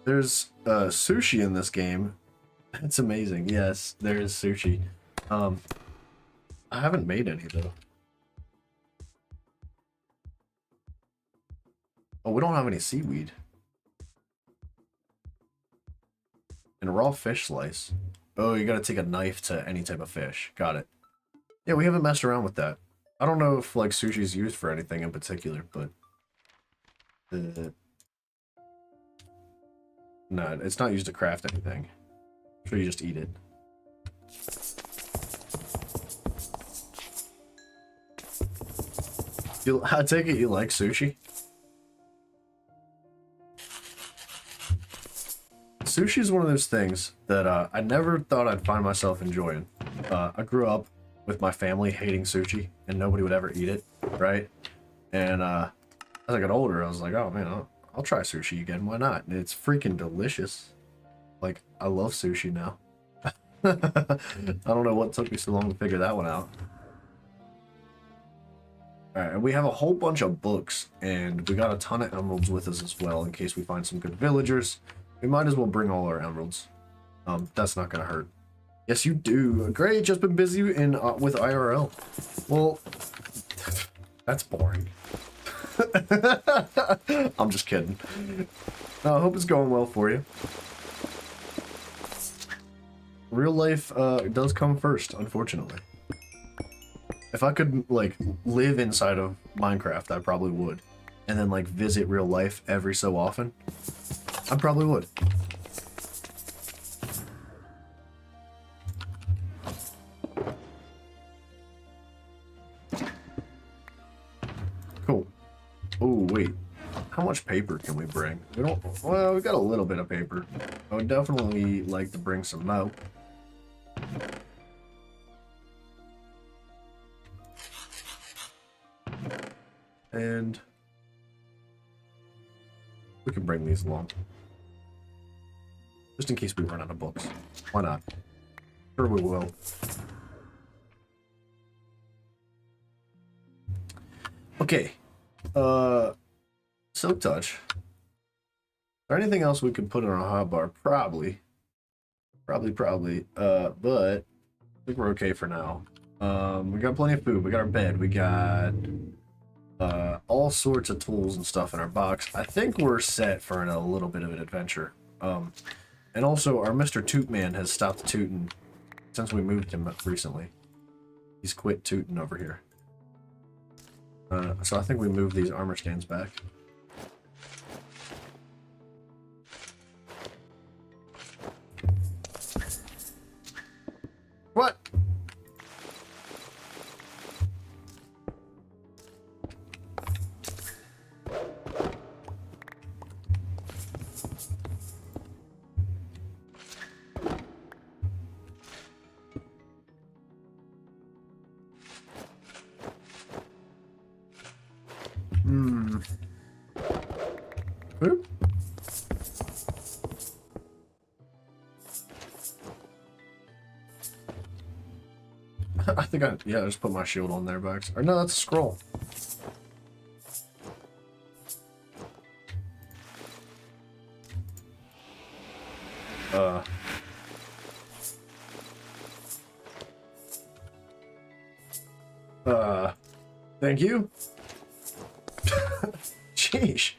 There's sushi in this game. It's amazing. Yes, there is sushi. I haven't made any though. Oh, we don't have any seaweed. And a raw fish slice. Oh, you gotta take a knife to any type of fish. Got it. Yeah, we haven't messed around with that. I don't know if like sushi is used for anything in particular, but no, it's not used to craft anything. I'm sure you just eat it. I take it you like sushi? Sushi is one of those things that I never thought I'd find myself enjoying. I grew up with my family hating sushi, and nobody would ever eat it, right? And as I got older, I was like, oh man, I'll try sushi again. Why not? And it's freaking delicious. Like, I love sushi now. I don't know what took me so long to figure that one out. Alright, and we have a whole bunch of books, and we got a ton of emeralds with us as well, in case we find some good villagers. We might as well bring all our emeralds. That's not gonna hurt. Yes, you do. Great, just been busy with IRL. Well, that's boring. I'm just kidding. No, I hope it's going well for you. Real life does come first, unfortunately. If I could, like, live inside of Minecraft, I probably would. And then, like, visit real life every so often, I probably would. Cool. Oh, wait. How much paper can we bring? We don't... Well, we got a little bit of paper. I would definitely like to bring some more. And we can bring these along. Just in case we run out of books. Why not? Sure we will. Okay. Silk Touch. Is there anything else we could put in our hotbar? Probably. Probably. But I think we're okay for now. We got plenty of food. We got our bed. We got all sorts of tools and stuff in our box. I think we're set for a little bit of an adventure. And also, our Mr. Tootman has stopped tooting since we moved him recently. He's quit tooting over here. So I think we move these armor stands back. What? Oop. I think I just put my shield on there, Bugs. Or no, that's a scroll. Thank you. Sheesh.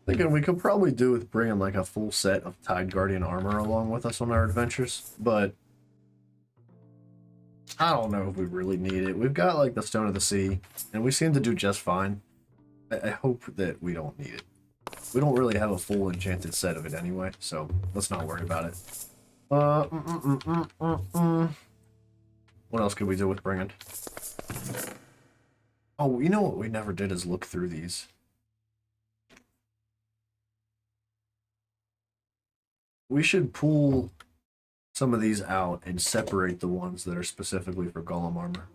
Thinking we could probably do with bringing like a full set of Tide Guardian armor along with us on our adventures, but I don't know if we really need it. We've got like the Stone of the Sea, and we seem to do just fine. I hope that we don't need it. We don't really have a full enchanted set of it anyway, so let's not worry about it. What else could we do with bringing? Oh, you know what we never did is look through these. We should pull some of these out and separate the ones that are specifically for golem armor.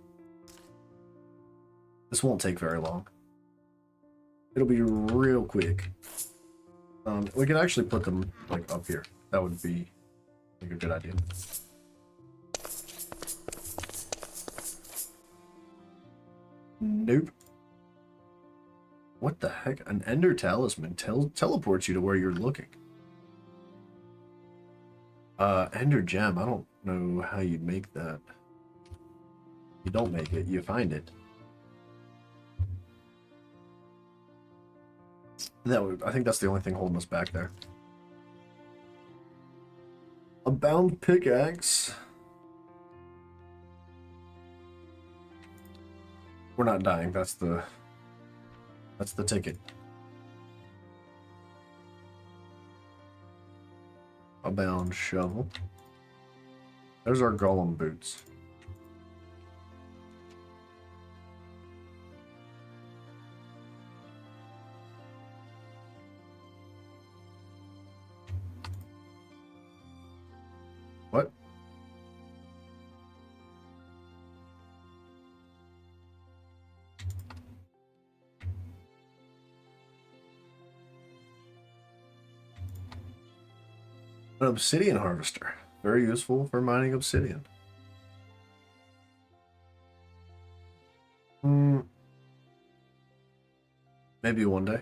This won't take very long. It'll be real quick. We can actually put them like up here. That would be like a good idea. Nope. What the heck? An Ender Talisman teleports you to where you're looking. Ender Gem. I don't know how you'd make that. You don't make it. You find it. I think that's the only thing holding us back there. A bound pickaxe. We're not dying. That's the ticket. A bound shovel. There's our golem boots. What? An obsidian harvester. Very useful for mining obsidian. Maybe one day.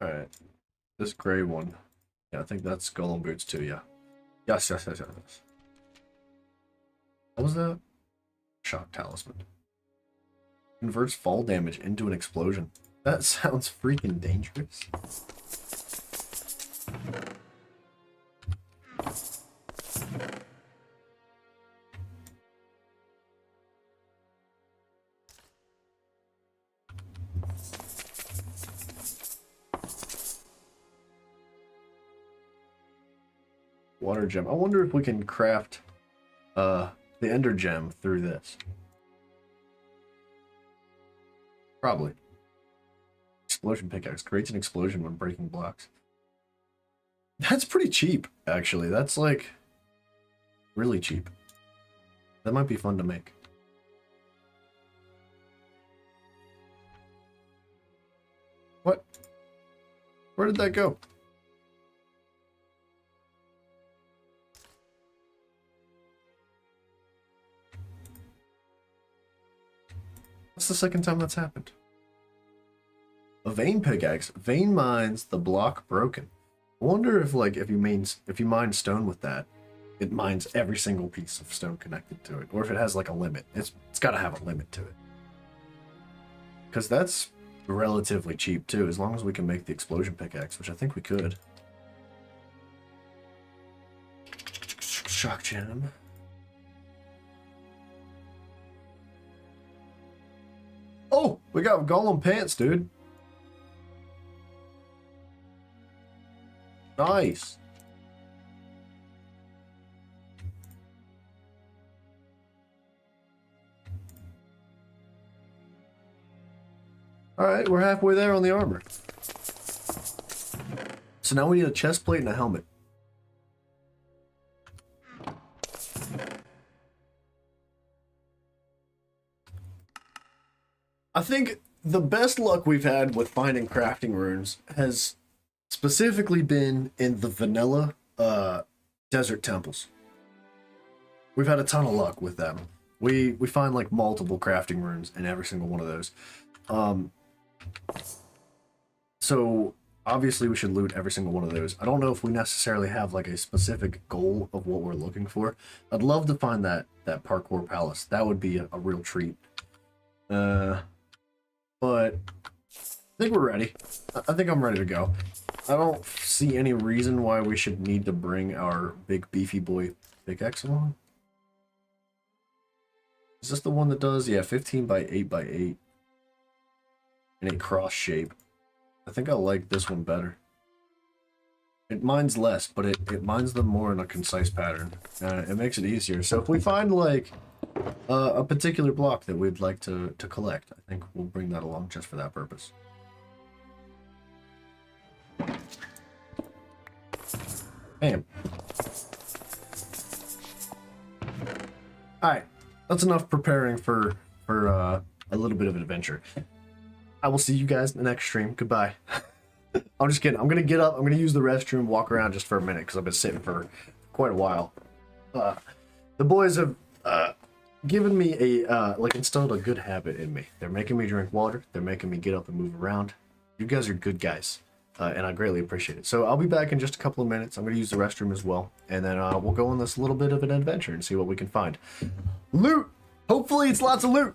Alright. This gray one. Yeah, I think that's golem boots too, yeah. Yes. What was that? Shock talisman. Converts fall damage into an explosion. That sounds freaking dangerous. Water gem. I wonder if we can craft the ender gem through this. Probably. Explosion pickaxe creates an explosion when breaking blocks. That's pretty cheap, actually. That's like really cheap. That might be fun to make. What? Where did that go? That's the second time that's happened. A vein pickaxe. Vein mines the block broken. I wonder if if you mine stone with that, it mines every single piece of stone connected to it, or if it has like a limit. It's got to have a limit to it. Because that's relatively cheap too, as long as we can make the explosion pickaxe, which I think we could. Shock gem. Oh, we got golem pants, dude. Nice. All right, we're halfway there on the armor. So now we need a chest plate and a helmet. I think the best luck we've had with finding crafting runes has specifically been in the vanilla desert temples. We've had a ton of luck with them. We find like multiple crafting runes in every single one of those. So obviously we should loot every single one of those. I don't know if we necessarily have like a specific goal of what we're looking for. I'd love to find that parkour palace. That would be a real treat. But I think we're ready. I think I'm ready to go. I don't see any reason why we should need to bring our big beefy boy pickaxe along. Is this the one that does, yeah, 15 by 8 by 8 in a cross shape? I think I like this one better. It mines less, but it mines them more in a concise pattern. It makes it easier. So if we find like a particular block that we'd like to collect, I think we'll bring that along just for that purpose. Bam. Alright, that's enough preparing for a little bit of an adventure. I will see you guys in the next stream. Goodbye. I'm just kidding. I'm going to get up. I'm going to use the restroom, walk around just for a minute because I've been sitting for quite a while. The boys have given me instilled a good habit in me. They're making me drink water. They're making me get up and move around. You guys are good guys. And I greatly appreciate it. So I'll be back in just a couple of minutes. I'm going to use the restroom as well. And then we'll go on this little bit of an adventure and see what we can find. Loot! Hopefully it's lots of loot!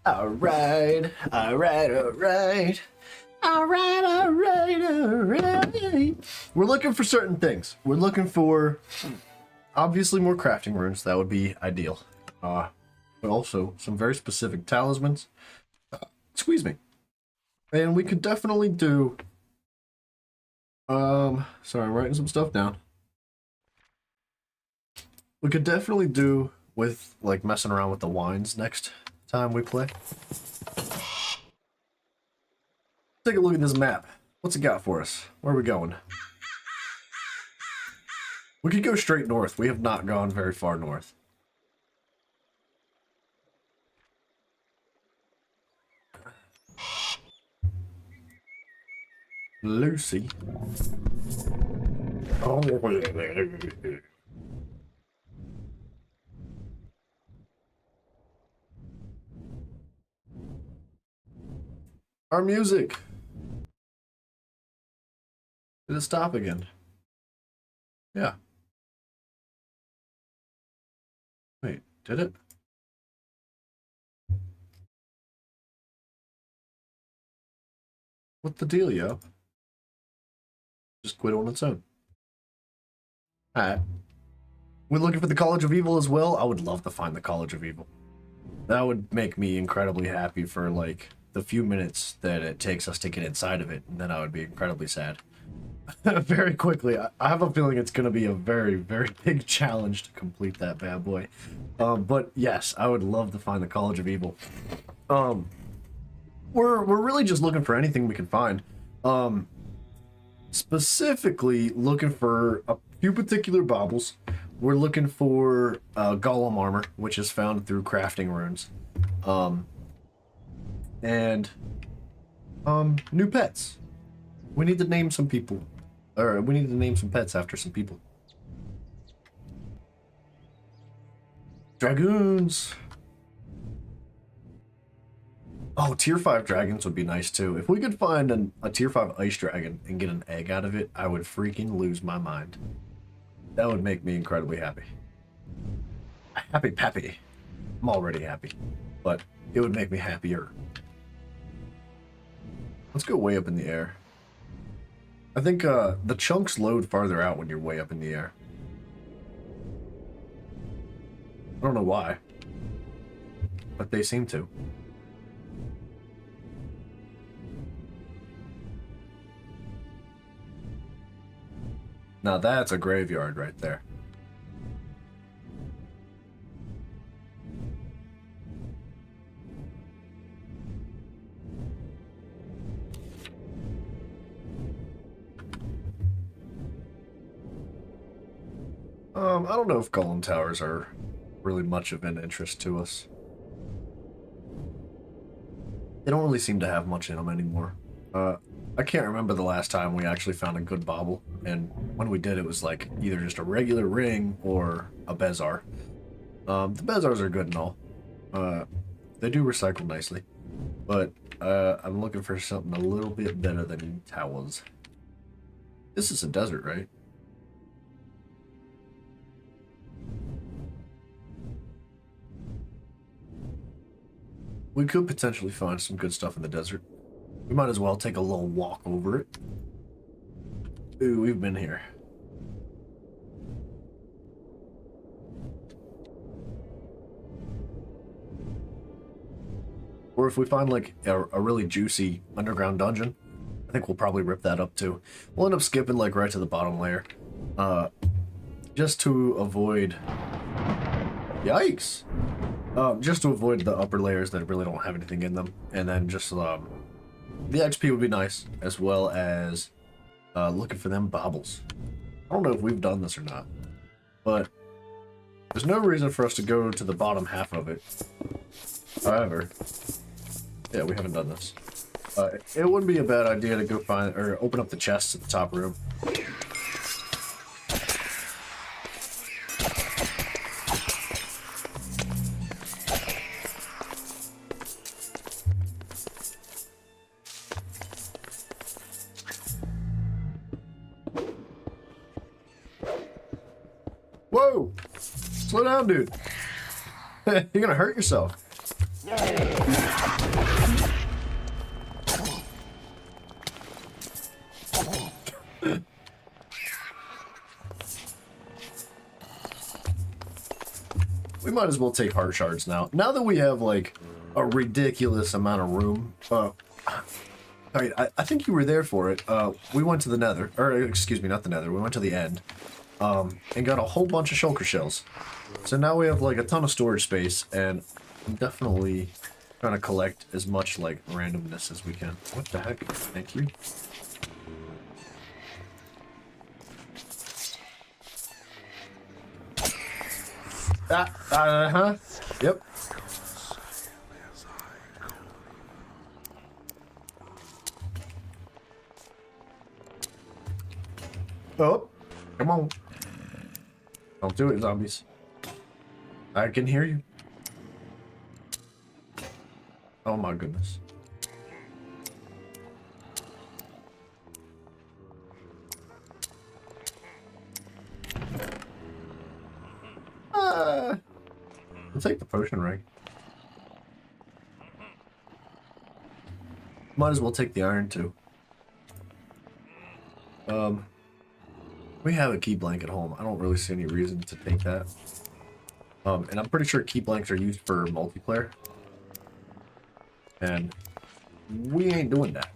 Alright, alright, alright. Alright, alright, alright. We're looking for certain things. We're looking for, obviously, more crafting runes. That would be ideal. But also, some very specific talismans. Squeeze me. And we could definitely do... sorry, I'm writing some stuff down. We could definitely do with, like, messing around with the wines next time we play. Take a look at this map. What's it got for us? Where are we going? We could go straight north. We have not gone very far north. Lucy. Oh. Our music. Did it stop again? Yeah. Wait, did it? What the deal, yo? Just quit on its own. Alright. We're looking for the College of Evil as well. I would love to find the College of Evil. That would make me incredibly happy for, like, the few minutes that it takes us to get inside of it, and then I would be incredibly sad. Very quickly. I have a feeling it's going to be a very, very big challenge to complete that bad boy. But yes, I would love to find the College of Evil. We're really just looking for anything we can find. Specifically looking for a few particular baubles. We're looking for golem armor, which is found through crafting runes. And new pets. We need to name some people. Or we need to name some pets after some people. Dragoons. Oh, tier 5 dragons would be nice too. If we could find a tier 5 ice dragon and get an egg out of it, I would freaking lose my mind. That would make me incredibly happy. Happy pappy. I'm already happy, but it would make me happier. Let's go way up in the air. I think the chunks load farther out when you're way up in the air. I don't know why, but they seem to. Now that's a graveyard right there. I don't know if golem towers are really much of an interest to us. They don't really seem to have much in them anymore. I can't remember the last time we actually found a good bauble, and when we did, it was like either just a regular ring or a Bezoar. The Bezoars are good and all. They do recycle nicely, but I'm looking for something a little bit better than towels. This is a desert, right? We could potentially find some good stuff in the desert. We might as well take a little walk over it. Ooh, we've been here. Or if we find like a really juicy underground dungeon, I think we'll probably rip that up too. We'll end up skipping like right to the bottom layer. Just to avoid... Yikes! Just to avoid the upper layers that really don't have anything in them. And then just, the XP would be nice, as well as, looking for them baubles. I don't know if we've done this or not, but there's no reason for us to go to the bottom half of it. However, yeah, we haven't done this. It wouldn't be a bad idea to go find, or open up the chests at the top room. Whoa! Slow down, dude. You're gonna hurt yourself. We might as well take heart shards now. Now that we have, like, a ridiculous amount of room. Alright, I think you were there for it. We went to the nether. Or, excuse me, not the nether. We went to the end. And got a whole bunch of shulker shells. So now we have, like, a ton of storage space. And I'm definitely trying to collect as much, like, randomness as we can. What the heck? Thank you. Uh-huh. Yep. Oh, come on. Don't do it, zombies. I can hear you. Oh my goodness. I'll take the potion ring. Might as well take the iron too. We have a key blank at home. I don't really see any reason to take that. And I'm pretty sure key blanks are used for multiplayer. And we ain't doing that.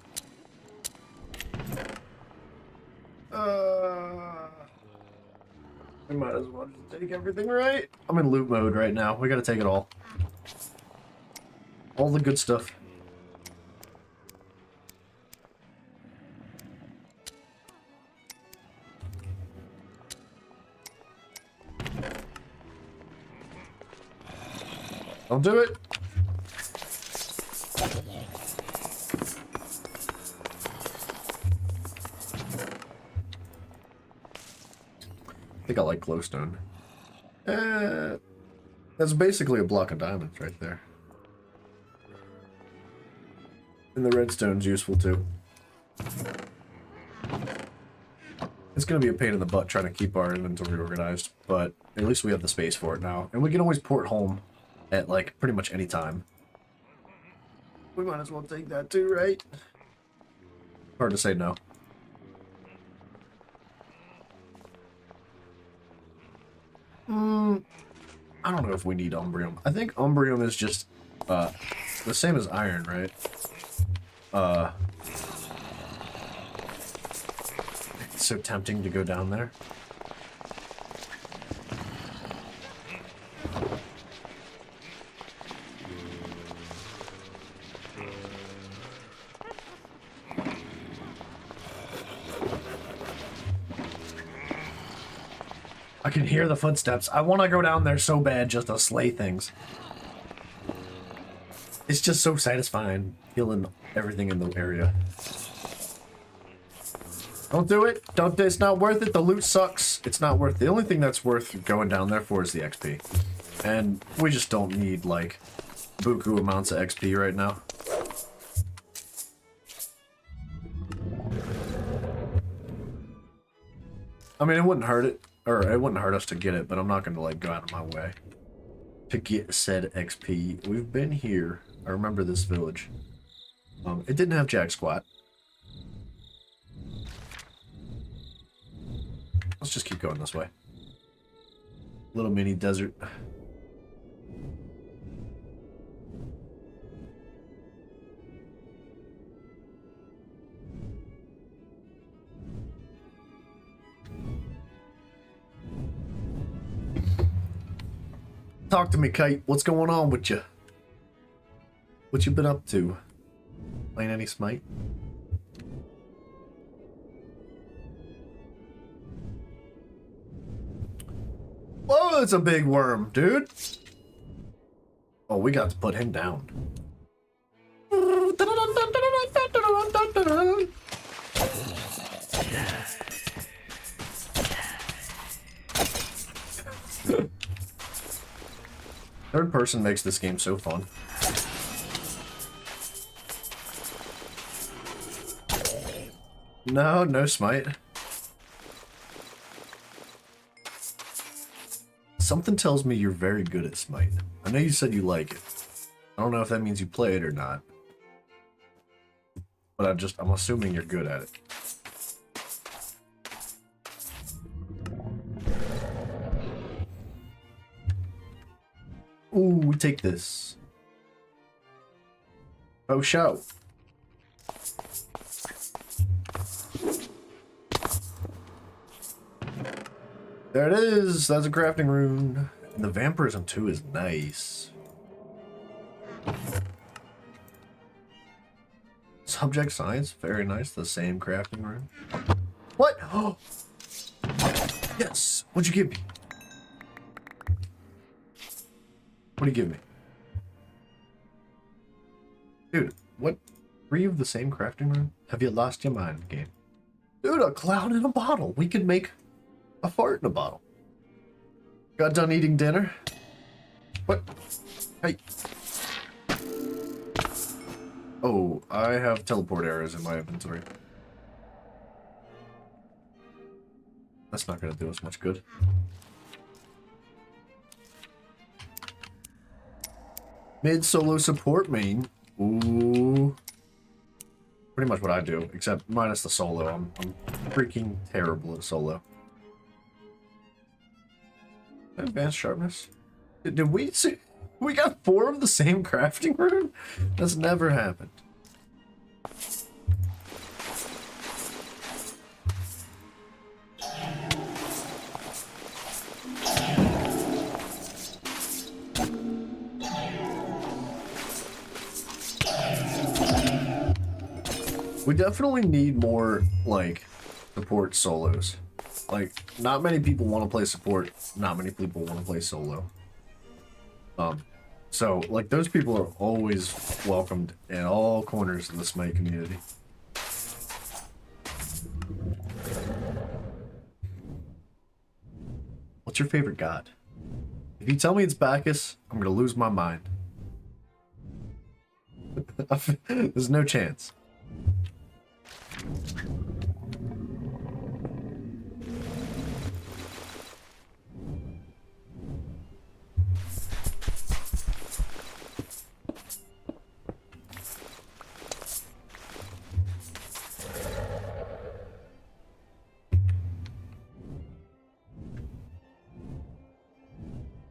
We might as well just take everything, right? I'm in loot mode right now. We gotta take it all. All the good stuff. Don't do it. I think I like glowstone. That's basically a block of diamonds right there. And the redstone's useful too. It's gonna be a pain in the butt trying to keep our inventory organized, but at least we have the space for it now. And we can always port home at, like, pretty much any time. We might as well take that too, right? Hard to say no. I don't know if we need Umbrium. I think Umbrium is just the same as iron, right? It's so tempting to go down there. I can hear the footsteps. I want to go down there so bad just to slay things. It's just so satisfying, killing everything in the area. Don't do it. Don't. It's not worth it. The loot sucks. It's not worth it. The only thing that's worth going down there for is the XP. And we just don't need, like, buku amounts of XP right now. I mean, it wouldn't hurt it. Or it wouldn't hurt us to get it, but I'm not going to, like, go out of my way to get said XP. We've been here. I remember this village. It didn't have jack squat. Let's just keep going this way. Little mini desert. Talk to me, Kate. What's going on with you? What you been up to? Playing any Smite? Whoa, it's a big worm, dude. Oh, we got to put him down. Third person makes this game so fun. No, no smite. Something tells me you're very good at smite. I know you said you like it. I don't know if that means you play it or not. But I'm assuming you're good at it. Ooh, we take this. Oh, show. There it is. That's a crafting rune. And the vampirism too is nice. Subject science, very nice. The same crafting rune. What? Oh, yes. What'd you give me? What do you give me? Dude, what? 3 of the same crafting rune? Have you lost your mind, game? Dude, a cloud in a bottle. We could make a fart in a bottle. Got done eating dinner? What? Hey. Oh, I have teleport arrows in my inventory. That's not gonna do us much good. Mid solo support main. Ooh. Pretty much what I do, except minus the solo. I'm freaking terrible at solo. Advanced sharpness. Did we see? We got 4 of the same crafting rune? That's never happened. We definitely need more, like, support solos. Like, not many people want to play support, not many people want to play solo. So, like, those people are always welcomed in all corners of the Smite community. What's your favorite god? If you tell me it's Bacchus, I'm gonna lose my mind. There's no chance.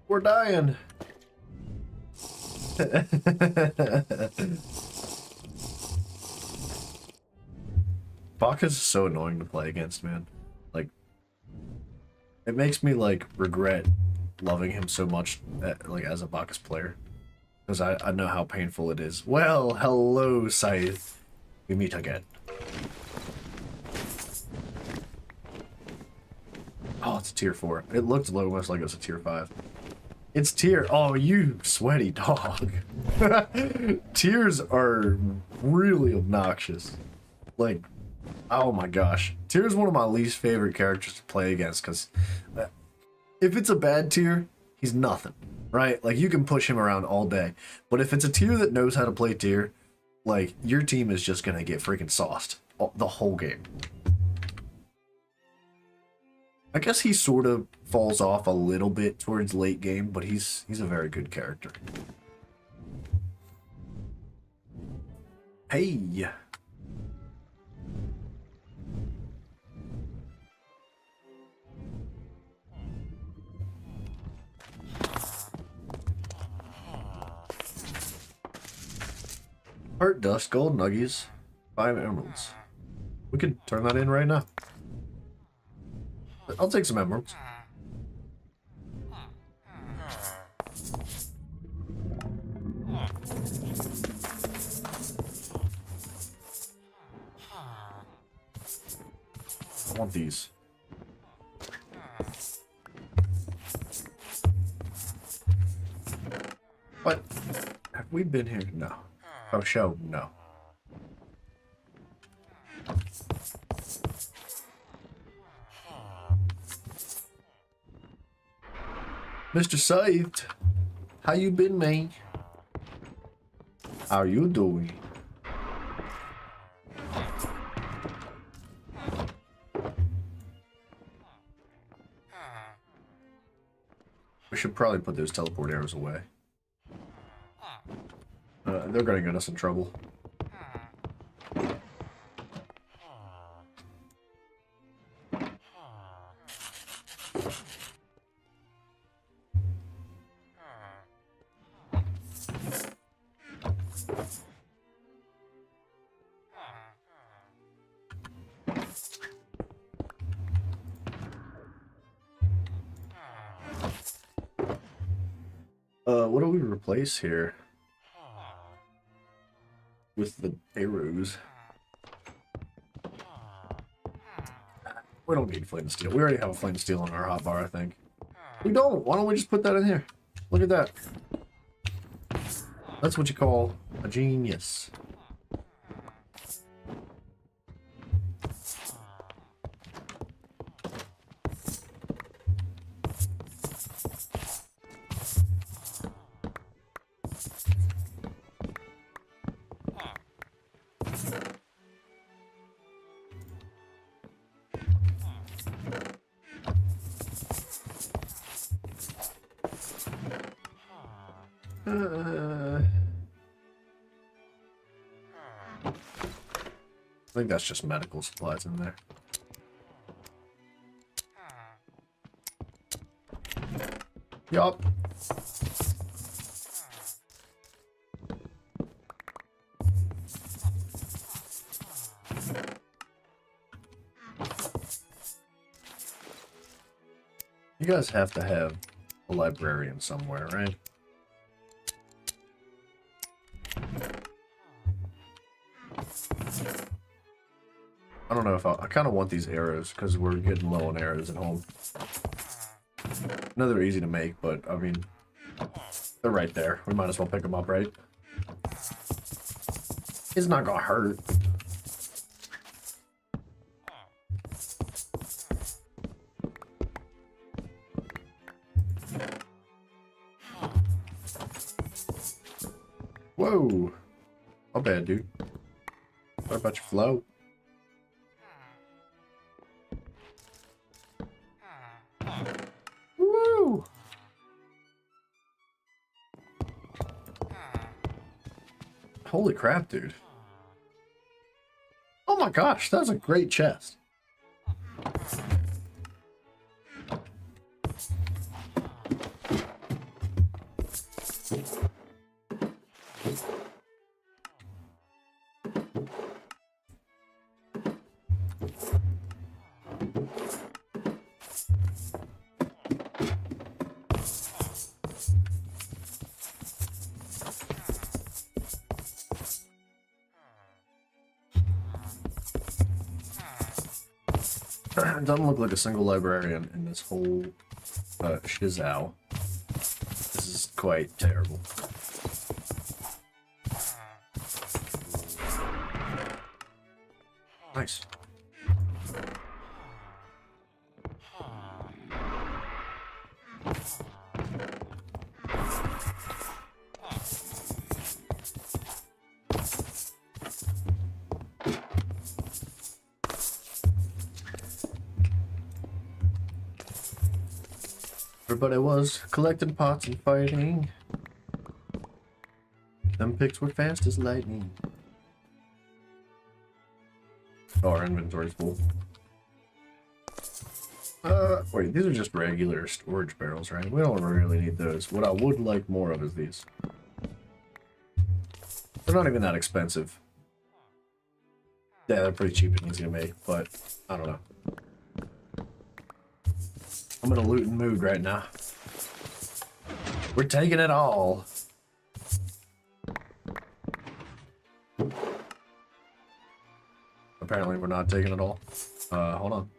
We're dying. Bacchus is so annoying to play against, man. Like, it makes me, like, regret loving him so much, like, as a Bacchus player. Because I know how painful it is. Well, hello, Scythe. We meet again. Oh, it's a tier 4. It looked almost like it was a tier 5. It's tier. Oh, you sweaty dog. Tiers are really obnoxious. Like, oh my gosh. Tier is one of my least favorite characters to play against because if it's a bad tier, he's nothing, right? Like, you can push him around all day. But if it's a tier that knows how to play tier, like, your team is just going to get freaking sauced the whole game. I guess he sort of falls off a little bit towards late game, but he's a very good character. Hey. Heart dust, gold nuggies, 5 emeralds. We could turn that in right now. I'll take some emeralds. I want these. What? Have we been here? No. Oh, show? No. Mr. Scythe, how you been, man? How you doing? We should probably put those teleport arrows away. they're gonna get us in trouble. What do we replace here? With the arrows. We don't need flint and steel. We already have a flint and steel on our hotbar, I think. We don't. Why don't we just put that in here? Look at that. That's what you call a genius. I think that's just medical supplies in there. Yup. You guys have to have a librarian somewhere, right? I don't know if I kind of want these arrows because we're getting low on arrows at home. I know they're easy to make, but I mean, they're right there. We might as well pick them up, right? It's not gonna hurt. Whoa! My bad, dude. What about your flow? Woo! Holy crap, dude. Oh my gosh, that's a great chest. It doesn't look like a single librarian in this whole shizao. This is quite terrible. Nice. Everybody was collecting pots and fighting. Them picks were fast as lightning. Oh, our inventory's full. Wait, these are just regular storage barrels, right? We don't really need those. What I would like more of is these. They're not even that expensive. Yeah, they're pretty cheap and easy to make, but I don't know. I'm in a looting mood right now. We're taking it all. Apparently we're not taking it all. Hold on.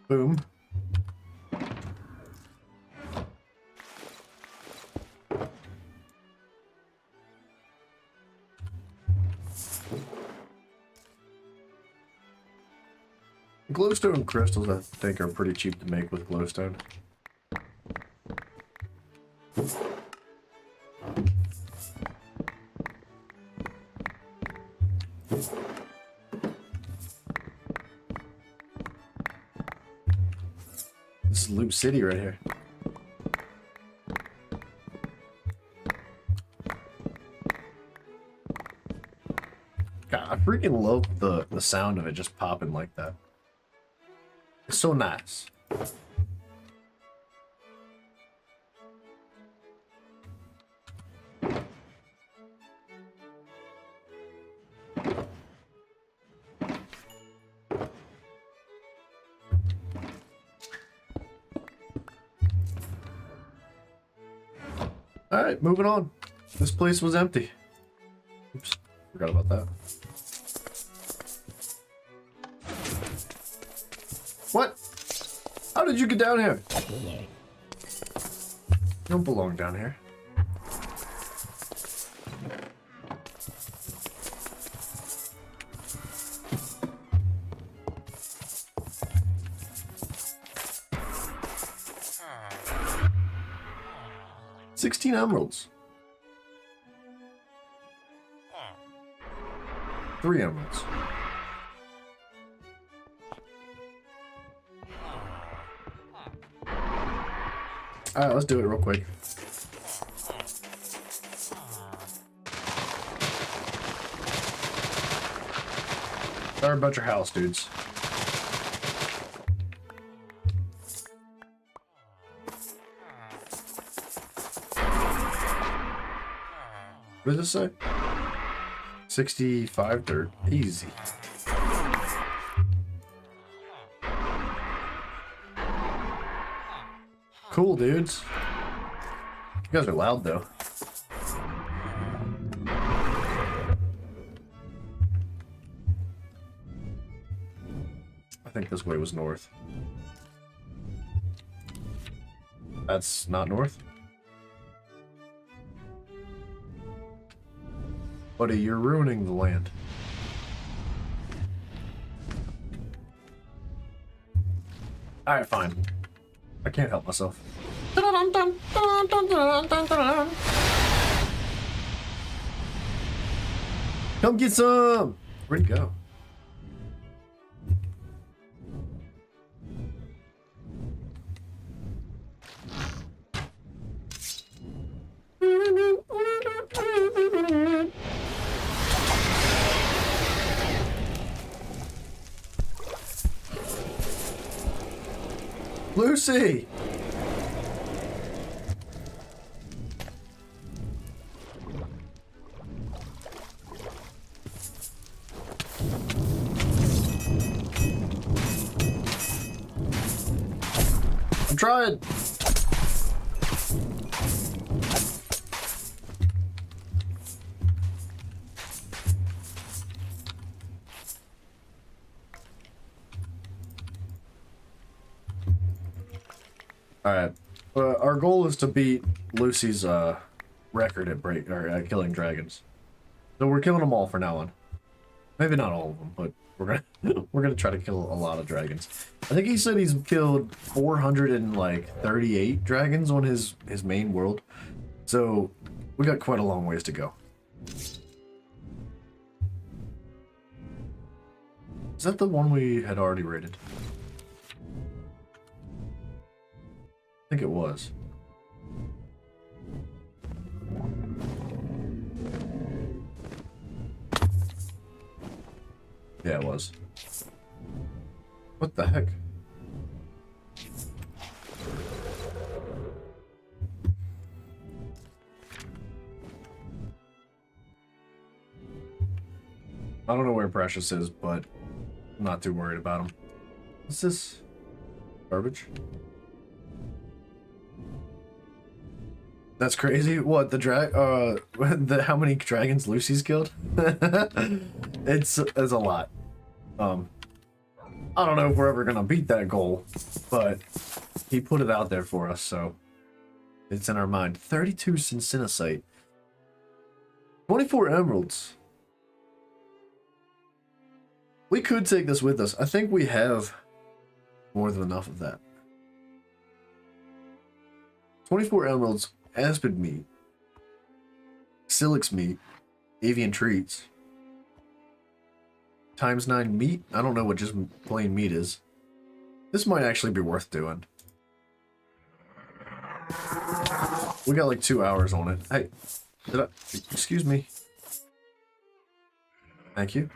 Boom. Glowstone crystals, I think, are pretty cheap to make with glowstone. This is Loot City right here. God, I freaking love the sound of it just popping like that. It's so nice. Alright, moving on. This place was empty. Oops, forgot about that. What? How did you get down here? You don't belong down here. $16 emeralds. 3 emeralds. Alright, let's do it real quick. Sorry about your house, dudes. What does it say? 65 dirt. Easy. Cool, dudes. You guys are loud, though. I think this way was north. That's not north? Buddy, you're ruining the land. Alright, fine. I can't help myself. Come get some! Where'd he go? Lucy! I'm trying! Alright. Our goal is to beat Lucy's record at killing dragons. So we're killing them all from now on. Maybe not all of them, but we're gonna try to kill a lot of dragons. I think he said he's killed 438 dragons on his main world. So we got quite a long ways to go. Is that the one we had already raided? I think it was. Yeah, it was. What the heck? I don't know where Precious is, but I'm not too worried about him. What's this? Garbage? That's crazy. What, how many dragons Lucy's killed? It's a lot. I don't know if we're ever gonna beat that goal, but he put it out there for us, so it's in our mind. 32 Cincinnatusite. 24 emeralds. We could take this with us. I think we have more than enough of that. 24 emeralds. Aspen meat, Silix meat, avian treats, ×9 meat. I don't know what just plain meat is. This might actually be worth doing. We got like 2 hours on it. Hey, did I? Excuse me. Thank you.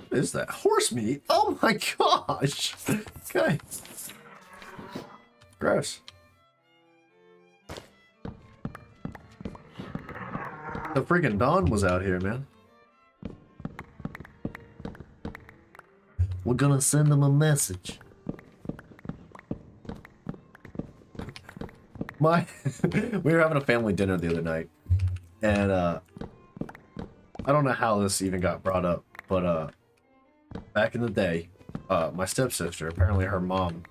What is that? Horse meat? Oh my gosh. Okay. Gross. The freaking Dawn was out here, man. We're gonna send them a message. We were having a family dinner the other night, and I don't know how this even got brought up, but back in the day, my stepsister, apparently her mom,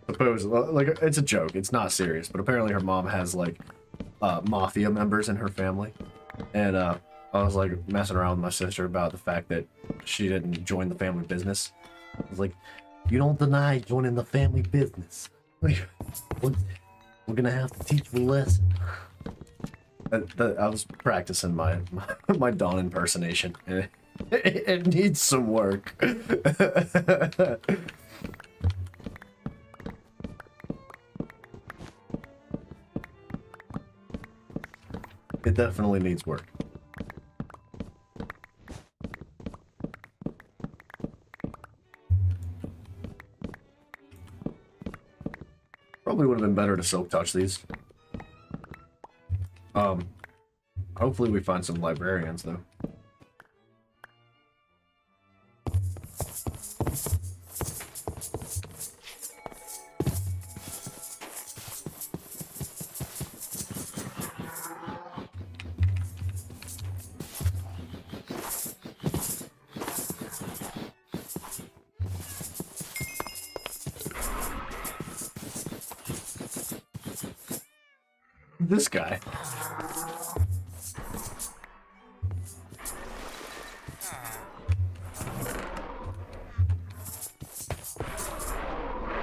like, it's a joke, it's not serious, but apparently her mom has like mafia members in her family, and I was like messing around with my sister about the fact that she didn't join the family business. I was like, you don't deny joining the family business. Like, we're gonna have to teach you a lesson. I was practicing my Dawn impersonation. It needs some work. It definitely needs work. Probably would have been better to silk touch these. Hopefully we find some librarians though. This guy.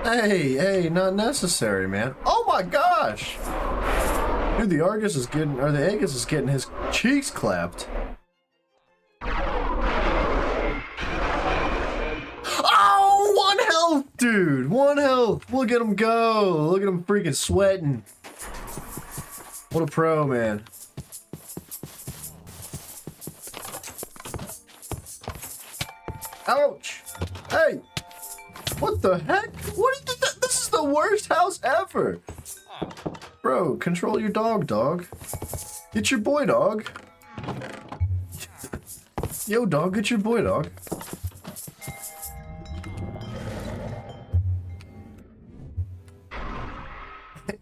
Hey, not necessary, man. Oh my gosh! Dude, the Argus is getting, or the Aegis is getting his cheeks clapped. Oh, 1 health, dude! 1 health! Look at him go! Look at him freaking sweating. What a pro, man. Ouch! Hey! What the heck? What is this? This is the worst house ever! Bro, control your dog. Get your boy, dog. Yo, dog, get your boy, dog.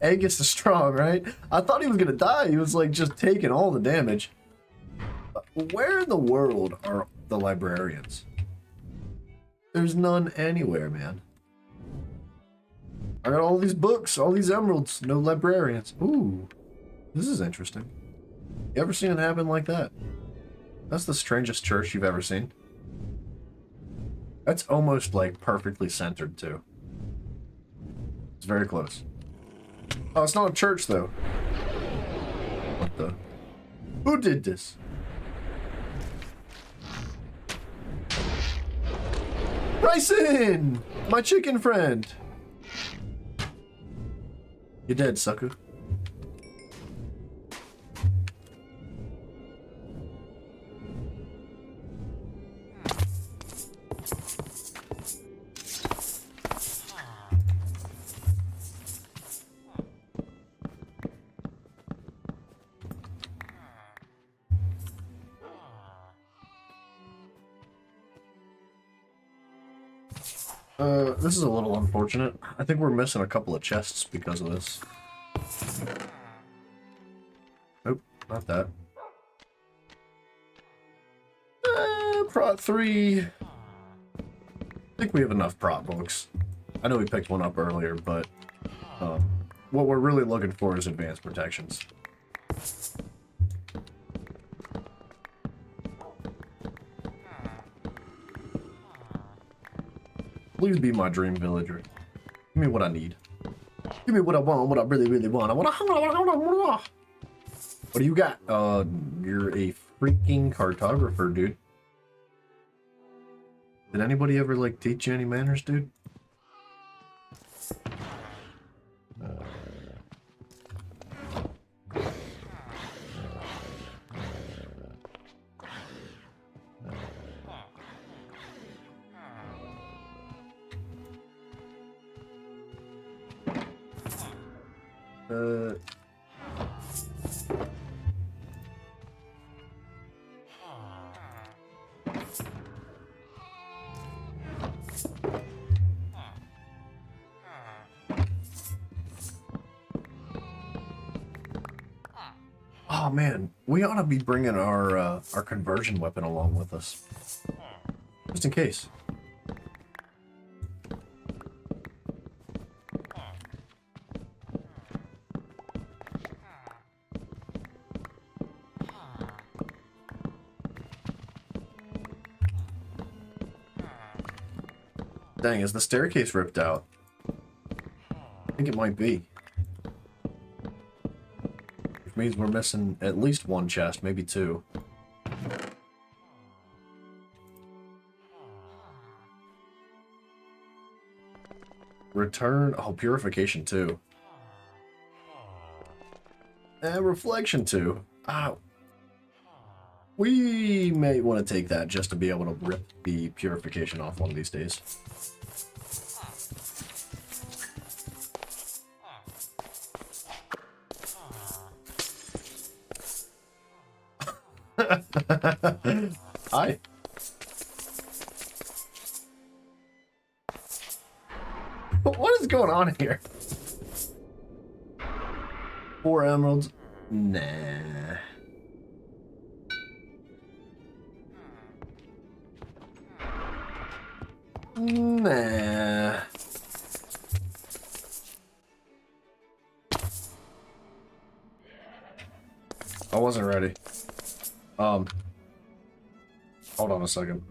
Aegis is strong, right? I thought he was gonna die. He was like just taking all the damage. Where in the world are the librarians? There's none anywhere, man. I got all these books, all these emeralds, no librarians. Ooh, this is interesting. You ever seen it happen like that? That's the strangest church you've ever seen. That's almost like perfectly centered too. It's very close. Oh, it's not a church though. What the? Who did this? Bryson! My chicken friend! You're dead, sucker. This is a little unfortunate. I think we're missing a couple of chests because of this. Nope, not that. Prot 3. I think we have enough prot books. I know we picked one up earlier, but what we're really looking for is advanced protections. Please be my dream villager. Give me what I need. Give me what I want, what I really, really want. What do you got? You're a freaking cartographer, dude. Did anybody ever, like, teach you any manners, dude? Oh man, we ought to be bringing our conversion weapon along with us, just in case. Dang, is the staircase ripped out? I think it might be. Which means we're missing at least one chest, maybe two. Return, oh, purification too. And reflection too. We may want to take that just to be able to rip the purification off one of these days. Hi. What is going on here? 4 emeralds? Nah. Nah. I wasn't ready. Hold on a second.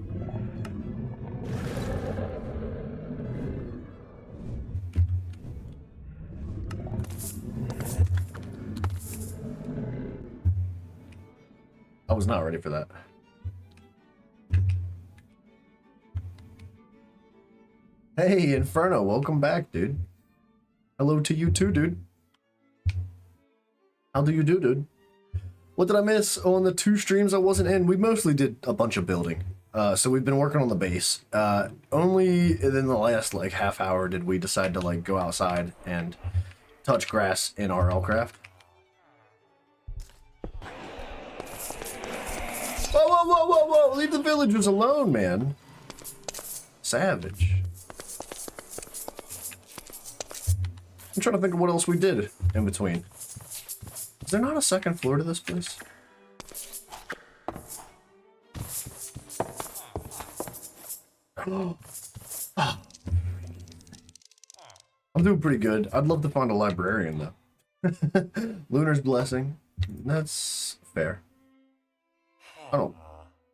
I was not ready for that. Hey, Inferno, welcome back, dude. Hello to you too, dude. How do you do, dude? What did I miss on the 2 streams I wasn't in? We mostly did a bunch of building. So we've been working on the base. Only in the last like half hour did we decide to like go outside and touch grass in RLcraft. Whoa, whoa, whoa, whoa, whoa! Leave the villagers alone, man. Savage. I'm trying to think of what else we did in between. Is there not a second floor to this place? I'm doing pretty good. I'd love to find a librarian, though. Lunar's Blessing. That's fair. I don't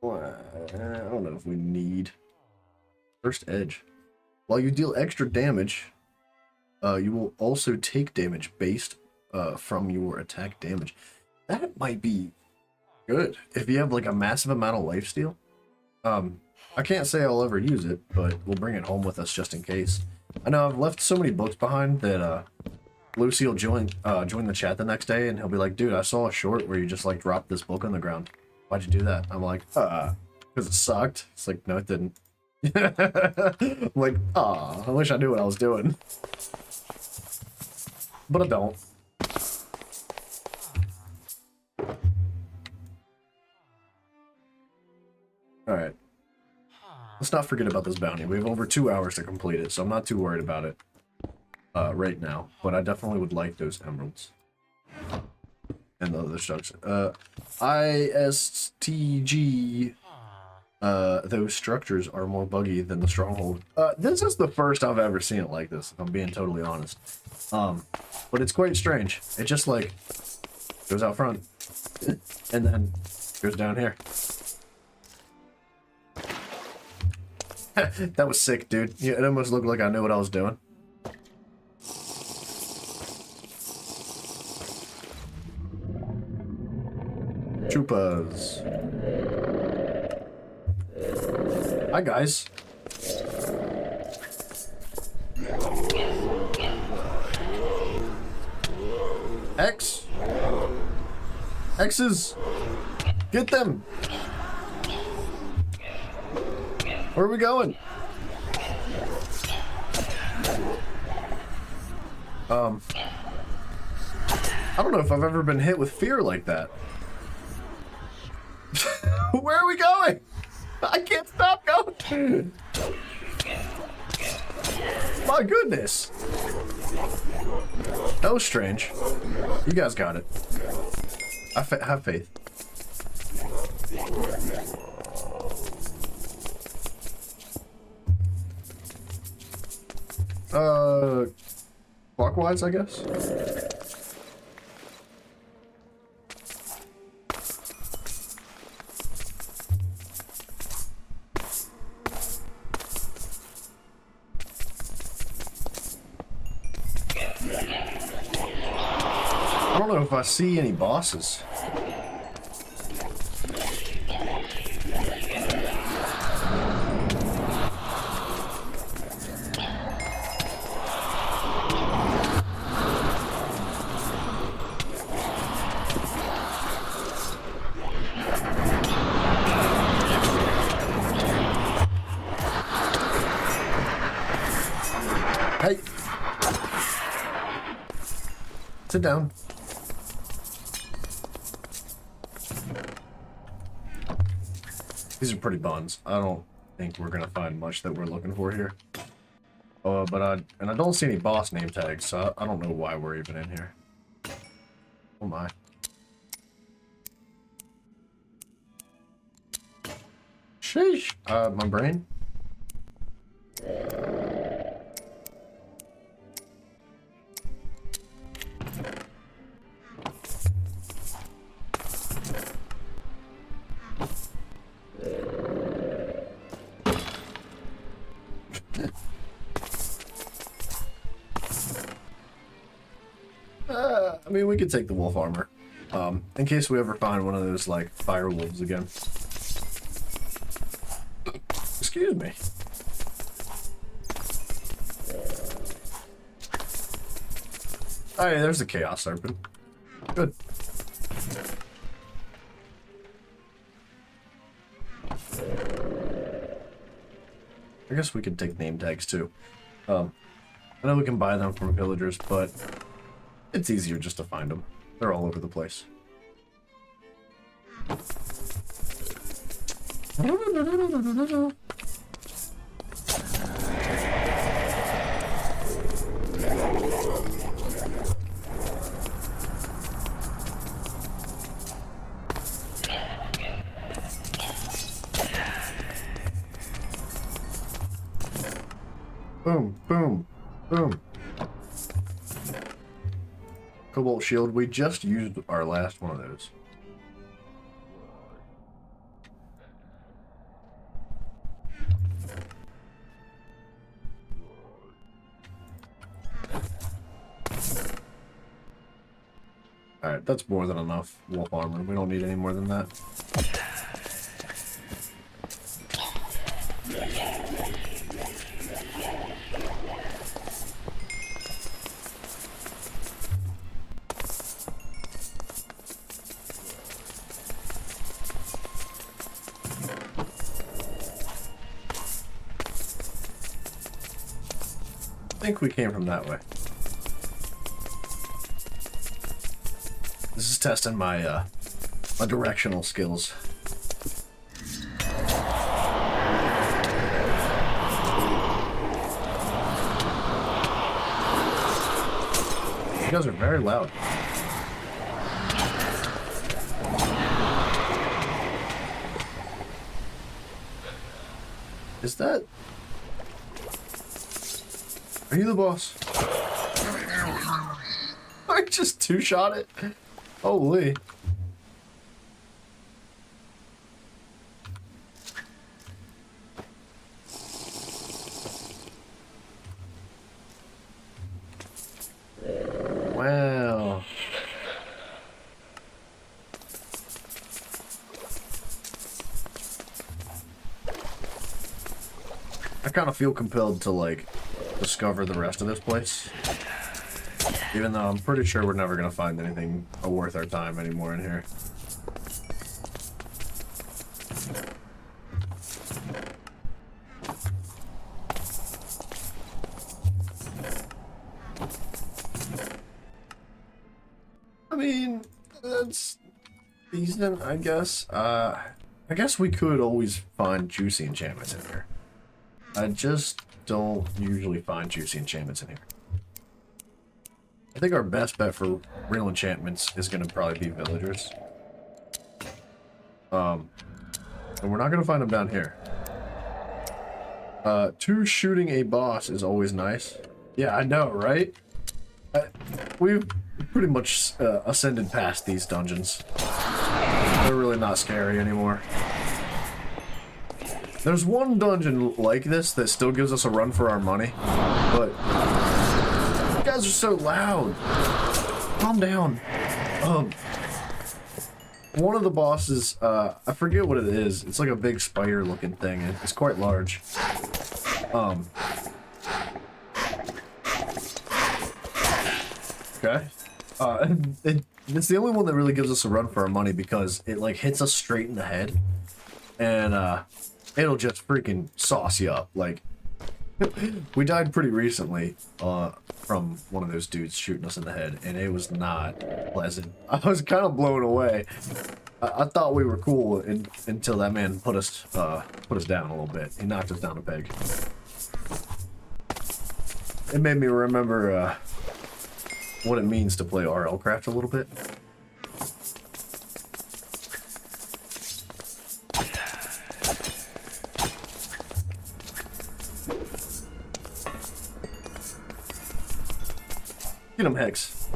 know if we need... First Edge. While you deal extra damage, you will also take damage based from your attack damage. That might be good if you have like a massive amount of lifesteal. I can't say I'll ever use it, but we'll bring it home with us just in case. I know I've left so many books behind that Lucy will join the chat the next day and he'll be like, dude, I saw a short where you just like dropped this book on the ground. Why'd you do that? I'm like, because it sucked. It's like, no, it didn't. I'm like, I wish I knew what I was doing. But I don't. Alright. Let's not forget about this bounty. We have over 2 hours to complete it, so I'm not too worried about it right now. But I definitely would like those emeralds. And the other structures. ISTG. Those structures are more buggy than the stronghold. This is the first I've ever seen it like this, if I'm being totally honest. But it's quite strange. It just like goes out front and then goes down here. That was sick, dude. Yeah, it almost looked like I knew what I was doing. Chupas. Hi, guys. X. X's. Get them. Where are we going? I don't know if I've ever been hit with fear like that. Where are we going? I can't stop going. My goodness. That was strange. You guys got it. I have faith. Clockwise, I guess. I don't know if I see any bosses. Hey! Sit down. These are pretty buns. I don't think we're gonna find much that we're looking for here. But I don't see any boss name tags, so I don't know why we're even in here. Oh my. Sheesh. My brain. I mean, we could take the wolf armor, in case we ever find one of those, like, fire wolves again. Excuse me. Oh, yeah, there's the Chaos Serpent. Good. I guess we could take name tags, too. I know we can buy them from villagers, but it's easier just to find them. They're all over the place. Boom, boom, boom. Cobalt shield. We just used our last one of those. Alright, that's more than enough wolf armor. We don't need any more than that. I think we came from that way. This is testing my my directional skills. You guys are very loud. Is that... Are you the boss? I just two-shot it. Holy. Wow. I kind of feel compelled to, like, discover the rest of this place. Even though I'm pretty sure we're never gonna find anything worth our time anymore in here. I it's decent, I guess. I guess we could always find juicy enchantments in here. I just don't usually find juicy enchantments in here. I think our best bet for real enchantments is going to probably be villagers. And we're not going to find them down here. 2 shooting a boss is always nice. Yeah, I know, right? We've pretty much ascended past these dungeons. They're really not scary anymore. There's one dungeon like this that still gives us a run for our money, but you guys are so loud. Calm down. One of the bosses, I forget what it is. It's like a big spider looking thing, and it's quite large. Okay. It's the only one that really gives us a run for our money because it like hits us straight in the head, and it'll just freaking sauce you up. Like, we died pretty recently from one of those dudes shooting us in the head, and it was not pleasant. I was kind of blown away. I thought we were cool until that man put us down a little bit. He knocked us down a peg. It made me remember what it means to play RLCraft a little bit. Get him, Hex.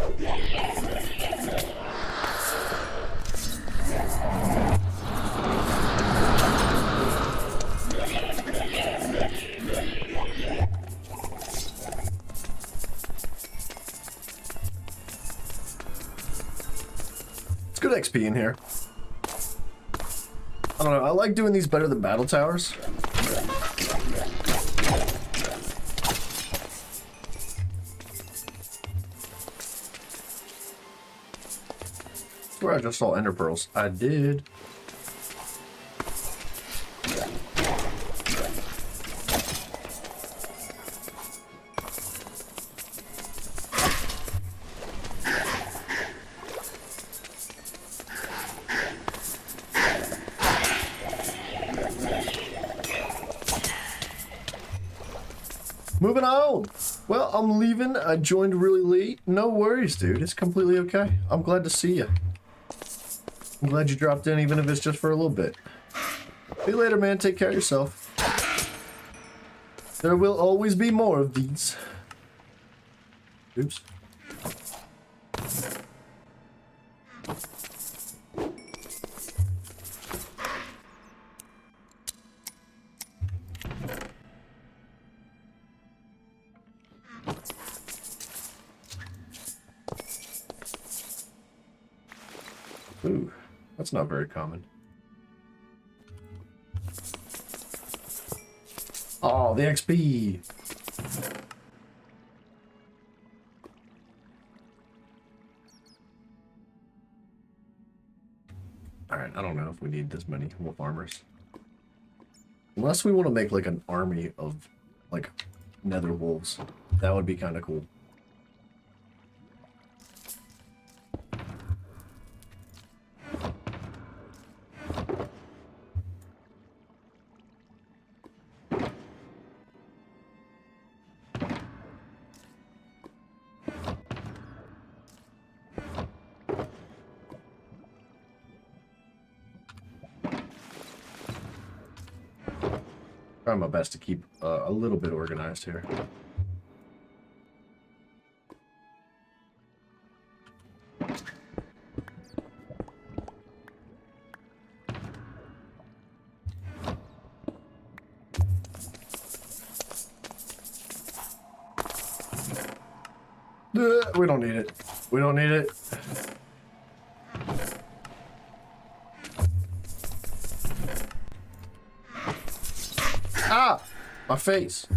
It's good XP in here. I don't know, I like doing these better than battle towers. Where I just saw ender pearls. I did. Moving on. Well, I'm leaving. I joined really late. No worries, dude. It's completely okay. I'm glad to see you. I'm glad you dropped in, even if it's just for a little bit. See you later, man. Take care of yourself. There will always be more of these. Oops. Ooh, that's not very common. Oh, the XP! Alright, I don't know if we need this many wolf armors. Unless we want to make like an army of like nether wolves. That would be kind of cool. Trying my best to keep a little bit organized here. We don't need it. We don't need it. Ah! My face.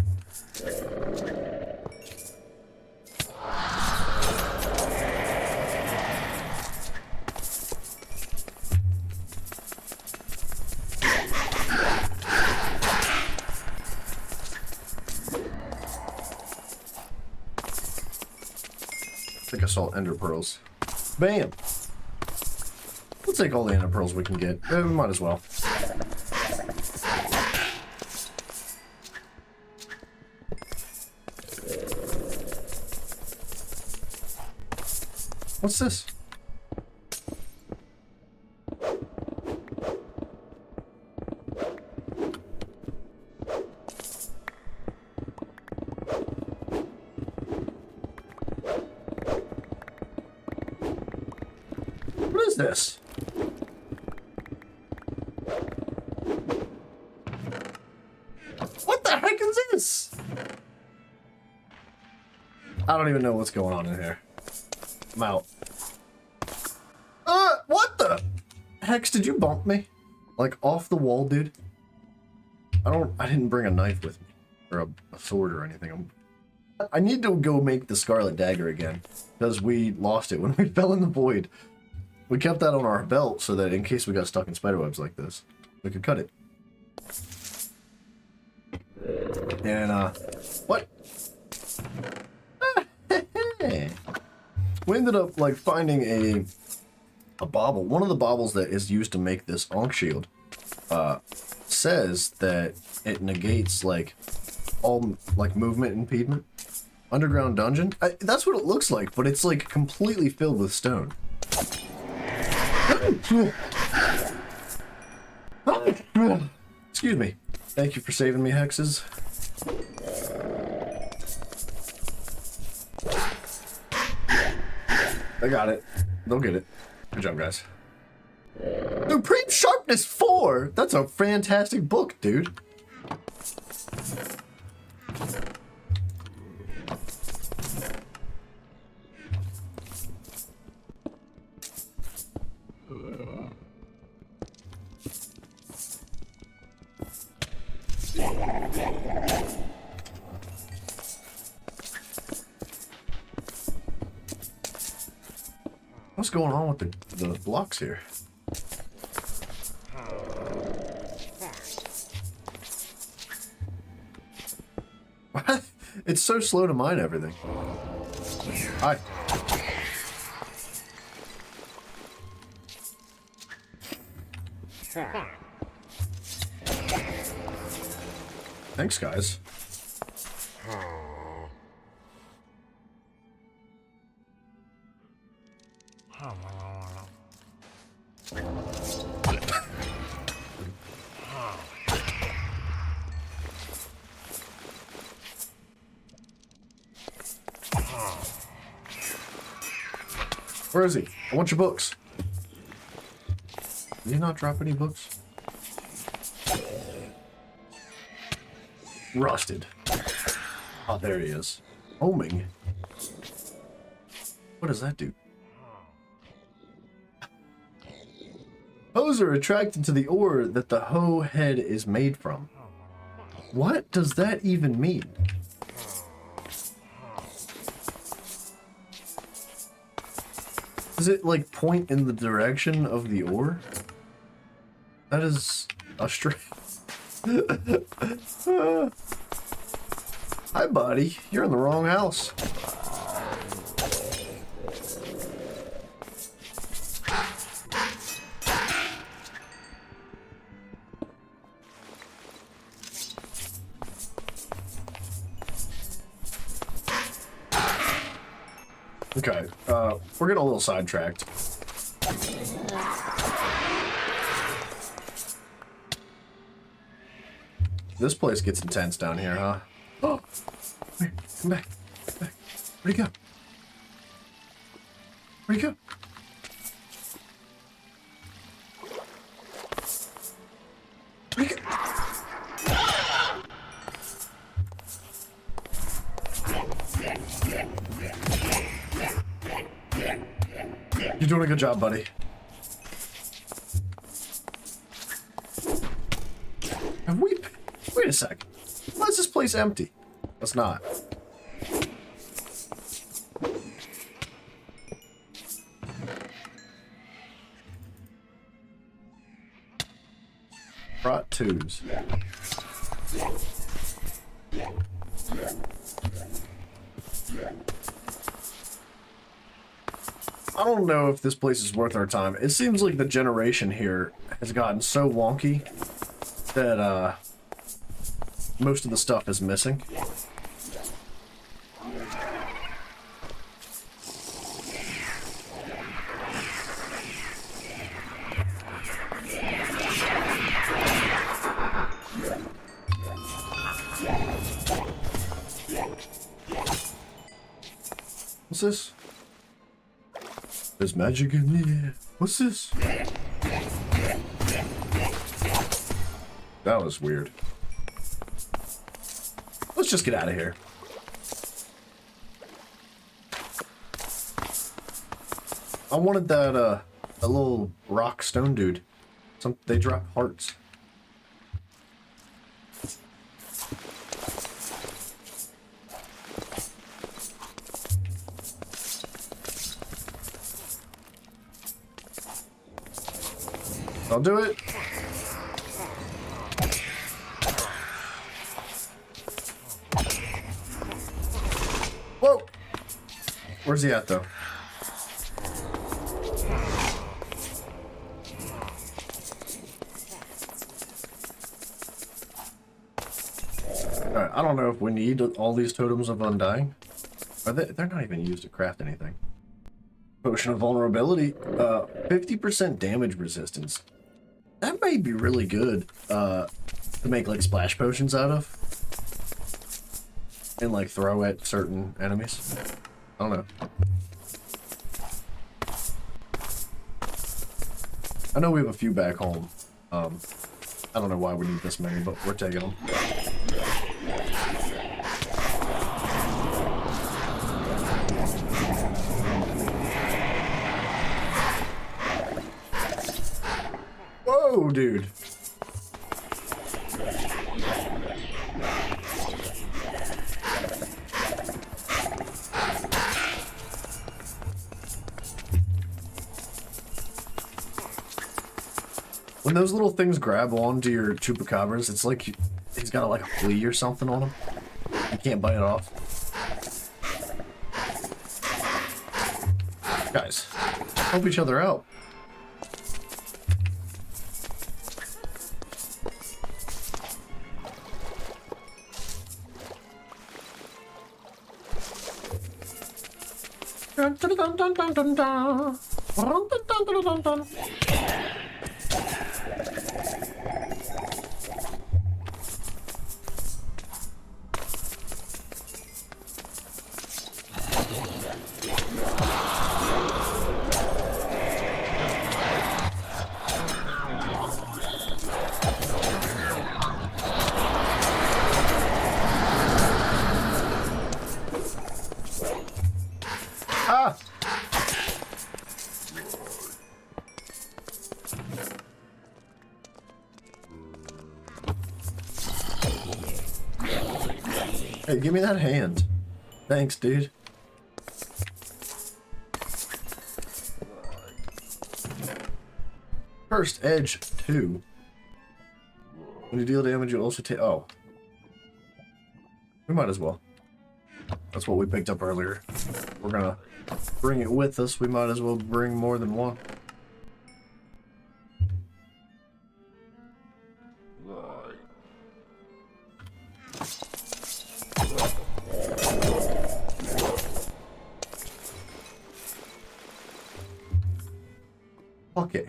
I think I saw ender pearls. Bam! take all the ender pearls we can get. We might as well. What's this? What is this? What the heck is this? I don't even know what's going on in here. I'm out. What the? Hex, did you bump me? Like off the wall, dude? I didn't bring a knife with me. Or a sword or anything. I need to go make the Scarlet Dagger again. Because we lost it when we fell in the void. We kept that on our belt so that in case we got stuck in spiderwebs like this, we could cut it. And, what? We ended up, like, finding a bauble. One of the baubles that is used to make this Ankh shield, says that it negates, like, all, like, movement impediment. Underground dungeon? That's what it looks like, but it's, like, completely filled with stone. Excuse me. Thank you for saving me, Hexes. I got it. They'll get it. Good job, guys. Supreme Sharpness 4! That's a fantastic book, dude. What's going on with the blocks here? What? It's so slow to mine everything. Hi. Thanks, guys. Where is he? I want your books. Did you not drop any books? Rusted. Oh, there he is. Homing. What does that do? Hoes are attracted to the ore that the hoe head is made from. What does that even mean? Does it, like, point in the direction of the ore? That is a strange... Hi, buddy. You're in the wrong house. Okay, we're getting a little sidetracked. This place gets intense down here, huh? Oh! Wait, come back. Come back. Where'd he go? Where'd he go? Where'd he go? You're doing a good job, buddy. Have we... Wait a sec. Why is this place empty? It's not. Brought twos. I don't know if this place is worth our time. It seems like the generation here has gotten so wonky that most of the stuff is missing. What's this? There's magic in the air. What's this? That was weird. Let's just get out of here. I wanted that a little rock stone dude. They drop hearts. I'll do it. Whoa! Where's he at, though? Alright, I don't know if we need all these totems of undying. They're not even used to craft anything. Potion of vulnerability. 50% damage resistance. That may be really good to make like splash potions out of. And like throw at certain enemies. I don't know. I know we have a few back home. I don't know why we need this many, but we're taking them. Whoa, dude. When those little things grab onto your chupacabras, it's like he's got like a flea or something on him. You can't bite it off. Guys, help each other out. Dun, dun, dun, dun, dun, dun, dun. Dun, dun, dun, dun, dun, dun. Ah! Hey, give me that hand. Thanks, dude. First edge 2. When you deal damage, you also take. Oh. We might as well. That's what we picked up earlier. We're gonna bring it with us. We might as well bring more than one. Okay.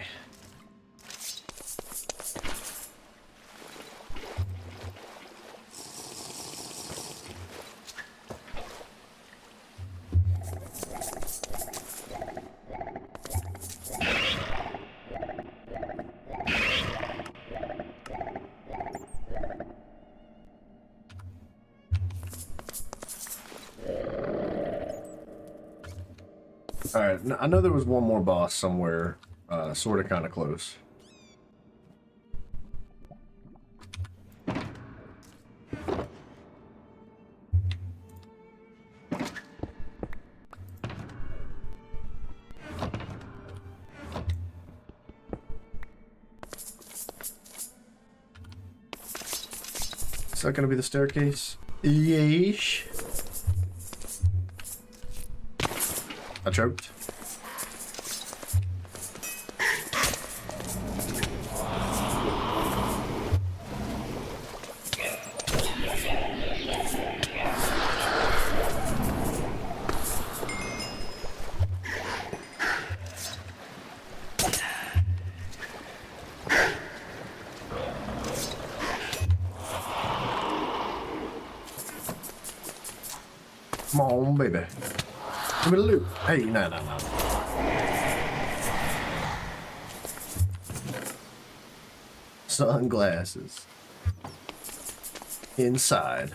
Alright, I know there was one more boss somewhere, sort of kind of close. Is that going to be the staircase? Yeesh. I choked. on, baby. Give me the loot. Hey, no. Sunglasses. Inside.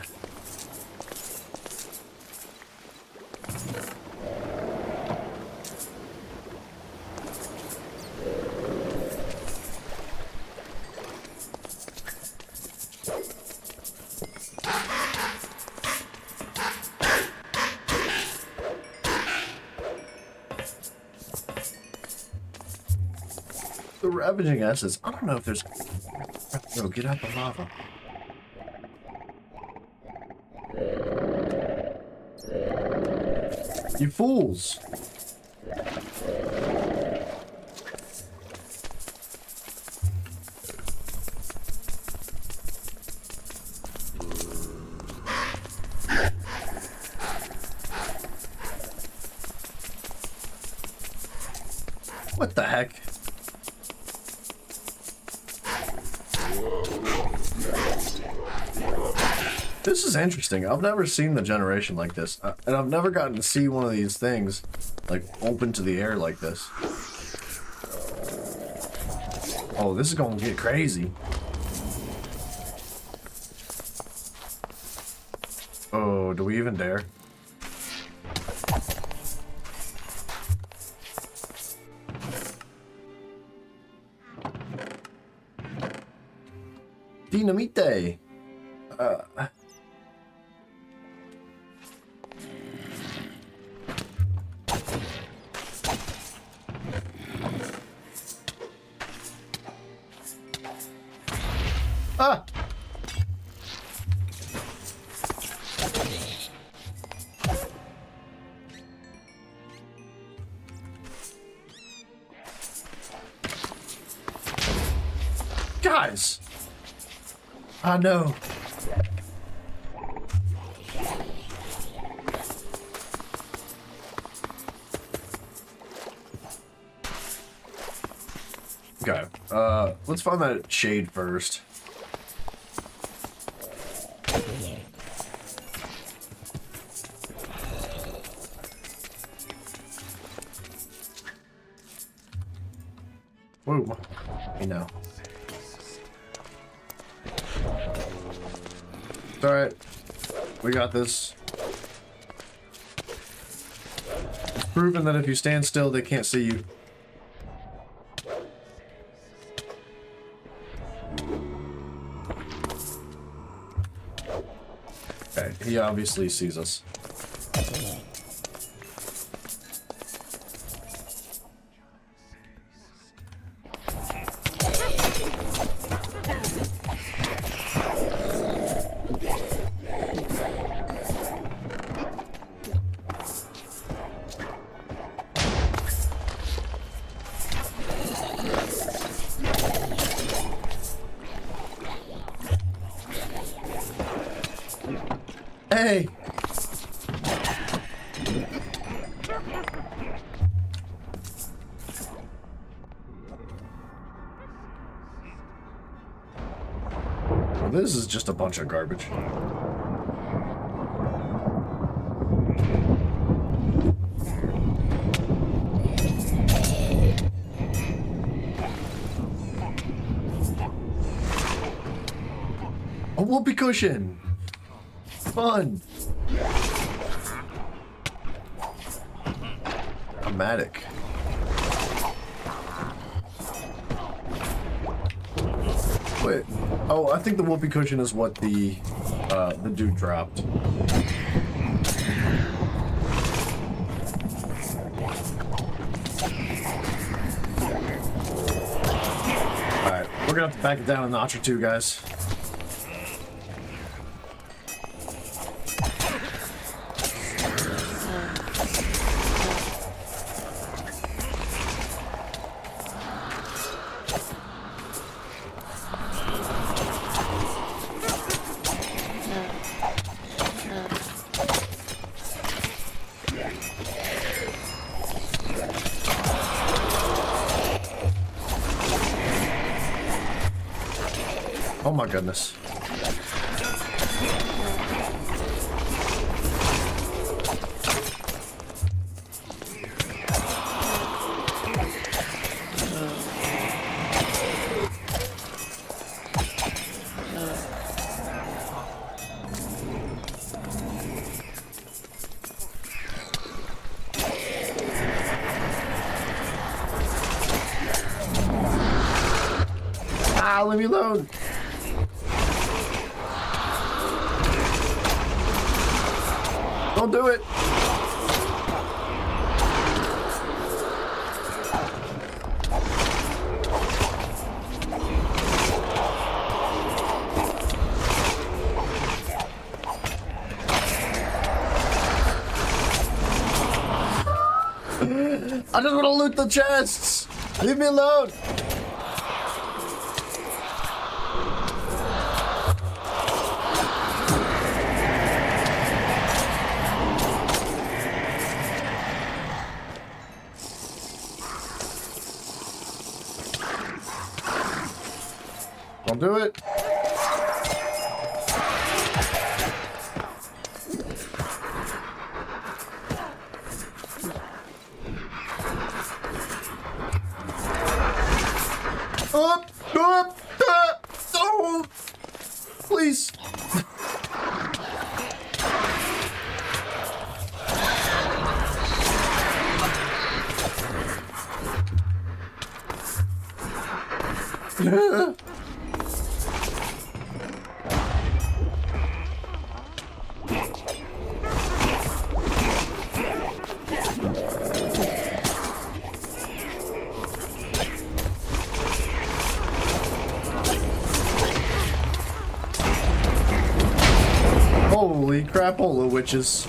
The ravaging essence. I don't know if there's. No, get out the lava. You fools! What the heck? This is interesting. I've never seen the generation like this. And I've never gotten to see one of these things, like, open to the air like this. Oh, this is gonna get crazy. Oh, do we even dare? Dynamite! Ah! Guys! I know. Okay, let's find that shade first. Whoa, you know. It's alright. We got this. It's proven that if you stand still, they can't see you. Okay, he obviously sees us. Hey! Well, this is just a bunch of garbage. A whoopee cushion! Fun! A Matic. Wait. Oh, I think the whoopee cushion is what the dude dropped. Alright, we're gonna have to back it down a notch or two, guys. Oh my goodness. out, leave me alone. Don't do it. I just want to loot the chests. Leave me alone. Don't do it. Oh, please. Holy crapola witches.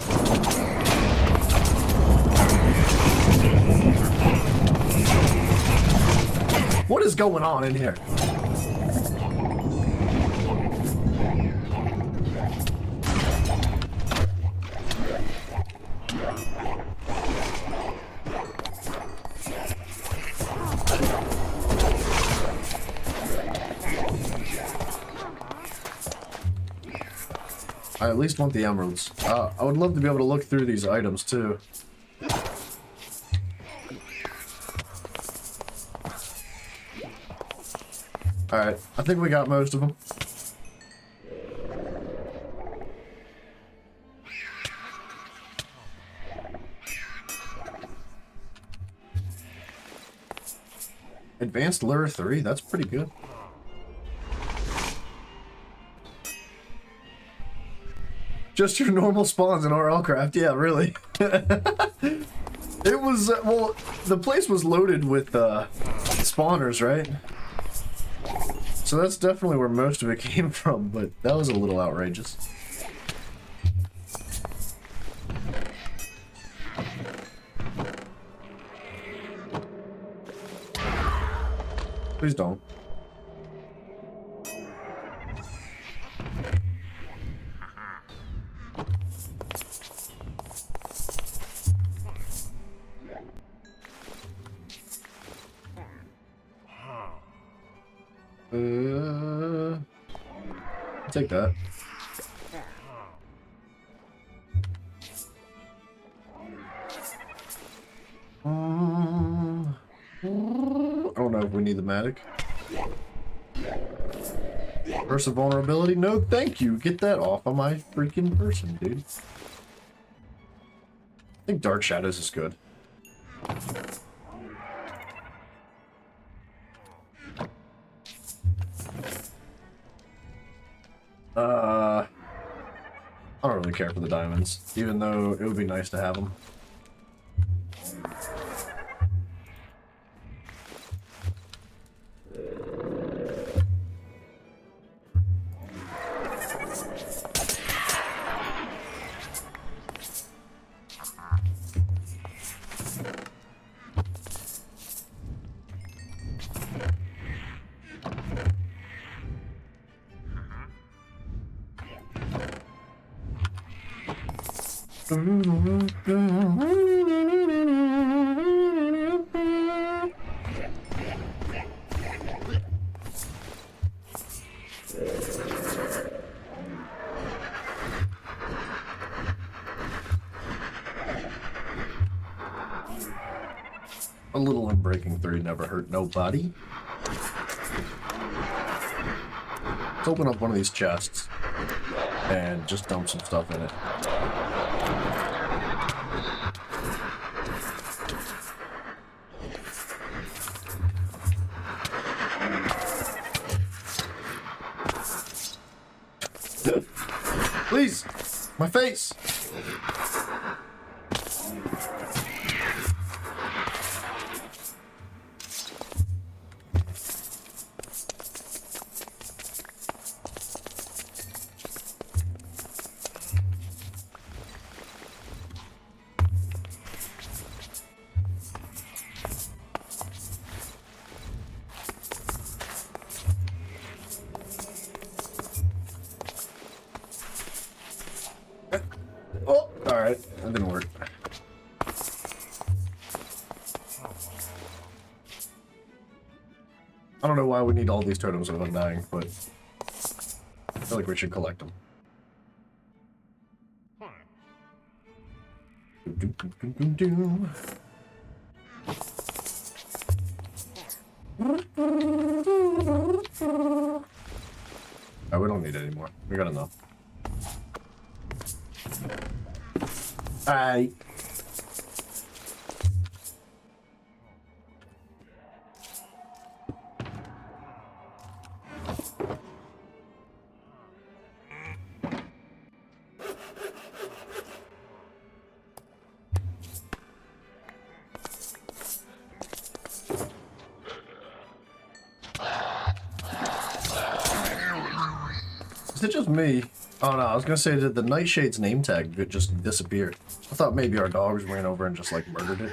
What is going on in here? I at least want the emeralds. I would love to be able to look through these items too. Alright, I think we got most of them. Advanced Lure 3, that's pretty good. Just your normal spawns in RLCraft, yeah, really. It was, well, the place was loaded with spawners, right? So that's definitely where most of it came from, but that was a little outrageous. Please don't. Take that. I don't know if we need the Matic. Burst of vulnerability? No, thank you. Get that off of my freaking person, dude. I think Dark Shadows is good. I don't really care for the diamonds, even though it would be nice to have them. A little Unbreaking 3 never hurt nobody. Let's open up one of these chests and just dump some stuff in it. My face! Oh, alright. That didn't work. I don't know why we need all these totems without dying, but I feel like we should collect them. Oh, we don't need any more. We got enough. Alright. Is it just me? Oh no, I was gonna say that the Nightshade's name tag just disappeared. I thought maybe our dogs ran over and just like murdered it.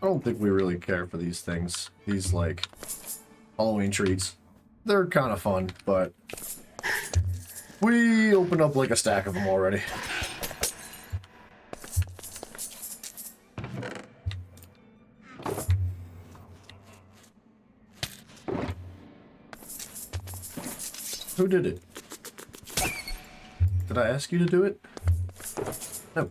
I don't think we really care for these things. These, like, Halloween treats. They're kind of fun, but we opened up, like, a stack of them already. Who did it? Did I ask you to do it? No.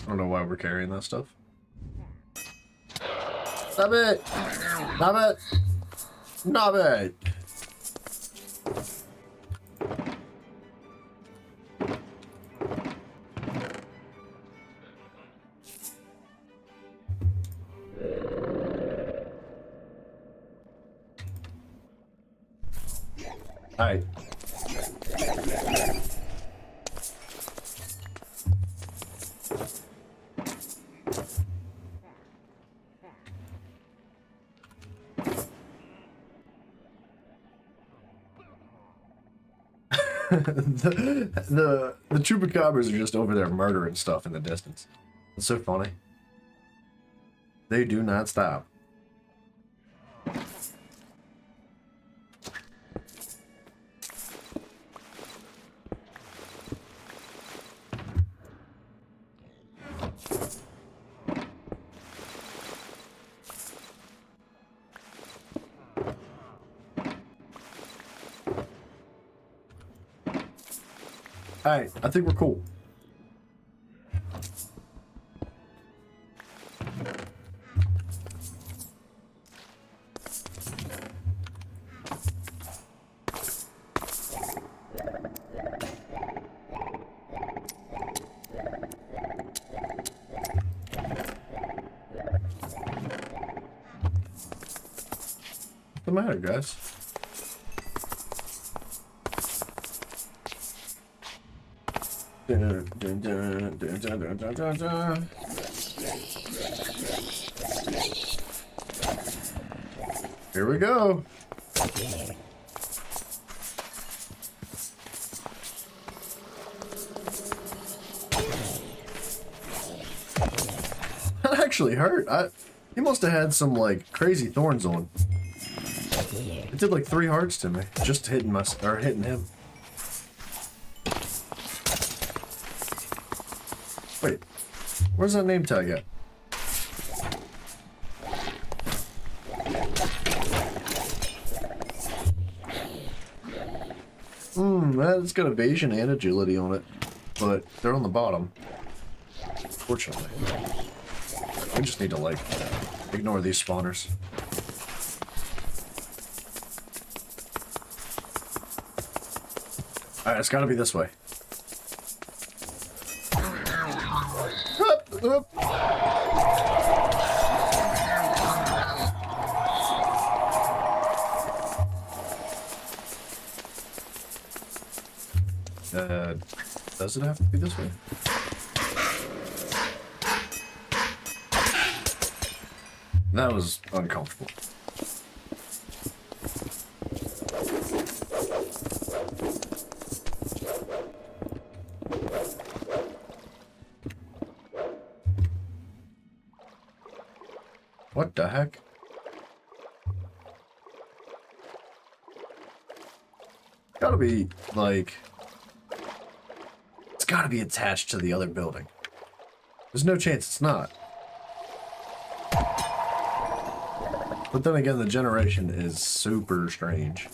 I don't know why we're carrying that stuff. Stop it! Stop it! Stop it! Alright. the chupacabras are just over there murdering stuff in the distance. It's so funny. They do not stop. Alright, I think we're cool. What's the matter, guys? Dun, dun, dun, dun, dun, dun, dun, dun, dun. Here we go. That actually hurt. He must have had some like crazy thorns on. It did like 3 hearts to me, just hitting hitting him. Wait, where's that name tag at? That's got evasion and agility on it, but they're on the bottom. Fortunately. We just need to, like, ignore these spawners. Alright, it's gotta be this way. Up, up. Does it have to be this way? That was uncomfortable. What the heck? Gotta be, like... It's gotta be attached to the other building. There's no chance it's not. But then again, the generation is super strange.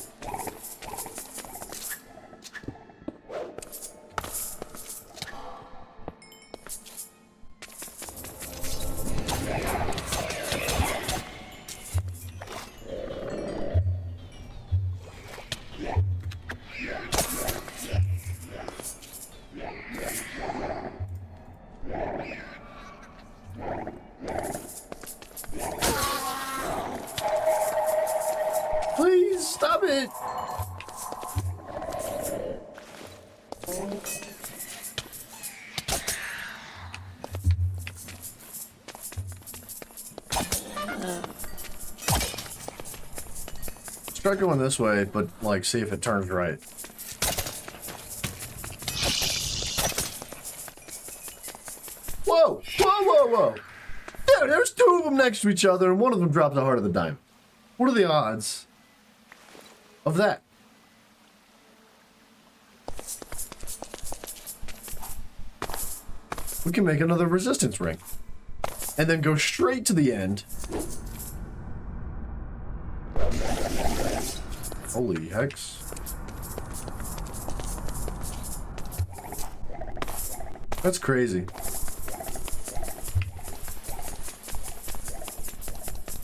Please stop it. Let's try going this way, but like see if it turns right. Whoa! Whoa, whoa, whoa! Dude, there's two of them next to each other, and one of them dropped the heart of the dime. What are the odds of that? We can make another resistance ring. And then go straight to the end. Holy hex. That's crazy.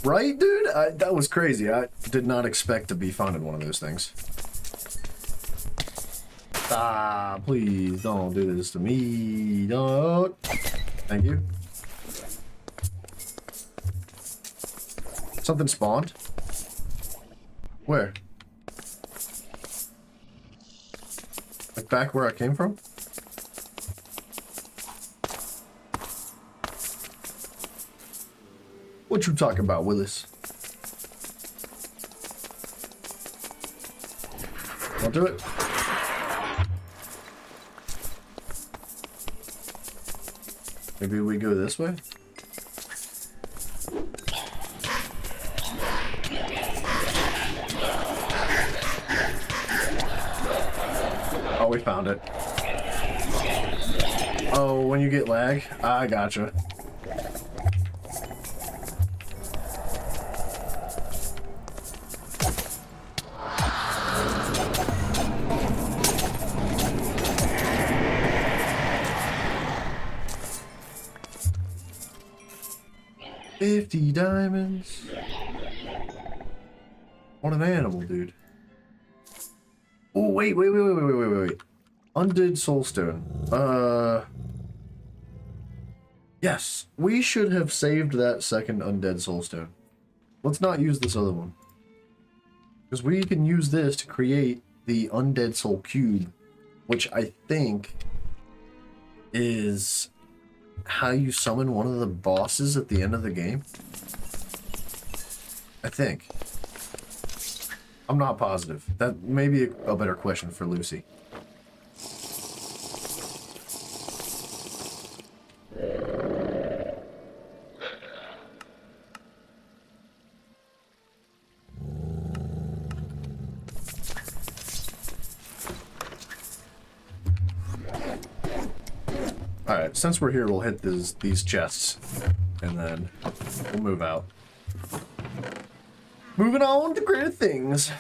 Right, dude? That was crazy. I did not expect to be found in one of those things. Ah, please don't do this to me. Don't. Thank you. Something spawned? Where? Like back where I came from? What you talking about, Willis? I'll do it. Maybe we go this way? Oh, we found it. Oh, when you get lag? I gotcha. $50 diamonds. What an animal, dude. Oh, wait. Undead Soulstone. Yes, we should have saved that second Undead Soulstone. Let's not use this other one. Because we can use this to create the Undead Soul Cube, which I think is how you summon one of the bosses at the end of the game. I think. I'm not positive. That may be a better question for Lucy. Alright, since we're here, we'll hit these chests. And then we'll move out. Moving on to greater things.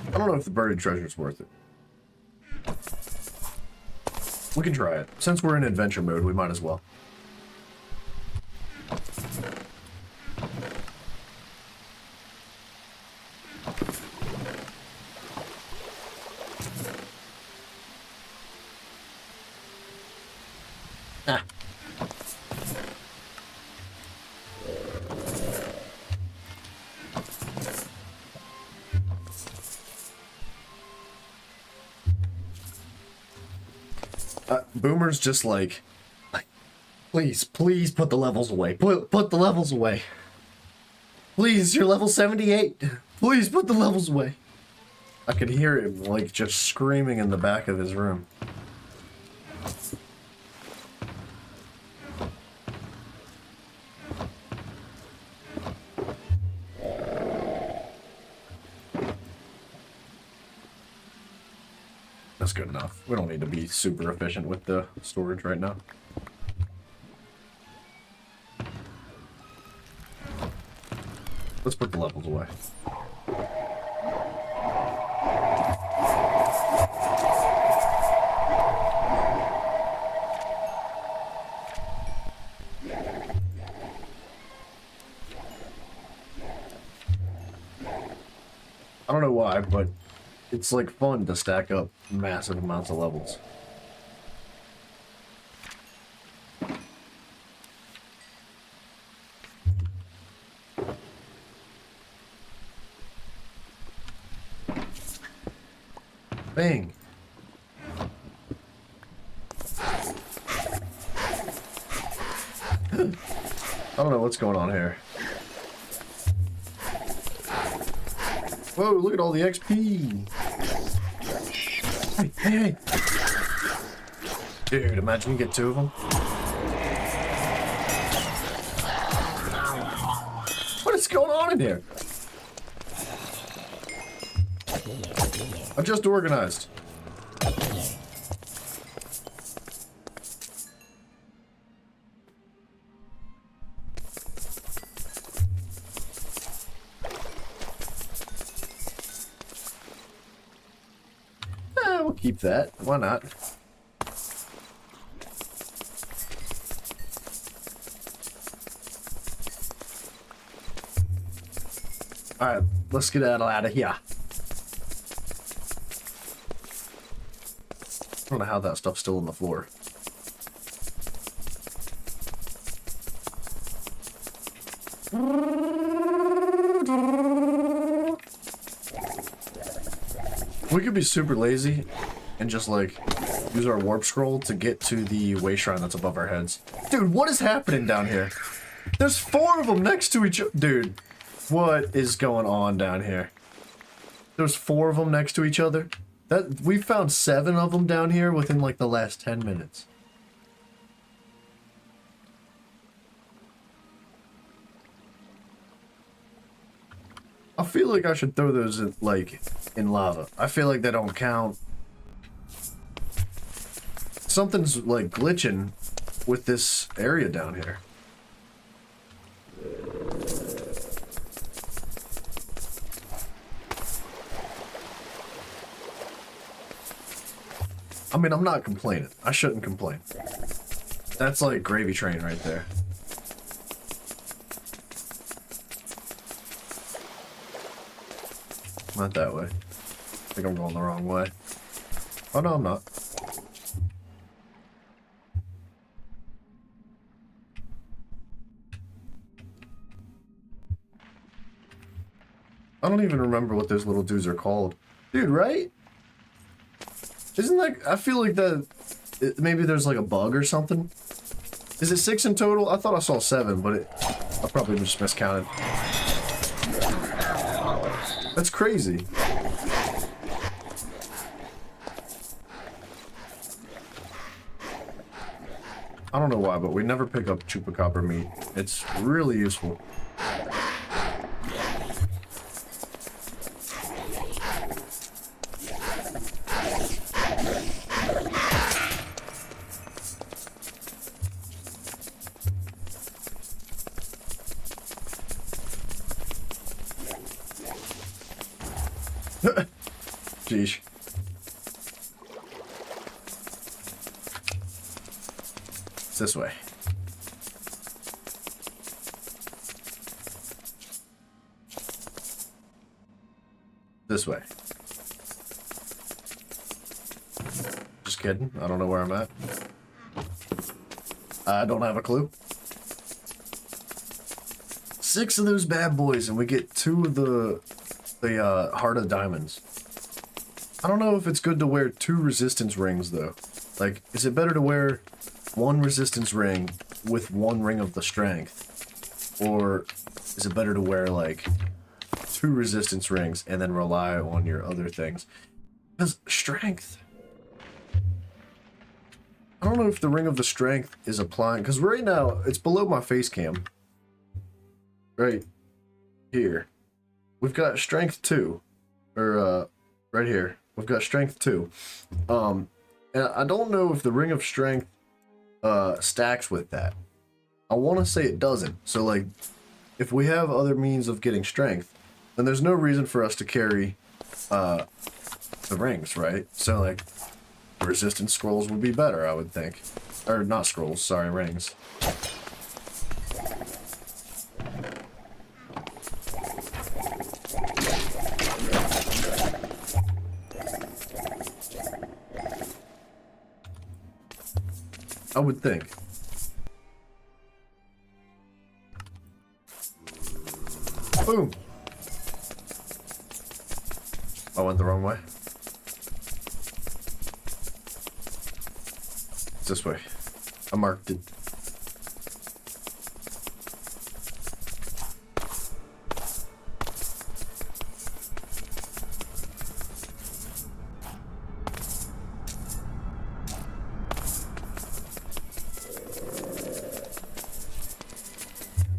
I don't know if the buried treasure is worth it. We can try it. Since we're in adventure mode, we might as well. Ah. Boomer's just like, please put the levels away. Put the levels away. Please, you're level 78. Please put the levels away. I could hear him like just screaming in the back of his room. That's good enough. We don't need to be super efficient with the storage right now. Let's put the levels away. I don't know why, but it's like fun to stack up massive amounts of levels. Bang. I don't know what's going on here. Whoa, look at all the XP. Hey. Dude, imagine you get two of them. What is going on in here? I'm just organized. We'll keep that. Why not? Alright, let's get out of here. I don't know how that stuff's still on the floor. We could be super lazy and just like use our warp scroll to get to the way shrine that's above our heads. Dude, what is happening down here? There's 4 of them next to each other. Dude, what is going on down here? There's 4 of them next to each other. We found 7 of them down here within like the last 10 minutes. I feel like I should throw those in, like in lava. I feel like they don't count. Something's like glitching with this area down here. I mean, I'm not complaining. I shouldn't complain. That's like gravy train right there. Not that way. I think I'm going the wrong way. Oh no, I'm not. I don't even remember what those little dudes are called. Dude, right? Isn't like, I feel like that, maybe there's like a bug or something. Is it 6 in total? I thought I saw 7, but I probably just miscounted. That's crazy. I don't know why, but we never pick up chupacabra meat. It's really useful. Jeez. It's this way. This way. Just kidding. I don't know where I'm at. I don't have a clue. 6 of those bad boys, and we get 2 of the Heart of the Diamonds. I don't know if it's good to wear 2 resistance rings, though. Like, is it better to wear 1 resistance ring with 1 ring of the strength? Or is it better to wear, like, 2 resistance rings and then rely on your other things? Because strength... I don't know if the ring of the strength is applying... Because right now, it's below my face cam. Right here. We've got strength 2. Or, right here. We've got strength 2. And I don't know if the ring of strength stacks with that. I want to say it doesn't. So, like, if we have other means of getting strength, then there's no reason for us to carry the rings, right? So, like, resistance scrolls would be better, I would think. Or, not scrolls, sorry, rings. I would think. Boom! I went the wrong way. It's this way. I marked it.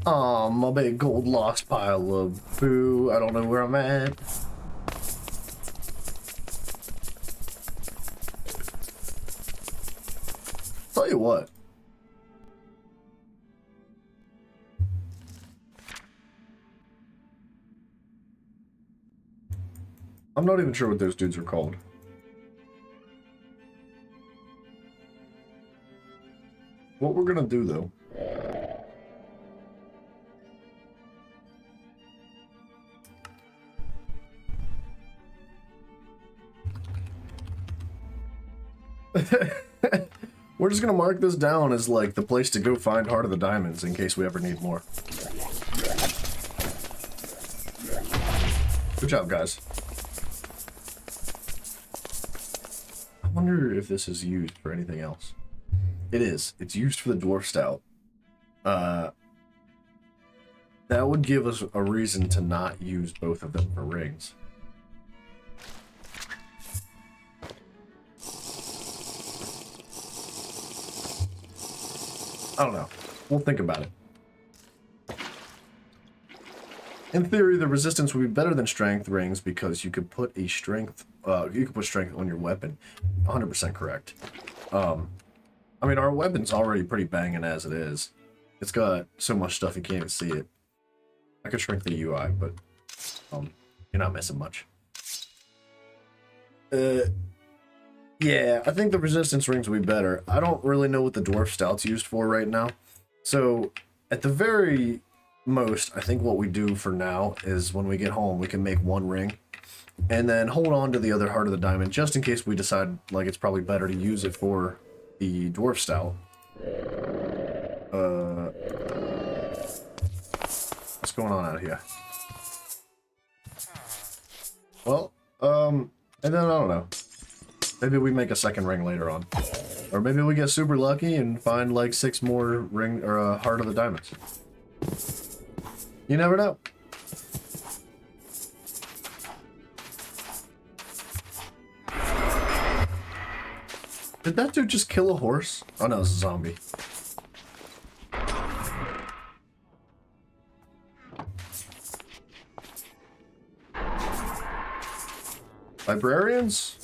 Aw, my big gold lost pile of boo. I don't know where I'm at. Tell you what. I'm not even sure what those dudes are called. What we're gonna do though. We're just gonna mark this down as like the place to go find Heart of the Diamonds in case we ever need more. Good job, guys. I wonder if this is used for anything else. It is. It's used for the Dwarf Stout. That would give us a reason to not use both of them for rings. I don't know. We'll think about it. In theory, the resistance would be better than strength rings because you could put a strength. You could put strength on your weapon. 100% correct. I mean, our weapon's already pretty banging as it is. It's got so much stuff you can't even see it. I could shrink the UI, but you're not missing much. Yeah, I think the resistance rings will be better. I don't really know what the Dwarf Stout's used for right now. So, at the very most, I think what we do for now is when we get home, we can make 1 ring. And then hold on to the other Heart of the Diamond, just in case we decide like it's probably better to use it for the Dwarf Stout. What's going on out here? Well, and then I don't know. Maybe we make a second ring later on. Or maybe we get super lucky and find like 6 more ring or Heart of the Diamonds. You never know. Did that dude just kill a horse? Oh no, it's a zombie. Librarians?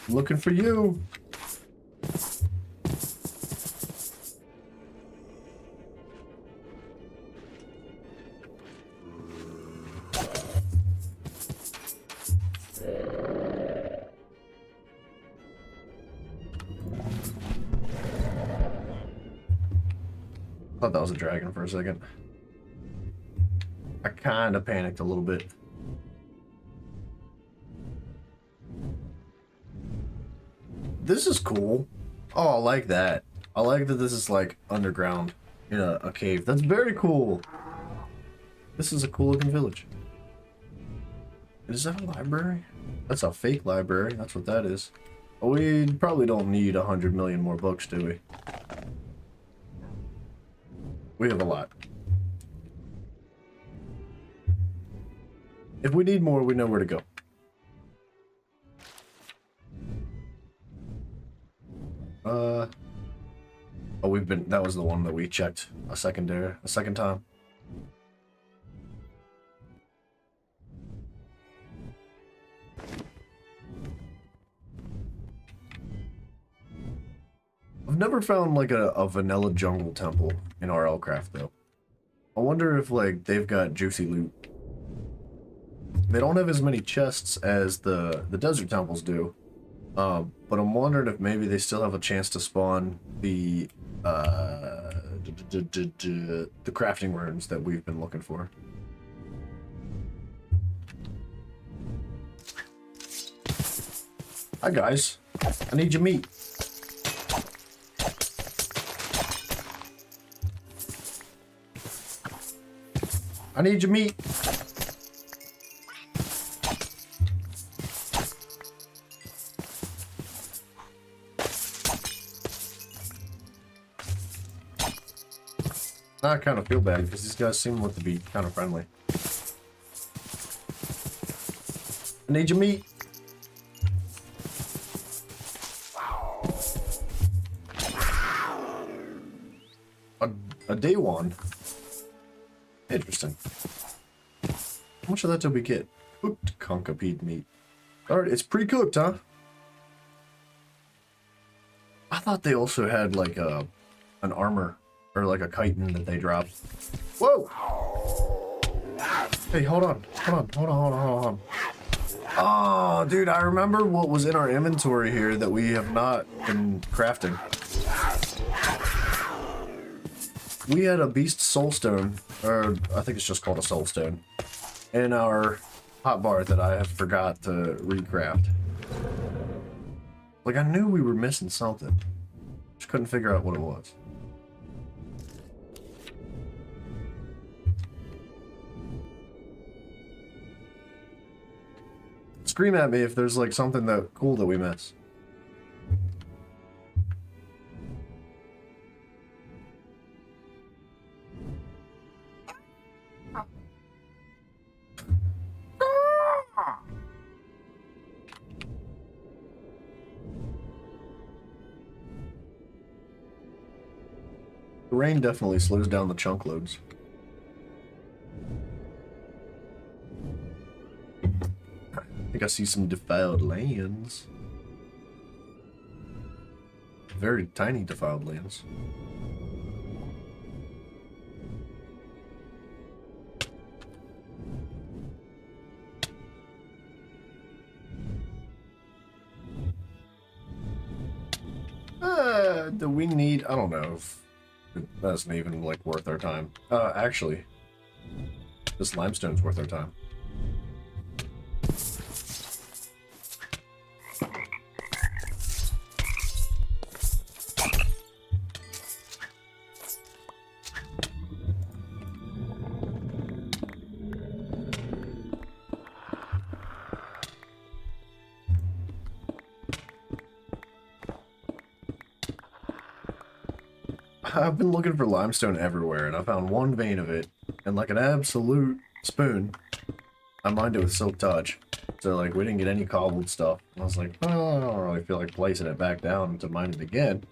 Looking for you. thought that was a dragon for a second. I kind of panicked a little bit. This is cool. Oh, I like that. I like that this is like underground in a cave. That's very cool. This is a cool looking village. Is that a library? That's a fake library. That's what that is. We probably don't need 100 million more books, do we? We have a lot. If we need more, we know where to go. Oh, that was the one that we checked a second time. I've never found like a vanilla jungle temple in RLCraft though. I wonder if like they've got juicy loot. They don't have as many chests as the desert temples do. But I'm wondering if maybe they still have a chance to spawn the crafting runes that we've been looking for. Hi guys, I need your meat. I need your meat. I kind of feel bad because these guys seem to be kind of friendly. I need your meat. A day one. Interesting. How much of that did we get? Cooked concipede meat. Alright, it's pre-cooked, huh? I thought they also had like an armor or like a chitin that they dropped. Whoa! Hey, hold on. Oh, dude, I remember what was in our inventory here that we have not been crafting. We had a beast soulstone, or I think it's just called a soulstone, in our hotbar that I have forgot to recraft. Like, I knew we were missing something. Just couldn't figure out what it was. Scream at me if there's like something that cool that we miss. The rain definitely slows down the chunk loads. I think I see some defiled lands. Very tiny defiled lands. Do we need... I don't know if that's not even like worth our time. Actually, this limestone's worth our time. I've been looking for limestone everywhere, and I found one vein of it, and like an absolute spoon, I mined it with silk touch. So like we didn't get any cobbled stuff. And I was like, oh, I don't really feel like placing it back down to mine it again.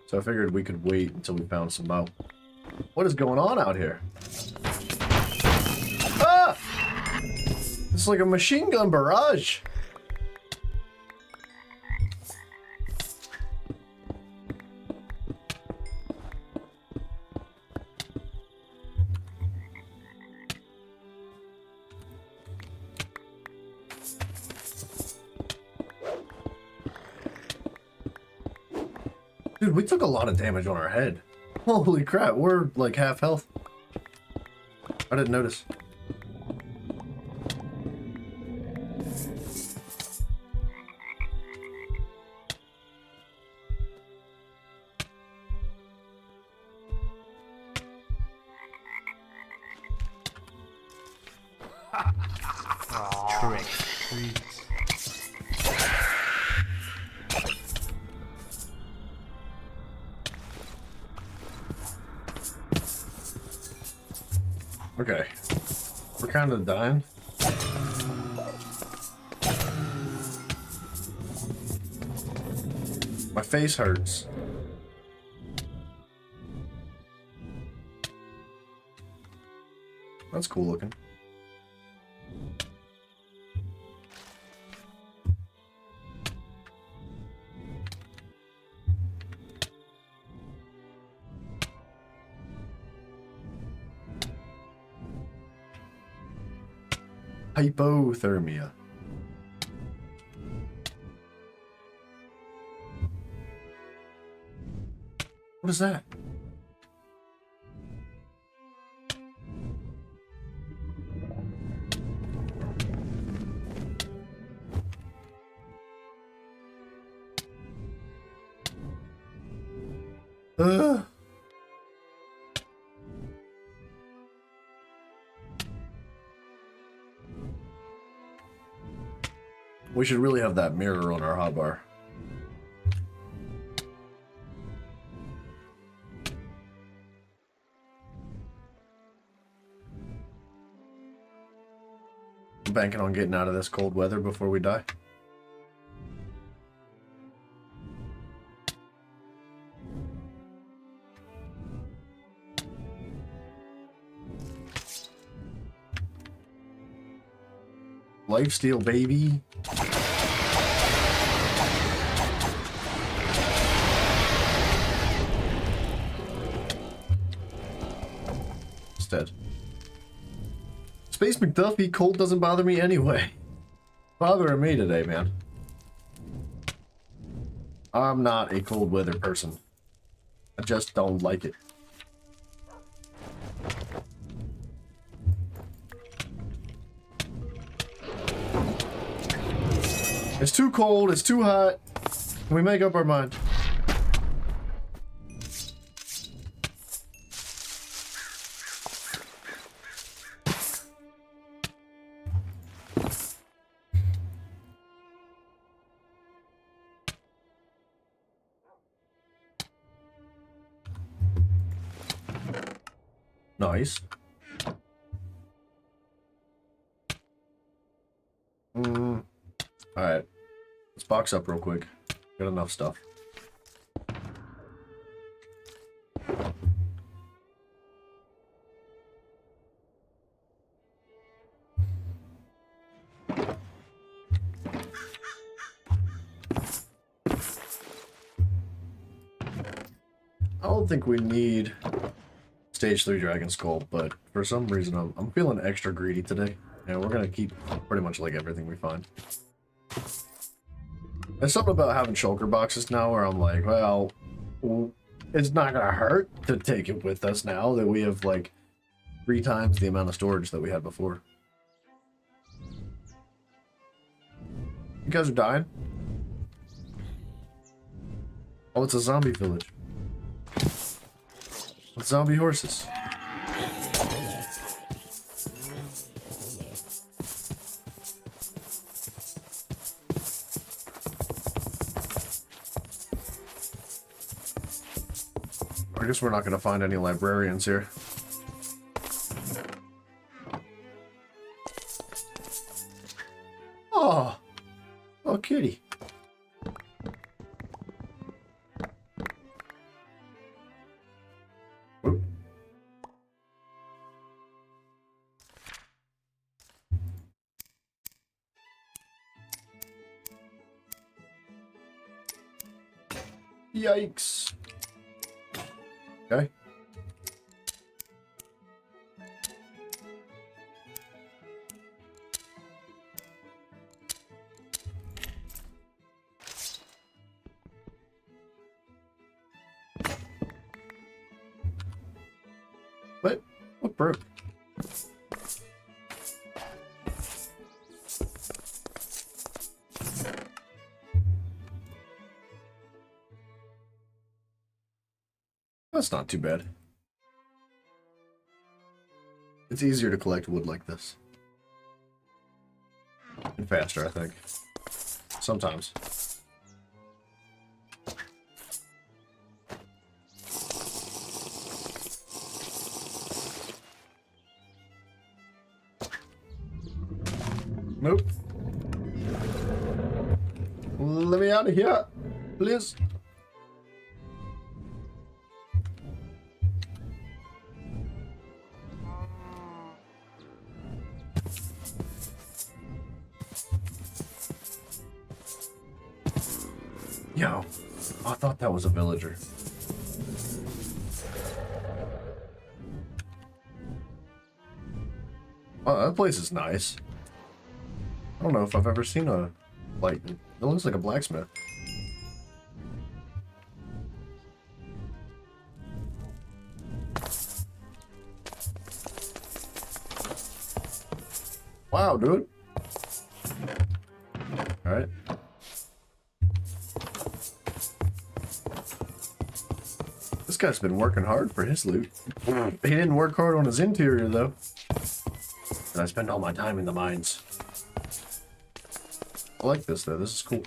So I figured we could wait until we found some mo. What is going on out here? Ah! It's like a machine gun barrage. Dude, we took a lot of damage on our head. Holy crap, we're like half health. I didn't notice. Trick. Treat. Okay. We're kind of dying. My face hurts. That's cool looking. Hypothermia. What is that? Uh. We should really have that mirror on our hotbar. I'm banking on getting out of this cold weather before we die. Lifesteal, baby. It's dead. Space McDuffie, cold doesn't bother me anyway. Bothering me today, man. I'm not a cold weather person. I just don't like it. It's too cold, it's too hot. We make up our mind. Nice. Alright. Let's box up real quick. Got enough stuff. I don't think we need Stage 3 Dragon Skull, but for some reason I'm feeling extra greedy today. And we're gonna keep pretty much like everything we find. There's something about having shulker boxes now where I'm like, well, it's not gonna hurt to take it with us now that we have like 3 times the amount of storage that we had before. You guys are dying? Oh, it's a zombie village. With zombie horses. I guess we're not going to find any librarians here. Oh, oh, kitty. Whoop. Yikes. Okay. broke. That's not too bad. It's easier to collect wood like this. And faster, I think. Sometimes. Nope. Let me out of here, please. Yo, I thought that was a villager. Oh, that place is nice. I don't know if I've ever seen a, like, it looks like a blacksmith. Wow, dude. Alright. This guy's been working hard for his loot. He didn't work hard on his interior, though. And I spend all my time in the mines. I like this, though. This is cool.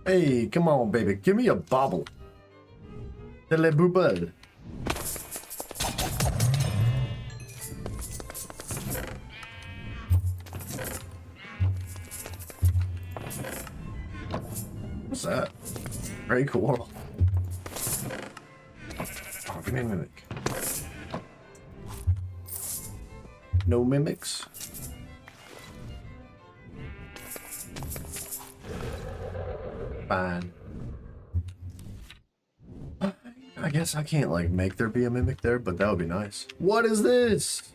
Hey, come on, baby. Give me a bobble. Telebubble. What's that? Very cool. Oh, give me a mimic. No mimics. Fine. I guess I can't like make there be a mimic there, but that would be nice. What is this?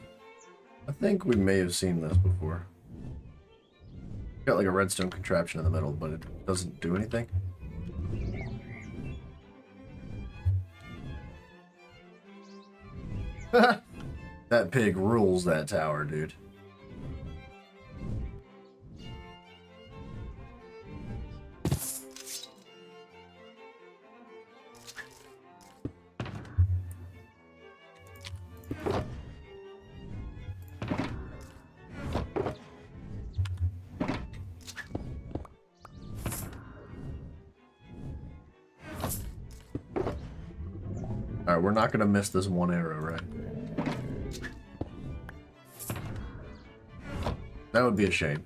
I think we may have seen this before. Got like a redstone contraption in the middle, but it doesn't do anything. That pig rules that tower, dude. Alright, we're not gonna miss this one arrow, right? That would be a shame.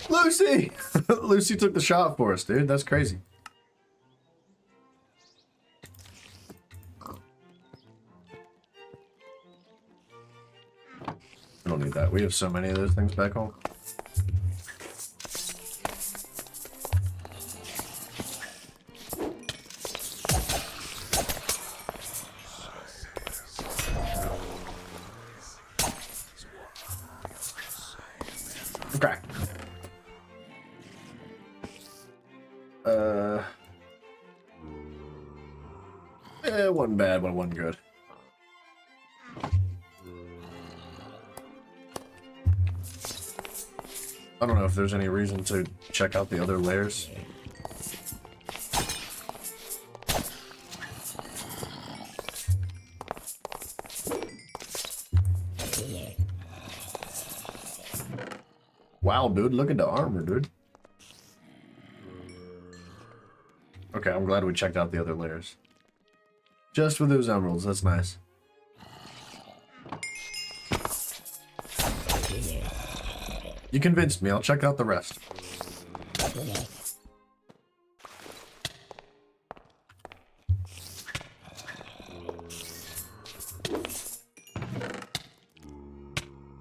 Lucy! Lucy took the shot for us, dude. That's crazy. We don't need that. We have so many of those things back home. Okay. It wasn't bad, but it wasn't good. I don't know if there's any reason to check out the other layers. Wow, dude, look at the armor, dude. Okay, I'm glad we checked out the other layers. Just for those emeralds, that's nice. You convinced me, I'll check out the rest.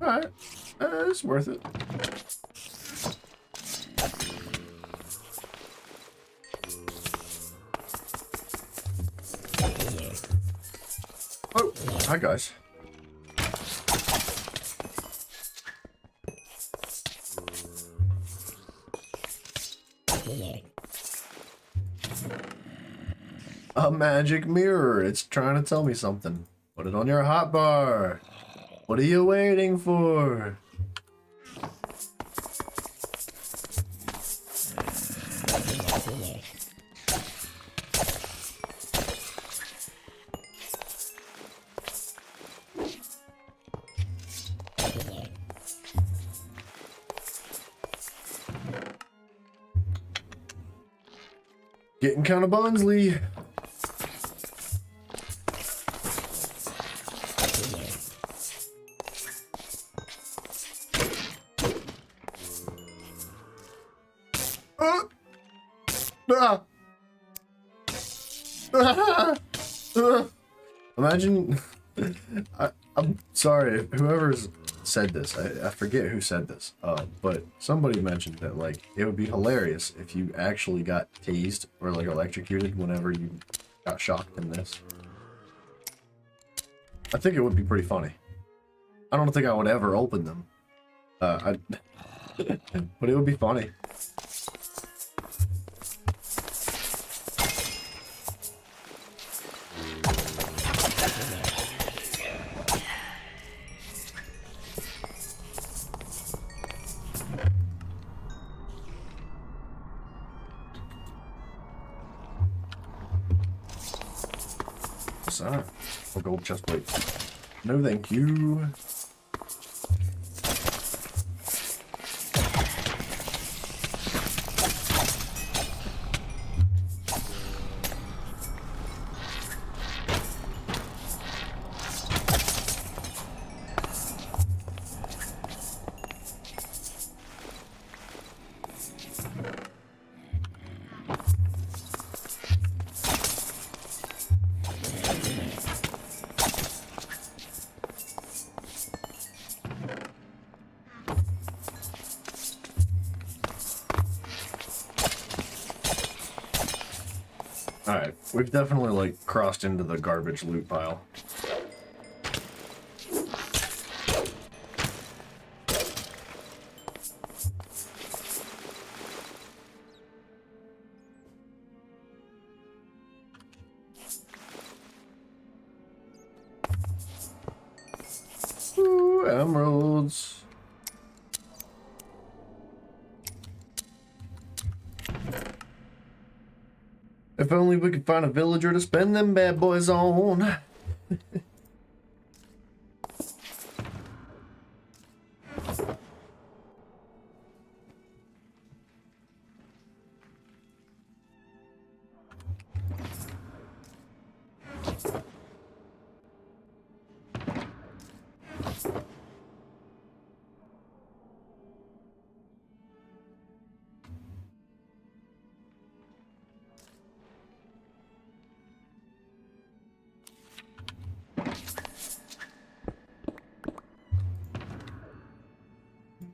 Alright, it's worth it. Oh! Hi, guys. A magic mirror. It's trying to tell me something. Put it on your hotbar. What are you waiting for? Getting kind of Bonsley. Imagine, I'm sorry, whoever's said this, I forget who said this, but somebody mentioned that, like, it would be hilarious if you actually got tased or, like, electrocuted whenever you got shocked in this. I think it would be pretty funny. I don't think I would ever open them. But it would be funny. A gold chest plate. No, thank you. Alright, we've definitely, like, crossed into the garbage loot pile. Ooh, emeralds. If only we could find a villager to spend them bad boys on.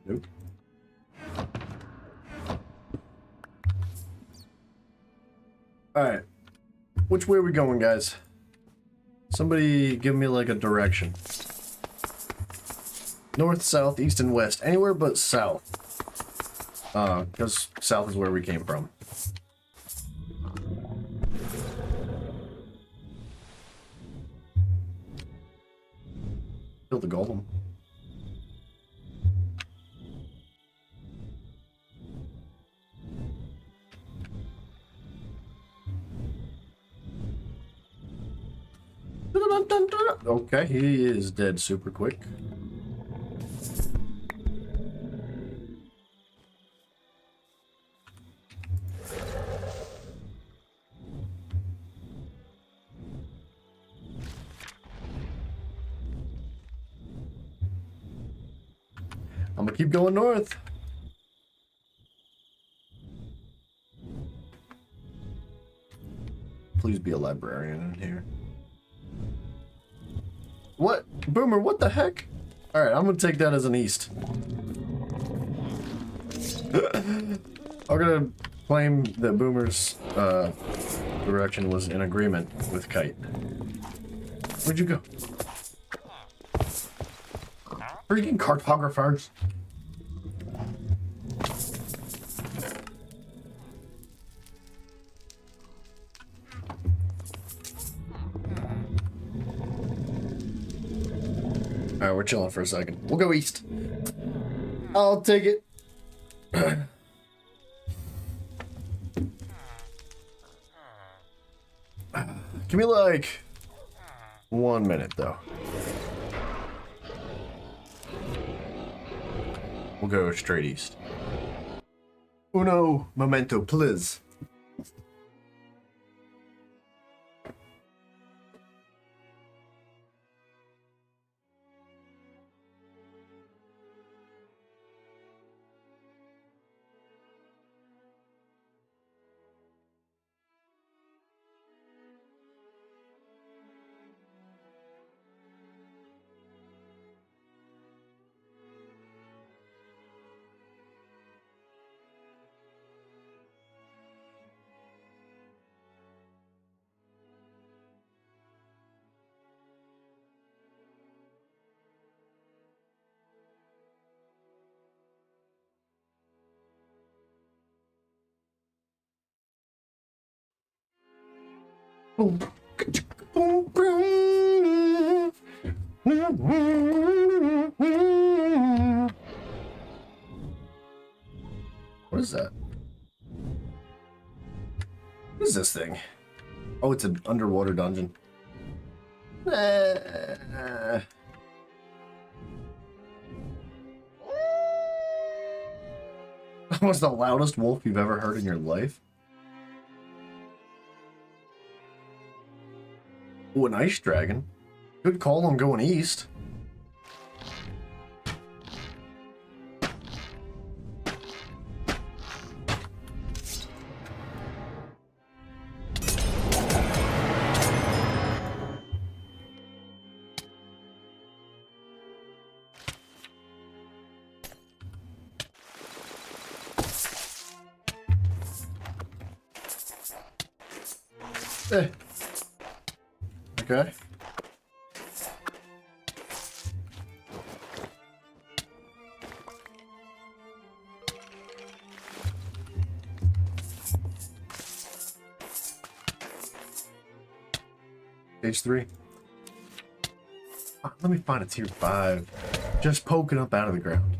Nope. Alright. Which way are we going, guys? Somebody give me, like, a direction. North, south, east, and west. Anywhere but south. Because south is where we came from. Kill the golem. Okay, he is dead super quick. I'm gonna keep going north. Please be a librarian in here. What? Boomer, what the heck? Alright, I'm gonna take that as an east. I'm gonna claim that Boomer's direction was in agreement with Kite. Where'd you go? Freaking cartographers. Alright, we're chilling for a second. We'll go east. I'll take it. Give me like 1 minute though. We'll go straight east. Uno momento, please. What is that? What is this thing? Oh, it's an underwater dungeon. What's the loudest wolf you've ever heard in your life? Oh, an ice dragon. Good call on going east. Okay. Stage 3. Let me find a tier 5. Just poking up out of the ground.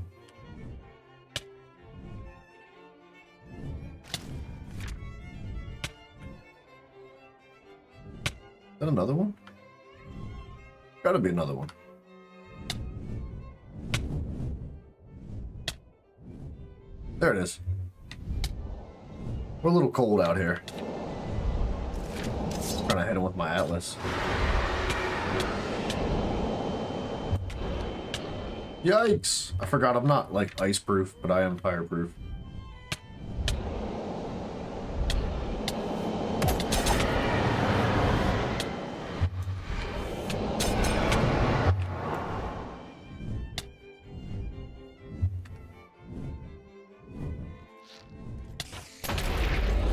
Is that another one? Gotta be another one. There it is. We're a little cold out here. Trying to hit him with my Atlas. Yikes! I forgot I'm not like ice proof, but I am fireproof.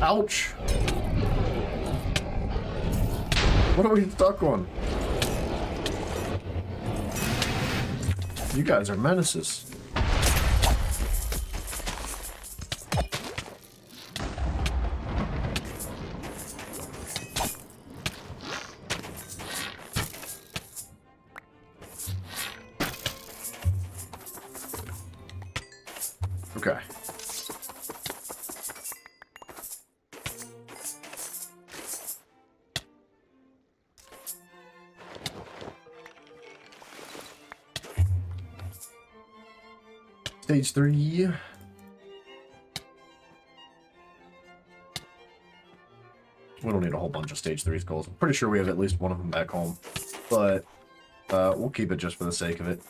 Ouch! What are we stuck on? You guys are menaces. Okay. Stage 3. We don't need a whole bunch of stage 3 skulls. I'm pretty sure we have at least one of them back home. But we'll keep it just for the sake of it.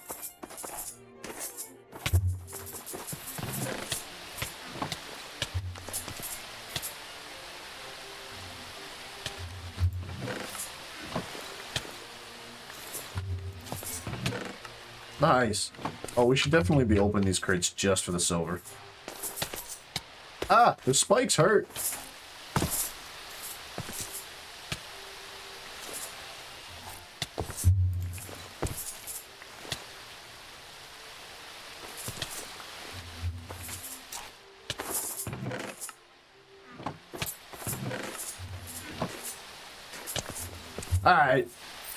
Nice. Oh, we should definitely be opening these crates just for the silver. Ah, the spikes hurt. Alright.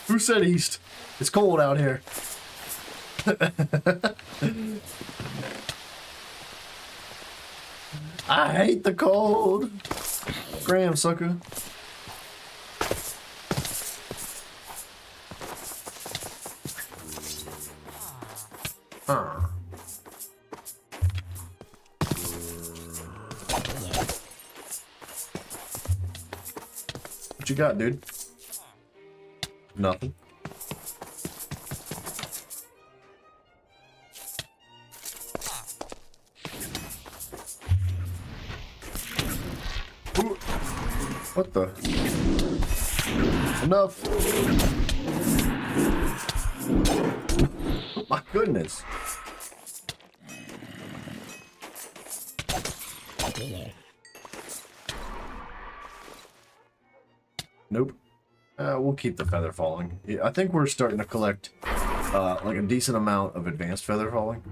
Who said east? It's cold out here. I hate the cold. Graham, sucker. What you got, dude? Nothing. Ooh. What the? Enough. Oh my goodness. Nope. We'll keep the feather falling. Yeah, I think we're starting to collect like a decent amount of advanced feather falling.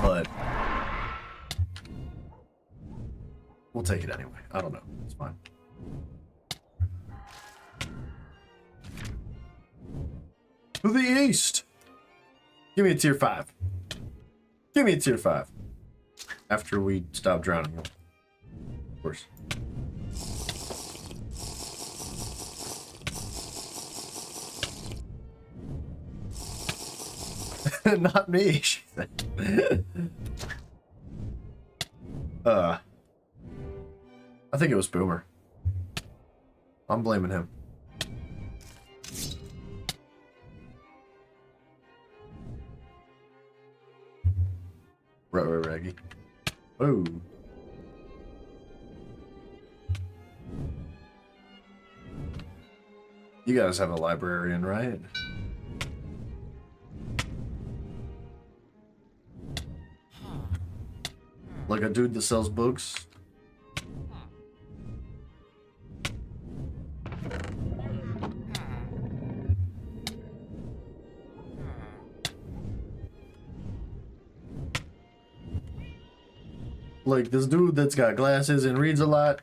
But we'll take it anyway. I don't know. It's fine. To the east. Give me a tier 5. Give me a tier 5. After we stop drowning them. Of course. Not me, she said. I think it was Boomer. I'm blaming him. Raggy. Oh. You guys have a librarian, right? Like a dude that sells books? Like this dude that's got glasses and reads a lot.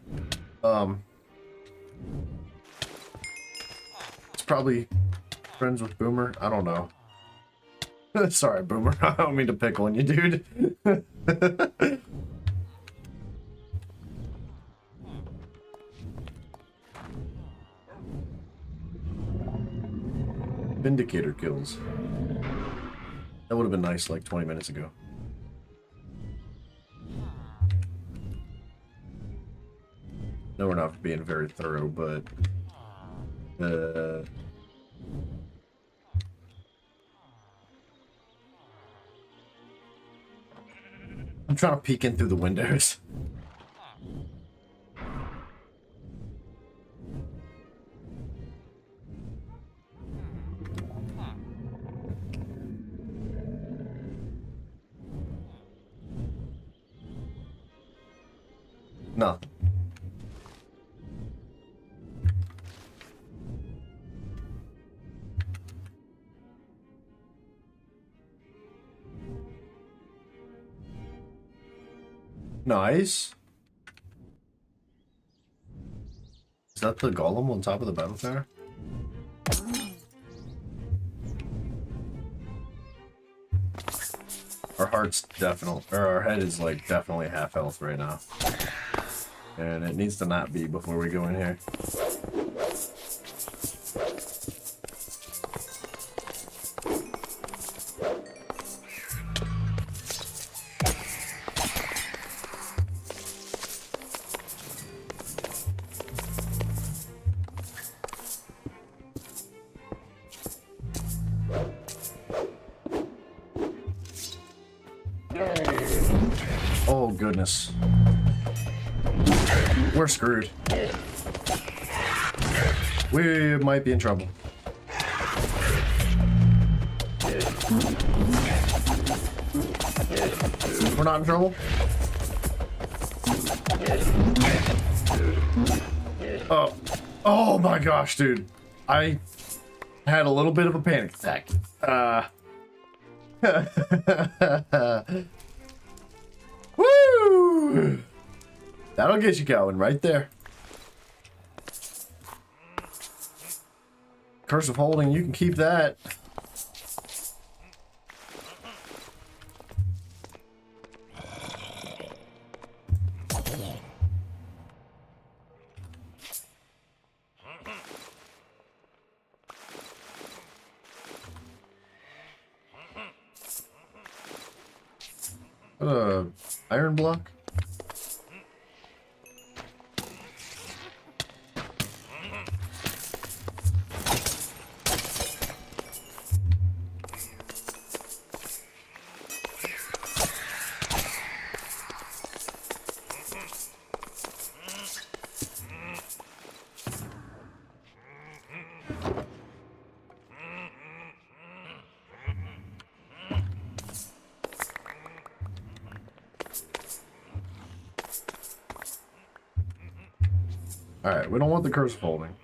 It's probably friends with Boomer. I don't know. Sorry, Boomer. I don't mean to pick on you, dude. Vindicator kills. That would have been nice like 20 minutes ago. No, we're not being very thorough, but I'm trying to peek in through the windows. No. Nice. Is that the golem on top of the battle tower? Our heart's definitely, or our head is like definitely half health right now. And it needs to not be before we go in here. Oh goodness. We're screwed. We might be in trouble. We're not in trouble? Oh. Oh my gosh, dude. I had a little bit of a panic attack. Woo! That'll get you going right there. Curse of Holding, you can keep that. Iron block? Alright, we don't want the curse of holding.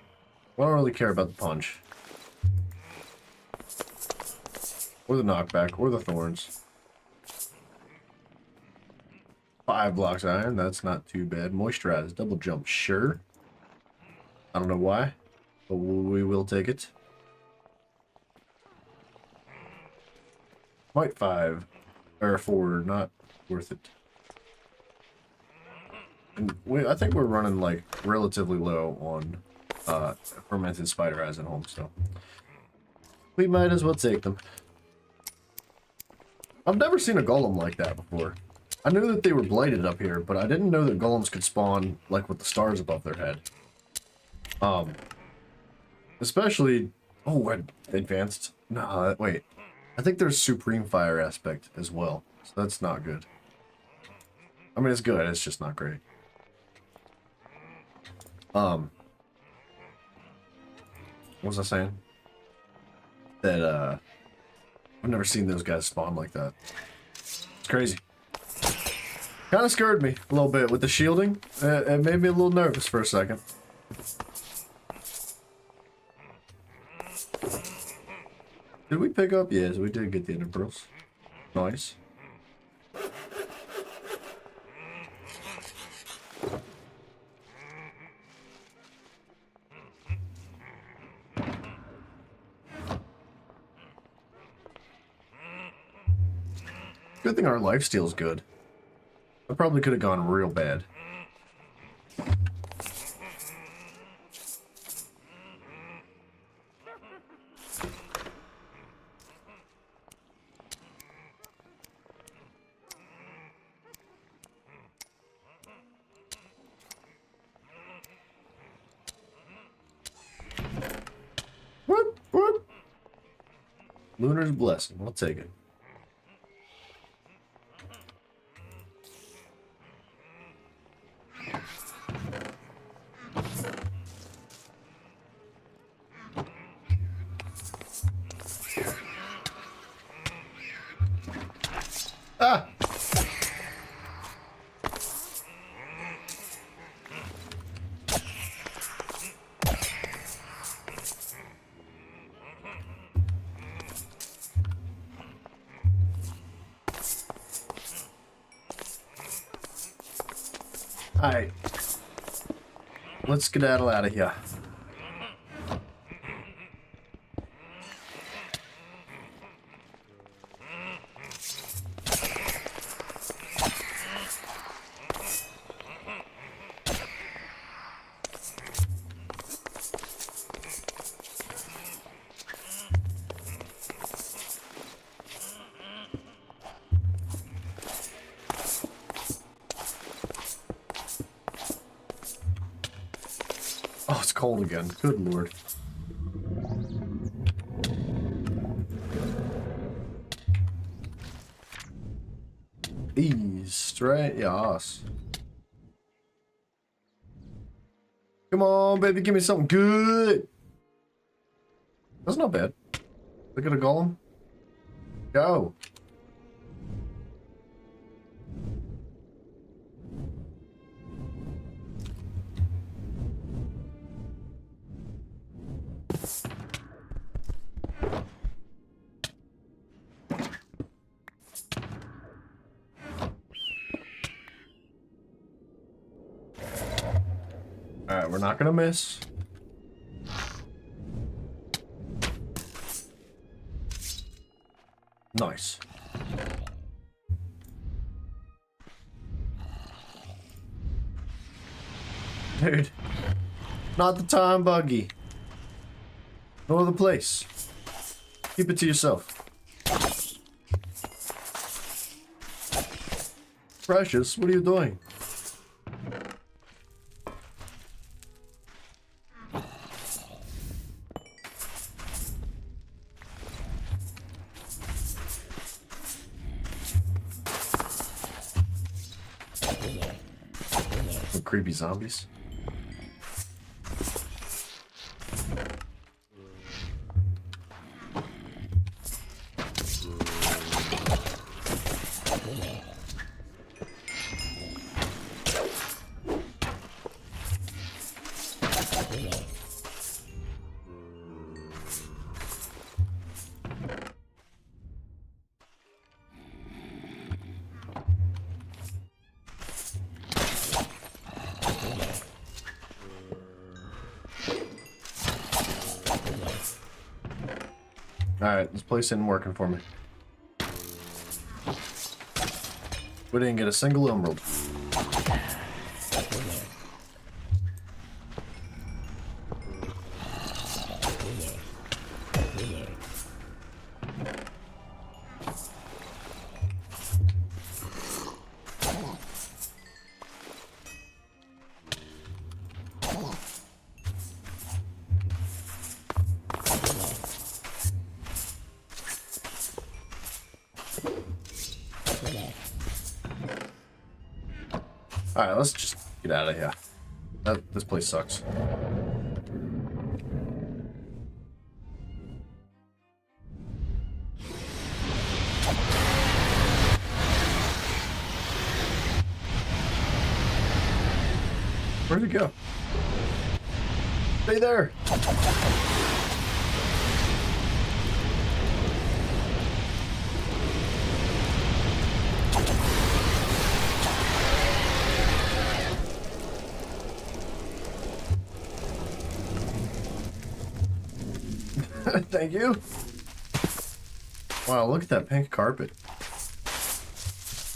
We don't really care about the punch. Or the knockback, or the thorns. 5 blocks iron, that's not too bad. Moisturize, double jump, sure. I don't know why, but we will take it. Might 5, or 4, not worth it. And I think we're running like relatively low on fermented spider eyes at home, so we might as well take them. I've never seen a golem like that before. I knew that they were blighted up here, but I didn't know that golems could spawn like with the stars above their head. Especially, oh, advanced. No, wait. I think there's supreme fire aspect as well, so that's not good. I mean, it's good. It's just not great. What was I saying? That, I've never seen those guys spawn like that. It's crazy. Kind of scared me a little bit with the shielding. It made me a little nervous for a second. Did we pick up? Yes, we did get the ender pearls. Nice. Good thing our lifesteal's good. I probably could have gone real bad. Whoop, whoop. Lunar's blessing. I'll take it. Ah! Alright. Let's skedaddle out of here. Oh, it's cold again. Good lord. Ease, straight, yes. Come on, baby, give me something good. That's not bad. Look at a golem. Go. Alright, we're not gonna miss. Nice. Dude. Not the time, Buggy. Nor the place. Keep it to yourself. Precious, what are you doing? Some creepy zombies. Alright, this place isn't working for me. We didn't get a single emerald. Alright, let's just get out of here. This place sucks. Where'd it go? Stay there! Thank you. Wow, look at that pink carpet.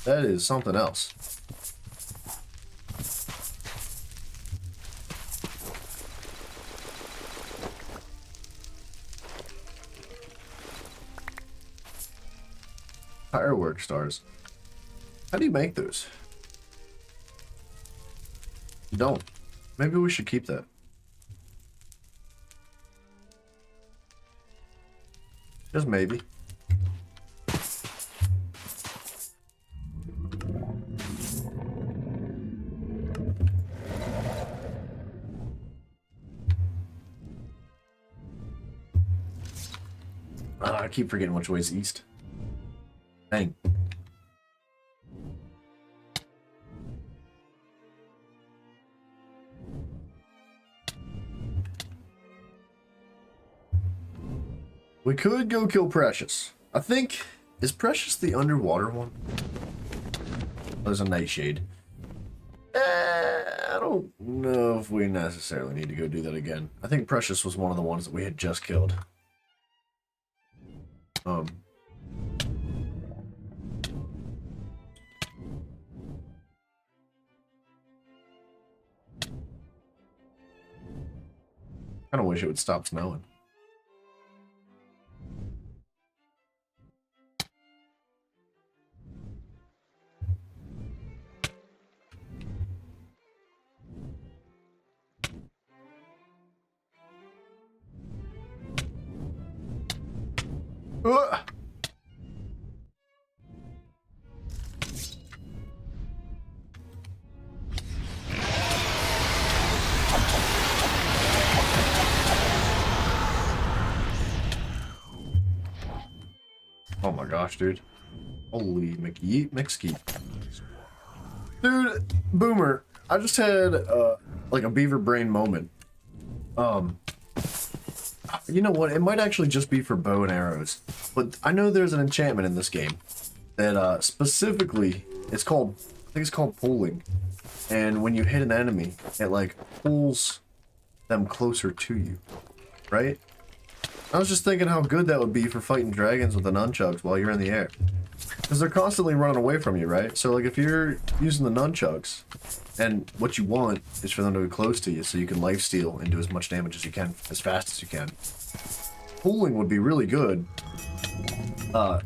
That is something else. Firework stars. How do you make those? You don't. Maybe we should keep that. Just maybe. I keep forgetting which way's east. Dang. We could go kill Precious. I think... Is Precious the underwater one? There's a Nightshade. I don't know if we necessarily need to go do that again. I think Precious was one of the ones that we had just killed. I wish it would stop snowing. Oh my gosh, dude. Holy McYeet McSkeet. Dude, Boomer, I just had like a beaver brain moment. You know what? It might actually just be for bow and arrows. But I know there's an enchantment in this game that specifically it's called, I think it's called pulling. And when you hit an enemy, it like pulls them closer to you. Right? I was just thinking how good that would be for fighting dragons with the nunchucks while you're in the air. Because they're constantly running away from you, right? So, like, if you're using the nunchucks, and what you want is for them to be close to you so you can lifesteal and do as much damage as you can, as fast as you can. Pulling would be really good.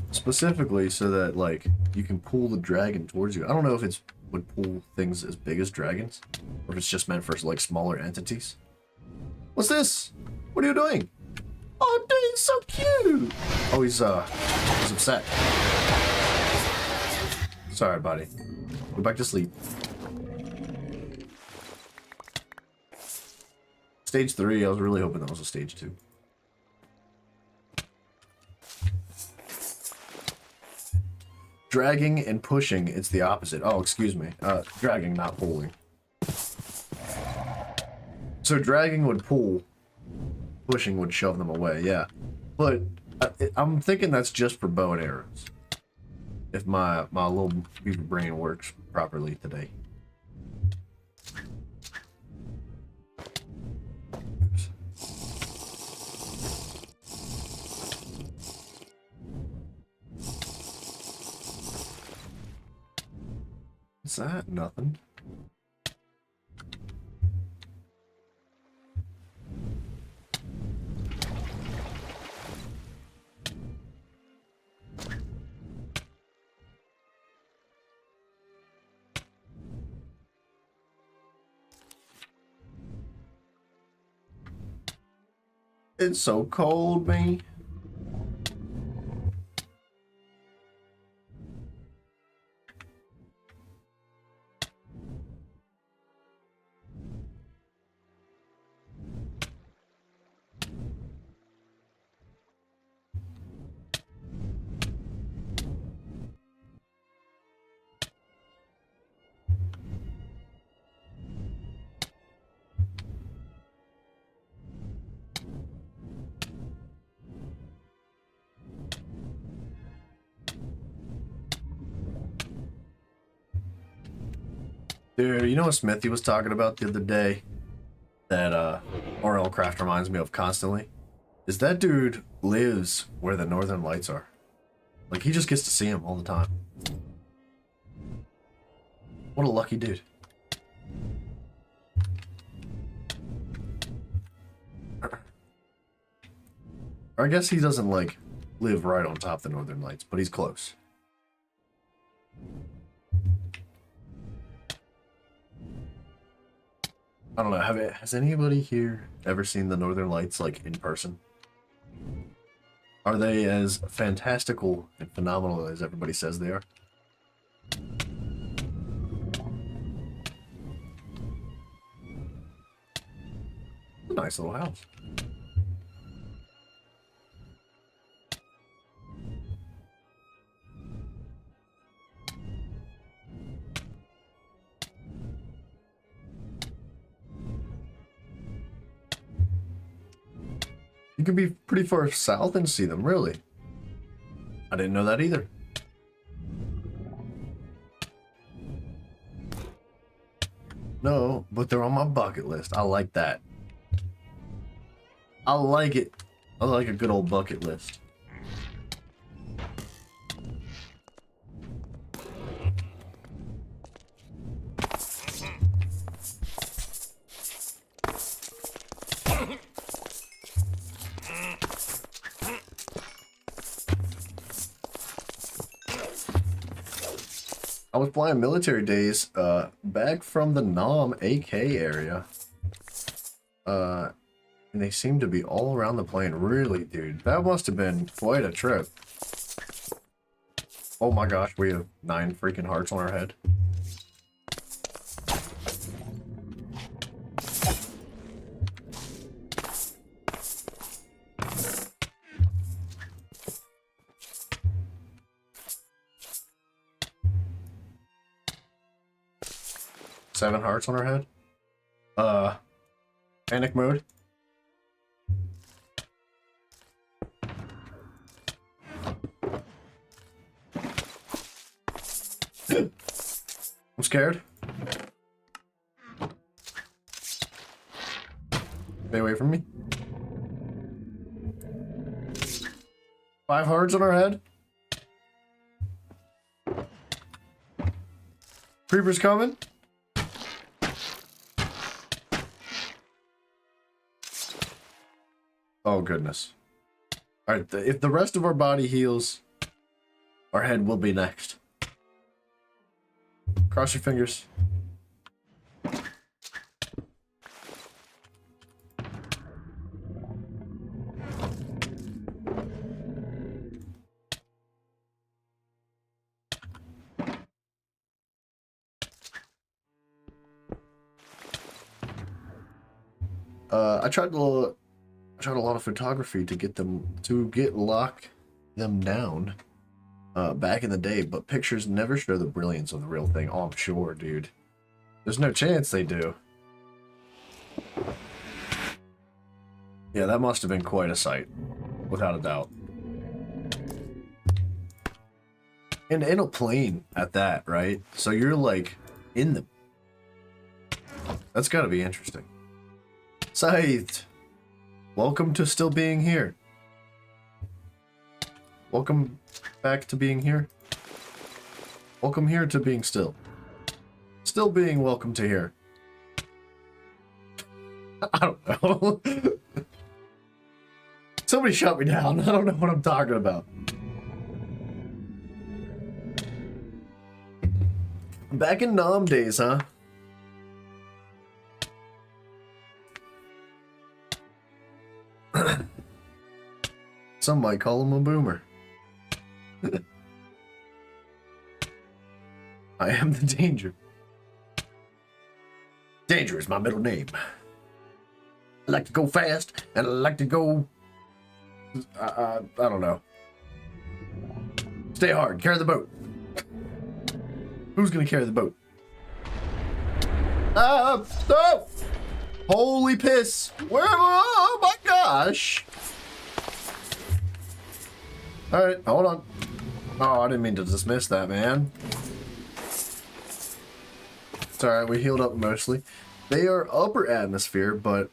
Specifically so that, like, you can pull the dragon towards you. I don't know if it's would pull things as big as dragons, or if it's just meant for, like, smaller entities. What's this? What are you doing? Oh, dude, he's so cute! Oh, he's upset. Sorry, buddy. Go back to sleep. Stage 3, I was really hoping that was a stage 2. Dragging and pushing, it's the opposite. Oh, excuse me. Dragging, not pulling. So dragging would pull, pushing would shove them away, yeah. But I'm thinking that's just for bow and arrows. If my little beaver brain works properly today. What's that? Nothing. It's so cold, me. Dude, you know what Smithy was talking about the other day that RL Craft reminds me of constantly? Is that dude lives where the Northern Lights are. Like, he just gets to see them all the time. What a lucky dude. Or I guess he doesn't, like, live right on top of the Northern Lights, but he's close. I don't know, has anybody here ever seen the Northern Lights, like, in person? Are they as fantastical and phenomenal as everybody says they are? A nice little house. You can be pretty far south and see them, really. I didn't know that either. No, but they're on my bucket list. I like that. I like it. I like a good old bucket list. I was playing Military Days back from the Nam AK area. And they seem to be all around the plane. Really, dude. That must have been quite a trip. Oh my gosh, we have 9 freaking hearts on our head. Seven hearts on our head. Panic mode. I'm scared. Stay away from me. 5 hearts on our head. Creeper's coming. Oh, goodness. Alright, if the rest of our body heals, our head will be next. Cross your fingers. I tried a lot of photography to lock them down back in the day, but pictures never show the brilliance of the real thing. Oh, I'm sure, dude. There's no chance they do. Yeah, that must have been quite a sight, without a doubt. And in a plane at that, right? So you're like in the... That's gotta be interesting. Scythed! Welcome to still being here. Welcome back to being here. Welcome here to being still. Still being welcome to here. I don't know. Somebody shut me down. I don't know what I'm talking about. Back in Nom days, huh? Some might call him a boomer. I am the danger. Danger is my middle name. I like to go fast, and I like to go... I don't know. Stay hard. Carry the boat. Who's gonna carry the boat? Oh! Holy piss! Where? Oh my gosh! Alright, hold on. Oh, I didn't mean to dismiss that, man. It's alright, we healed up mostly. They are upper atmosphere, but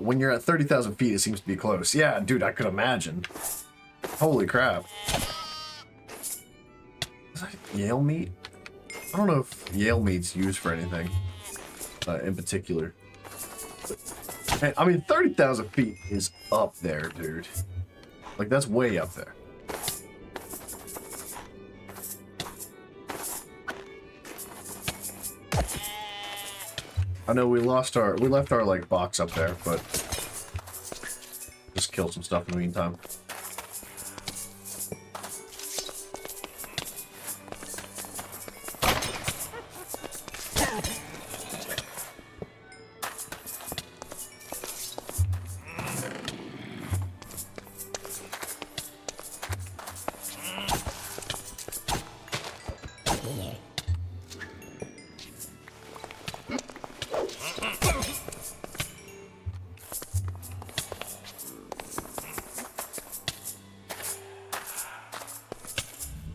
when you're at 30,000 feet, it seems to be close. Yeah, dude, I could imagine. Holy crap. Is that Yale meat? I don't know if Yale meat's used for anything in particular. But, I mean, 30,000 feet is up there, dude. Like, that's way up there. I know we left our like box up there, but just kill some stuff in the meantime.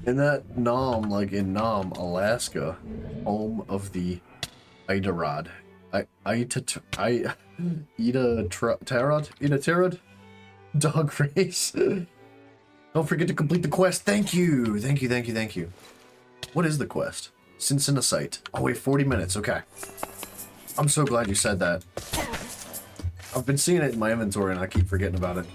In that Nom, like in Nom, Alaska, home of the Iditarod. Iditarod dog race. Don't forget to complete the quest. Thank you. Thank you, thank you, thank you. What is the quest? Cincinnacight. Oh wait, 40 minutes, okay. I'm so glad you said that. I've been seeing it in my inventory and I keep forgetting about it.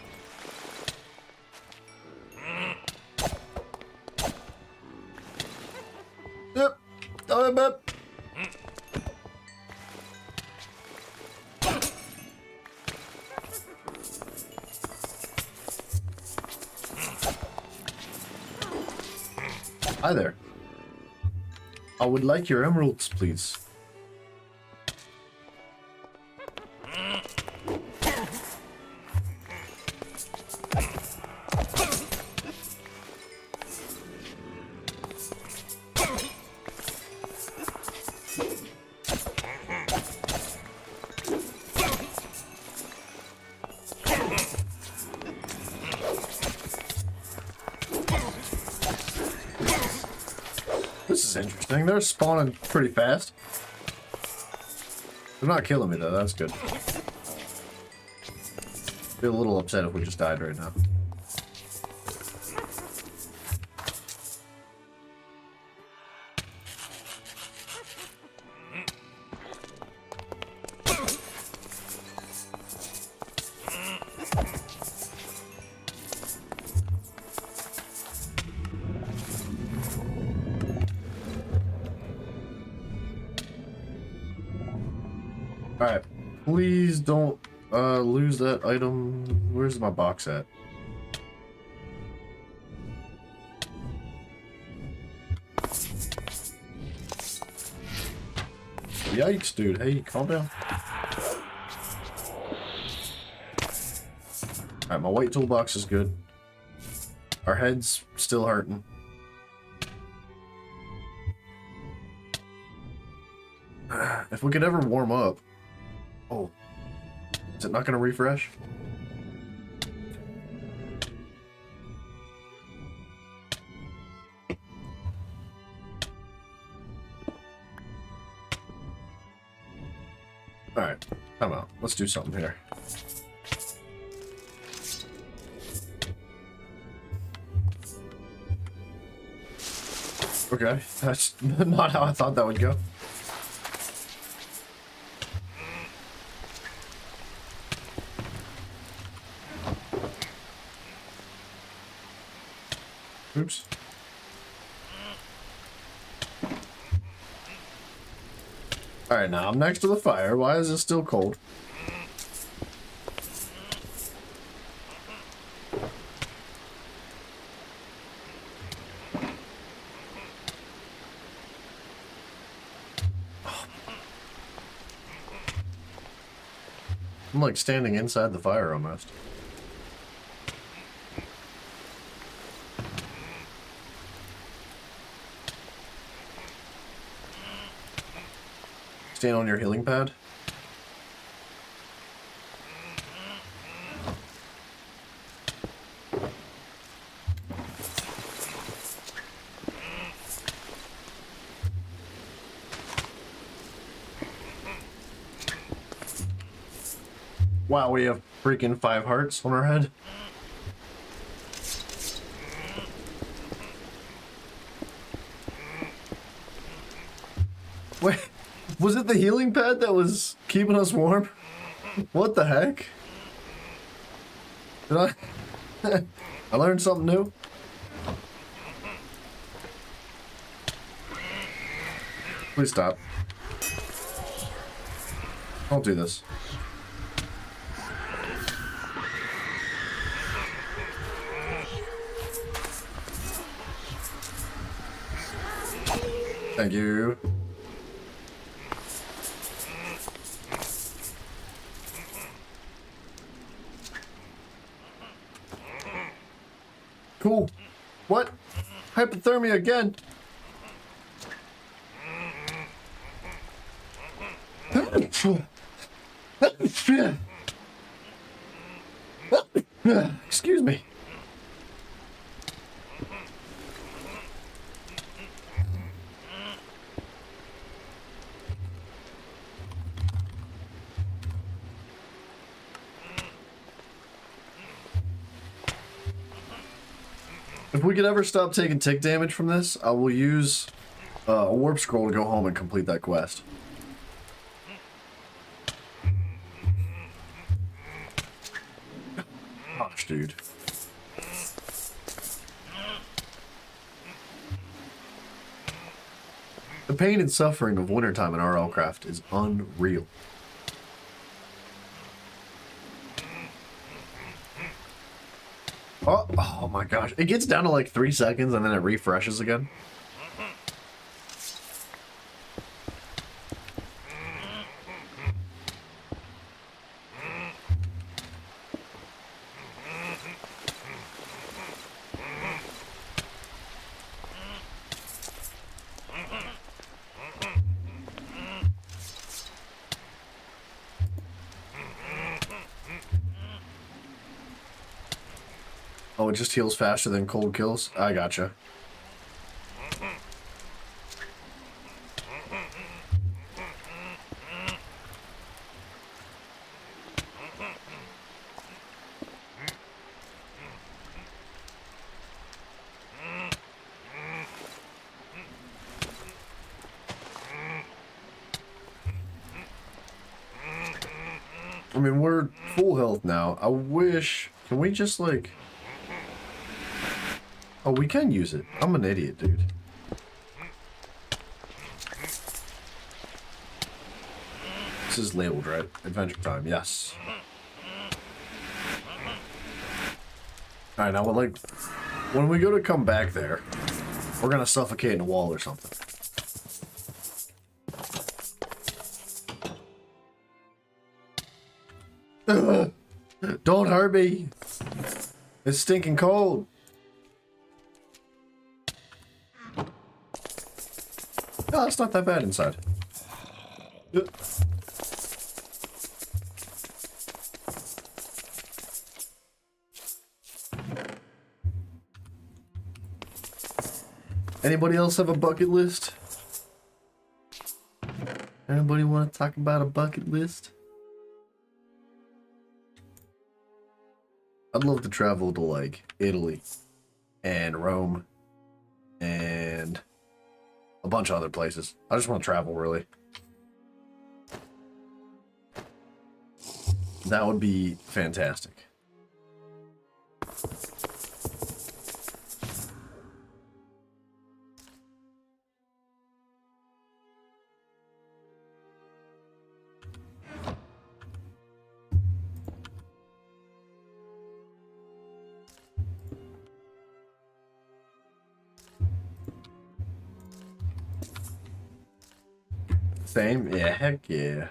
Yep. Yep. Hi there. I would like your emeralds, please. This is interesting. They're spawning pretty fast. They're not killing me though, that's good. Be a little upset if we just died right now. Alright. Please don't lose that item. Where's my box at? Yikes, dude. Hey, calm down. Alright, my white toolbox is good. Our head's still hurting. If we could ever warm up. Oh. Is it not going to refresh? Alright, time out. Let's do something here. Okay, that's not how I thought that would go. Oops. Alright, now I'm next to the fire. Why is it still cold? I'm like standing inside the fire almost. Stand on your healing pad. Wow, we have freaking 5 hearts on our head. Wait, was it the healing pad that was keeping us warm? What the heck? Did I? I learned something new. Please stop. Don't do this. Thank you. Cool. What? Hypothermia again? Excuse me. If we could ever stop taking tick damage from this, I will use a warp scroll to go home and complete that quest. Gosh, dude. The pain and suffering of wintertime in RLCraft is unreal. Oh my gosh. It gets down to like 3 seconds and then it refreshes again. Oh, it just heals faster than cold kills? I gotcha. I mean, we're full health now. I wish... Can we just, like... Oh, we can use it. I'm an idiot, dude. This is labeled, right? Adventure Time, yes. Alright, now, like, when we go to come back there, we're gonna suffocate in a wall or something. Don't hurt me! It's stinking cold! No, it's not that bad inside. Anybody else have a bucket list? Anybody want to talk about a bucket list? I'd love to travel to, like, Italy and Rome and a bunch of other places. I just want to travel, really. That would be fantastic. Same? Yeah, heck yeah.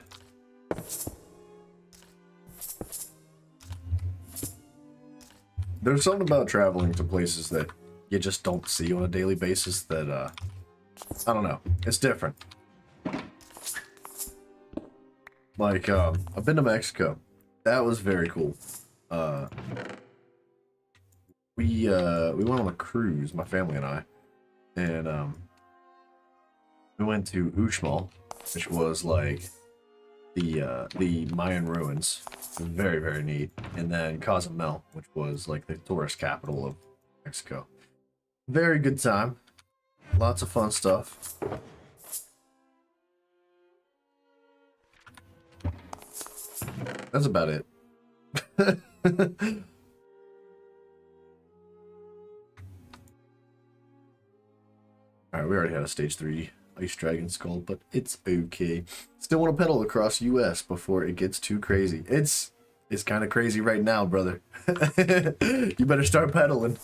There's something about traveling to places that you just don't see on a daily basis that, I don't know. It's different. Like, I've been to Mexico. That was very cool. We went on a cruise, my family and I, and, we went to Uxmal, which was like the Mayan ruins. Very, very neat. And then Cozumel, which was like the tourist capital of Mexico. Very good time. Lots of fun stuff. That's about it. Alright, we already had a stage 3 Ice Dragon Skull, but it's okay. Still want to pedal across US before it gets too crazy. It's kind of crazy right now, brother. You better start pedaling.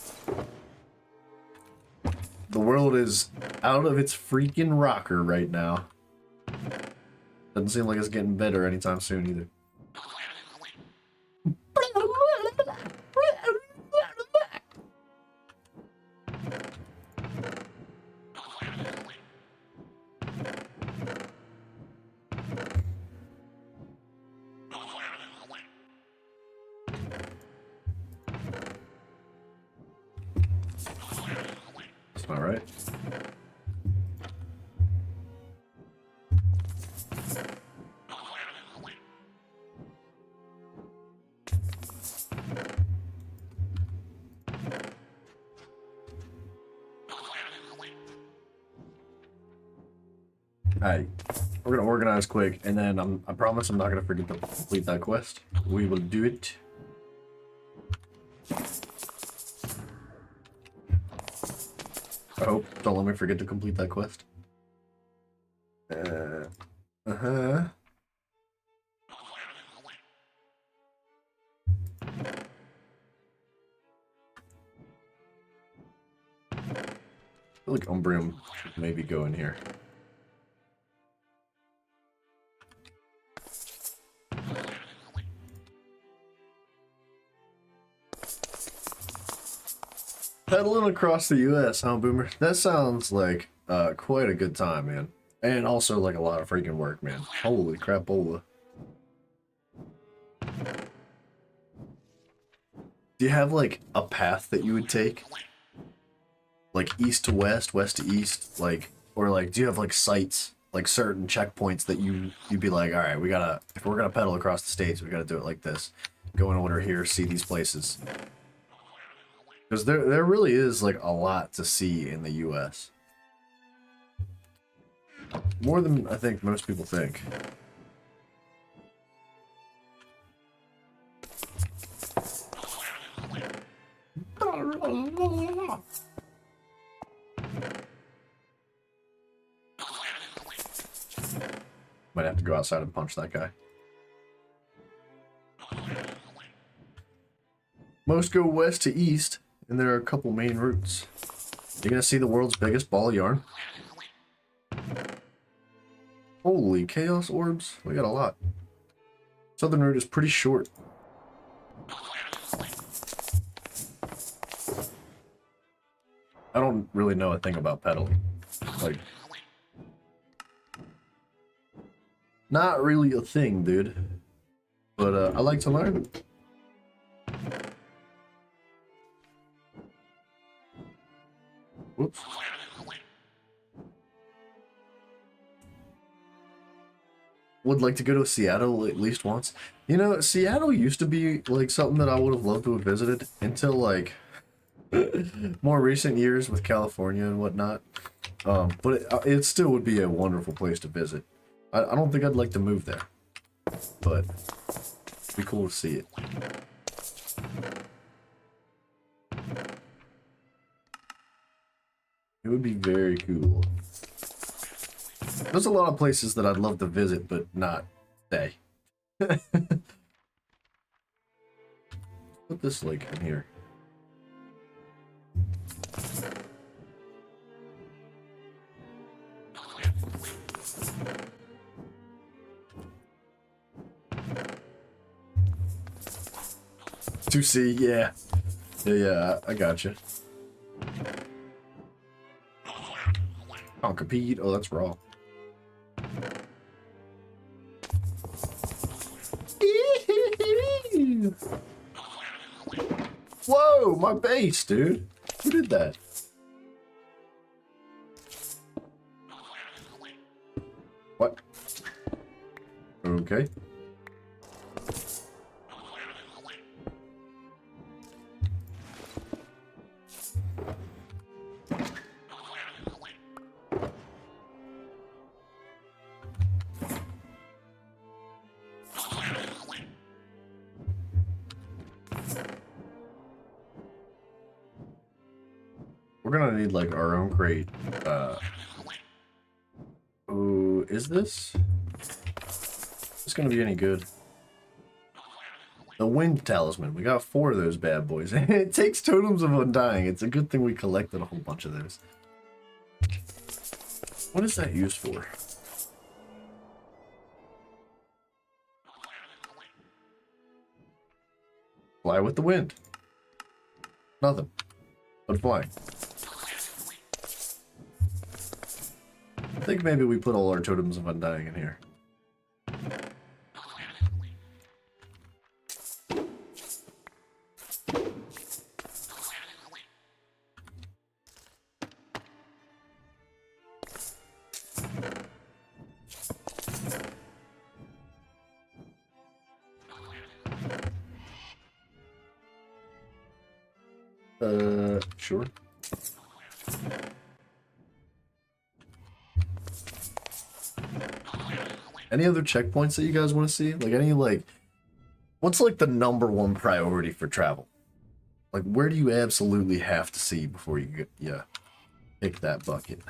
The world is out of its freaking rocker right now. Doesn't seem like it's getting better anytime soon either. All right. Alright, we're gonna organize quick, and then I promise I'm not gonna forget to complete that quest. We will do it. I hope. Don't let me forget to complete that quest. Uh-huh. I feel like Umbrium should maybe go in here. Pedaling across the US, huh, Boomer? That sounds like quite a good time, man. And also like a lot of freaking work, man. Holy crapola. Do you have like a path that you would take? Like east to west, west to east, like, or like, do you have like sites, like certain checkpoints that you'd be like, all right, we gotta, if we're gonna pedal across the states, we gotta do it like this. Go in order here, see these places. Because there really is like a lot to see in the US. More than I think most people think. Might have to go outside and punch that guy. Most go west to east, and there are a couple main routes. You're gonna see the world's biggest ball of yarn. Holy chaos orbs. We got a lot. Southern route is pretty short. I don't really know a thing about pedaling. Like, not really a thing, dude. But I like to learn. Whoops. Would like to go to Seattle at least once. You know, Seattle used to be like something that I would have loved to have visited until like more recent years with California and whatnot. But it still would be a wonderful place to visit. I don't think I'd like to move there, but it'd be cool to see it. It would be very cool. There's a lot of places that I'd love to visit, but not stay. Put this like in here. To see, yeah. Yeah, I gotcha. Concapede, oh, that's raw. Whoa, my base, dude. Who did that? What? Okay. We're gonna need like our own crate. Oh, is this? Is this gonna be any good? The wind talisman. We got 4 of those bad boys. It takes totems of undying. It's a good thing we collected a whole bunch of those. What is that used for? Fly with the wind. Nothing. But flying. I think maybe we put all our totems of undying in here. Sure. Any other checkpoints that you guys want to see? Like any what's like the #1 priority for travel? Like where do you absolutely have to see before you get, yeah, pick that bucket?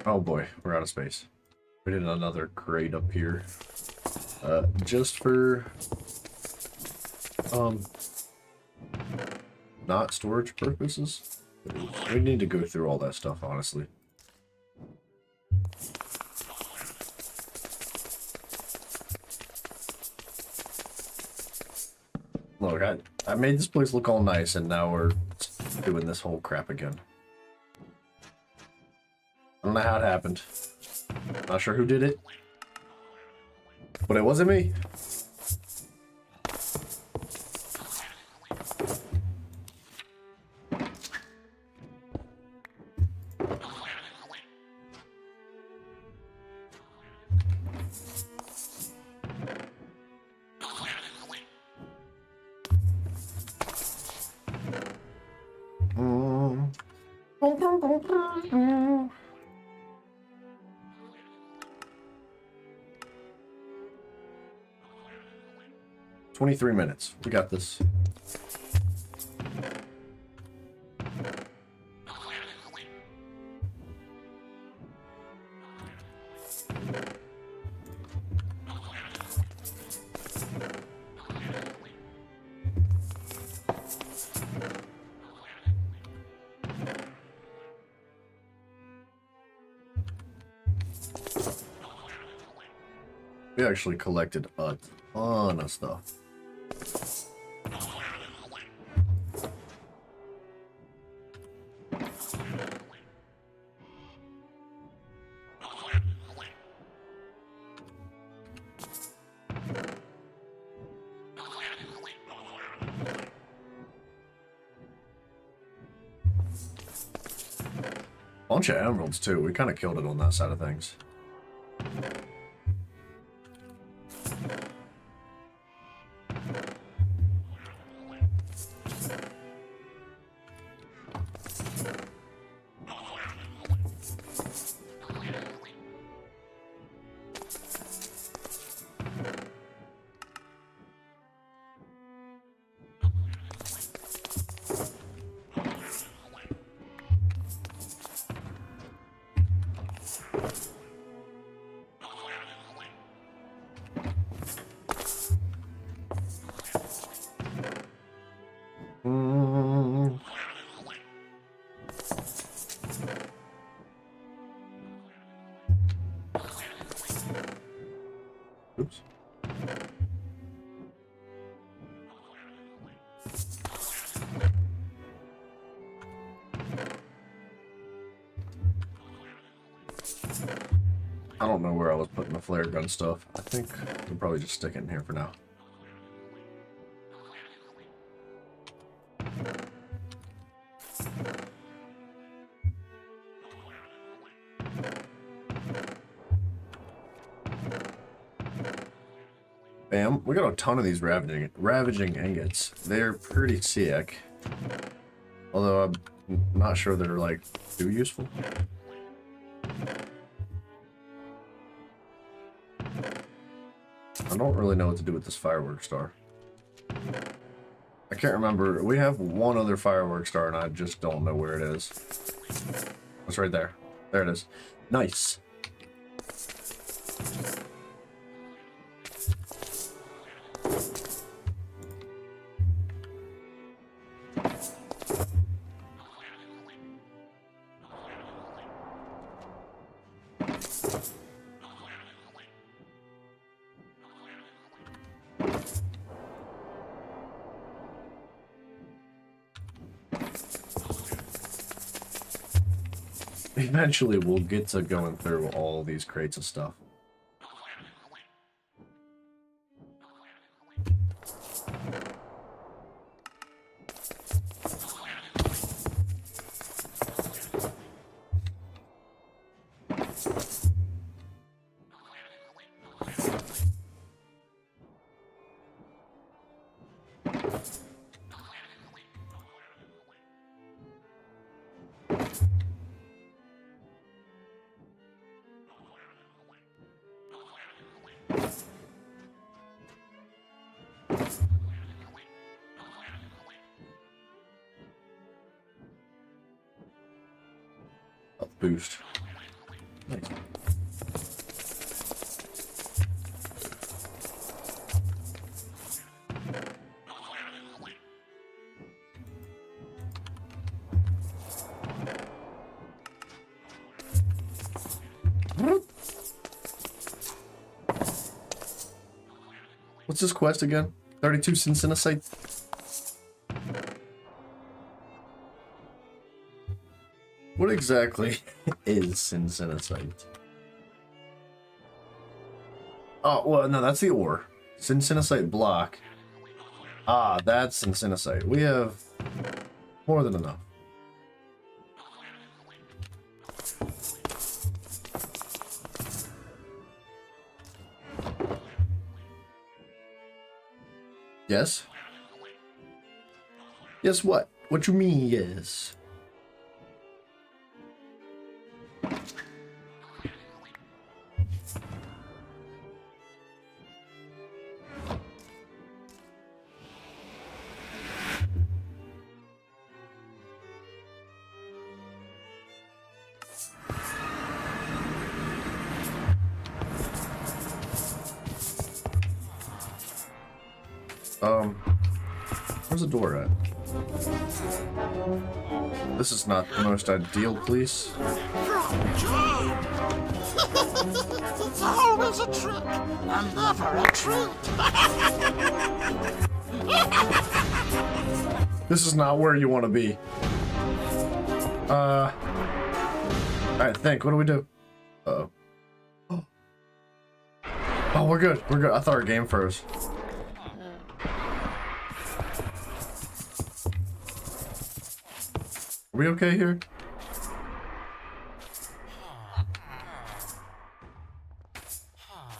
Oh boy, we're out of space. We did another crate up here. Just for not storage purposes. We need to go through all that stuff, honestly. Look, I made this place look all nice, and now we're doing this whole crap again. I don't know how it happened. Not sure who did it. But it wasn't me. 23 minutes. We got this. We actually collected a ton of stuff. Bunch of emeralds too. We kind of killed it on that side of things. Oops. I don't know where I was putting the flare gun stuff. I think we'll probably just stick it in here for now. Bam. We got a ton of these ravaging ingots. They're pretty sick. Although I'm not sure they're like too useful. I don't really know what to do with this firework star. I can't remember. We have one other firework star and I just don't know where it is. It's right there. There it is. Nice. Eventually, we'll get to going through all these crates of stuff. Boost. Nice. What's this quest again? 32 Synthenesite. What exactly is Synthenesite? Oh, well, no, that's the ore. Synthenesite block. Ah, that's Synthenesite. We have more than enough. Yes? Yes, what? What you mean, yes? Where's the door at? This is not the most ideal place. It's always a trick and never a treat. This is not where you want to be. Alright, think. What do we do? Uh-oh. Oh, we're good. We're good. I thought our game froze. Are we okay here?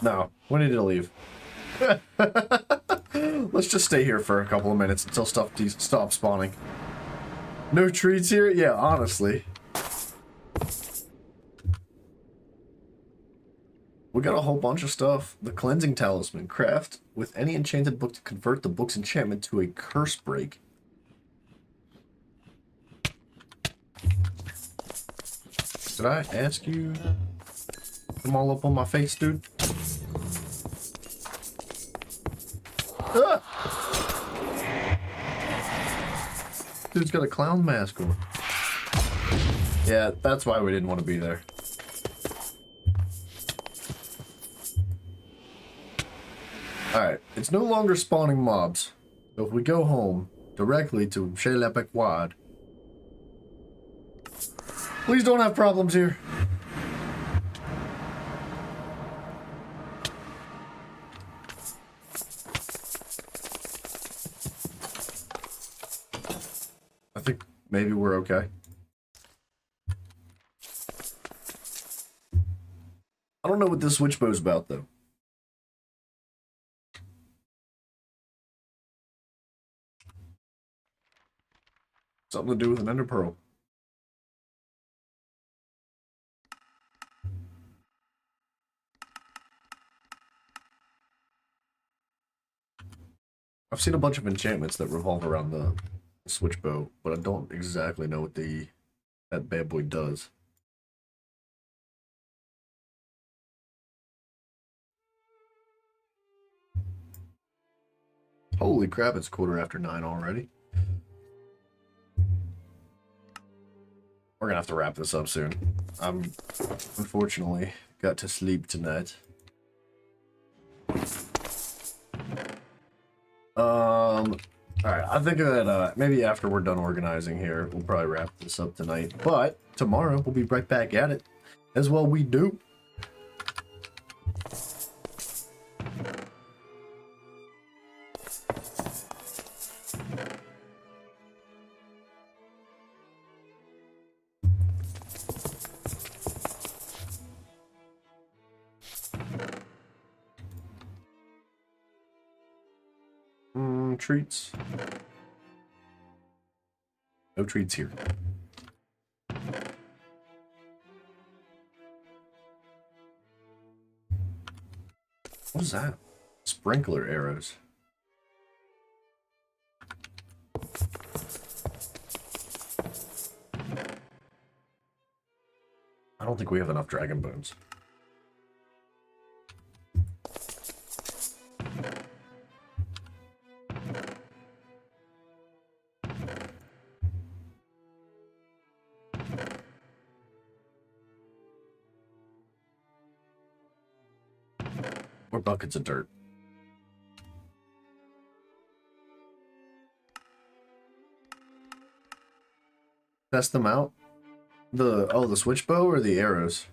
No, we need to leave. Let's just stay here for a couple of minutes until stuff stops spawning. No treats here? Yeah, honestly. We got a whole bunch of stuff. The Cleansing Talisman. Craft with any enchanted book to convert the book's enchantment to a curse break. Did I ask you to come all up on my face, dude? Ah! Dude's got a clown mask on. Yeah, that's why we didn't want to be there. Alright, it's no longer spawning mobs. So if we go home directly to Chez la Pequod, please don't have problems here. I think maybe we're okay. I don't know what this switchbow's about, though. Something to do with an ender pearl. I've seen a bunch of enchantments that revolve around the switchbow, but I don't exactly know what that bad boy does. Holy crap, it's 9:15 already. We're gonna have to wrap this up soon. I'm unfortunately got to sleep tonight. Alright, I think that maybe after we're done organizing here, we'll probably wrap this up tonight. But tomorrow we'll be right back at it. As well we do. Treats. No treats here. What is that? Sprinkler arrows. I don't think we have enough dragon bones. Or buckets of dirt. Test them out. The switch bow or the arrows?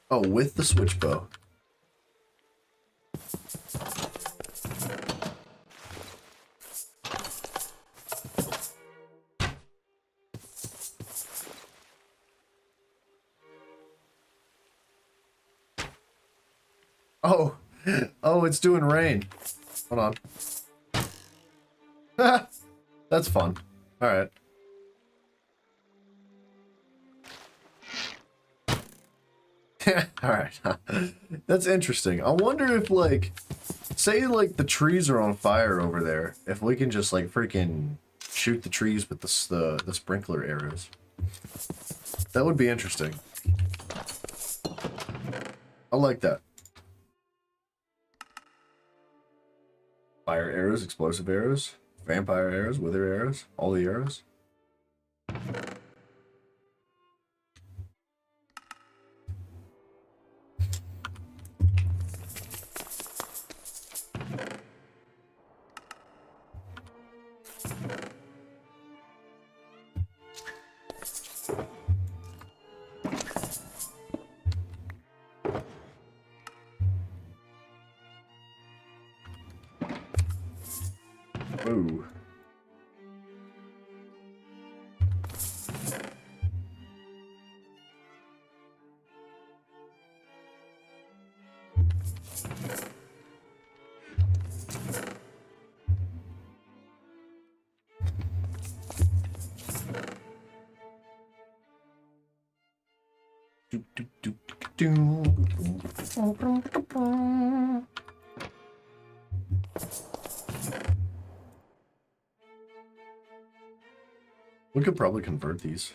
Oh, with the switch bow. Oh, oh, it's doing rain. Hold on. That's fun. All right. All right. That's interesting. I wonder if, like, say, like, the trees are on fire over there. If we can just, like, freaking shoot the trees with the sprinkler arrows. That would be interesting. I like that. Fire arrows, explosive arrows, vampire arrows, wither arrows, all the arrows. Ooh. We could probably convert these.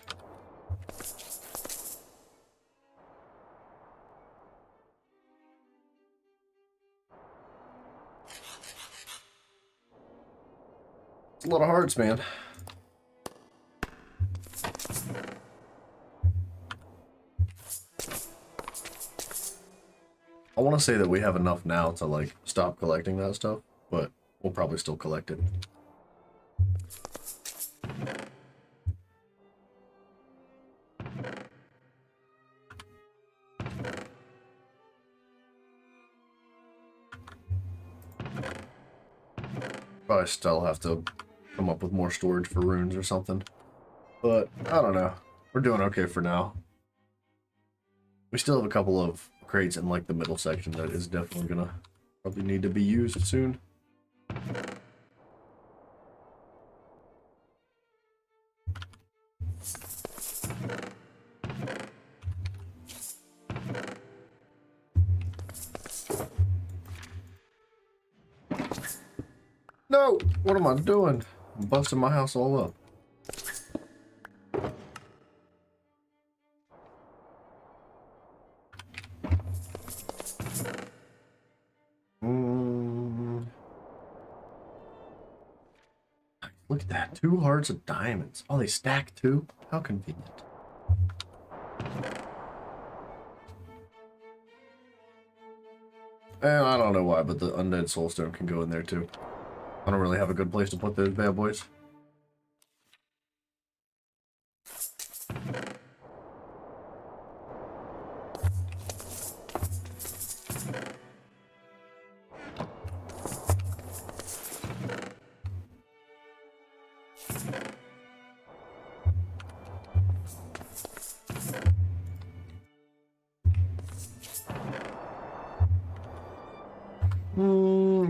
It's a lot of hearts, man. I want to say that we have enough now to, like, stop collecting that stuff, but we'll probably still collect it. Probably still have to come up with more storage for runes or something. But, I don't know. We're doing okay for now. We still have a couple of crates in, like, the middle section that is definitely gonna probably need to be used soon. No! What am I doing? I'm busting my house all up. Look at that. 2 hearts of diamonds. Oh, they stack too? How convenient. And I don't know why, but the undead soulstone can go in there too. I don't really have a good place to put those bad boys.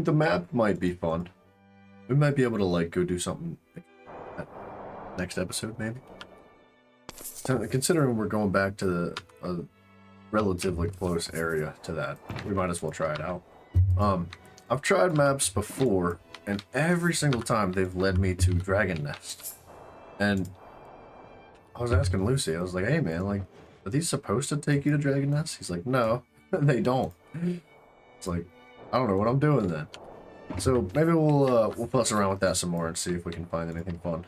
The map might be fun. We might be able to, like, go do something next episode, maybe. So, considering we're going back to a relatively close area to that, we might as well try it out. I've tried maps before, and every single time they've led me to Dragon Nest. And I was asking Lucy, I was like, hey man, like, are these supposed to take you to Dragon Nest? He's like, no, they don't. It's like, I don't know what I'm doing then. So maybe we'll fuss around with that some more and see if we can find anything fun.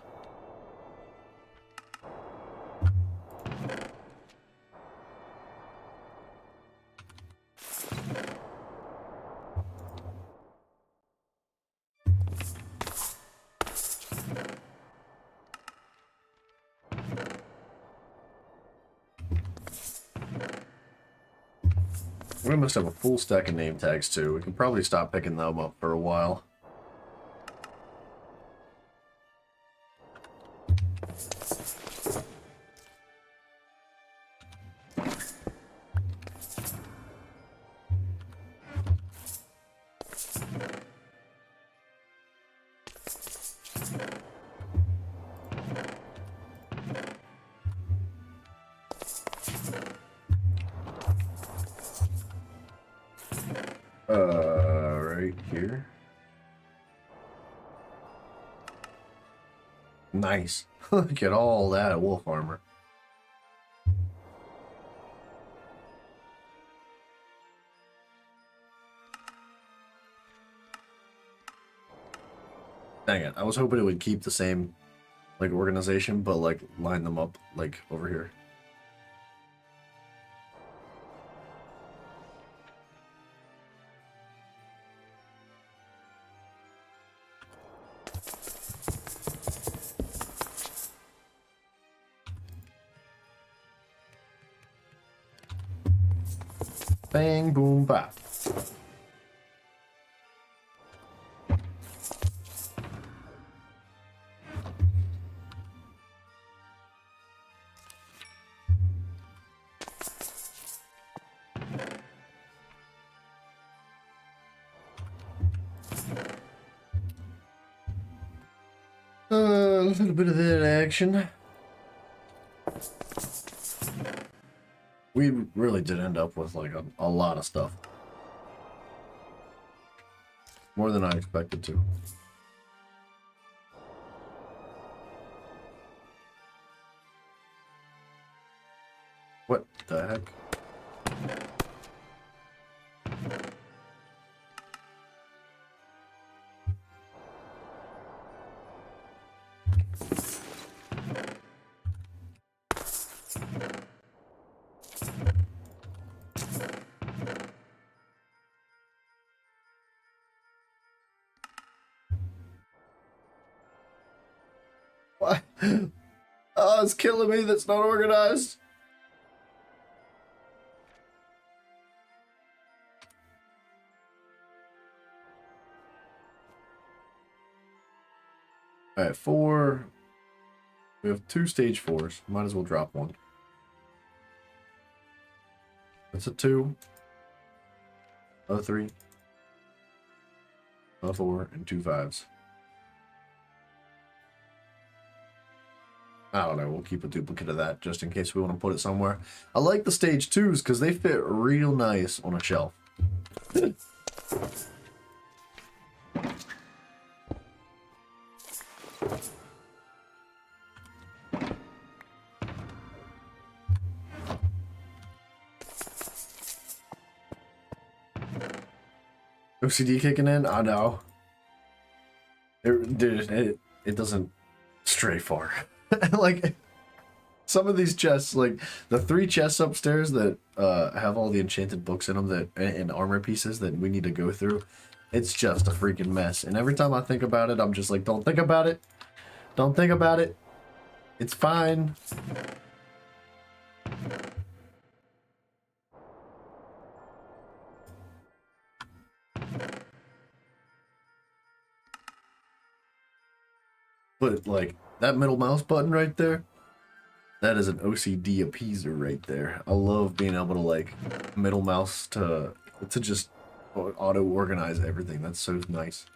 We must have a full stack of name tags too. We can probably stop picking them up for a while. Right here. Nice. Look at all that wolf armor. Dang it. I was hoping it would keep the same, like, organization, but, like, line them up, like, over here. Bang, boom, bop. A little bit of that action. We really did end up with like a lot of stuff. More than I expected to. What the heck? What? Oh, it's killing me. That's not organized. All right, 4. We have 2 stage 4s. Might as well drop one. That's a 2. A 3. A 4, and 2 5s. I don't know, we'll keep a duplicate of that just in case we want to put it somewhere. I like the stage 2s because they fit real nice on a shelf. OCD kicking in? I know. It doesn't stray far. Like, some of these chests, like the 3 chests upstairs that have all the enchanted books in them that and armor pieces that we need to go through, it's just a freaking mess. And every time I think about it, I'm just like, don't think about it. Don't think about it. It's fine. But, like, that middle mouse button right there, that is an OCD appeaser right there. I love being able to, like, middle mouse to just auto-organize everything. That's so nice.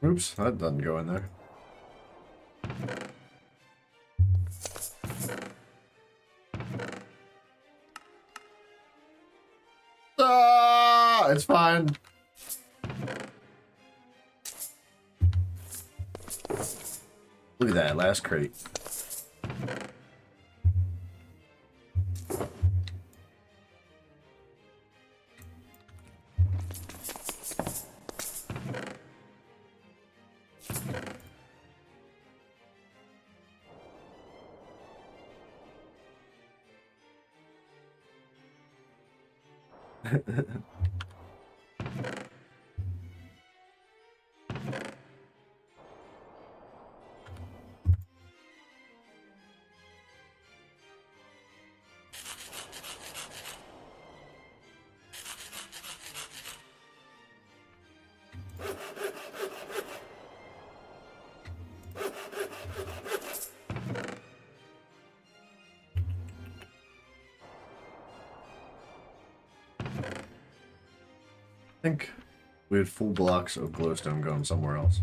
Oops, that doesn't go in there. Ah, it's fine. Look at that last crate. I think we had full blocks of glowstone going somewhere else.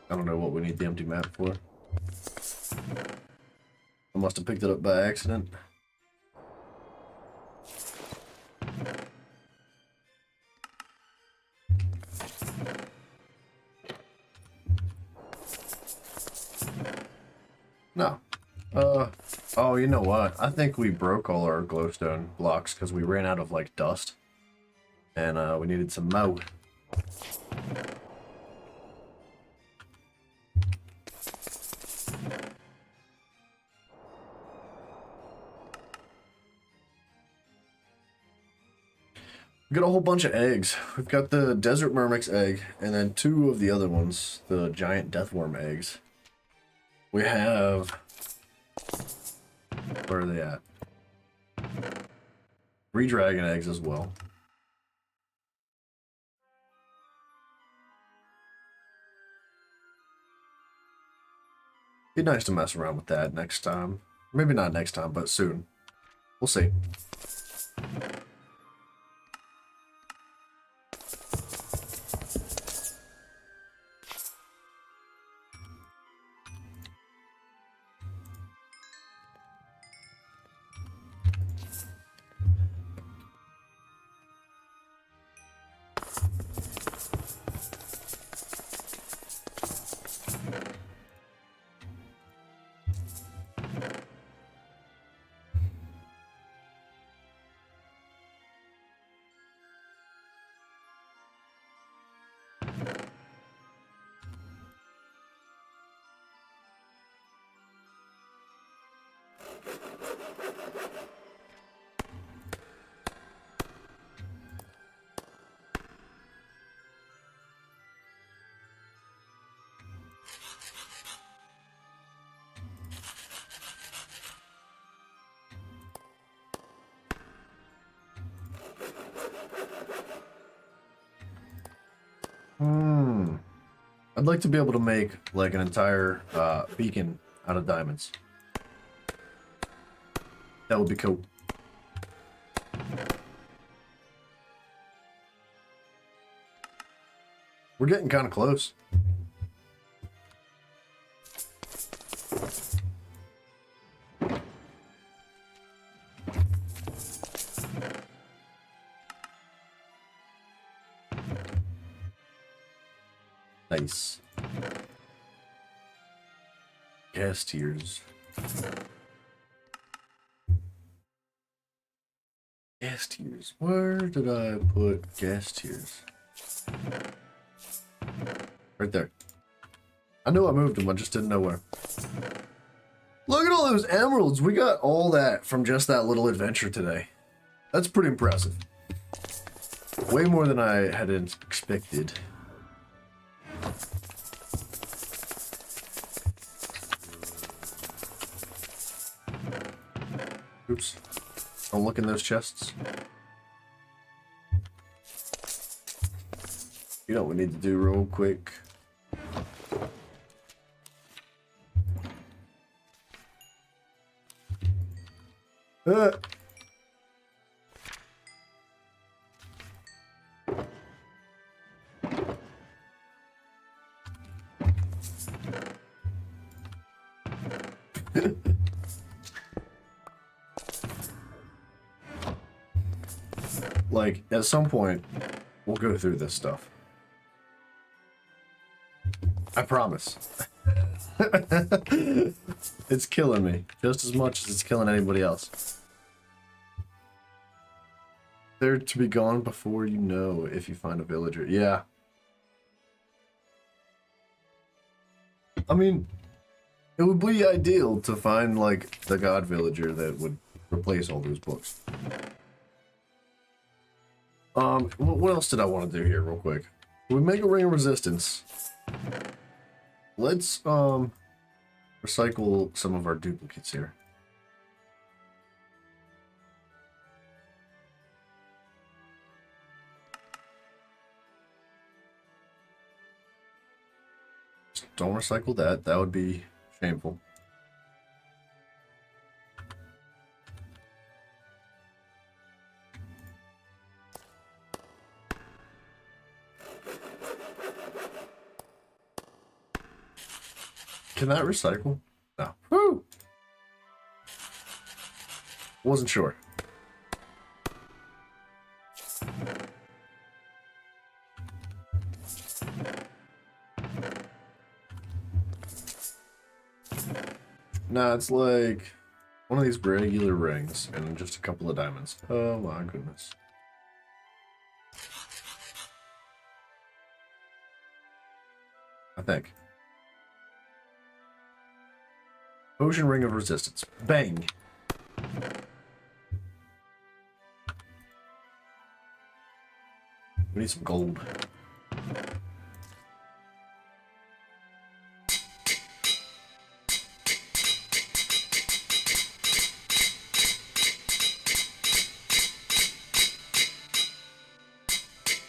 I don't know what we need the empty map for. I must have picked it up by accident. No. Oh, you know what? I think we broke all our glowstone blocks because we ran out of, like, dust. And, we needed some mo. We got a whole bunch of eggs. We've got the Desert Myrmix egg, and then 2 of the other ones, the giant deathworm eggs. We have... Where are they at? 3 dragon eggs as well. Be nice to mess around with that next time. Maybe not next time, but soon. We'll see. I'd like to be able to make like an entire beacon out of diamonds. That would be cool. We're getting kind of close. Nice. Gas tiers. Gas tiers. Where did I put gas tiers? Right there. I knew I moved them, I just didn't know where. Look at all those emeralds. We got all that from just that little adventure today. That's pretty impressive. Way more than I had expected. Oops. Don't look in those chests. You know what we need to do real quick. Like, at some point, we'll go through this stuff. I promise. It's killing me just as much as it's killing anybody else. They're to be gone before you know if you find a villager. Yeah. I mean, it would be ideal to find, like, the god villager that would replace all those books. What else did I want to do here real quick? We make a ring of resistance. Let's, recycle some of our duplicates here. Just don't recycle that. That would be shameful. Can that recycle? No. Woo! Wasn't sure. Nah, it's like one of these regular rings and just a couple of diamonds. Oh my goodness. I think. Ocean Ring of Resistance. Bang! We need some gold.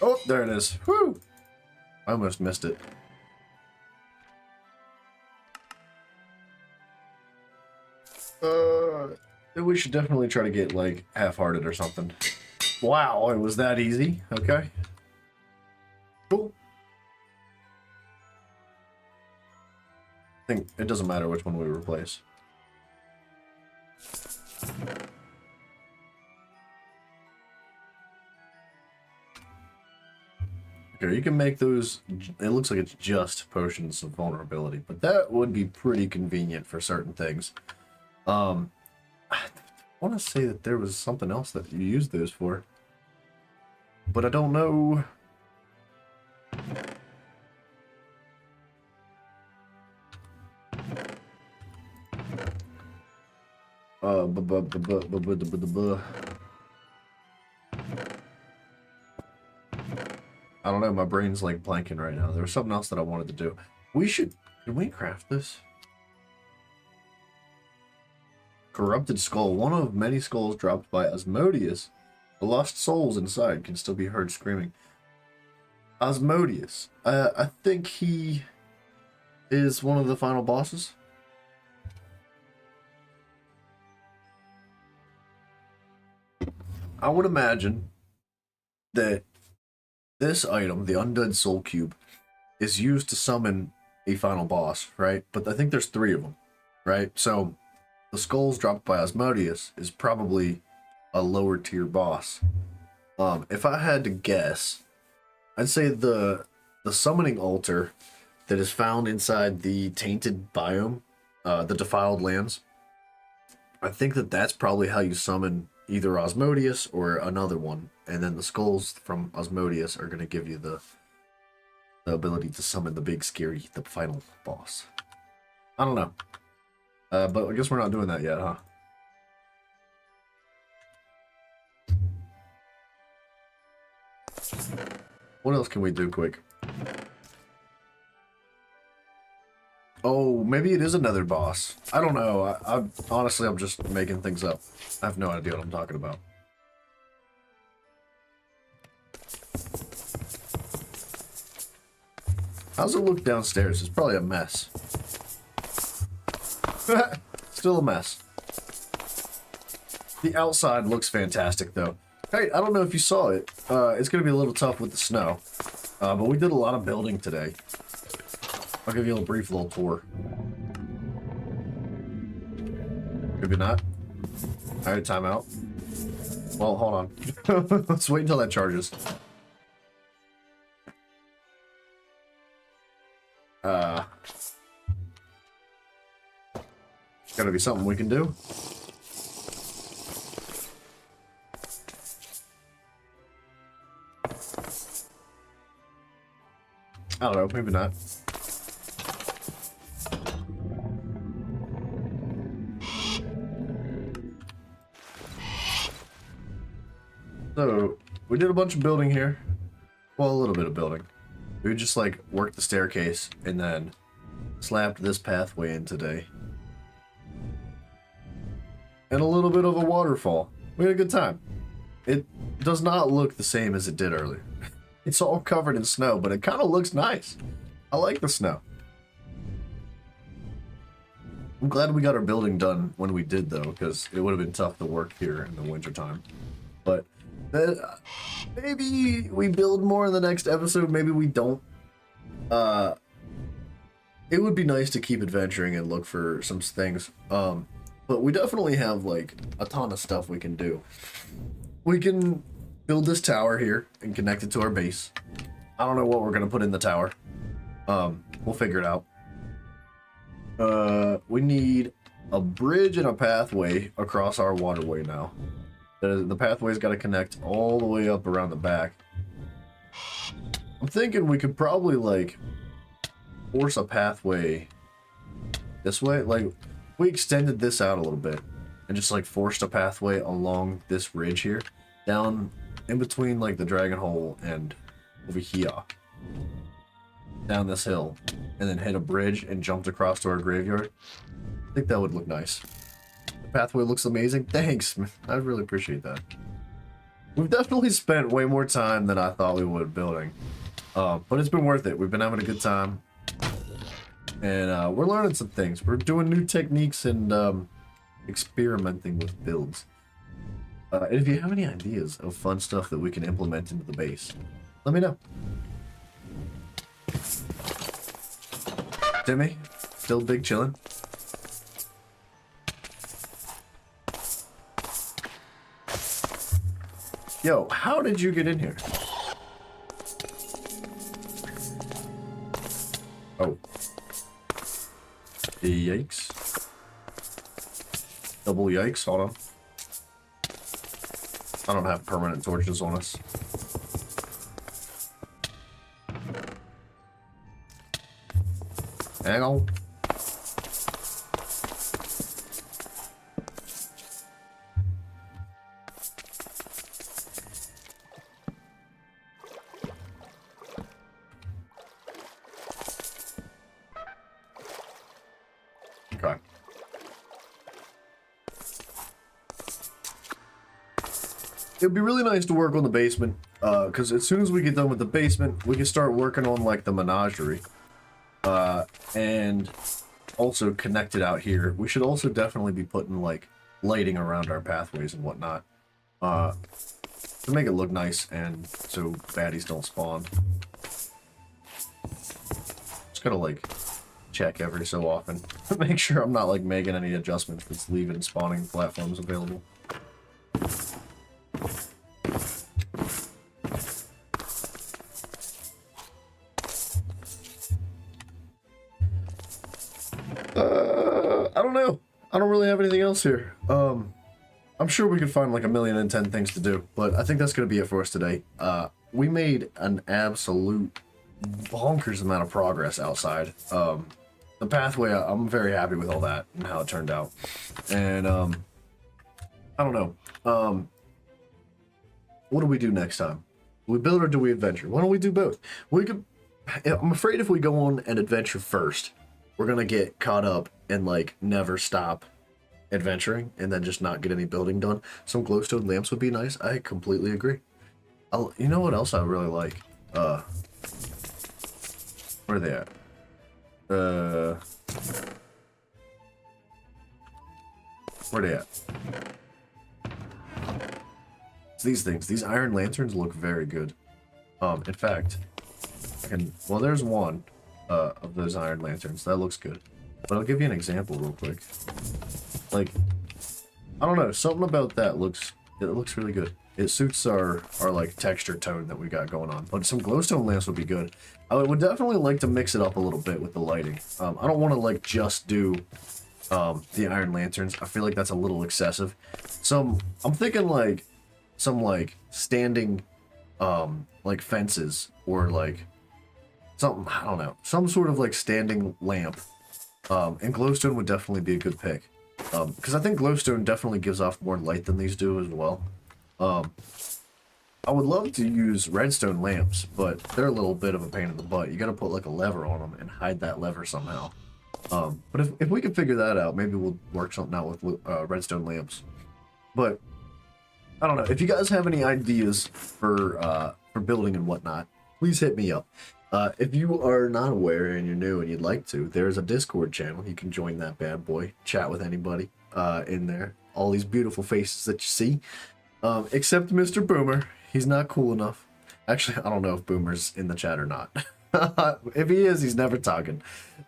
Oh, there it is. Whew! I almost missed it. We should definitely try to get, like, half-hearted or something. Wow, it was that easy. Okay. Cool. I think it doesn't matter which one we replace. Okay, you can make those. It looks like it's just potions of vulnerability, but that would be pretty convenient for certain things. I want to say that there was something else that you used those for, but I don't know. I don't know, my brain's like blanking right now. There was something else that I wanted to do. Can we craft this? Corrupted Skull. One of many skulls dropped by Asmodeus. The lost souls inside can still be heard screaming. Asmodeus. I think he is one of the final bosses. I would imagine that this item, the Undead Soul Cube, is used to summon a final boss, right? But I think there's 3 of them, right? So the skulls dropped by Asmodeus is probably a lower tier boss. If I had to guess, I'd say the summoning altar that is found inside the tainted biome, the defiled lands. I think that that's probably how you summon either Asmodeus or another one, and then the skulls from Asmodeus are going to give you the ability to summon the big scary, the final boss. I don't know, but I guess we're not doing that yet, huh? What else can we do quick? Oh, maybe it is another boss. I don't know. Honestly, I'm just making things up. I have no idea what I'm talking about. How's it look downstairs? It's probably a mess. Still a mess. The outside looks fantastic, though. Hey, I don't know if you saw it. It's going to be a little tough with the snow. But we did a lot of building today. I'll give you a brief little tour. Maybe not. Alright, time out. Well, hold on. Let's wait until that charges. Gotta be something we can do. I don't know, maybe not. So, we did a bunch of building here. Well, a little bit of building. We just like worked the staircase and then slapped this pathway in today. And a little bit of a waterfall. We had a good time. It does not look the same as it did earlier. It's all covered in snow, but it kind of looks nice. I like the snow. I'm glad we got our building done when we did, though, because it would have been tough to work here in the wintertime. But maybe we build more in the next episode. Maybe we don't. it would be nice to keep adventuring and look for some things. But we definitely have like a ton of stuff we can do. We can build this tower here and connect it to our base. I don't know what we're gonna put in the tower. We'll figure it out. We need a bridge and a pathway across our waterway now. The pathway's got to connect all the way up around the back. I'm thinking we could probably like force a pathway this way. Like we extended this out a little bit and just like forced a pathway along this ridge here, down in between like the dragon hole and over here, down this hill, and then hit a bridge and jumped across to our graveyard. I think that would look nice. The pathway looks amazing. Thanks, I really appreciate that. We've definitely spent way more time than I thought we would building, but it's been worth it. We've been having a good time, and we're learning some things. We're doing new techniques and experimenting with builds. And if you have any ideas of fun stuff that we can implement into the base, let me know. Timmy, still big chillin'? Yo, how did you get in here? Oh. Yikes. Double yikes, hold on. I don't have permanent torches on us. Hang on. Okay. It'd be really nice to work on the basement, because as soon as we get done with the basement, we can start working on like the menagerie. And also connected out here. We should also definitely be putting like lighting around our pathways and whatnot, to make it look nice and so baddies don't spawn. Just gotta like check every so often to make sure I'm not like making any adjustments that's leaving spawning platforms available. I don't know. I don't really have anything else here. I'm sure we could find like 1,010 things to do, but I think that's going to be it for us today. We made an absolute bonkers amount of progress outside. The pathway, I'm very happy with all that and how it turned out. And, I don't know. What do we do next time? Do we build or do we adventure? Why don't we do both? I'm afraid if we go on an adventure first, we're gonna get caught up and like never stop adventuring and then just not get any building done. Some glowstone lamps would be nice. I completely agree. You know what else I really like? Where are they at? Where are they at? It's these things. These iron lanterns look very good. In fact, well, there's one of those iron lanterns. That looks good. But I'll give you an example real quick. Like, I don't know, something about that looks really good. It suits our like texture tone that we got going on. But some glowstone lamps would be good. I would definitely like to mix it up a little bit with the lighting. I don't want to like just do the iron lanterns. I feel like that's a little excessive. I'm thinking like some like standing like fences or like something, I don't know, some sort of like standing lamp. And glowstone would definitely be a good pick. Because I think glowstone definitely gives off more light than these do as well. I would love to use redstone lamps, but they're a little bit of a pain in the butt. You gotta put like a lever on them and hide that lever somehow. But if we can figure that out, maybe we'll work something out with redstone lamps. But I don't know. If you guys have any ideas for building and whatnot, please hit me up. If you are not aware and you're new and you'd like to, there's a Discord channel. You can join that bad boy, chat with anybody in there. All these beautiful faces that you see, except Mr. Boomer. He's not cool enough. Actually, I don't know if Boomer's in the chat or not. If he is, he's never talking.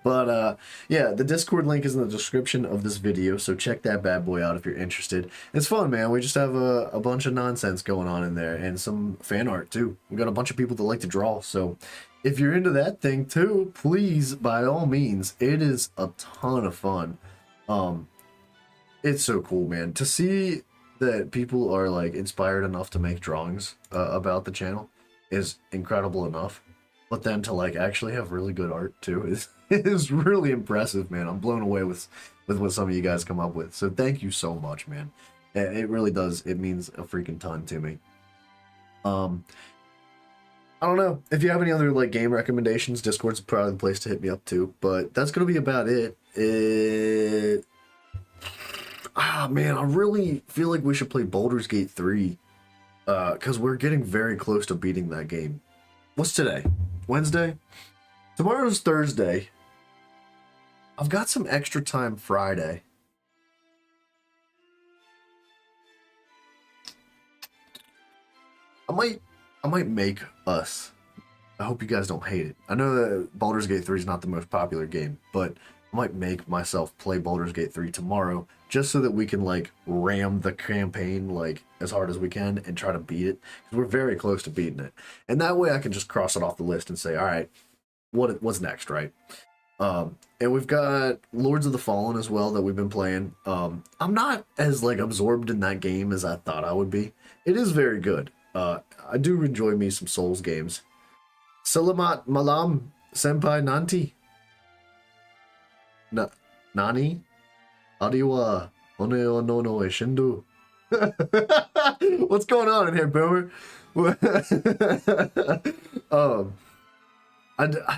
But yeah, the Discord link is in the description of this video, so check that bad boy out if you're interested. It's fun, man. We just have a bunch of nonsense going on in there, and some fan art too. We got a bunch of people that like to draw, so if you're into that thing too, please, by all means, it is a ton of fun. It's so cool, man, to see that people are like inspired enough to make drawings about the channel is incredible enough. But then to like actually have really good art too is really impressive, man. I'm blown away with what some of you guys come up with. So thank you so much, man. It really does. It means a freaking ton to me. I don't know if you have any other like game recommendations. Discord's probably the place to hit me up too. But that's gonna be about it. Man, I really feel like we should play Baldur's Gate 3. Because we're getting very close to beating that game. What's today? Wednesday? Tomorrow's Thursday. I've got some extra time Friday. I might make us. I hope you guys don't hate it. I know that Baldur's Gate 3 is not the most popular game, but I might make myself play Baldur's Gate 3 tomorrow just so that we can like ram the campaign like as hard as we can and try to beat it, because we're very close to beating it. And that way I can just cross it off the list and say, all right, what's next, right? And we've got Lords of the Fallen as well that we've been playing. I'm not as like absorbed in that game as I thought I would be. It is very good. I do enjoy me some Souls games. Salamat Malam Senpai Nanti. Nani? Adiwa Oneo no no Shindu. What's going on in here, Boomer?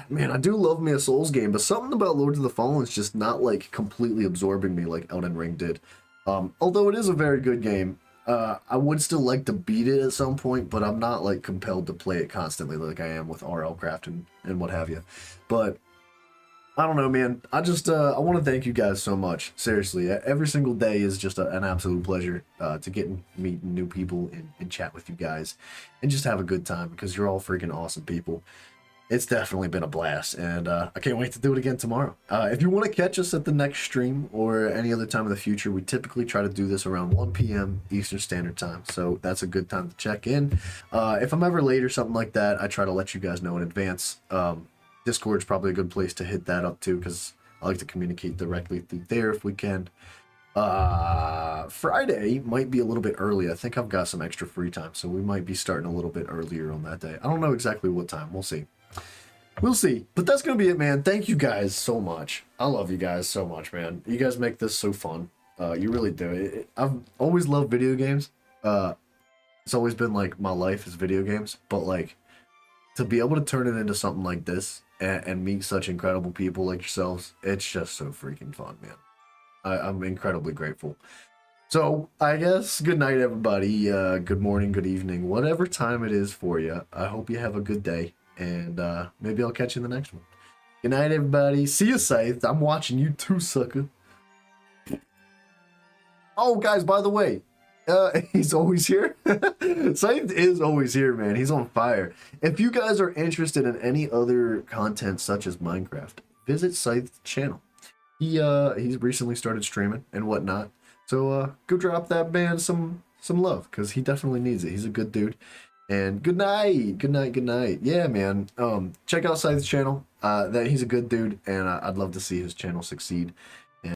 Man, I do love me a Souls game, but something about Lords of the Fallen is just not like completely absorbing me like Elden Ring did. Although it is a very good game, I would still like to beat it at some point, but I'm not like compelled to play it constantly like I am with RL Craft and what have you. But I don't know, man. I just I want to thank you guys so much. Seriously, every single day is just an absolute pleasure to get and meet new people and chat with you guys and just have a good time, because you're all freaking awesome people. It's definitely been a blast, and I can't wait to do it again tomorrow. If you want to catch us at the next stream or any other time in the future, we typically try to do this around 1 p.m. Eastern Standard Time, so that's a good time to check in. If I'm ever late or something like that, I try to let you guys know in advance. Discord's probably a good place to hit that up too, because I like to communicate directly through there if we can. Friday might be a little bit early. I think I've got some extra free time, so we might be starting a little bit earlier on that day. I don't know exactly what time. We'll see. We'll see. But that's going to be it, man. Thank you guys so much. I love you guys so much, man. You guys make this so fun. You really do. I've always loved video games. It's always been like my life is video games. But like to be able to turn it into something like this and meet such incredible people like yourselves, it's just so freaking fun, man. I'm incredibly grateful. So I guess good night, everybody. Good morning, good evening, whatever time it is for you. I hope you have a good day. And maybe I'll catch you in the next one. Good night, everybody. See you, Scythe. I'm watching you too, sucker. Oh, guys, by the way, he's always here. Scythe is always here, man. He's on fire. If you guys are interested in any other content such as Minecraft, visit Scythe's channel. He's recently started streaming and whatnot. So go drop that man some love, because he definitely needs it. He's a good dude. And good night, good night, good night. Yeah, man. Check out Scythe's channel. That he's a good dude, and I'd love to see his channel succeed.